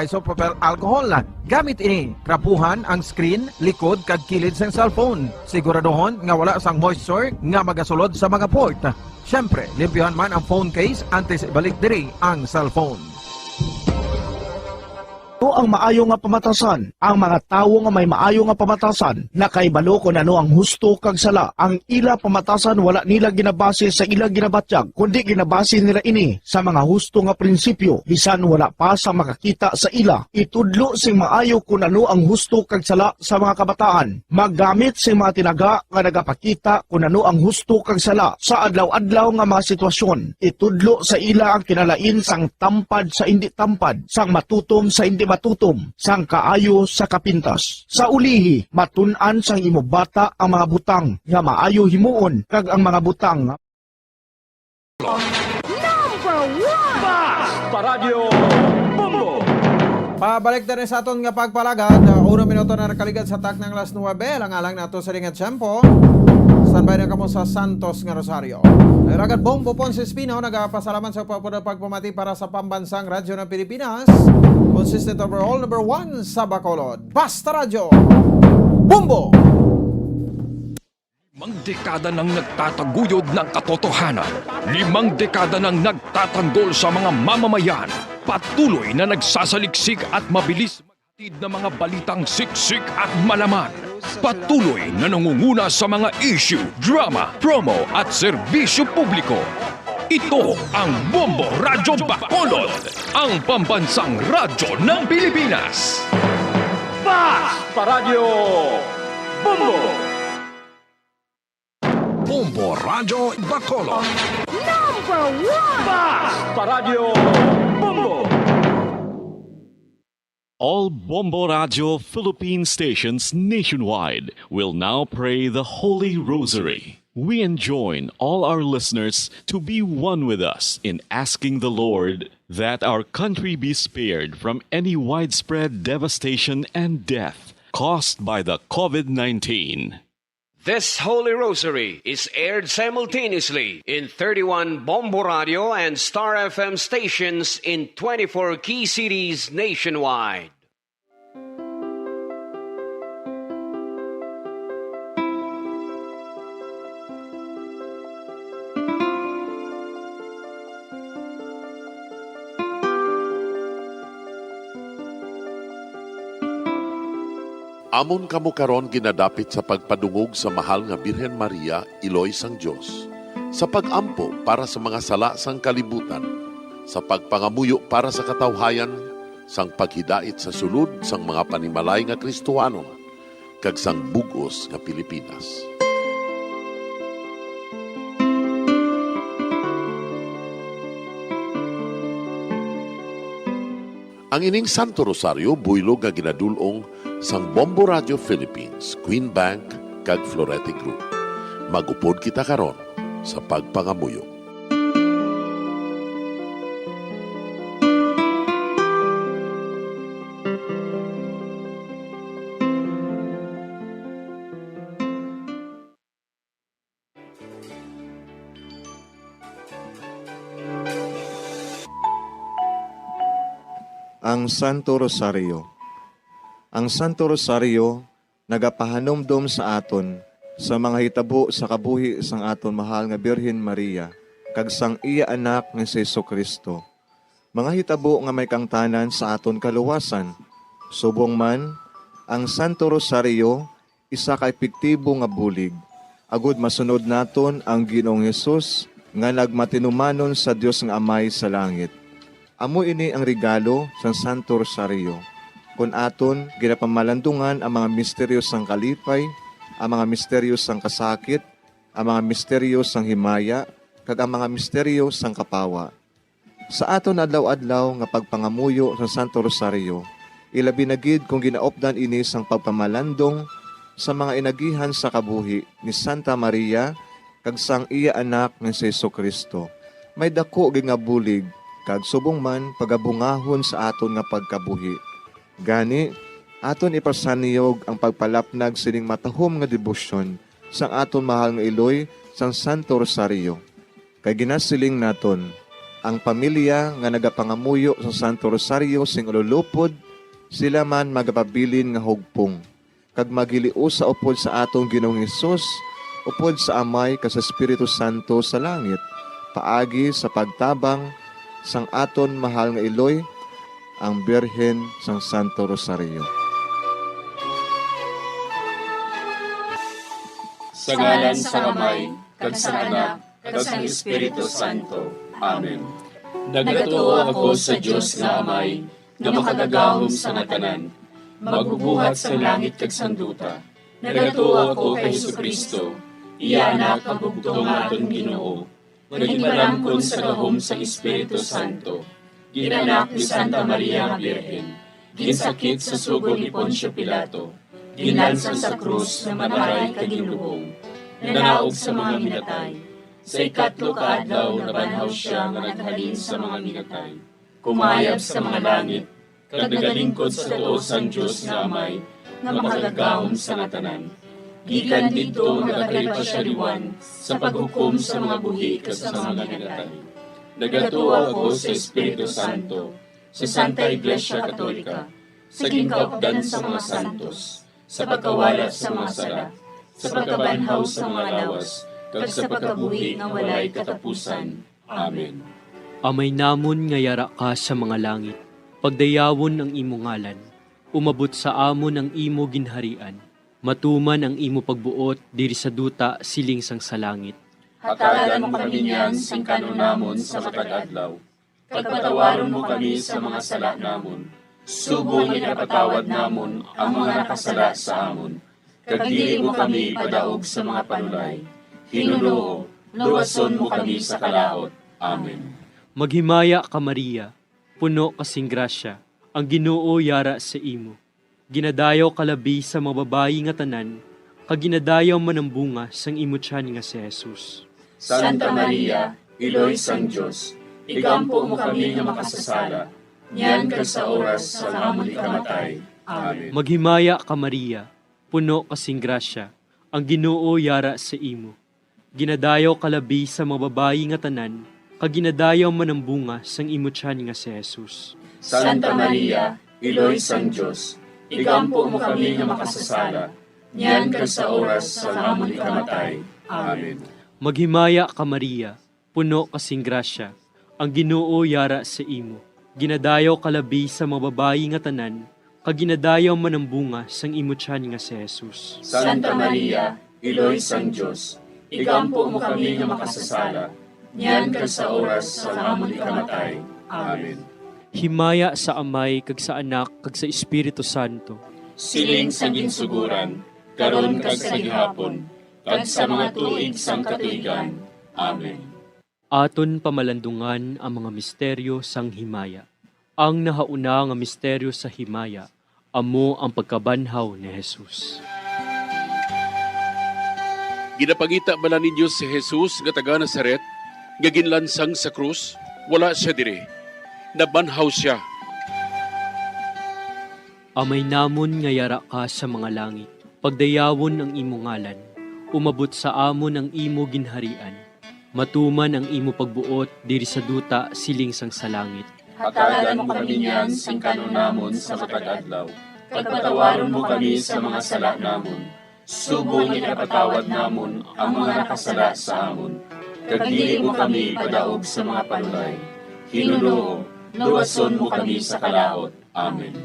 isopropyl alcohol. Gamit ini, krapuhan ang screen, likod kag kilid sang cellphone. Siguraduhon nga wala sang moisture nga magasulod sa mga port. Syempre, limpyuhan man ang phone case antes ibalik diri ang cellphone. O ang maayo nga pamatasan, ang mga tawo nga may maayo nga pamatasan, nakaibalo kung ano ang husto kag sala. Ang ila pamatasan wala nila ginabase sa ila ginabatyag, kundi ginabase nila ini sa mga husto nga prinsipyo. Bisan wala pa sa makakita sa ila, itudlo sing maayo kung ano ang husto kag sala sa mga kabataan. Maggamit sing mga tinaga nga nagapakita kung ano ang husto kag sala sa adlaw-adlaw nga mga sitwasyon. Itudlo sa ila ang kinalain sang tampad sa hindi tampad, sang matutom sa hindi matutom, sang kaayo sa kapintas. Sa ulihi, matun-an sang imo bata ang mga butang nga maayo himuon kag ang mga butang Number 1 Bas Paradyo Bombo. Pabalik na rin sa aton nga pagpalagad. 1 minuto na nakaligad sa tak ng alas 9. Alang-alang nato sa ringat tiyempo. Standby na kamo sa Santos nga Rosario. Nagagad Bombo Ponce Espino nagapasalamat sa pagpamati para sa pambansang radyo ng Pilipinas. Consistent overall number 1 sa Bacolod. Basta Radyo Bombo! 5 dekada nang nagtataguyod ng katotohanan. 5 dekada nang nagtatanggol sa mga mamamayan. Patuloy na nagsasaliksik at mabilis maghatid ng mga balitang siksik at malaman. Patuloy na nangunguna sa mga issue, drama, promo at serbisyo publiko. Ito ang Bombo Radyo Bacolod, ang pambansang radyo ng Pilipinas. Bas Paradyo Bombo. Bombo Radyo Bacolod. Number 1 Bas Paradyo Bombo. All Bombo Radio Philippine stations nationwide will now pray the Holy Rosary. We enjoin all our listeners to be one with us in asking the Lord that our country be spared from any widespread devastation and death caused by the COVID-19. This Holy Rosary is aired simultaneously in 31 Bombo Radio and Star FM stations in 24 key cities nationwide. Amon kamo karon ginadapit sa pagpadungog sa mahal nga Birhen Maria, Iloy sang Dios, sa pagampo para sa mga sala sang kalibutan, sa pagpangamuyo para sa katawhayan, sang paghidait sa sulod sang mga panimalay nga Kristohanon kag sang bugos nga Pilipinas. Ang ining Santo Rosario buylog nga ginadulong sang Bombo Radio Philippines, Queen Bank kag Florete Group. Magupod kita karon sa pagpangamuyo. Ang Santo Rosario. Ang Santo Rosario nagapahanomdom sa aton sa mga hitabo sa kabuhi sang aton mahal nga Birhen Maria kag sang iya anak nga si Jesucristo. Mga hitabo nga may kangtanan sa aton kaluwasan. Subong man, ang Santo Rosario isa ka epektibo nga bulig. Agud masunod naton ang Ginoong Hesus nga nagmatinumanon sa Dios nga Amay sa langit. Amo ini ang regalo sa Santo Rosario. Kung aton ginapamalandungan ang mga misteryo sang kalipay, ang mga misteryo sang kasakit, ang mga misteryo sang himaya, kag ang mga misteryo sang kapawa. Sa aton adlaw-adlaw nga pagpangamuyo sa Santo Rosario, ilabi na gid kung ginaopdan ini sang pagpamalandong sa mga inagihan sa kabuhi ni Santa Maria kag sang iya anak nga si Jesucristo. May dako gid nga bulig kag subong man pagabungahon sa aton nga pagkabuhi. Gani, aton ipasaniyog ang pagpalapnag sining matahom nga debosyon sang aton mahal nga iloy sang Santo Rosario. Kay ginasiling naton, ang pamilya nga nagapangamuyo sa Santo Rosario sing ululupod, sila man magapabilin nga hugpong. Kag magiliu sa upod sa atong Ginoong Hesus, upod sa Amay ka sa Espiritu Santo sa langit, paagi sa pagtabang sang aton mahal nga iloy, ang Birhen sang Santo Rosario. Sa ngalan sa Amay, kag sa Anak, kag sa Espiritu Santo. Amen. Nagatuo ako sa Dios nga Amay, nga makagagahom sa nga tanan, magbubuhat sa langit kag sanduta. Nagatuo ako kay Jesucristo, iya anak ang bugtong aton Ginoo. Naghimaramkon sa gahom sa Espiritu Santo, ginanak ni Santa Maria nga Birhen, ginsakit sa sugod ni Poncio Pilato, ginlansang sa krus na mataray kaginlubong, nanaog sa mga minatay. Sa ikatlo ka adlaw nabanhaw siya nga naghalin sa mga minatay, kumayab sa mga langit, kag nagalingkod sa tuo sang Dios nga Amay, nga makagagahom sa nga tanan. Gikan dito nagakay pa siya liwan sa paghukom sa mga buhi kas sa mga minatay. Nagatuwa ako sa Espiritu Santo, sa Santa Iglesia Katolika, sa gingkaupdan sa mga santos, sa pagkawalat sa mga sala, sa pagkabanhaw sa mga lawas, kag sa pagkabuhi nga walay katapusan. Amen. Amay namon nga yara ka sa mga langit, pagdayawon ang imo ngalan, umabot sa amon ang imo ginharian, matuman ang imo pagbuot diri sa duta siling sang sa langit. Hatagan mo kami niyan sang kanunamon sa matag adlaw. Pagpatawaron mo kami sa mga sala namon. Subong ipatawad namon ang mga nakasala sa amon. Kag dili mo kami padaog sa mga panulay. Hinunoo, luwason mo kami sa kalaot. Amen. Maghimaya ka Maria, puno kasing grasya, ang Ginoo yara sa imo. Ginadayaw kalabi sa mga babayi nga tanan, kag ginadayaw man ang bunga sang imo tiyan nga si Jesus. Santa Maria, Iloy sang Dios, igampo mo kami nga makasasala, niyan kag sa oras sa amon ikamatay. Amen. Maghimaya ka Maria, puno kasing grasya, ang Ginoo yara sa imo. Ginadayaw kalabi sa mga babayi nga tanan, kag ginadayaw man ang bunga sang imo tiyan nga si Jesus. Santa Maria, Iloy sang Dios, igampo mo kami nga makasasala, niyan kag sa oras sa amon ikamatay. Amen. Maghimaya ka Maria, puno kasing grasya, ang Ginoo yara sa imo. Ginadayaw kalabi sa mga babayi nga tanan, kag ginadayaw man ang bunga sang imo tiyan nga si Jesus. Santa Maria, Iloy sang Dios, igampo mo kami nga makasasala, niyan kag sa oras sa amon ikamatay. Amen. Himaya sa Amay, kag sa Anak, kag sa Espiritu Santo. Siling sa ginsuguran, karon kag sa gihapon, kag sa mga tuig sang katuigan. Amen. Aton pamalandungan ang mga misteryo sang himaya. Ang nahauna nga misteryo sa himaya, amo ang pagkabanhaw ni Jesus. Ginapangita bala ninyo si Jesus nga taga Nazaret, nga ginlansang sa krus, wala siya dire. Nabanhaw siya. Amay namon nga yara ka sa mga langit, pagdayawon ang imo ngalan, umabot sa amon ang imo ginharian, matuman ang imo pagbuot diri sa duta siling sang sa langit. Hatagan mo kami niyan sing kanon namon sa matag adlaw, kag patawaron mo kami sa mga sala namon. Subong ikapatawad namon ang mga nakasala sa amon, kag dili mo kami padaog sa mga panulay. Hinunoo, luwason mo kami sa kalaot. Amen.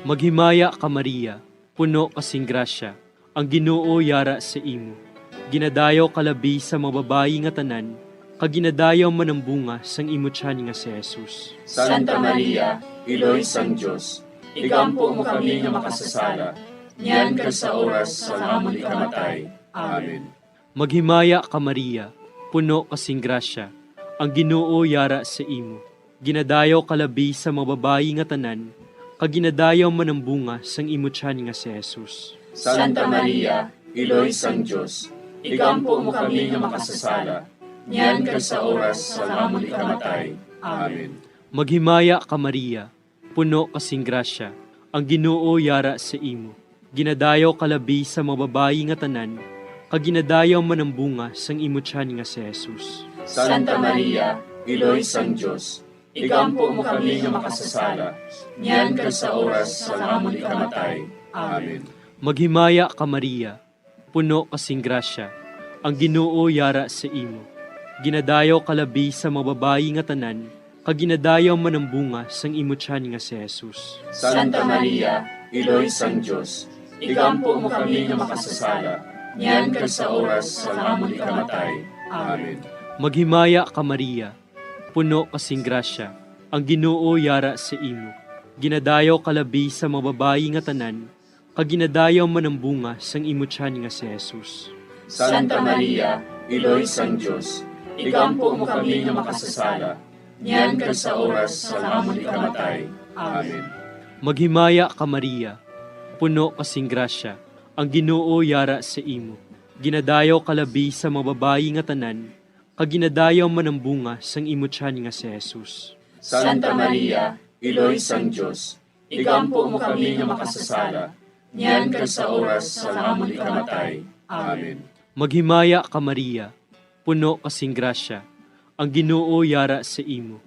Maghimaya ka Maria, puno kasing grasya, ang Ginoo yara sa imo. Ginadayaw kalabi sa mga babayi nga tanan, kag ginadayaw man ang bunga sang imo tiyan nga si Jesus. Santa Maria, Iloy sang Dios, igampo mo kami nga makasasala, niyan ka sa oras sa amon ikamatay. Amen. Maghimaya ka Maria, puno kasing grasya, ang Ginoo yara sa imo. Ginadayaw kalabi sa mga babayi nga tanan, kag ginadayaw man ang bunga sang imo tiyan nga si Jesus. Santa Maria, Iloy sang Dios, igampo mo kami nga makasasala, niyan ka sa oras sa amon ikamatay. Amen. Maghimaya ka Maria, puno kasing grasya, ang Ginoo yara sa imo. Ginadayaw kalabi sa mga babayi nga tanan, kag ginadayaw man ang bunga sang imo tiyan nga si Jesus. Santa Maria, Iloy sang Dios, igampo mo kami nga makasasala, niyan ka sa oras sa amon ikamatay. Amen. Maghimaya ka Maria, puno kasing grasya, ang Ginoo yara sa imo. Ginadayaw kalabi sa mga babayi nga tanan, kag ginadayaw man ang bunga sang imo tiyan nga si Jesus. Santa Maria, Iloy sang Dios, igampo mo kami nga makasasala, niyan ka sa oras sa amon ikamatay. Amen. Maghimaya ka Maria, puno kasing grasya, ang Ginoo yara sa imo. Ginadayaw kalabi sa mga babayi nga tanan, kag ginadayaw man ang bunga sang imo tiyan nga si Jesus. Santa Maria, Iloy sang Dios, igampo mo kami nga makasasala, niyan ka sa oras sa amon ikamatay. Amen. Maghimaya ka Maria, puno kasing grasya, ang Ginoo yara sa imo. Ginadayaw kalabi sa mga babayi nga tanan, kag ginadayaw man ang bunga sang imo tiyan nga si Jesus. Santa Maria, Iloy sang Dios, igampo mo kami nga makasasala, niyan ka sa oras sa amon ikamatay. Amen. Maghimaya ka Maria, puno kasing grasya, ang Ginoo yara sa imo.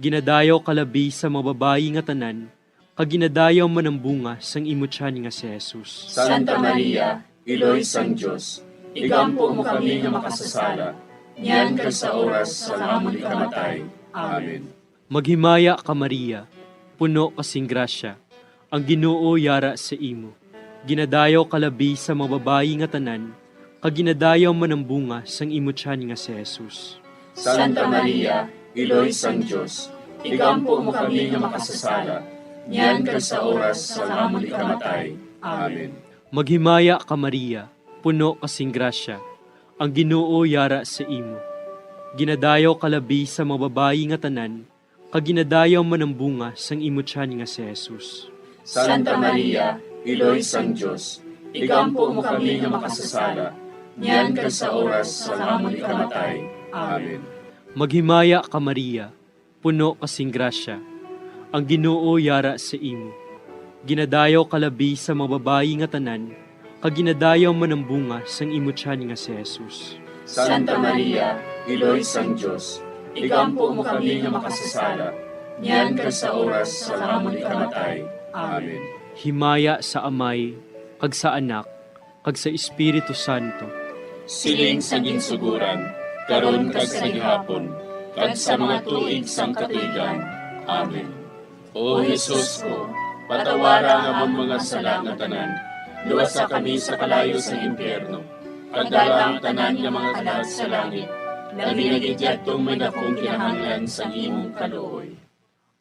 Ginadayaw kalabi sa mga babayi nga tanan, kag ginadayaw man ang bunga sang imo tiyan nga si Jesus. Santa Maria, Iloy sang Dios, igampo mo kami nga makasasala, niyan ka sa oras sa amon ikamatay. Amen. Maghimaya ka Maria, puno kasing grasya, ang Ginoo yara sa imo. Ginadayaw kalabi sa mga babayi nga tanan, kag ginadayaw man ang bunga sang imo tiyan nga si Jesus. Santa Maria, Iloy sang Dios, igampo mo kami nga makasasala, niyan ka sa oras sa amon ikamatay. Amen. Maghimaya ka Maria, puno kasing grasya, ang Ginoo yara sa imo. Ginadayaw kalabi sa mga babayi nga tanan, kag ginadayaw man ang bunga sang imo tiyan nga si Jesus. Santa Maria, Iloy sang Dios, igampo mo kami nga makasasala, niyan ka sa oras sa amon ikamatay. Amen. Maghimaya ka Maria, puno kasing grasya, ang Ginoo yara sa imo. Ginadayaw kalabi sa mga babayi nga tanan, kag ginadayaw man ang bunga sang imo tiyan nga si Jesus. Santa Maria, Iloy sang Dios, igampo mo kami nga makasasala, niyan ka sa oras sa amon ikamatay. Amen. Himaya sa Amay, kag sa Anak, kag sa Espiritu Santo. Siling sa ginsuguran, karon kag sa gihapon, kag sa mga tuig sang katuigan. Amen. O Jesus ko, patawara nga among mga sala nga tanan, luwasa kami sa kalayo sa impyerno, kagdala ang tanan nga mga kalag sa langit, labi na gidyadtong may dakong kinahanglan sa imong kaluoy.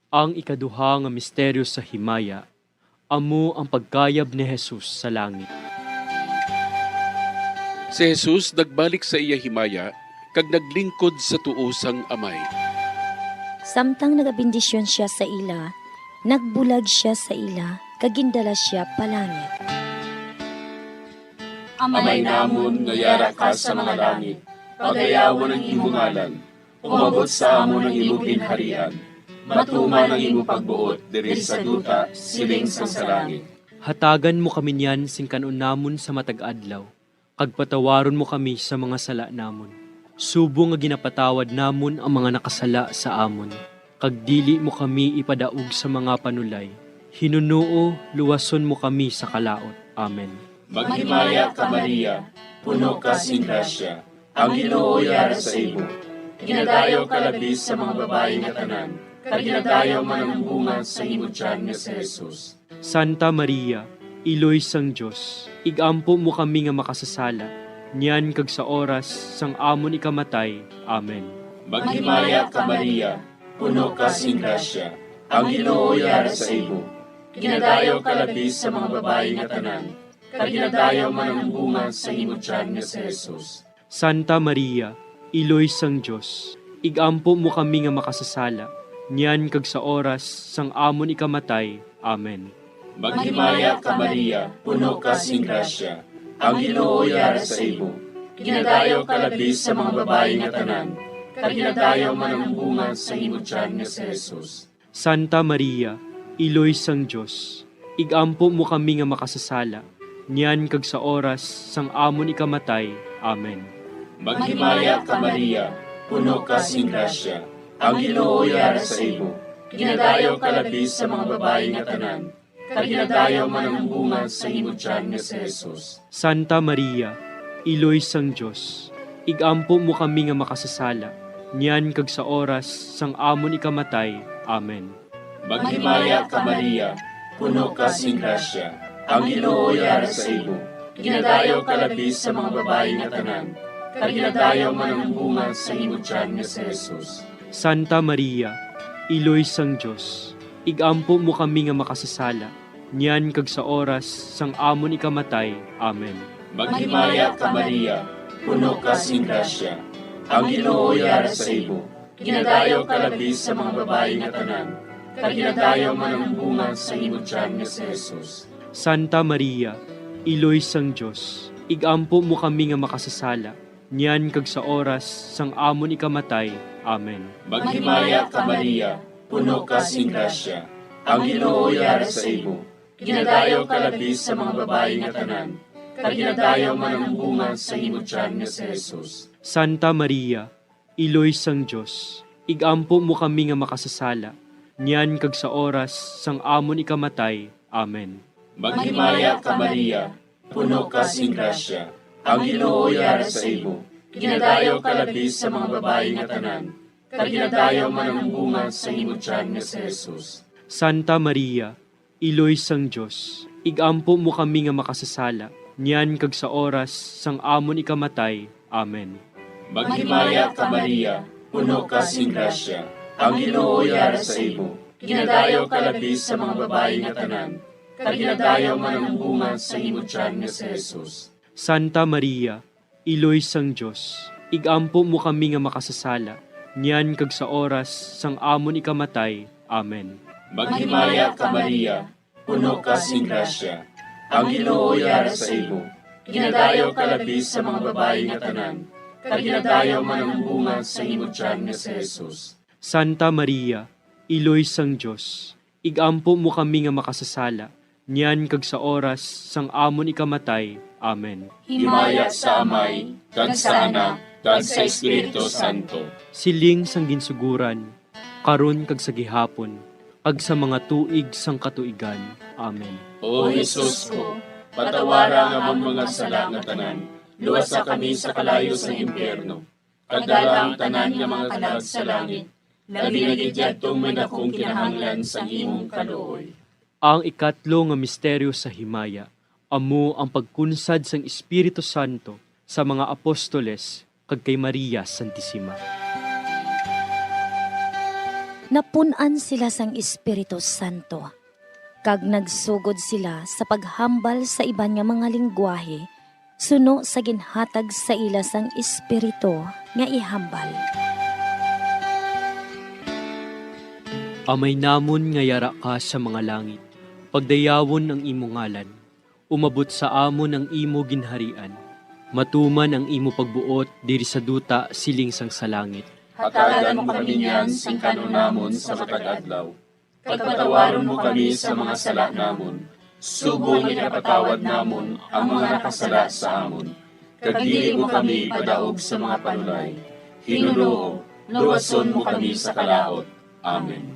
Ang ikaduha nga misteryo sa himaya, amo ang pagkayab ni Jesus sa langit. Si Jesus nagbalik sa iya himaya, kag naglingkod sa tuosang amay. Samtang nagabindisyon siya sa ila, nagbulag siya sa ila, kagindala siya palangit. Amay namon nga yara ka sa mga langit, pagayawan ang imong ngalan, umabot sa amon ang imong ginharian, matuman ang imong pagbuot diri sa duta siling sa langit. Hatagan mo kami niyan sing kanon namon sa matag adlaw, kag patawaron mo kami sa mga sala namon. Subo nga ginapatawad namon ang mga nakasala sa amon, kag dili mo kami ipadaog sa mga panulay. Hinunuo, luwason mo kami sa kalaot. Amen. Maghimaya ka Maria, puno ka sing grasya, ang Ginoo yara sa imo. Ginadayaw ka labis sa mga babae nga tanan, kag ginadayaw man ang bunga sa imo tiyan nga si Jesus. Santa Maria, Iloy sang Diyos, igampo mo kami nga makasasala, niyan kag sa oras sang amon ikamatay. Amen. Maghimaya ka Maria, puno ka sing grasya, ang Ginoo yara sa imo. Ginadayaw ka labis sa mga babae nga tanan, kag ginadayaw man ang bunga sa imo tiyan nga si Jesus. Santa Maria, Iloy sang Diyos, igampo mo kami nga makasasala, niyan kag sa oras sang amon ikamatay. Amen. Maghimaya ka Maria, puno ka sing grasya, ang Ginoo yara sa imo. Ginadayaw ka labis sa mga babae nga tanan, kag ginadayaw man ang bunga sa imo tiyan nga si Jesus. Santa Maria, Iloy sang Diyos, igampo mo kami nga makasasala, niyan kag sa oras sang amon ikamatay. Amen. Maghimaya ka Maria, puno ka sing grasya, ang Ginoo yara sa imo. Ginadayaw ka labis sa mga babae nga tanan, kag ginadayaw man ang bunga sa imo tiyan nga si Jesus. Santa Maria, Iloy sang Diyos, igampo mo kami nga makasasala, niyan kag sa oras sang amon ikamatay. Amen. Maghimaya ka Maria, puno ka sing grasya, ang Ginoo yara sa imo. Ginadayaw ka labis sa mga babae nga tanan, kag ginadayaw man ang bunga sa imo tiyan nga si Jesus. Santa Maria, Iloy sang Diyos, igampo mo kami nga makasasala, niyan kag sa oras sang amon ikamatay. Amen. Maghimaya ka Maria, puno ka sing grasya, ang Ginoo yara sa imo. Ginadayaw ka labis sa mga babae nga tanan, kag ginadayaw man ang bunga sa imo tiyan nga si Jesus. Santa Maria, Iloy sang Diyos, igampo mo kami nga makasasala, niyan kag sa oras sang amon ikamatay. Amen. Maghimaya ka Maria, puno ka sing grasya, ang Ginoo yara sa imo. Ginadayaw ka labis sa mga babae nga tanan, kag ginadayaw man ang bunga sa imo tiyan nga si Jesus. Santa Maria, Iloy sang Diyos, igampo mo kami nga makasasala, niyan kag sa oras sang amon ikamatay. Amen. Maghimaya ka Maria, puno ka sing grasya, ang Ginoo yara sa imo. Ginadayaw ka labis sa mga babae nga tanan, kag ginadayaw man ang bunga sa imo tiyan nga si Jesus. Santa Maria, Iloy sang Diyos, igampo mo kami nga makasasala, niyan kag sa oras sang amon ikamatay. Amen. Maghimaya ka Maria, puno ka sing grasya, ang Ginoo yara sa imo. Ginadayaw ka labis sa mga babae nga tanan, kag ginadayaw man ang bunga sa imo tiyan nga si Jesus. Santa Maria, Iloy sang Diyos, igampo mo kami nga makasasala, niyan kag sa oras sang amon ikamatay. Amen. Maghimaya ka Maria, puno ka sing grasya, ang Ginoo yara sa imo. Ginadayaw ka labis sa mga babae nga tanan, kag ginadayaw man ang bunga sa imo tiyan nga si Jesus. Santa Maria, Iloy sang Diyos, igampo mo kami nga makasasala, niyan kag sa oras sang amon ikamatay. Amen. Himaya sa Amay, kag sa Anak, kag sa Espiritu Santo. Siling sang ginsuguran, karon kag sa gihapon, kag sa mga tuig sang katuigan. Amen. O Jesus ko, patawara nga among mga sala nga tanan, luwasa kami sa kalayo sa impyerno. Kagdala ang tanan nga mga kalag sa langit, labi na gidyadtong may dakong kinahanglan sa imong kaluoy. Ang ikatlo nga misteryo sa himaya, amo ang pagkunsad sang Espiritu Santo sa mga apostoles kag kay Maria Santissima. Napunan sila sang Espiritu Santo. Kag nagsugod sila sa paghambal sa iban nga mga lingwahe, suno sa ginhatag sa ila sang Espiritu nga ihambal. Amay namon nga yara ka sa mga langit, pagdayawon ang imo ngalan, umabot sa amon ang imo ginharian, matuman ang imo pagbuot diri sa duta siling sang sa langit. Hatagan mo kami niyan sing kanon namon sa matag adlaw. Pagpatawaron mo kami sa mga sala namon. Subong ikapatawad namon ang mga nakasala sa amon. Kag dili mo kami padaog sa mga panulay. Hinunoo, luwason mo kami sa kalaot. Amen.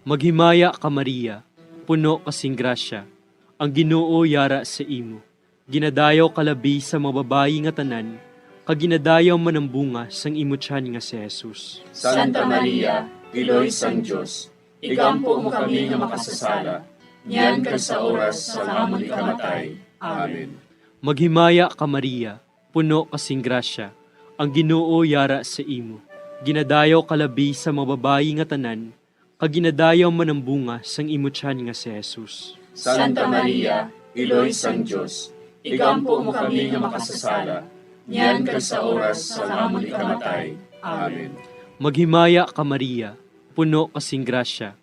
Maghimaya ka Maria, puno kasing grasya, ang Ginoo yara sa imo. Ginadayaw kalabi sa mga babayi nga tanan, kag ginadayaw man ang bunga sang imo tiyan nga si Jesus. Santa Maria, Iloy sang Diyos, igampo mo kami nga makasasala, niyan kag sa oras sa amon ikamatay. Amen. Maghimaya ka Maria, puno kasing grasya, ang Ginoo yara sa imo. Ginadayaw kalabi sa mga babayi nga tanan, kag ginadayaw man ang bunga sang imo tiyan nga si Jesus. Santa Maria, Iloy sang Diyos, igampo mo kami nga makasasala, niyan kag sa oras sa amon ikamatay. Amen. Maghimaya ka Maria, puno kasing grasya,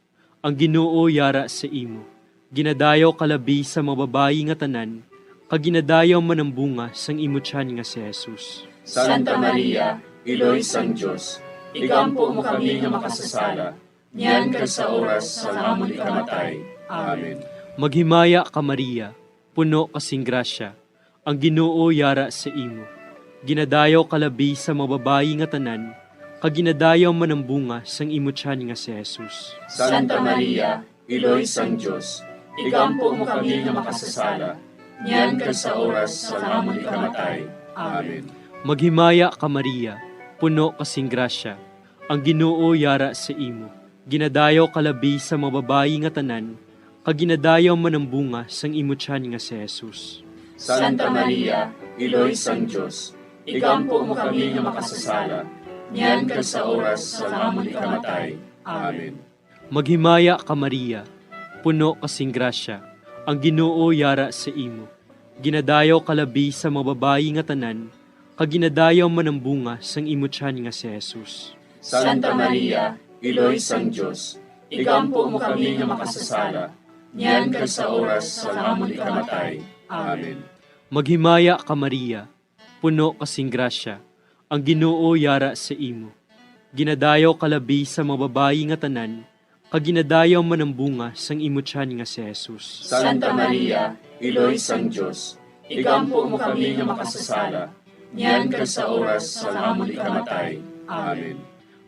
ang Ginoo yara sa imo. Ginadayaw kalabi sa mga babayi nga tanan, kag ginadayaw man ang bunga sang imo tiyan nga si Jesus. Santa Maria, Iloy sang Diyos, igampo mo kami nga makasasala, niyan kag sa oras sa amon ikamatay. Amen. Maghimaya ka Maria, puno kasing grasya, ang Ginoo yara sa imo. Ginadayaw kalabi sa mga babayi nga tanan, kag ginadayaw man ang bunga sang imo tiyan nga si Jesus. Santa Maria, Iloy sang Diyos, igampo mo kami nga makasasala, niyan kag sa oras sa amon ikamatay. Amen. Maghimaya ka Maria, puno kasing grasya, ang Ginoo yara sa imo. Ginadayaw kalabi sa mga babayi nga tanan, kag ginadayaw man ang bunga sang imo tiyan nga si Jesus. Santa Maria, Iloy sang Diyos, igampo mo kami nga makasasala, niyan kag sa oras sa amon ikamatay. Amen. Maghimaya ka Maria, puno kasing grasya, ang Ginoo yara sa imo. Ginadayaw kalabi sa mga babayi nga tanan, kag ginadayaw man ang bunga sang imo tiyan nga si Jesus. Santa Maria, Iloy sang Diyos, igampo mo kami nga makasasala, niyan kag sa oras sa amon ikamatay. Amen. Maghimaya ka Maria, puno kasing grasya, ang Ginoo yara sa imo. Ginadayaw kalabi sa mga babayi nga tanan, kag ginadayaw man ang bunga sang imo tiyan nga si Jesus. Santa Maria, Iloy sang Diyos, igampo mo kami nga makasasala, niyan kag sa oras sa amon ikamatay. Amen.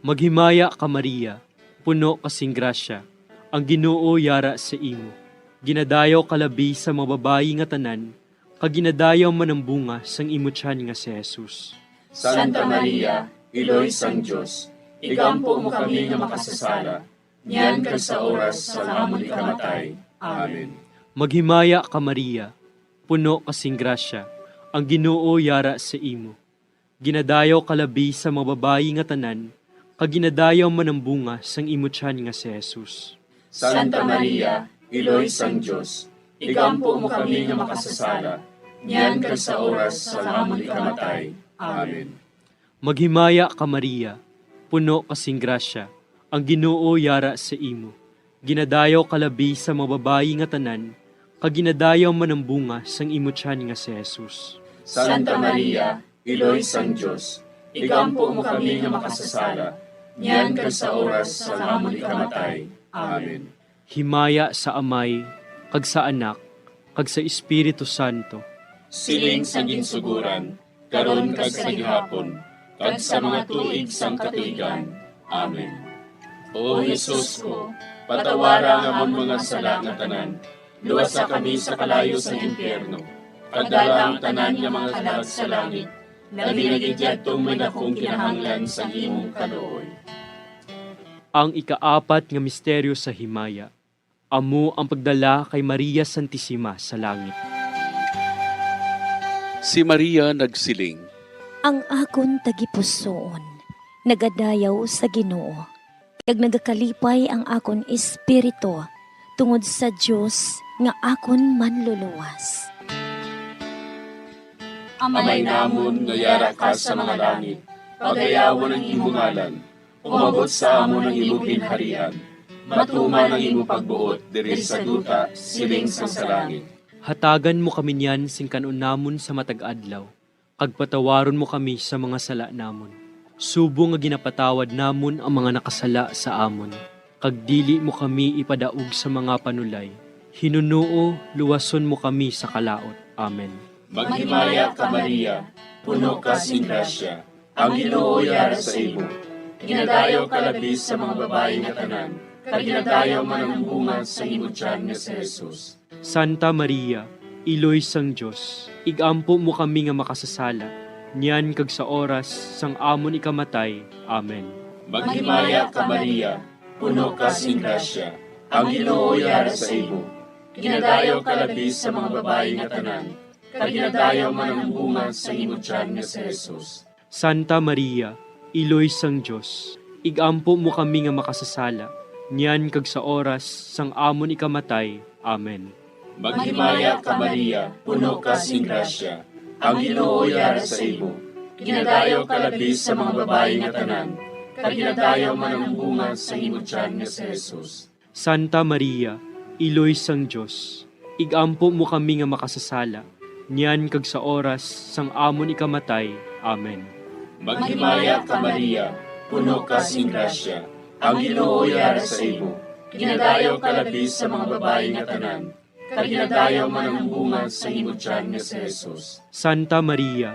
Maghimaya ka Maria, puno kasing grasya, ang Ginoo yara sa imo. Ginadayaw kalabi sa mga babayi nga tanan, kag ginadayaw man ang bunga sang imo tiyan nga si Jesus. Santa Maria, Iloy sang Diyos, igampo mo kami nga makasasala, niyan kag sa oras sa amon ikamatay. Amen. Maghimaya ka Maria, puno kasing grasya, ang Ginoo yara sa imo. Ginadayaw kalabi sa mga babayi nga tanan, kag ginadayaw man ang bunga sang imo tiyan nga si Jesus. Santa Maria, Iloy sang Diyos, igampo mo kami nga makasasala, niyan kag sa oras sa amon ikamatay. Amen. Maghimaya ka Maria, puno kasing grasya, ang Ginoo yara sa imo. Ginadayaw kalabi sa mga babayi nga tanan, kag ginadayaw man ang bunga sang imo tiyan nga si Jesus. Santa Maria, Iloy sang Diyos, igampo mo kami nga makasasala, niyan kag sa oras sa amon ikamatay. Amen. Himaya sa Amay, kag sa Anak, kag sa Espiritu Santo. Siling sa ginsuguran, karon kag sa gihapon, kag sa mga tuig sang katuigan. Amen. O Jesus ko, patawara nga amon mga sala nga tanan, luwasa kami sa kalayo sa impyerno, kadala ang tanan nga mga kalag sa langit, labi nagidyadtong may dakong kinahanglan sa imong kaluoy. Ang ikaapat nga misteryo sa himaya, amo ang pagdala kay Maria Santissima sa langit. Si Maria nagsiling, Ang akon tagipusoon, nagadayaw sa Ginoo, kag nagakalipay ang akon espiritu tungod sa Dios nga akon manluluwas. Amay namon nga yara ka sa mga langit, pagayawon ang imong ngalan, umabot sa amon ang imong ginharian, matuman ang imong pagbuot diri sa duta siling sa langit. Hatagan mo kami niyan sing kanon namon sa matag adlaw, kag patawaron mo kami sa mga sala namon. Subo nga ginapatawad namon ang mga nakasala sa amon, kag dili mo kami ipadaog sa mga panulay. Hinunuo, luwason mo kami sa kalaot. Amen. Maghimaya ka Maria, puno ka sing grasya, ang Ginoo yara sa imo. Ginadayaw ka labis sa mga babae nga tanan, kag ginadayaw man ang bunga sa imong tiyan nga si Jesus. Santa Maria, Iloy sang Diyos, igampo mo kami nga makasasala, niyan kag sa oras sang amon ikamatay. Amen. Maghimaya ka Maria, puno ka sing grasya, ang Ginoo yara sa imo. Ginadayaw ka labis sa mga babae nga tanan, kag ginadayaw man ang bunga sa imong tiyan nga si Jesus. Santa Maria, Iloy sang Diyos, igampo mo kami nga makasasala, niyan kag sa oras sang amon ikamatay. Amen. Maghimaya ka Maria, puno ka sing grasya, ang Ginoo yara sa imo. Ginadayaw ka labis sa mga babae nga tanan, kag ginadayaw man ang bunga sa imong tiyan nga si Jesus. Santa Maria, Iloy sang Diyos, igampo mo kami nga makasasala, niyan kag sa oras sang amon ikamatay. Amen. Maghimaya ka Maria, puno ka sing grasya, ang Ginoo yara sa imo. Ginadayaw ka labis sa mga babae nga tanan, kag ginadayaw man ang bunga sa imong tiyan nga si Jesus. Santa Maria,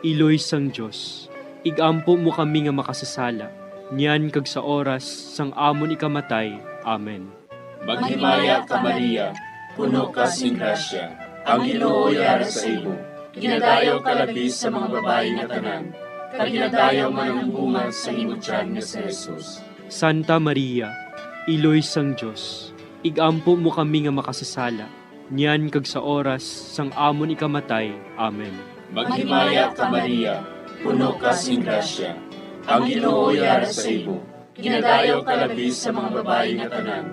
Iloy sang Diyos, igampo mo kami nga makasasala, niyan kag sa oras sang amon ikamatay. Amen. Maghimaya ka Maria, puno ka sing grasya, ang Ginoo yara sa imo. Ginadayaw ka labis sa mga babae nga tanan, kag ginadayaw man ang bunga sa imong tiyan nga si Jesus. Santa Maria, Iloy sang Diyos, igampo mo kami nga makasasala, niyan kag sa oras sang amon ikamatay. Amen. Maghimaya ka Maria, puno ka sing grasya, ang Ginoo yara sa imo. Ginadayaw ka labis sa mga babae nga tanan,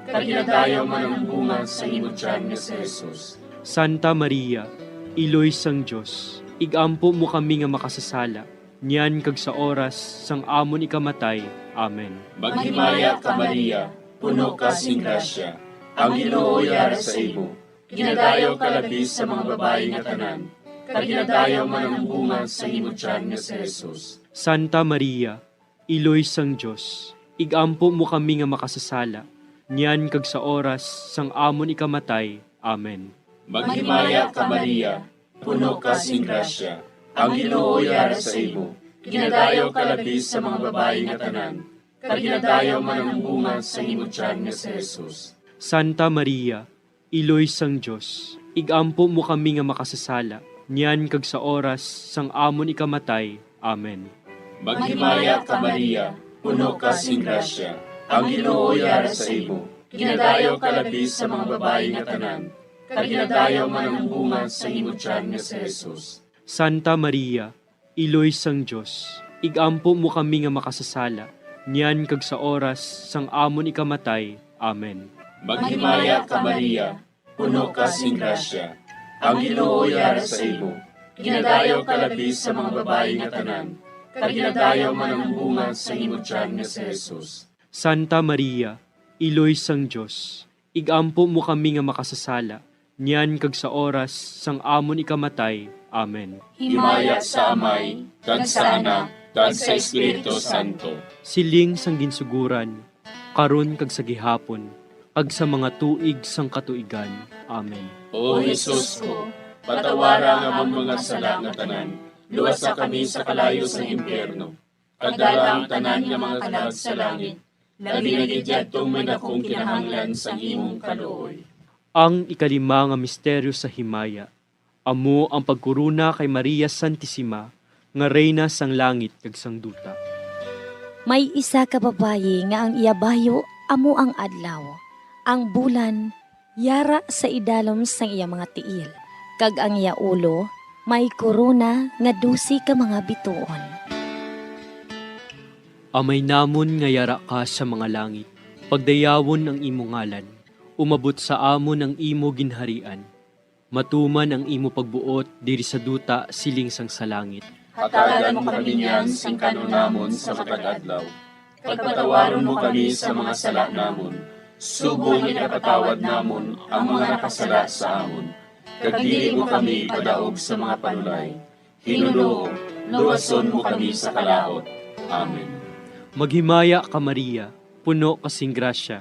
kag ginadayaw man ang bunga sa imong tiyan nga si Jesus. Santa Maria, Iloy sang Diyos, igampo mo kami nga makasasala, niyan kag sa oras sang amon ikamatay. Amen. Maghimaya ka Maria, puno ka sing grasya, ang Ginoo yara sa imo. Ginadayaw ka labis sa mga babae nga tanan, kag ginadayaw man ang bunga sa imong tiyan nga si Jesus. Santa Maria, Iloy sang Diyos, igampo mo kami nga makasasala, niyan kag sa oras sang amon ikamatay. Amen. Maghimaya ka Maria, puno ka sing grasya, ang Ginoo yara sa imo. Ginadayaw ka labis sa mga babae nga tanan, kag ginadayaw man ang bunga sa imong tiyan nga si Jesus. Santa Maria, Iloy sang Diyos, igampo mo kami nga makasasala, niyan kag sa oras sang amon ikamatay. Amen. Maghimaya ka Maria, puno ka sing grasya, ang Ginoo yara sa imo. Ginadayaw ka labis sa mga babae nga tanan, kag ginadayaw man ang bunga sa imong tiyan nga si Jesus. Santa Maria, Iloy sang Diyos, igampo mo kami nga makasasala, niyan kag sa oras sang amon ikamatay. Amen. Maghimaya ka Maria, puno ka sing grasya, ang Ginoo yara sa imo. Ginadayaw ka labis sa mga babae nga tanan, kag ginadayaw man ang bunga sa imong tiyan nga si Jesus. Santa Maria, Iloy sang Diyos, igampo mo kami nga makasasala, niyan kag sa oras sang amon ikamatay. Amen. Himaya sa Amay, kag sa Anak, kag sa Espiritu Santo. Siling sang ginsuguran, karon kag sa gihapon, kag sa mga tuig sang katuigan. Amen. O Jesus ko, patawara nga among mga sala nga tanan, luwasa kami sa kalayo sa impyerno, kag dala ang tanan nga mga kalag sa langit, labi na gidyadtong may dakong kinahanglan sa imong kaluoy. Ang ikalima nga misteryo sa himaya, amo ang pagkuruna kay Maria Santissima, nga reyna sang langit kag sang duta. May isa ka babayi nga ang iyabayo amo ang adlaw. Ang bulan yara sa idalom sang iya mga tiil, kag ang iya ulo may korona nga 12 ka mga bituon. Amay namon nga yara ka sa mga langit, pagdayawon ang imo ngalan, umabot sa amon ang imo ginharian. Matuman ang imo pagbuot diri sa duta siling sang sa langit. Hatagan mo kami niyan sang kanunamon sa matag adlaw. Pagpatawaron mo kami sa mga sala namon. Subong ipatawad namon ang mga nakasala sa amon. Kag dili mo kami padaog sa mga panulay. Hinuloo, luwason mo kami sa kalaot. Amen. Maghimaya ka Maria, puno kasing grasya,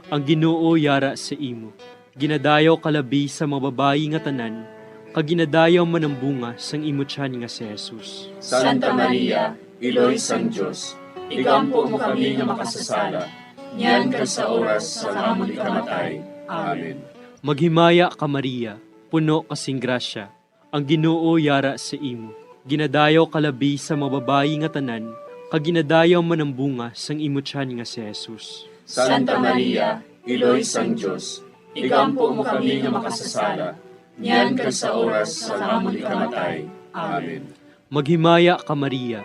ang Ginoo yara sa imo. Ginadayaw kalabi sa mababayi nga tanan, kag ginadayaw man ang bunga sang imo tiyan nga si Jesus. Santa Maria, Iloy sang Diyos, igampo mo kami nga makasasala, niyan ka sa oras sa amon ikamatay. Amen. Maghimaya ka Maria, puno kasing grasya, ang Ginoo yara sa imo. Ginadayaw kalabi sa mababayi nga tanan, kag ginadayaw man ang bunga sang imo tiyan nga si Jesus. Santa Maria, Iloy sang Diyos, igampo mo kami nga makasasala, niyan ka sa oras sa amon ikamatay. Amen. Maghimaya ka Maria,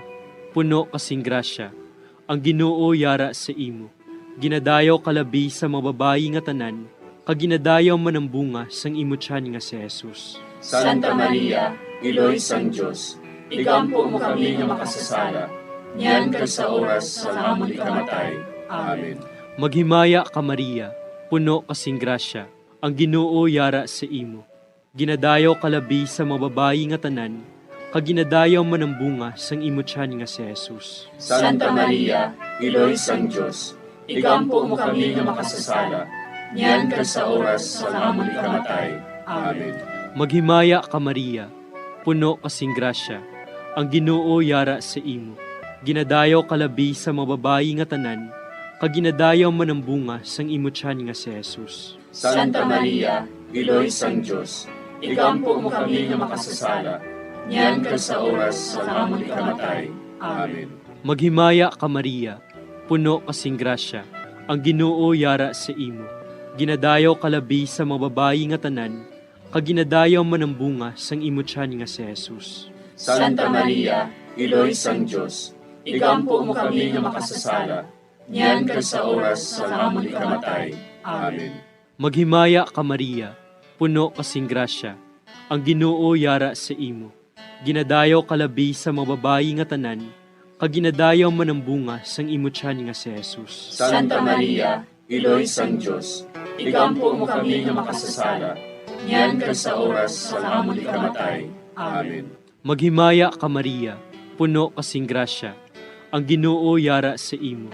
puno kasing grasya, ang Ginoo yara sa imo. Ginadayaw kalabi sa mababayi nga tanan, kag ginadayaw man ang bunga sang imo tiyan nga si Jesus. Santa Maria, Iloy sang Diyos, igampo mo kami nga makasasala, niyan ka sa oras sa amon ikamatay. Amen. Maghimaya ka Maria, puno kasing grasya, ang Ginoo yara sa imo. Ginadayaw kalabi sa mababayi nga tanan, kag ginadayaw man ang bunga sang imo tiyan nga si Jesus. Santa Maria, Iloy sang Diyos, igampo mo kami nga makasasala, niyan ka sa oras sa amon ikamatay. Amen. Maghimaya ka Maria, puno kasing grasya, ang Ginoo yara sa imo. Ginadayaw kalabi sa mababayi nga tanan, kag ginadayaw man ang bunga sang imo tiyan nga si Jesus. Santa Maria, Iloy sang Diyos, igampo mo kami nga makasasala, niyan ka sa oras sa amon ikamatay. Amen. Maghimaya ka Maria, puno kasing grasya, ang Ginoo yara sa imo. Ginadayaw kalabi sa mababayi nga tanan, kag ginadayaw man ang bunga sang imo tiyan nga si Jesus. Santa Maria, Iloy sang Diyos, igampo mo kami nga makasasala, niyan ka sa oras sa amon ikamatay. Amen. Maghimaya ka Maria, puno kasing grasya, ang Ginoo yara sa imo. Ginadayaw kalabi sa mababayi nga tanan, kag ginadayaw man ang bunga sang imo tiyan nga si Jesus. Santa Maria, Iloy sang Diyos, igampo mo kami nga makasasala, niyan ka sa oras sa amon ikamatay. Amen. Maghimaya ka Maria, puno kasing grasya, ang Ginoo yara sa imo.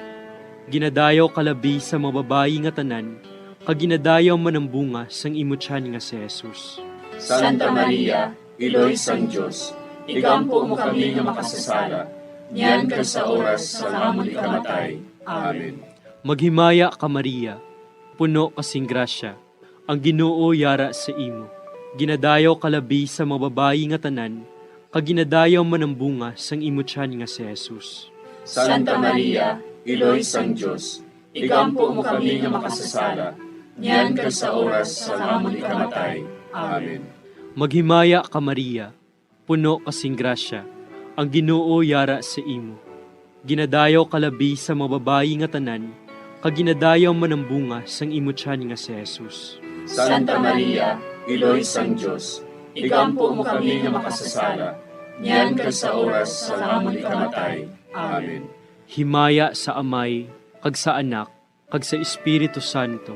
Ginadayaw kalabi sa mababayi nga tanan, kag ginadayaw man ang bunga sang imo tiyan nga si Jesus. Santa Maria, Iloy sang Diyos, igampo mo kami nga makasasala, niyan ka sa oras sa amon ikamatay. Amen. Maghimaya ka Maria, puno kasing grasya, ang Ginoo yara sa imo. Ginadayaw kalabi sa mababayi nga tanan, kag ginadayaw man ang bunga sang imo tiyan nga si Jesus. Santa Maria, Iloy sang Diyos, igampo mo kami nga makasasala, niyan ka sa oras sa amon ikamatay. Amen. Maghimaya ka Maria, puno kasing grasya, ang Ginoo yara sa imo. Ginadayaw kalabi sa mababayi nga tanan, kag ginadayaw man ang bunga sang imo tiyan nga si Jesus. Santa Maria, Iloy sang Diyos, igampo mo kami nga makasasala, niyan ka sa oras sa amon ikamatay. Amen. Himaya sa Amay, kag sa Anak, kag sa Espiritu Santo.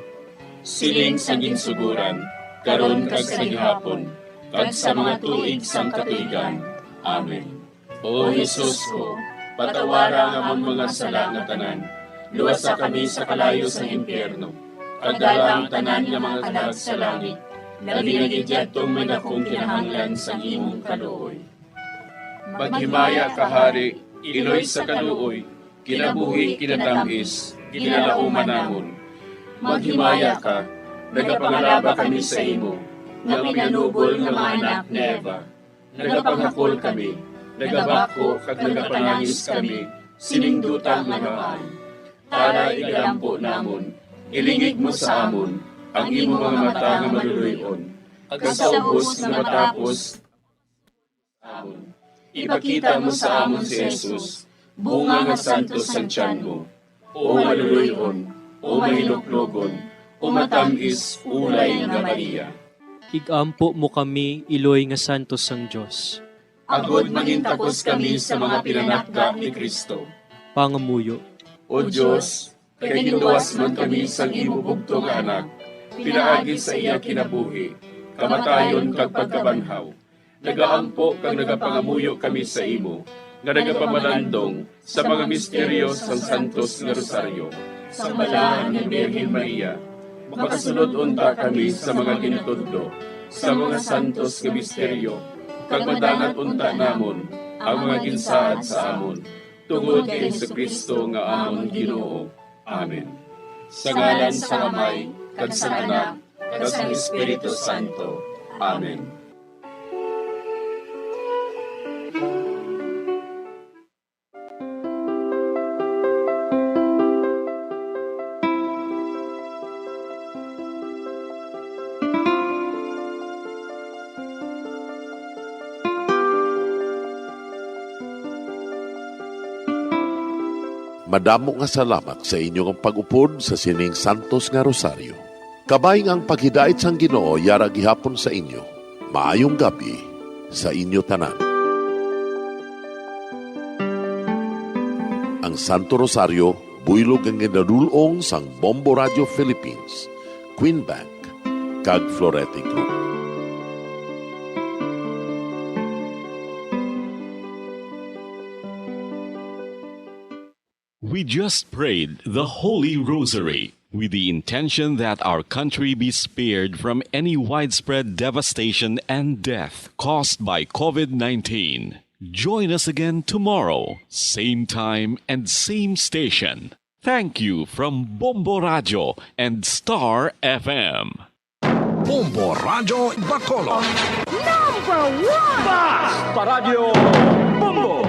Siling sa ginsuguran, karon kag sa gihapon, kag sa mga tuig sang katuigan. Amen. O Jesus ko, patawara nga among mga sala nga tanan, luwasa kami sa kalayo sa impyerno, kag dala ang tanan nga mga kalag sa langit, labi na gidyadtong may akong kinahanglan sa imong kaluoy. Maghimaya ka Hari, Iloy sa kaluoy, kinabuhi kinatamis, ginalauman namon. Maghimaya ka, nagapangalaba kami sa imo, nga pinanubol nga mga anak ni Eva. Nagapangakol kami, nagabako kag nagapanangis kami, siningdutang nagaan. Para igalampo namon, ilingig mo sa amon, ang imo mga mata nga maluluyon, kag sa ubos nga matapos amon. Ipakita mo sa amon si Jesus, bunga nga santos ang tiyan mo, o maluluyon, o mahiloklogon, o matamis ulay nga Maria. Igampo mo kami, iloy nga santos ang Diyos. Agod mangintapos kami sa mga pinanakda ni Kristo. Pangamuyo. O Diyos, kay ginluwas man kami sa imo bugto nga anak, pinaagi sa iya kinabuhi, kamatayon kag pagkabanhaw. Nagaampo kag nagapangamuyo kami sa imo, nga nagapamalandong sa mga misteryo sang Santos nga Rosaryo. Sa balahan ni Birhen Maria, makasunod unta kami sa mga ginutudlo, sa mga santos nga misteryo, kag madangat unta namon ang mga ginsaad sa amon, tungod kay Jesucristo nga amon Ginoo. Amen. Sa ngalan sa Amay, kag sa Anak, kag sa Espiritu Santo. Amen. Madamo nga salamat sa inyong pag-upod sa sining Santos nga Rosaryo. Kabayng ang paghidait sang Ginoo yara gihapon sa inyo. Maayong gabi sa inyo tanan. Ang Santo Rosario buylog ang ginadulong sang Bombo Radio Philippines, Queen Bank, kag Florete Group. We just prayed the Holy Rosary with the intention that our country be spared from any widespread devastation and death caused by COVID-19. Join us again tomorrow, same time and same station. Thank you from Bombo Radio and Star FM. Bombo Radio Bacolod. Number 1! Fast Paradyo Bombo!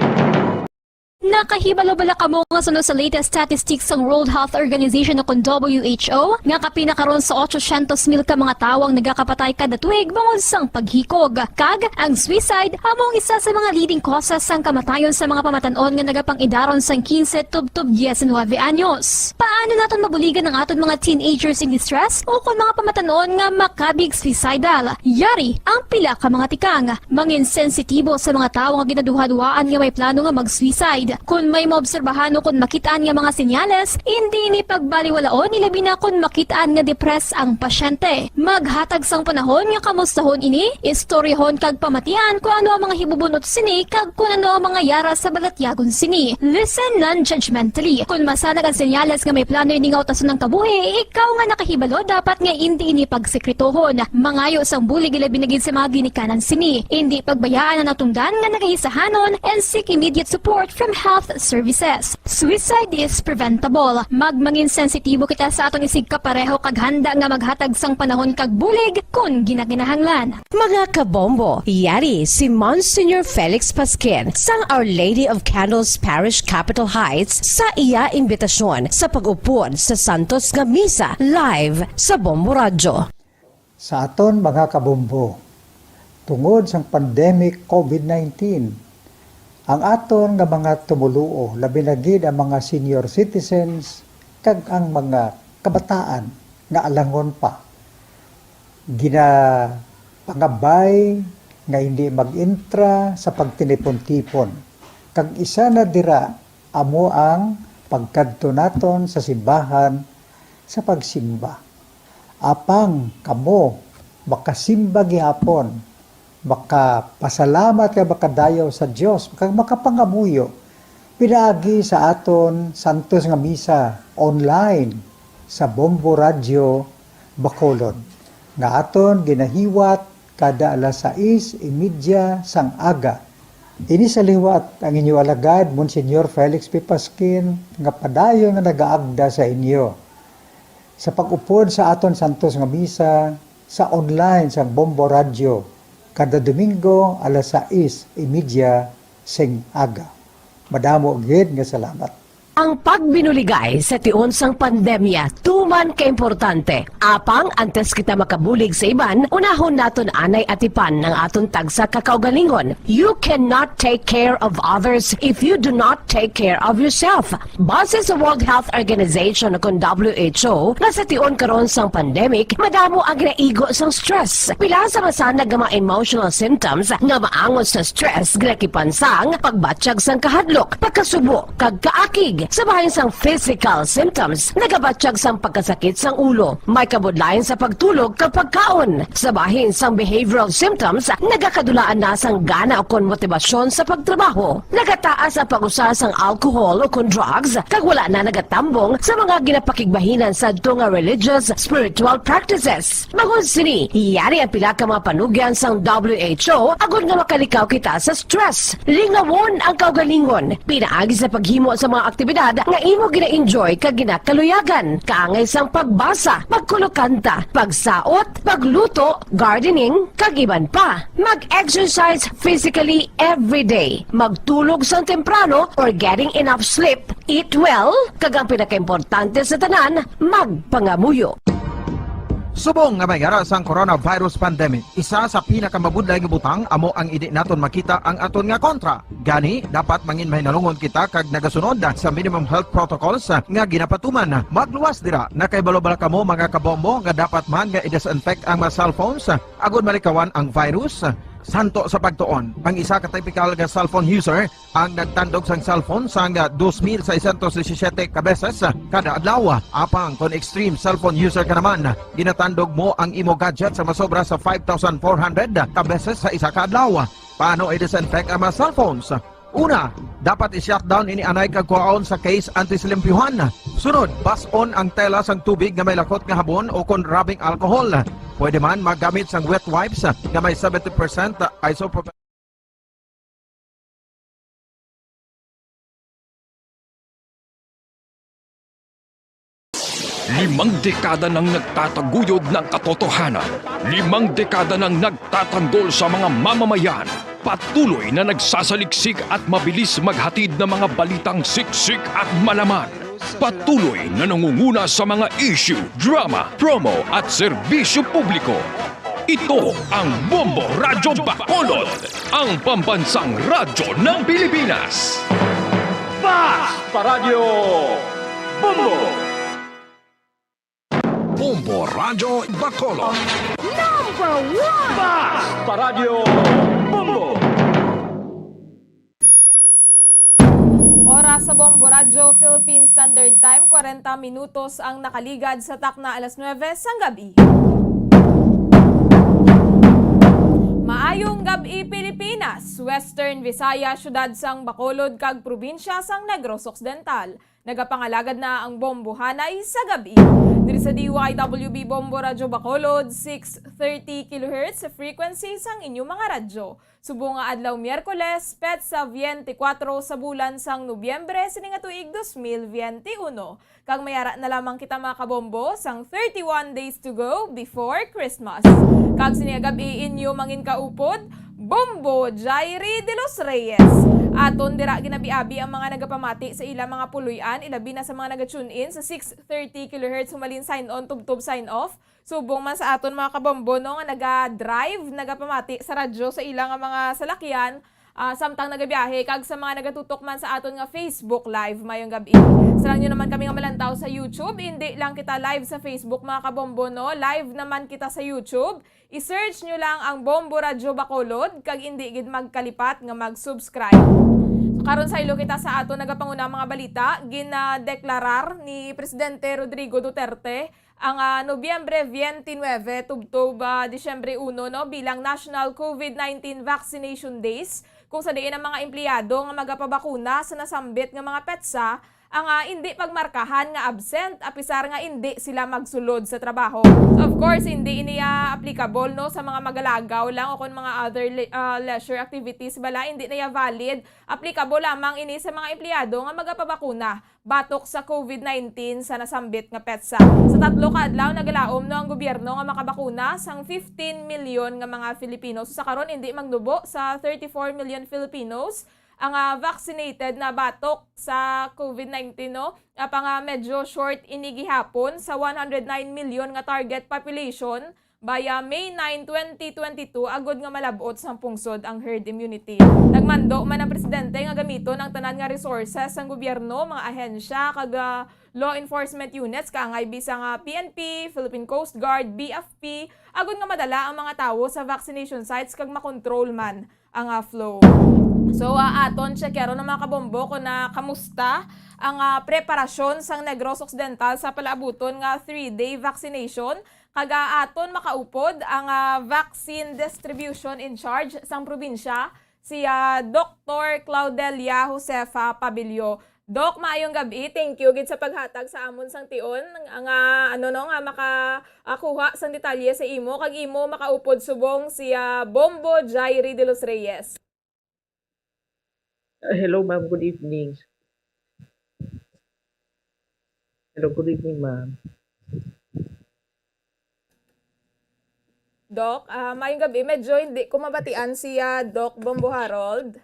Nakahibalo bala kamo nga sunod sa latest statistics ng World Health Organization o kung WHO nga kapinakaroon sa 800,000 ka mga tawang nagakapatay kada tuig bangod sang paghikog. Kag ang suicide among isa sa mga leading causes sang kamatayon sa mga pamatanon nga nagapangidaron sang 15 tubtob 19 anyos. Paano naton mabuligan ang aton mga teenagers in distress o kung mga pamatanon nga makabig suicidal? Yari ang pila ka mga tikang mangin sensitibo sa mga tawo nga ginaduha-duhaan nga may plano nga mag-suicide. Kung may maobserbahan o kung makitaan nga mga senyales, hindi ni pagbaliwalaon ilabi na kung makitaan nga depress ang pasyente. Maghatag sang panahon nga kamustahon ini, istoryahon kag pamatian kung ano ang mga hibubunot sini kag kung ano ang mga yara sa balatyagon sini. Listen non-judgmentally. Kung masanag ang senyales nga may plano ini nga utason ng kabuhi, ikaw nga nakahibalo dapat nga hindi ini pagsekretohon. Mangayo sang bulig ilabi na gid sa mga ginikanan sini. Hindi pagbayaan ang natungdan nga nagahisahanon and seek immediate support from health services. Suicide is preventable. Magmangin sensitibo kita sa atong isig kapareho kag handa nga maghatag sang panahon kag bulig kung ginaginahanglan. Mga kabombo, yari si Monsignor Felix Pasquin sang Our Lady of Candles Parish Capitol Heights sa iya imbitasyon sa pag-upod sa Santos nga Misa live sa Bombo Radio. Sa aton mga kabombo, tungod sang pandemic COVID-19, ang aton nga mga tumuluo, labi na gid ang mga senior citizens, kag ang mga kabataan nga alangon pa. Pangabay nga hindi mag-intra sa pagtinipon-tipon. Kag isa na dira, amo ang pagkadto naton sa simbahan sa pagsimba. Apang kamo, makasimba gihapon, makapasalamat ka makadayaw sa Dios, makapangamuyo pinaagi sa aton Santos nga Misa online sa Bombo Radio Bacolod nga aton ginahiwat kada alas 6:30 sang aga. Ini sa liwat ang inyo alagad Monsignor Felix P. Pasquin nga padayon nga nagaagda sa inyo sa pag-upod sa aton Santos nga Misa sa online sa Bombo Radio kada Domingo alas 6:30 sing aga. Madamo gid nga salamat. Ang pagbinuligay sa tiun sang pandemya, tuman ka importante. Apang, antes kita makabulig sa iban, unahon naton anay atipan ng aton tagsa kakaugalingon. You cannot take care of others if you do not take care of yourself. Base sa World Health Organization kung WHO, nga sa tiun karon sang pandemic, madamo ang ginaigo sang stress. Pila sa masanag nga mga emotional symptoms nga maangon sa stress, ginakipansang, pagbatsyag sang kahadlok, pagkasubo, kag kaakig. Sa bahin sang physical symptoms, nagabatsyag sang pagkasakit sang ulo, may kabudlayan sa pagtulog kapag kaon. Sa bahin sang behavioral symptoms, nagakadulaan na sang gana o kon motibasyon sa pagtrabaho. Nagataas ang pag-usa sang alcohol o kon drugs, kag wala na nagatambong sa mga ginapakigbahinan sa nga religious, spiritual practices. Magun sini, iyari ang pila ka mga panugyan sang WHO agod nga makalikaw kita sa stress. Lingawon ang kaugalingon, pinaagi sa paghimo sa mga aktibidad nga imo gina-enjoy kag ginakaluyagan, kaangay sang pagbasa, pagkulokanta, pagsaot, pagluto, gardening, kag iban pa. Mag-exercise physically every day, magtulog sang temprano or getting enough sleep, eat well, kag ang pinakaimportante sa tanan, magpangamuyo. Subong nga may ara sang coronavirus pandemic, isa sa pinakamabudlay nga butang amo ang idi naton makita ang aton nga kontra. Gani, dapat mangin mahinalungon kita kag nagasunod sa minimum health protocols nga ginapatuman. Magluwas dira na kay balobala kamo mga kabombo nga dapat man nga i-disinfect ang mga cellphones agud malikawan ang virus. Santo sa pagtuon, ang isa ka typical nga cellphone user ang nagtandog sang cellphone sang 2,617 ka beses kada adlaw. Apang kon extreme cellphone user ka naman, ginatandog mo ang imo gadget sa masobra sa 5,400 ka beses sa isa ka adlaw. Paano i-disinfect ang mga cellphones? Una, dapat i-shutdown ini anay kag kuhaon sa case anti-slimpyuhan. Sunod, bason ang tela sang tubig nga may lakot nga habon o kon rubbing alcohol. Pwede man magamit sang wet wipes nga may 70% isopropyl. Limang dekada nang nagtataguyod ng katotohanan. 5 dekada nang nagtatanggol sa mga mamamayan. Patuloy na nagsasaliksik at mabilis maghatid ng mga balitang siksik at malaman. Patuloy na nangunguna sa mga issue, drama, promo at serbisyo publiko. Ito ang Bombo Radyo Bacolod, ang pambansang radyo ng Pilipinas. Fast Paradyo Bombo! Bombo Radyo Bacolod. Number 1! Fast Paradyo Bombo! Oras sa Bombo Radyo Philippine Standard Time, 40 minutos ang nakaligad sa takna alas 9 sang gabi. Maayong gabi Pilipinas, Western Visaya, syudad sang Bacolod kag probinsya sang Negros Occidental. Nagapangalagad na ang Bombo Hanay sa gabi. Diri sa DYWB Bombo Radyo Bacolod, 630 kHz sa frequency sang inyong mga radyo. Subo nga adlaw Miyerkules, petsa 24 sa bulan sang Nobyembre sining nga tuig 2021. Kag mayara na lamang kita mga kabombo sang 31 days to go before Christmas. Kag sining gabi inyo mangin kaupod, Bombo Jairi de los Reyes. Aton dira ginabi-abi ang mga nagapamati sa ilang mga puluyan, ilabi na sa mga naga-tune in sa 630 kHz humalin sign on, tubtob sign off. Subong man sa aton mga kabombo no nga naga-drive, nagapamati sa radyo sa ilang mga salakyan, samtang nagabiyahe kag sa mga nagatutok man sa aton nga Facebook Live mayong gabi. Sarang nyo naman kami nga malantaw sa YouTube, hindi lang kita live sa Facebook mga kabombo no, live naman kita sa YouTube. I-search nyo lang ang Bombo Radyo Bacolod kag hindi gid magkalipat nga mag-subscribe. So, karon sa ilo kita sa ato nagapanguna mga balita, ginadeklarar ni Presidente Rodrigo Duterte ang Nobyembre 29 tubtob Disyembre 1 no bilang National COVID-19 Vaccination Days, kung sa diin ang mga empleyado nga magapabakuna sa nasambit nga mga petsa ang hindi pagmarkahan nga absent apisar nga hindi sila magsulod sa trabaho. So, of course, hindi iniya applicable no sa mga magalagaw lang o kung mga other leisure activities bala, hindi na valid. Applicable lamang ini sa mga empleyado nga magapabakuna batok sa COVID-19 sa nasambit nga petsa. Sa 3 ka adlaw nagalaom no ang gobyerno nga makabakuna sang 15 million nga mga Filipino. So, sa karon hindi magnubo sa 34 million Filipinos ang vaccinated na batok sa COVID-19 no. Medyo short inigihapon sa 109 million nga target population Baya May 9, 2022, agod nga malabot sa pungsod ang herd immunity. Nagmando man ang presidente nga gamito ng tanan nga resources ng gobyerno, mga ahensya, kag law enforcement units, kaangay bisang PNP, Philippine Coast Guard, BFP, agod nga madala ang mga tawo sa vaccination sites kag makontrol man ang flow. So aton checkero ng mga kabombo kung na kamusta ang preparasyon sang Negros Occidental sa palaabuton nga 3-day vaccination. Kaga aton makaupod ang vaccine distribution in charge sang probinsya si Dr. Claudelia Josefa Pabilio. Doc, maayong gabi. Thank you gid sa paghatag sa amon sang tion ang makakuha sang detalye sa imo kag imo makaupod subong si Bombo Jairi de los Reyes. Hello ma'am, good evening. Hello, good evening ma'am. Doc, maayong gabi. Medyo hindi ko mabatian si Doc Bombo Harold.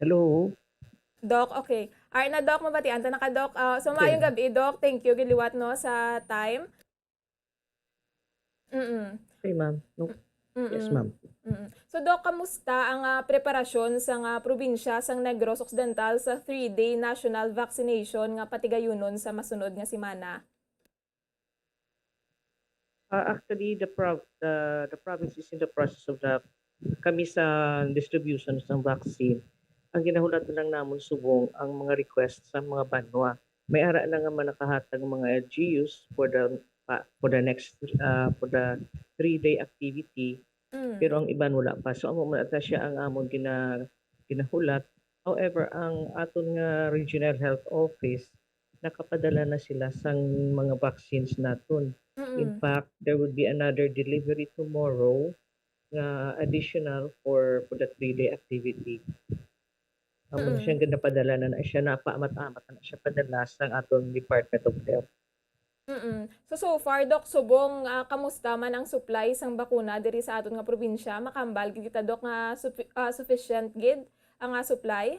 Hello. Doc, okay. Alright na Doc, mabatian ta na ka Doc. So maayong gabi Doc. Thank you giliwat no sa time. Okay ma'am. No. Yes ma'am. So Doc, kamusta ang preparasyon sa probinsya sang Negros Occidental sa 3-day national vaccination nga patigayunon sa masunod nga semana? Actually, the province is in the process of kami sa distribution ng vaccine. Ang ginahulat lang namon subong ang mga request sa mga banwa. May ara na nga man nakahatag mga LGUs for the next for the 3-day activity. Pero ang iban wala pa. So amo man ata siya ang amon ginahulat. However, ang aton nga regional health office nakapadala na sila sang mga vaccines naton. In fact, there will be another delivery tomorrow nga additional for the 3-day activity. Amo siya ginapadala na siya napaamat-amat na siya padala sang aton Department of Health. So far, Doc, subong kamusta man ang supply sang bakuna diri sa aton nga probinsya? Makambal gid kita, Doc, nga sufficient gid ang supply?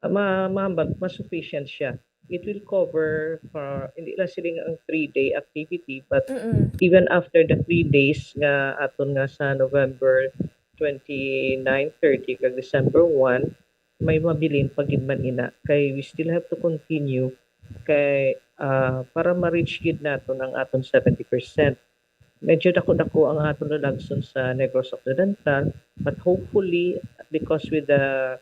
Mas sufficient siya. It will cover for hindi lang sila ang 3-day activity, but even after the 3 days nga aton nga sa November 29, 30 kag December 1, may mabilin pagid man ina. Kay we still have to continue kay para ma-reach gid naton ang aton 70%. Medyo dako-dako ang aton nalagson sa Negros Occidental, but hopefully because with the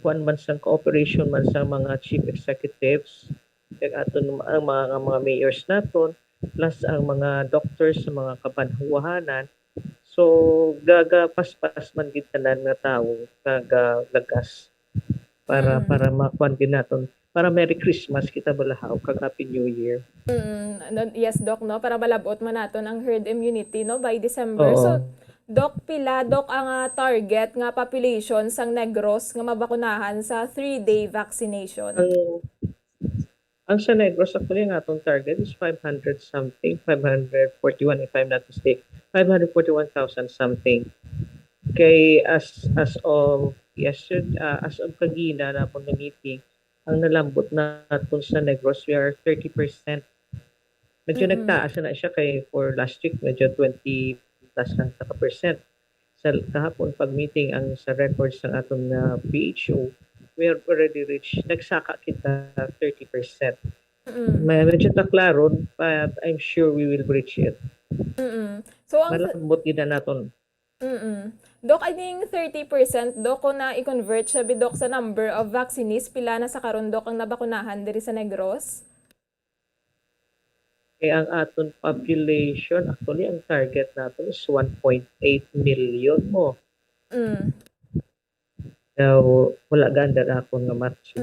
man sang cooperation man sa mga chief executives kag aton ang mga mayors naton plus ang mga doctors sa mga kabanhuwahanan, so gagapaspas man gid tanan nga tawo kag lagas para makuan gid naton. Para Merry Christmas kita balahaw kag Happy New Year. Yes, Doc, no? Para malabot man naton ang herd immunity no by December. Oo. So, Doc, pila Doc ang target nga population sang Negros nga mabakunahan sa 3-day vaccination? Ang sa Negros actually ang atong target is 500 something, 541 if I'm not mistaken. 541,000 something. Kay as of yesterday, as of kagina na pong meeting, ang nalambot natin sa Negros, we are 30%. Medyo nagtaas na siya kay for last week, medyo 20 plus lang sa percent. Sa kahapon pag-meeting ang sa records ng atong PHO, we have already reached, nagsaka kita 30%. Medyo taklaron, but I'm sure we will reach it. So, ang malambot gina natin. Doc, I think 30%, Doc, kung na-i-convert siya, Doc, sa number of vaccinees, pila na sa karon, Doc, ang nabakunahan diri sa Negros? Ang aton population, actually, ang target natin is 1.8 million mo. So, wala ganda na ako nga match.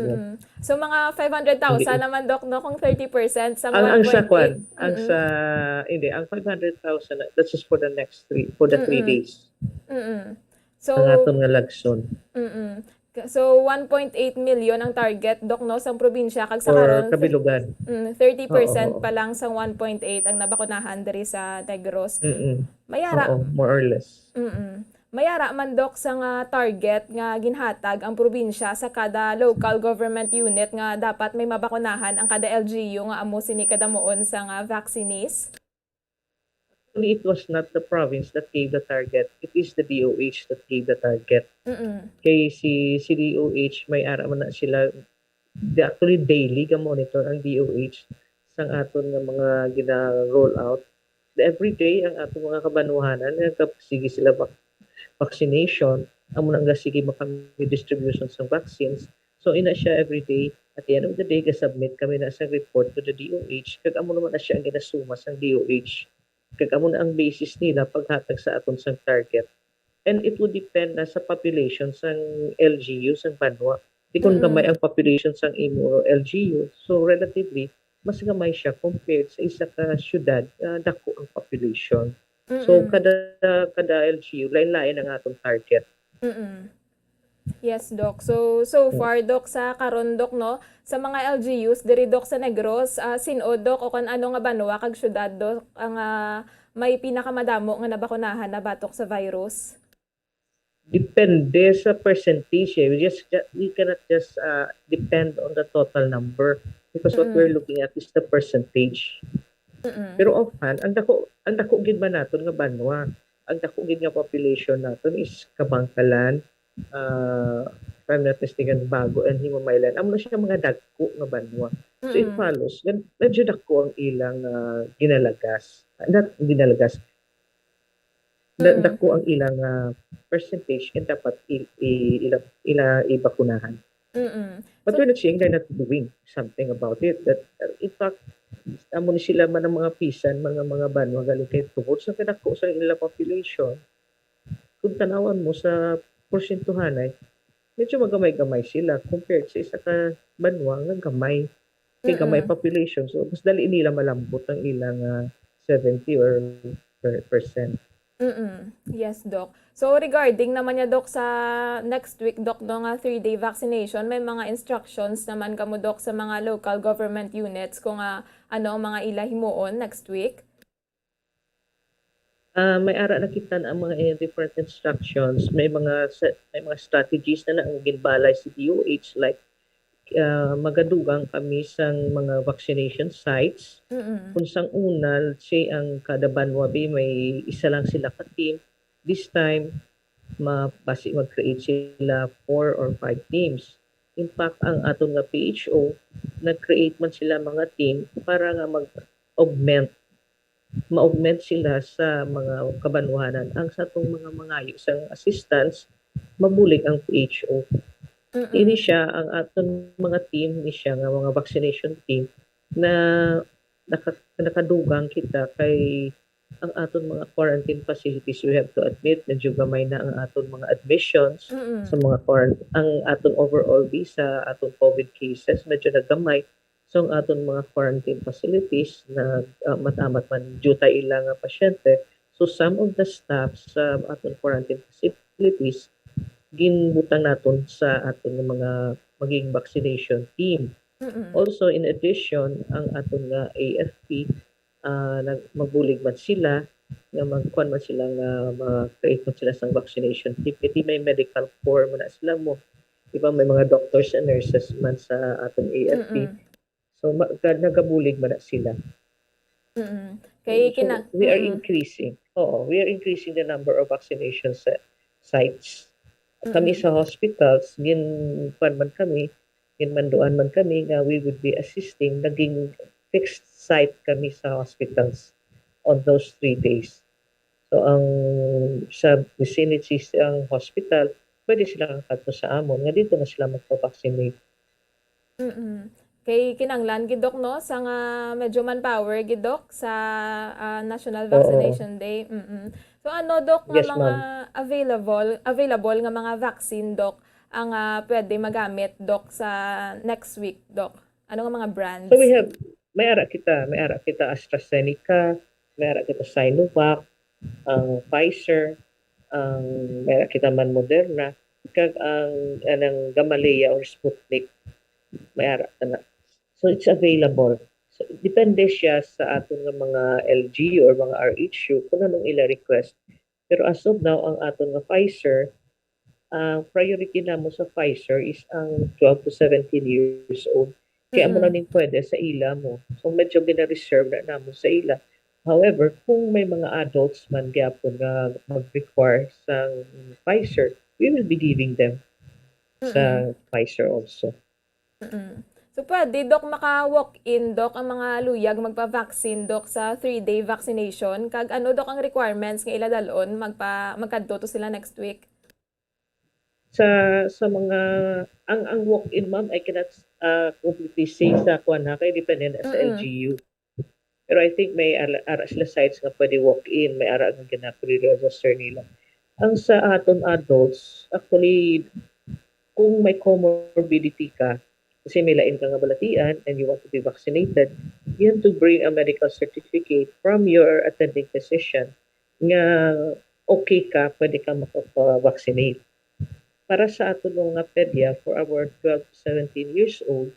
So, mga 500,000 naman, Doc, no? Kung 30% sa 1.8. Ang 500,000, that's just for the next 3 days. So, ang aton nga lagson. So 1.8 million ang target Dok no sa probinsya kag sa Or karon kabilugan. 30% pa lang sa 1.8 ang nabakunahan diri sa Negros. Mayara. Oo, more or less. Mayara man Dok sa nga target nga ginhatag ang probinsya sa kada local government unit nga dapat may mabakunahan ang kada LGU nga amo sini kada moon sa nga vaccinees. Actually, it was not the province that gave the target. It is the DOH that gave the target. Kay si DOH, may ara man na sila, actually daily ga-monitor ang DOH sang aton nga mga gina-roll out. Every day, ang aton mga kabanuhanan, sige sila vaccination, amo nang sige makami distribution ng vaccines. So, ina siya every day. At the end of the day, ga-submit kami na sa report to the DOH. Kag amo naman na siya ang ginasuma sa DOH. Kag amo na ang basis nila paghatag sa aton sang target. And it would depend na sa population sang LGU sang Banwa. Di kung gamay ang population sang imo LGU, so relatively mas gamay siya compared sa isa ka syudad dako ang population. So kada LGU lain-lain ang atong target. Yes, Doc. So far, Doc, sa karon Doc, no, sa mga LGUs, diri, Doc, sa Negros, sino, Doc, o kan ano nga Banwa, kag syudad, Doc, ang may pinakamadamo nga nabakunahan na batok sa virus? Depende sa percentage. We cannot just depend on the total number because what we're looking at is the percentage. Pero often, ang dako gid ba naton nga Banwa, ang dako gid nga population naton is Kabangkalan, if I'm not mistaken, Bago and Himamaylan. Amo na siya mga dagko nga Banwa. So it follows, medyo dako ang ilang ginalagas. Not ginalagas. Dako ang ilang percentage and dapat ibakunahan. But we're not saying they're not doing something about it. That in fact, amo ni sila man ang mga pisan, mga Banwa galing kay tungod sa kadako sa ilang population. Kung tanawan mo sa porsentuhan ay medyo magamay-gamay sila compared sa isa ka Banwa nga gamay. Kay gamay population. So mas dali nila malambot ang ilang 70 or percent. Yes, Doc. So regarding naman niya, Doc, sa next week, Doc, no, nga 3-day vaccination, may mga instructions naman kamo, Doc, sa mga local government units kung ano ang mga ilahimuon next week? May ara na kita ang mga different instructions. May mga strategies na ang ginbalay si DOH like magadugang kami sang mga vaccination sites. Kung sang una, say ang kada Banwa may isa lang sila ka team. This time, mag-create sila 4 or 5 teams. In fact, ang aton nga PHO, nag-create man sila mga team para nga ma-augment sila sa mga kabanwahanan. Ang sa itong mga mangayo sang assistance, mabulig ang PHO. Ini siya ang aton mga team ni siya nga mga vaccination team na nakadugang kita kay ang aton mga quarantine facilities. We have to admit medyo gamay na ang aton mga admissions sa mga ang aton overall visa, aton COVID cases medyo nagamay. So ang aton mga quarantine facilities na matamat man juta ilang pasyente. So some of the staff sa aton quarantine facilities ginbutang naton sa aton mga maging vaccination team. Also, in addition, ang aton nga AFP, magbulig man sila, nga magkuhan man sila nga mag-create man sila sa vaccination team. Iti may medical corps man na sila mo. Diba may mga doctors and nurses man sa aton AFP. So, nagabulig man na sila. Kay So, we are increasing. We are increasing the number of vaccination sites. Kami sa hospitals, ginmanduan man kami nga we would be assisting, naging fixed site kami sa hospitals on those 3 days. So ang sa vicinity ang hospital, pwede sila kakadto sa amon, nga dito na sila magpa-vaccinate. Kay kinanglan gidok no sa nga medyo manpower gidok sa National Vaccination Day. So ano Dok nga Yes, mga available nga mga vaccine Dok ang pwede magamit Dok sa next week Dok? Ano nga mga brands? So may ara kita AstraZeneca, may ara kita Sinovac, Pfizer, may ara kita man Moderna. kag ang anang Gamaleya or Sputnik may ara na. So it's available. So depende siya sa aton nga mga LG or mga RHU kung anong ila request. Pero as of now ang aton nga Pfizer, ang priority namo sa Pfizer is ang 12 to 17 years old. Kaya mo na ning pwede sa ila mo. So medyo gina-reserve na namo sa ila. However, kung may mga adults man gyapon nga mag-require sa Pfizer, we will be giving them sa Pfizer also. So pwede, Dok, maka-walk-in, Dok, ang mga luyag magpa-vaccine, Dok, sa 3-day vaccination. Kag ano, Dok, ang requirements nga iladalon, magkadto to sila next week? Sa mga, ang walk-in, ma'am, I cannot completely say sa kuan na kay depende na sa LGU. Pero I think may ara sila sites nga pwede walk-in, may ara nga gina-pre-register nila. Ang sa aton adults, actually, kung may comorbidity ka, kasi may lain ka nga balatian and you want to be vaccinated, you have to bring a medical certificate from your attending physician nga okay ka, pwede ka makapag-vaccinate. Para sa aton mga pedya, for our 12 to 17 years old,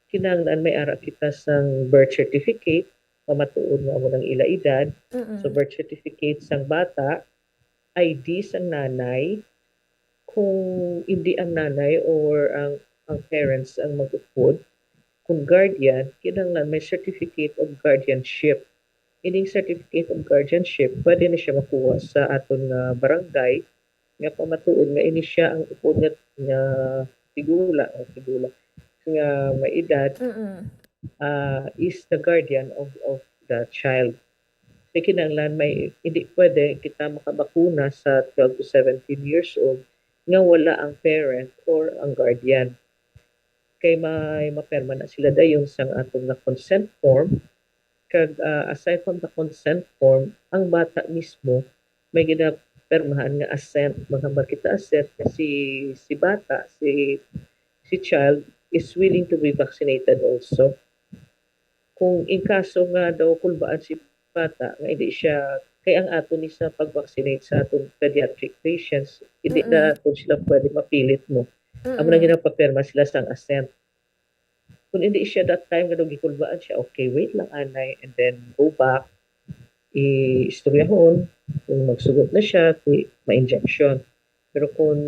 kinahanglan may ara kita sang birth certificate, pamatuod nga mo ng ila edad. So birth certificate sang bata, ID sang nanay, kung hindi ang nanay or ang parents ang mag-upod, kung guardian, kinahanglan may certificate of guardianship. Ining certificate of guardianship, pwede na siya makuha sa aton barangay, nga pamatuod nga ini siya ang upod nga figura nga may edad, is the guardian of the child. So kinahanglan may hindi pwede kita makabakuna sa 12 to 17 years old nga wala ang parent or ang guardian. Kay may maperma na sila dayon sang atong na consent form. Kag aside from the consent form, ang bata mismo may ginapermahan nga assent, maghambar kita assent kasi si bata, si child is willing to be vaccinated also. Kung in kaso nga daw kulbaan si bata nga hindi siya kay ang ato ni sa pag-vaccinate sa atong pediatric patients, hindi na kung sila pwede mapilit mo. Amo na ginapapirma sila sang assent. Kung hindi siya that time nga daw gikulbaan siya, okay, wait lang anay and then go back, i-istoryahon, kung magsugot na siya, ma-injection. Pero kung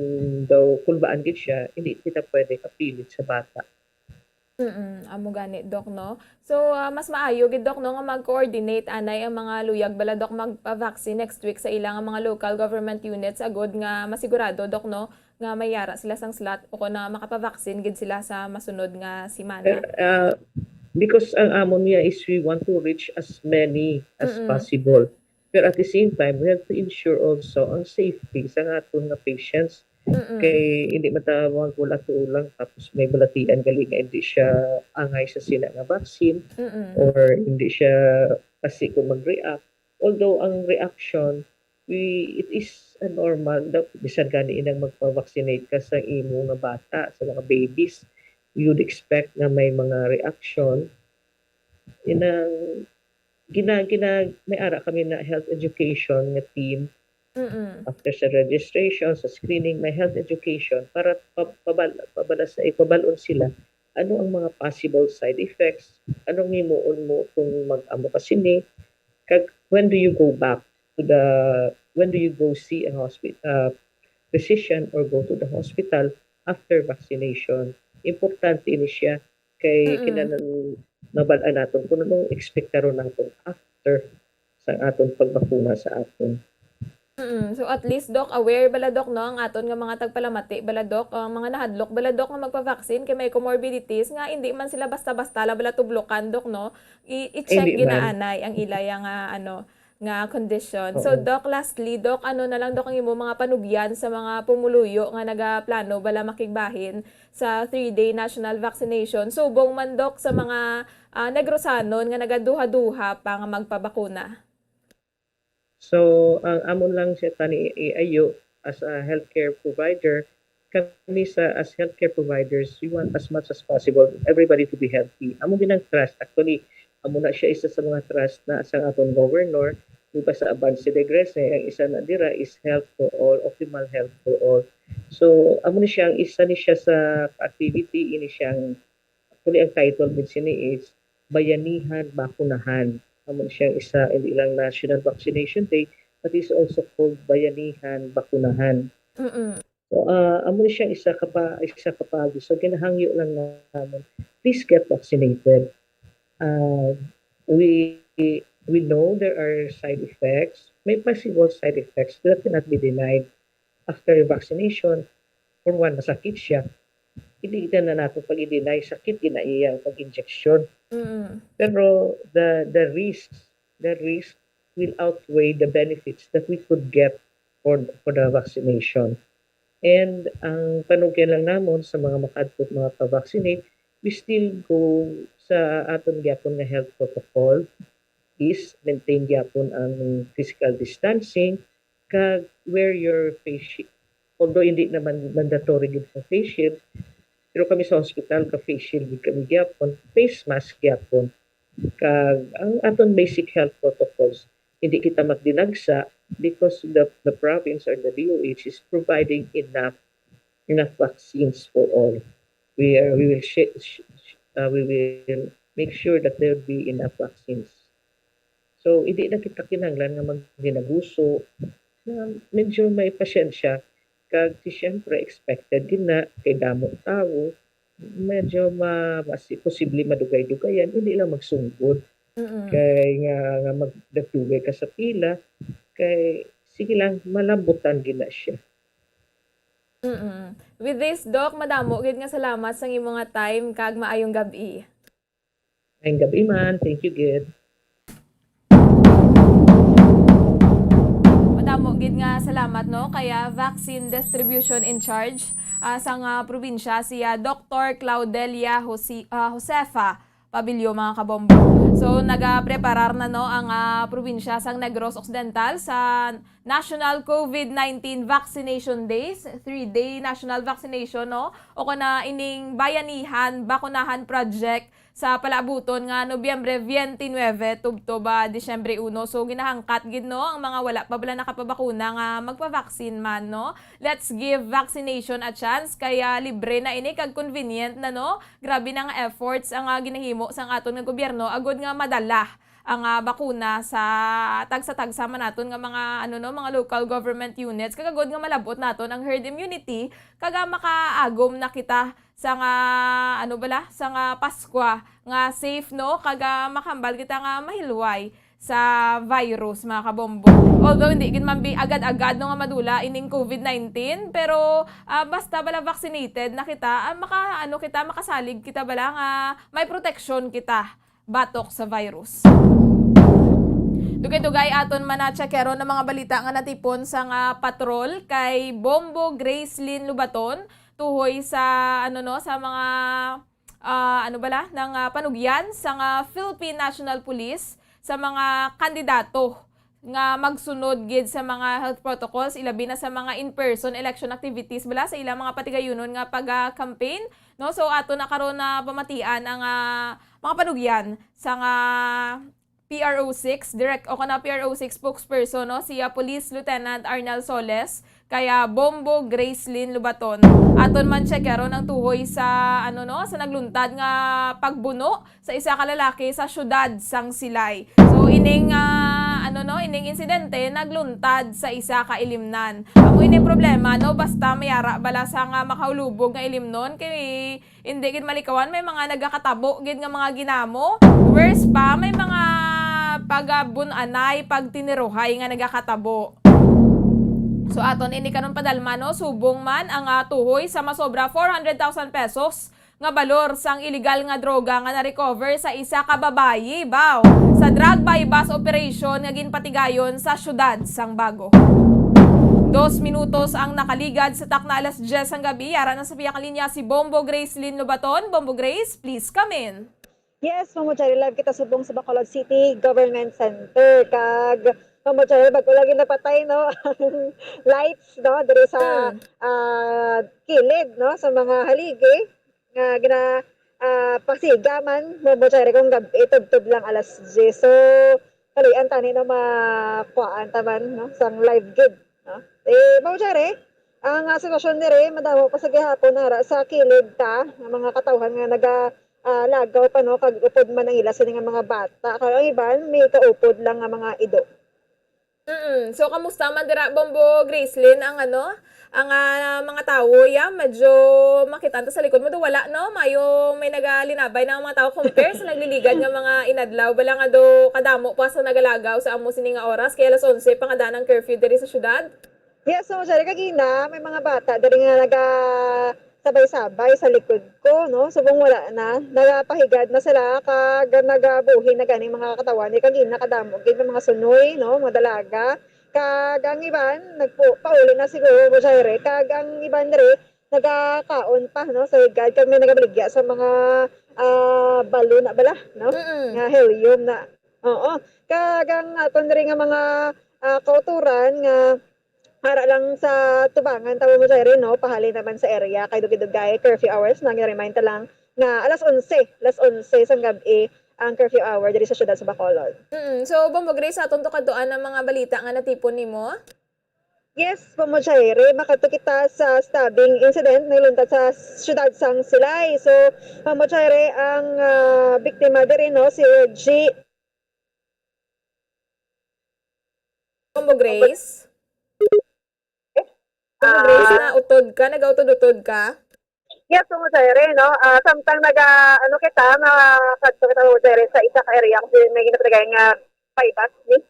daw kulbaan gid siya, hindi kita pwede kapilit sa bata. Amo gani, Dok, no? So, mas maayo gid, Dok, no, nga mag-coordinate anay ang mga luyag bala, Dok, magpa-vaccine next week sa ilang mga local government units agod nga masigurado, Dok, no, nga mayara sila sang slot o kung na makapa-vaccine gid sila sa masunod nga simana. Because ang amon niya is we want to reach as many as possible. Pero at the same time, we have to ensure also ang safety sa aton nga patients. Kay hindi matawag wala tulang tapos may balatian gali nga hindi siya angay sa sila nga vaccine or hindi siya kasi kung mag-react. Although ang reaction, it is a normal daw bisan gani inang magpa-vaccinate ka sa imo nga bata, sa mga babies, you'd expect na may mga reaction. Inang may ara kami na health education nga team. After sa registration, sa screening, may health education para pabalon sila ano ang mga possible side effects, anong himuon mo kung mag-amo ka sini, kag when do you go see a physician or go to the hospital after vaccination. Importante ini siya kay kinahanglan mabalaan naton kung anong ekspektaro naton after sa aton pagbakuna sa aton. So at least, Dok, aware bala, Dok, no, ang aton nga mga tagpalamati bala, Dok, ang mga nahadlok bala, Dok, nga magpa-vaccine kay may comorbidities nga hindi man sila basta-basta la bala tublokan, Dok, no, i-check ginaanay ang ilay nga nga condition. So, Doc, lastly, Doc, ano na lang, Doc, ang imo mga panugyan sa mga pumuluyo nga nagaplano bala makigbahin sa 3-day national vaccination. Subong man, Doc, sa mga negrosanon nga nagaduha-duha pa nga magpabakuna. So, ang amon lang siya tani iayo as a healthcare provider, kami as healthcare providers, we want as much as possible everybody to be healthy. Amon din ang trust. Actually, amo na siya isa sa mga trust na sa aton governor, di ba sa Avance de Grace, ang isa na dira is health for all, optimal health for all. So amo ni siyang isa ni siya sa activity ini siyang actually ang title din sini is Bayanihan Bakunahan. Amo ni siyang isa in ilang National Vaccination Day but is also called Bayanihan Bakunahan. So, amo ni siyang isa kapagi. So, ginahangyo lang namin, please get vaccinated. We know there are side effects. May possible side effects that cannot be denied after vaccination. For one, masakit siya. Hindi kita na natin pag i-deny, sakit ginaiya pag-injection. Pero the risks will outweigh the benefits that we could get for the vaccination. And ang panugyan lang namon sa mga makadto mga pa-vaccinate, we still go sa aton gyapon nga health protocol is maintain gyapon ang physical distancing kag wear your face shield. Although hindi naman mandatory gid sa face shield, pero kami sa hospital ka face shield gid kami gyapon, face mask gyapon. Kag ang aton basic health protocols hindi kita magdinagsa because the province or the DOH is providing enough vaccines for all. We will make sure that there will be enough vaccines. So hindi na kita kinahanglan nga magdinaguso na medyo may pasyensya kag siyempre expected din na kay damo tao medyo posible madugay-dugayan hindi lang magsugod. Kay nga magdagdugay ka sa pila kay sige lang malambutan gina siya. With this, Doc, madamo gid nga salamat sa imong nga time kag maayong gabi. Maayong gabi man, thank you gid. Madamo gid nga salamat no kaya vaccine distribution in charge sa nga probinsya siya Dr. Claudelia Josefa Pabilio mga kabombo. So nagapreparar na no ang probinsya sang Negros Occidental sa National COVID-19 Vaccination Days, 3-day national vaccination no o kuna ining bayanihan bakunahan project sa palabuton nga Nobyembre 29 tubto ba Disyembre 1. So ginahangkat gid no ang mga wala pa bala nakapabakuna nga magpa-vaccine man no. Let's give vaccination a chance kaya libre na ini kag convenient na no. Grabe na nga efforts ang ginahimo sang aton nga gobyerno agud nga madala ang bakuna sa tagsa-tagsa man naton nga mga mga local government units kagagod nga malabot naton ang herd immunity kaga makaagom na kita sa nga sa nga Pasko nga safe no kaga makambal kita nga mahilway sa virus mga kabombo. Although hindi gid man agad-agad no nga madula ining COVID-19 pero basta bala vaccinated na kita kita makasalig kita bala nga may protection kita batok sa virus. Dugay-dugay aton manachekero ng mga balita nga natipon sa nga patrol kay Bombo Gracelyn Lubaton tuhoy sa sa mga ng panugyan sa nga Philippine National Police sa mga kandidato nga magsunod gid sa mga health protocols ilabi na sa mga in-person election activities bala sa ilang mga patigayunon nga pag-campaign no. So ato na karon na pamatian ang mga panugyan sa nga PRO6 PRO6 spokesperson no siya Police Lieutenant Arnel Soles kaya Bombo Gracelyn Lubaton aton man checkero ng tuhoy sa sa nagluntad nga pagbuno sa isa ka lalaki sa syudad sang Silay. So ining ining insidente nagluntad sa isa ka ilimnan. Amo ini problema no basta mayara bala sa nga makaulubog nga ilimnon kay hindi gid malikawan may mga nagakatabo gid nga mga ginamo. Worse pa may mga pagabunanay pagtiniruhay nga nagakatabo. So aton ini kanon padalma no subong man ang tuhoy sa masobra 400,000 pesos nga balor sang illegal nga droga nga na-recover sa isa ka babayi sa drug buy-bust operation nga ginpatigayon sa syudad sang Bago. 2 minutos ang nakaligad sa takna alas 10 ang gabi. Yara na sa piyakang linya si Bombo Gracelyn Lubaton. Bombo Grace, please come in. Yes, mamuchari live kita subong sa Bacolod City Government Center kag mamuchari bago lagi napatay no lights no diri sa kilid no sa mga haligi nga gina pasigaman mamuchari kung itubtub lang alas 10. So kalian tani na makuan taman no sang live gig no. Mamuchari ang sitwasyon dire madamo pa sa gihapon nara sa kilid ta nga mga katawhan nga lagaw pa no kag upod man ang ila sini nga mga bata kag ang iban may kaupod lang nga mga ido. So kamusta man dira Bombo Gracelyn ang mga tao medyo makita sa likod mo do wala no mayo may nagalinabay na mga tao compare sa nagliligad nga mga inadlaw bala nga do kadamo pa sa nagalagaw sa amo sini nga oras kaya alas 11 pa nga danang curfew diri sa syudad. Yes, so sorry kagina may mga bata diri nga sabay-sabay sa likod ko, no? Subong wala na, nagapahigad na sila, kag nagabuhi na ganing mga katawan, kagina kadamo, gid mga sunoy, no? Mga dalaga, kag ang iban, pauli na siguro, Bushayre, kag ang iban diri, nagakaon pa, no? Sa higad, kag may nagabaligya sa mga balon na bala, no? Nga helium na, oo. Kag ang aton diri nga mga kauturan, nga para lang sa tubangan tawo mo sa rin no pahali naman sa area kay dugay curfew hours nang remind ta lang nga alas 11 sang gabi ang curfew hour diri sa syudad sa Bacolod. So Bombo Grace aton to kaduan ang mga balita nga natipon nimo? Yes, Pamochaire, makato kita sa stabbing incident na iluntad sa syudad sang Silay. So Pamochaire ang biktima diri no si G. Bombo Grace. Grace na utod ka, nagautod-utod ka? Yes, Pamochaire, no? Samtang kita, nakakadto kita Pamochaire sa isa ka area kasi may ginapatagay nga paybas ni.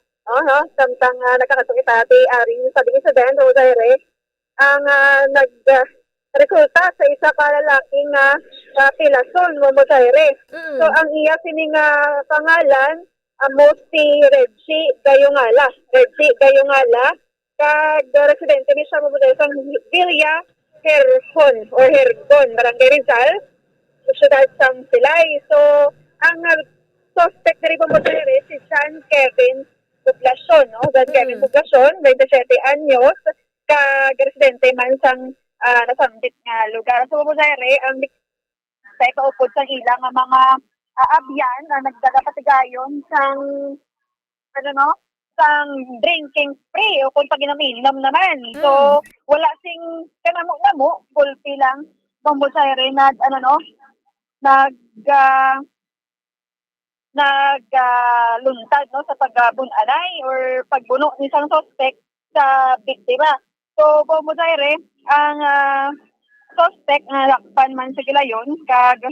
Samtang nakakadto kita ti aring sa incident Pamochaire, ang nagresulta sa isa ka lalaking pilason Pamochaire. So ang iya sining pangalan Mosti Reggie Gayongala. Kag residente ni siya mabuday sa Villa Hergon Barangay Rizal, syudad sang Silay. So, ang suspect na rin mabuday si John Kevin Poblacion, no? John Kevin Poblacion, 27 anyos, kag residente man sang nasambit nga lugar. So, mabuday ang sa ipaupod sang ilang mga abyan na nagdadapatigayon sang sang drinking spree o kung pag-inaminom naman. So, wala sing kanamo-namo, pulpi lang, Pamochaire na, nagluntad, no, sa pagbunanay or pagbuno ni isang suspect sa biktima. So, Pamochaire, ang suspect na lakpan man sa gilayon, kag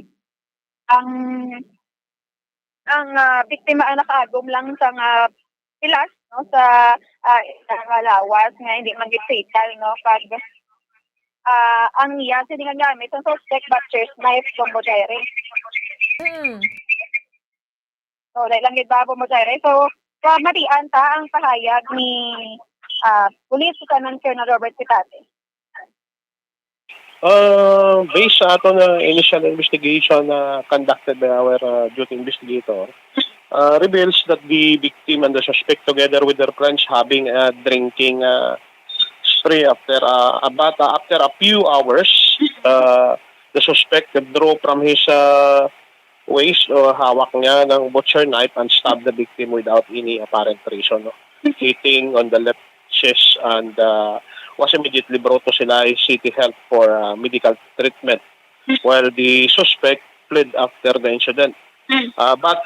ang biktima ang nakaagom lang sa pilas no sa lawas nga hindi man gid fatal no kag ang iya sini nga gamit ang suspect butcher's knife Pamochaire. So dahil lang gid ba Pamochaire so matian ta ang pahayag ni Police Lieutenant Colonel Robert Pitate. Based sa ato na initial investigation conducted by our duty investigator, reveals that the victim and the suspect together with their friends having a drinking spree after a few hours. The suspect withdrew from his waist o hawak niya ng butcher knife and stabbed the victim without any apparent reason. No? Hitting on the left chest and was immediately brought to Silay City Health for medical treatment while the suspect fled after the incident. But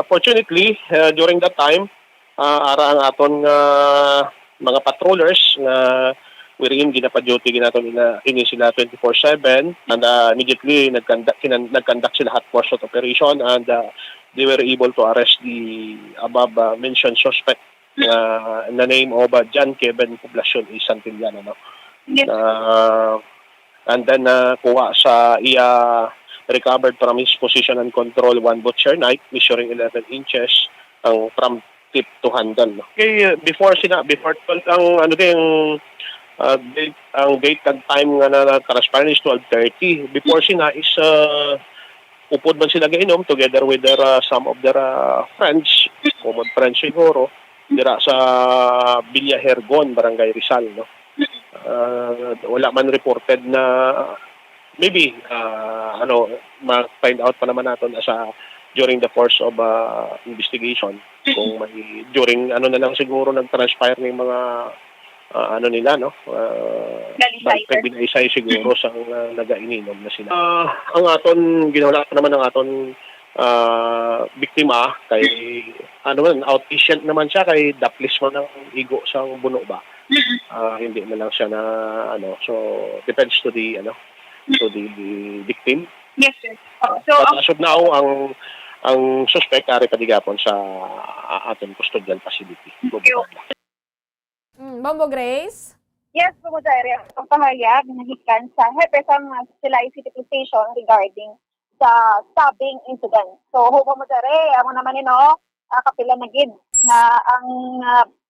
fortunately, during that time, ara ang aton mga patrollers na wherein ginapaduty ginaton ini sila 24/7 and immediately nagconduct sila hot pursuit operation and they were able to arrest the above mentioned suspect in the name of John Kevin Poblacion is Santillana, no? Yes. And then kuha sa recovered from his position and control one butcher knife measuring 11 inches from tip to handle. No? Okay, before 12 ang date and time nga na transparent is 12:30. Before sina is upod man sila gainom together with their some of their friends, common friends siguro, dira sa Villa Hergon, Barangay Rizal, no. Wala man reported na maybe ma-find out pa naman natin during the course of investigation kung may during na lang siguro nag-transpire ng mga ano nila, no? Binaysay siguro sa nagaininom na sila. Ang aton, ginawala pa naman ang aton biktima kay outpatient naman siya kay daplis man ng igo sa buno ba. Hindi na lang siya na so depends to the victim. Yes, sir. But as of now, ang suspect ari padigapon sa aton custodial facility. Bombo Grace? Yes, Bombo Diary. Ang pahayag nagikan sa hepe sa Silay City Police Station regarding sa stabbing incident. So, Bombo Diary, amo naman kapila na gid na ang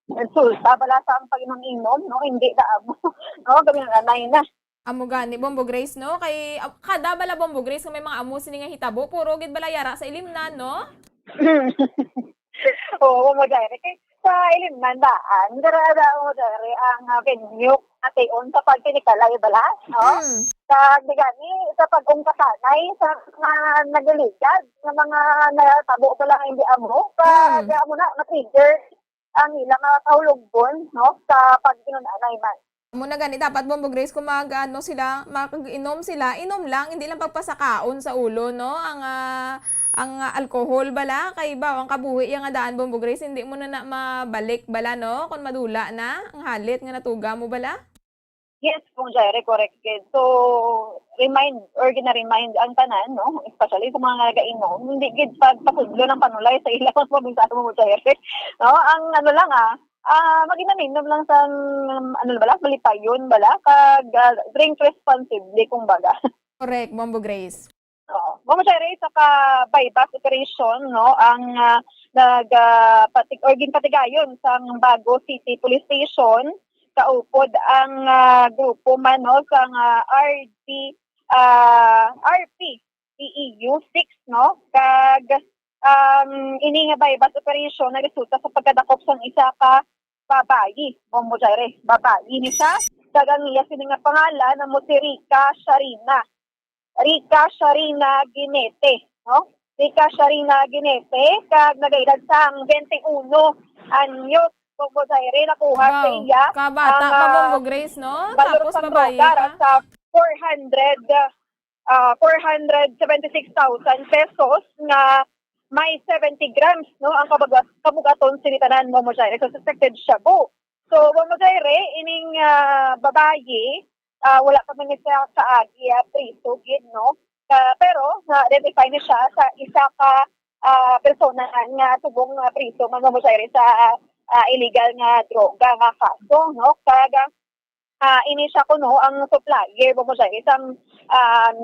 resulta bala sa ang pag-inom-inom, no? Hindi na amo. No, gabi na nanay na. Amo gani Bombo Grace, no? Kay kada bala Bombo Grace kung may mga amo sini nga hitabo, puro gid bala yara sa ilimnan, no? Oo, Bombo Diary. Kay sa ilimnan daan, darada mo Diary ang venue ation sa pagpinikalay bala, no? Sa gani sa pag-ungkasanay sa mga nagaligad ng mga natabo bala hindi amo, pag amo na trigger ang ilang mga kahulugbon, no? Sa pag-inunanay man. Muna gani dapat Bombo Grace kung mag-inom sila, inom lang, hindi lang pagpasakaon sa ulo, no? Ang alcohol bala kay ang kabuhi yang daan Bombo Grace, hindi mo na mabalik bala, no? Kung madula na ang halit nga natuga mo bala. Yes, kung Jaire, correct. So, gina-remind ang tanan, no? Especially sa mga nagainom, hindi gid pagpasudlo ng panulay sa ilang mabinsa mo Jaire. No? Ang mag-inaminom lang sa malipayon bala kag drink responsibly kumbaga. Correct, Bombo Grace. Oo. Bombo Grace sa bypass operation, no, ang ginpatigayon sa Bago City Police Station kaupod ang grupo man no sa RP CEU 6 no kag ini nga bypass operation na resulta sa pagkadakop sa isa ka babayi, Bombo Jaire. Babayi ni siya. Dagang iya sini nga pangalan na mo si Rica Sharina Ginete, no? Rica Sharina Ginete kag nagaedad sang 21 anyos, Bombo Jaire, nakuha sa iya. Kabata pa Bombo Grace, no? Tapos babayi ka. Sa 476,000 pesos nga may 70 grams, no, ang kabugaton sinitanan mo Jaire. So, suspected shabu. So, Bombo Jaire, ining babayi, wala pa man siya sa agi, priso, gid, no? Pero, na-identify niya siya sa isa ka persona nga tubong priso, Bombo Jaire, sa illegal nga droga nga kaso, no? Kaga, ini siya kuno ang supplier, Bombo Jaire, isang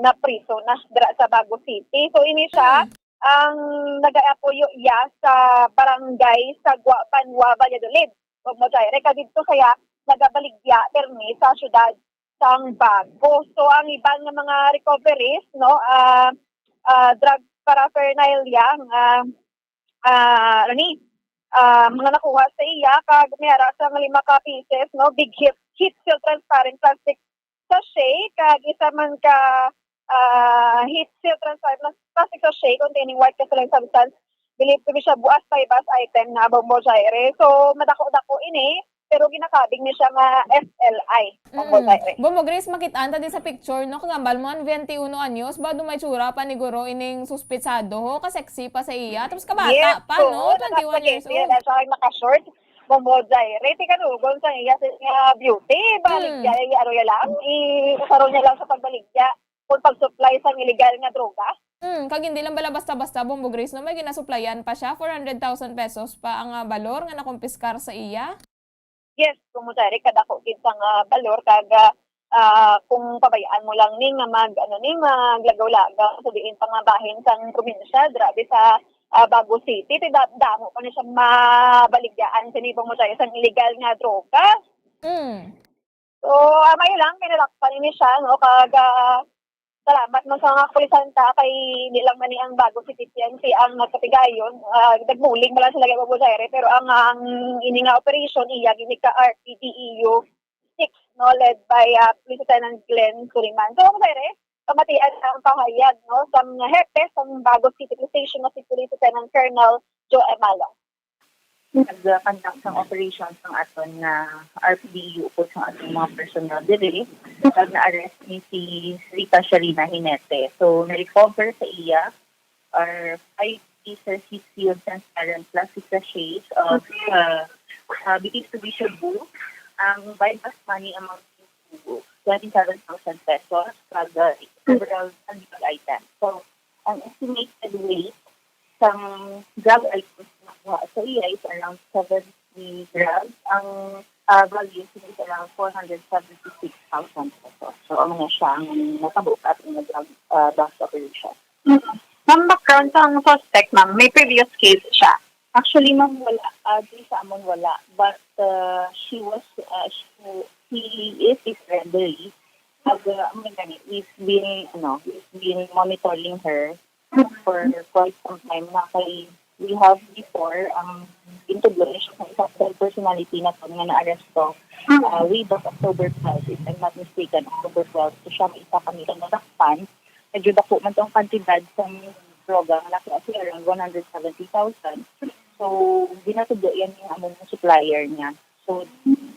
na-priso na sa Bago City. So, ini siya ang nag-aapoyo iya sa barangay sa Panwa, Valladolid. Bombo Jaire, kadito kaya nagabaligya permi sa syudad sang Bago. So ang ibang nga mga recoveries, no, drug paraphernalia, mga nakuha sa iya kag mayara sa 5 ka pieces, no, big heat seal transparent plastic sachet kag isa man ka heat seal transparent plastic sachet containing white crystalline substance believed to be siya buas paibas item na Bombo Jaire. So madako-dako ini pero ginakabig ni siya nga SLI, Bombo Jaire. Bombo Grace, makitaan ta din sa picture, no, kagambal mo 21 anyos ba dumay tsura pa ni guro ining suspetsado ho, kaseksi pa sa iya tapos kabata yes, pa, no, 21 years old. Yes, so naka-short Bombo Jaire, tika dugon sa iya sa beauty, baligya, ya lang, isaro niya lang sa pagbaligya kung pag-supply sa illegal nga droga. Kag hindi lang bala basta-basta Bombo Grace, no, may ginasupplyan pa siya, 400,000 pesos pa ang balor nga nakumpiskar sa iya. Yes, Bombo Jaire, kadako gid sang balor kag kung pabayaan mo lang ning maglagaw-lagaw sa diin pangabahin sang probinsya, grabe sa Bago City, damo pa na siya mabaligyaan sa Bombo Jaire sang illegal nga droga. So, may lang, pinalakpan ni siya, no, kag salamat mo sa mga pulisanta kay hindi lang man ang Bago City PNP ang nagkatigayon. Nagmuling pala sila kay Bombo Jaire, pero ang ini nga operation iya gini ka RPDEU 6, no, led by Police Lieutenant Glenn Suriman. So, Bombo Jaire, pamatian ang pahayag, no, sa mga hepe sa Bago City Police Station na si Police Lieutenant Colonel Joe Emalo. nag-conduct ng operations ng aton nga RPDU po sa ating mga personnel diri. Pag na-arrest ni si Rita Sharina Hinete. So, na-recover sa iya are 5 pieces heat sealed transparent plastic sachets of bitis to be shabu. Ang bypass money amount to 27,000 pesos pag several illegal items. So, ang estimated weight ng drug items na nakuha sa iya is around 70 grams. Ang value is around 476,000 pesos. So, ano na siya ang natabok at drug bust operation. Ma'am, background sa suspect, ma'am, may previous case siya. Actually, ma'am, wala. Di sa amon wala. But he is friendly. We've been monitoring her for quite some time na kay we have before intubulation siya sa isang cell personality na to nga na-arrest ko way back October 12, if I'm not mistaken, October 12. So siya may isa kami na nasakpan. Medyo dako man itong kantidad sa droga na kasi around 170,000. So, ginatudo yan yung among supplier niya. So,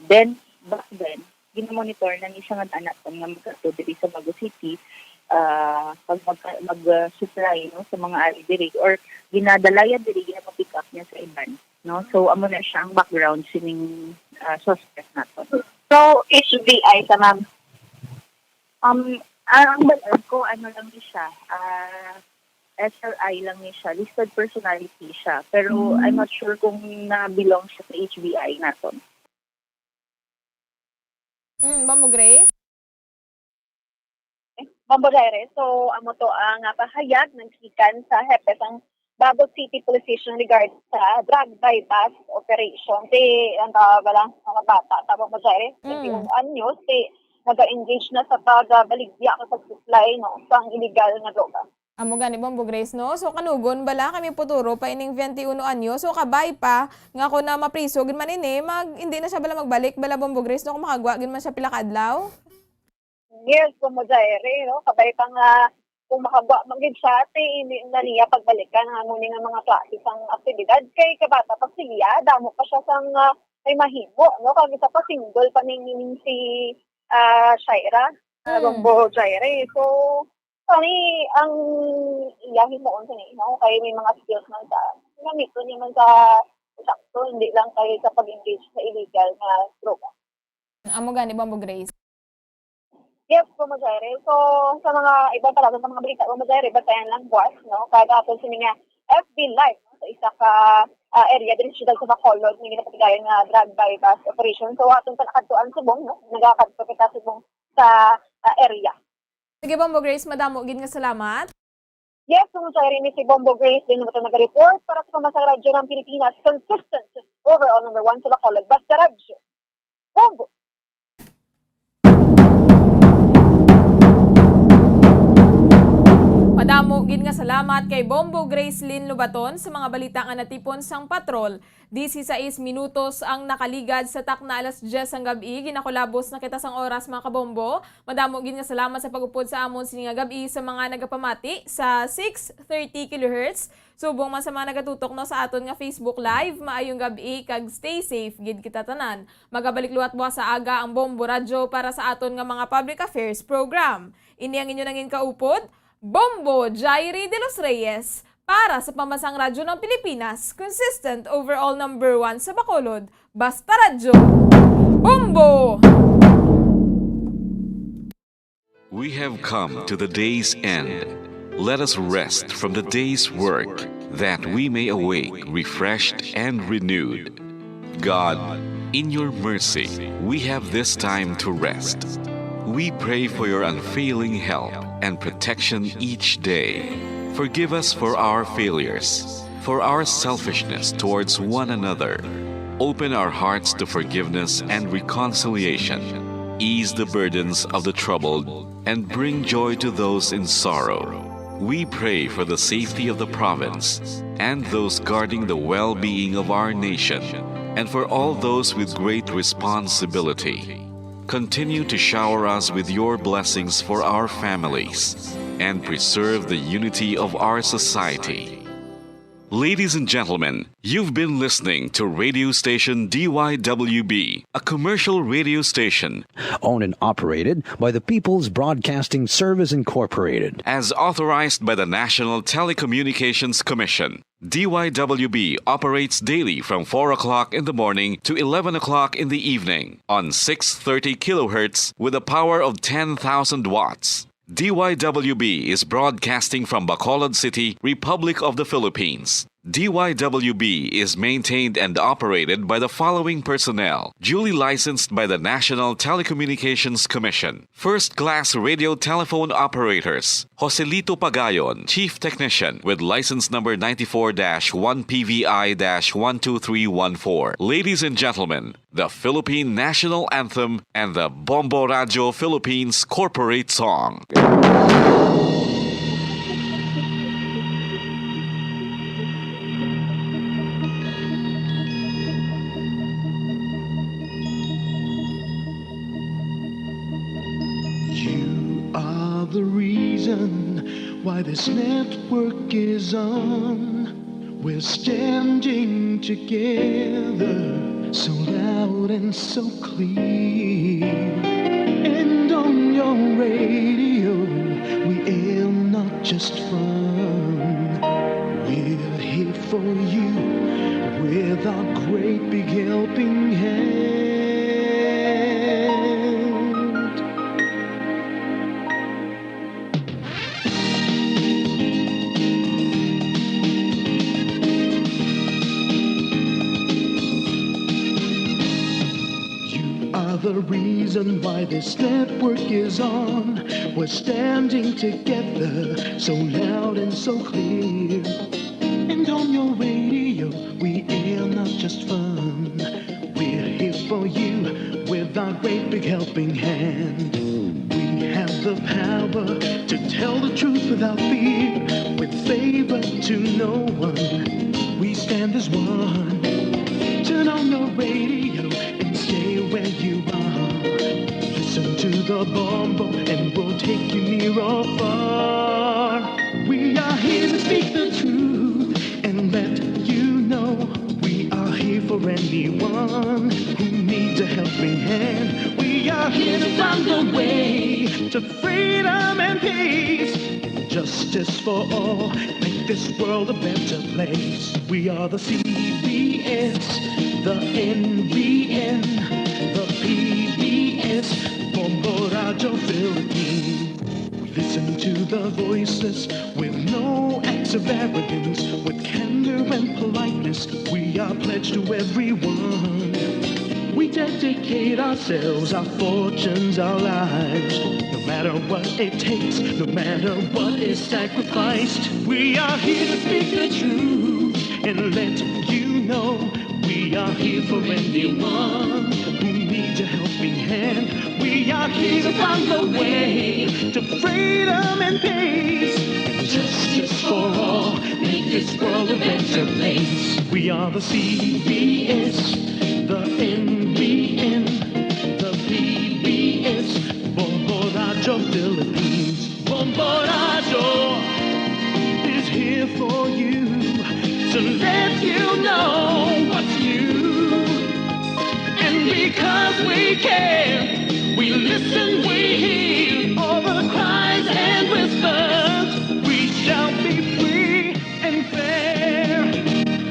back then, ginamonitor na niya siya nga anak ko nga magkato diri sa Bago City pag mag-supply sa mga ari diri or ginadalaya diri, ginapapick up niya sa iban. No? So, amo na siya ang background sining suspect nato. So, HBI sa ma'am? Ang balag ko, ano lang niya siya, SRI lang niya siya, listed personality siya. Pero I'm not sure kung na-belong siya sa HBI naton. Ma'am Grace? Bombo Jaire, so amo to ang pahayag ng gikan sa Hepes ang Bago City Police Station regarding sa drug bypass operation. Ang tawagan mga bata, tama mo Jaire? 21 anyos, nag-engage na sa pagbaligya sa supply sang illegal na droga. Amo gani Bombo Grace, no? So kanugon bala kami puturo pa ining 21 anyo. So kabay pa nga ko na mapriso gid man ini hindi na siya bala magbalik bala Bombo Grace no kung makagwa gid man siya pila ka adlaw. Yes, Bombo Jaire, no? Kabay pa nga kung makagwa magid siya hindi na niya pagbalikan ang among nga mga klase sang aktibidad kay kabata pa siya damo pa siya sang ay mahimo, no? Kami sa pa single pa ning si Shaira, Bombo Jaire. So kani ang iyahin mo on sa no kay may mga skills man sa gamito niya man sa sakto hindi lang kay sa pag-engage sa illegal na droga. Amo gani Bombo Grace. Yes, Bombo Jaire. So sa mga ibang talaga sa mga balita Bombo Jaire batayan lang buwas no kada aton sa mga FB live no? Sa isa ka area din siya sa Bacolod nga ginapatigayon nga drug bypass operation. So aton sa nakadtuan subong no nagakadto kita subong sa area. Sige, Bombo Grace, madamo gid nga salamat. Yes, kung sa rin si Bombo Grace, din naman nag-report para sa Pamasang Radyo ng Pilipinas, consistent overall number 1 sa Bacolod, Basta Radyo. Bombo! Madamo gid nga salamat kay Bombo Grace Lynn Lubaton sa mga balita nga natipon sang patrol. 16 minutos ang nakaligad sa takna alas 10 ang gabi. Ginakulabos na kita sang oras mga kabombo. Madamo gid nga salamat sa pag-upod sa amon sini nga gabi sa mga nagapamati sa 630 kHz. Subong man sa mga nagatutok no sa aton nga Facebook Live. Maayong gabi kag stay safe gid kita tanan. Magabalik luwat buwas sa aga ang Bombo Radio para sa aton nga mga public affairs program. Ini ang inyo nangin kaupod. Bombo Jaire de los Reyes para sa Pamansang Radyo ng Pilipinas, consistent overall number 1 sa Bacolod, Basta Radyo. Bombo! We have come to the day's end. Let us rest from the day's work, that we may awake refreshed and renewed. God, in your mercy, we have this time to rest. We pray for your unfailing help and protection each day. Forgive us for our failures, for our selfishness towards one another. Open our hearts to forgiveness and reconciliation. Ease the burdens of the troubled and bring joy to those in sorrow. We pray for the safety of the province and those guarding the well-being of our nation, and for all those with great responsibility. Continue to shower us with your blessings for our families and preserve the unity of our society. Ladies and gentlemen, you've been listening to radio station DYWB, a commercial radio station owned and operated by the People's Broadcasting Service Incorporated, as authorized by the National Telecommunications Commission. DYWB operates daily from 4 o'clock in the morning to 11 o'clock in the evening on 630 kilohertz with a power of 10,000 watts. DYWB is broadcasting from Bacolod City, Republic of the Philippines. DYWB is maintained and operated by the following personnel, duly licensed by the National Telecommunications Commission. First-class radio telephone operators, Joselito Pagayon, Chief Technician with license number 94-1PVI-12314. Ladies and gentlemen, the Philippine National Anthem and the Bombo Radio Philippines Corporate Song. The reason why this network is on. We're standing together, so loud and so clear. And on your radio, we aim not just fun. We're here for you with our great big helping hand. The reason why this network is on. We're standing together, so loud and so clear. And on your radio, we air not just fun. We're here for you with our great big helping hand. We have the power to tell the truth without fear, with favor to no one. We stand as one. Turn on your radio and stay where you are. Listen to the Bombo and we'll take you near or far. We are here to speak the truth and let you know. We are here for anyone who needs a helping hand. We are here to find the way to freedom and peace. Justice for all, make this world a better place. We are the CBS, the NBN, the PBS, Bombo Radio Philippines. Listen to the voices with no acts of arrogance, with candor and politeness. We are pledged to everyone. We dedicate ourselves, our fortunes, our lives. No matter what it takes, no matter what is sacrificed. We are here to speak the truth and let you know. We are here for anyone who needs a helping hand. We are here to find the way to freedom and peace. Justice for all, make this world a better place. We are the CBS, the NBN, the PBS, Bombo Radio Philippines. Bombo Radio is here for you, to let you know what's new. And because we care, we listen, we hear all the cries and whispers. We shall be free and fair.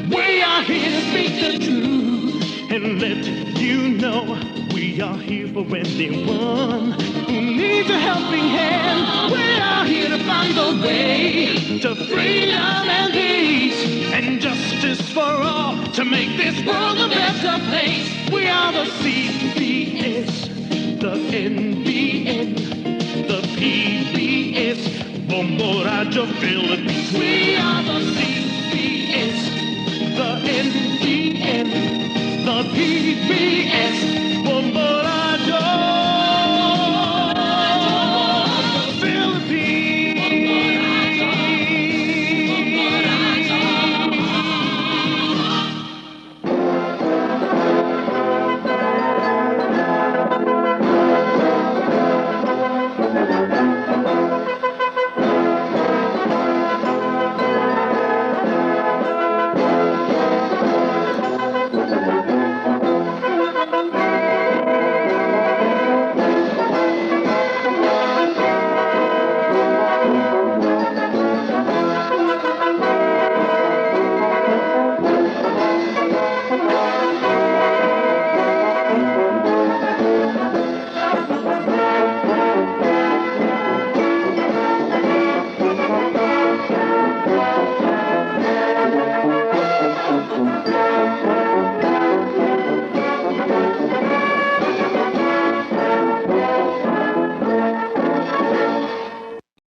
We are here to speak the truth and let you know. We are here for anyone who needs a helping hand. We are here to find the way to freedom and peace and justice for all, to make this world a better place. We are the CBS, the NBN, the PBS, Bombo Radio Philippines. We are the CBS, the NBN, the PBS,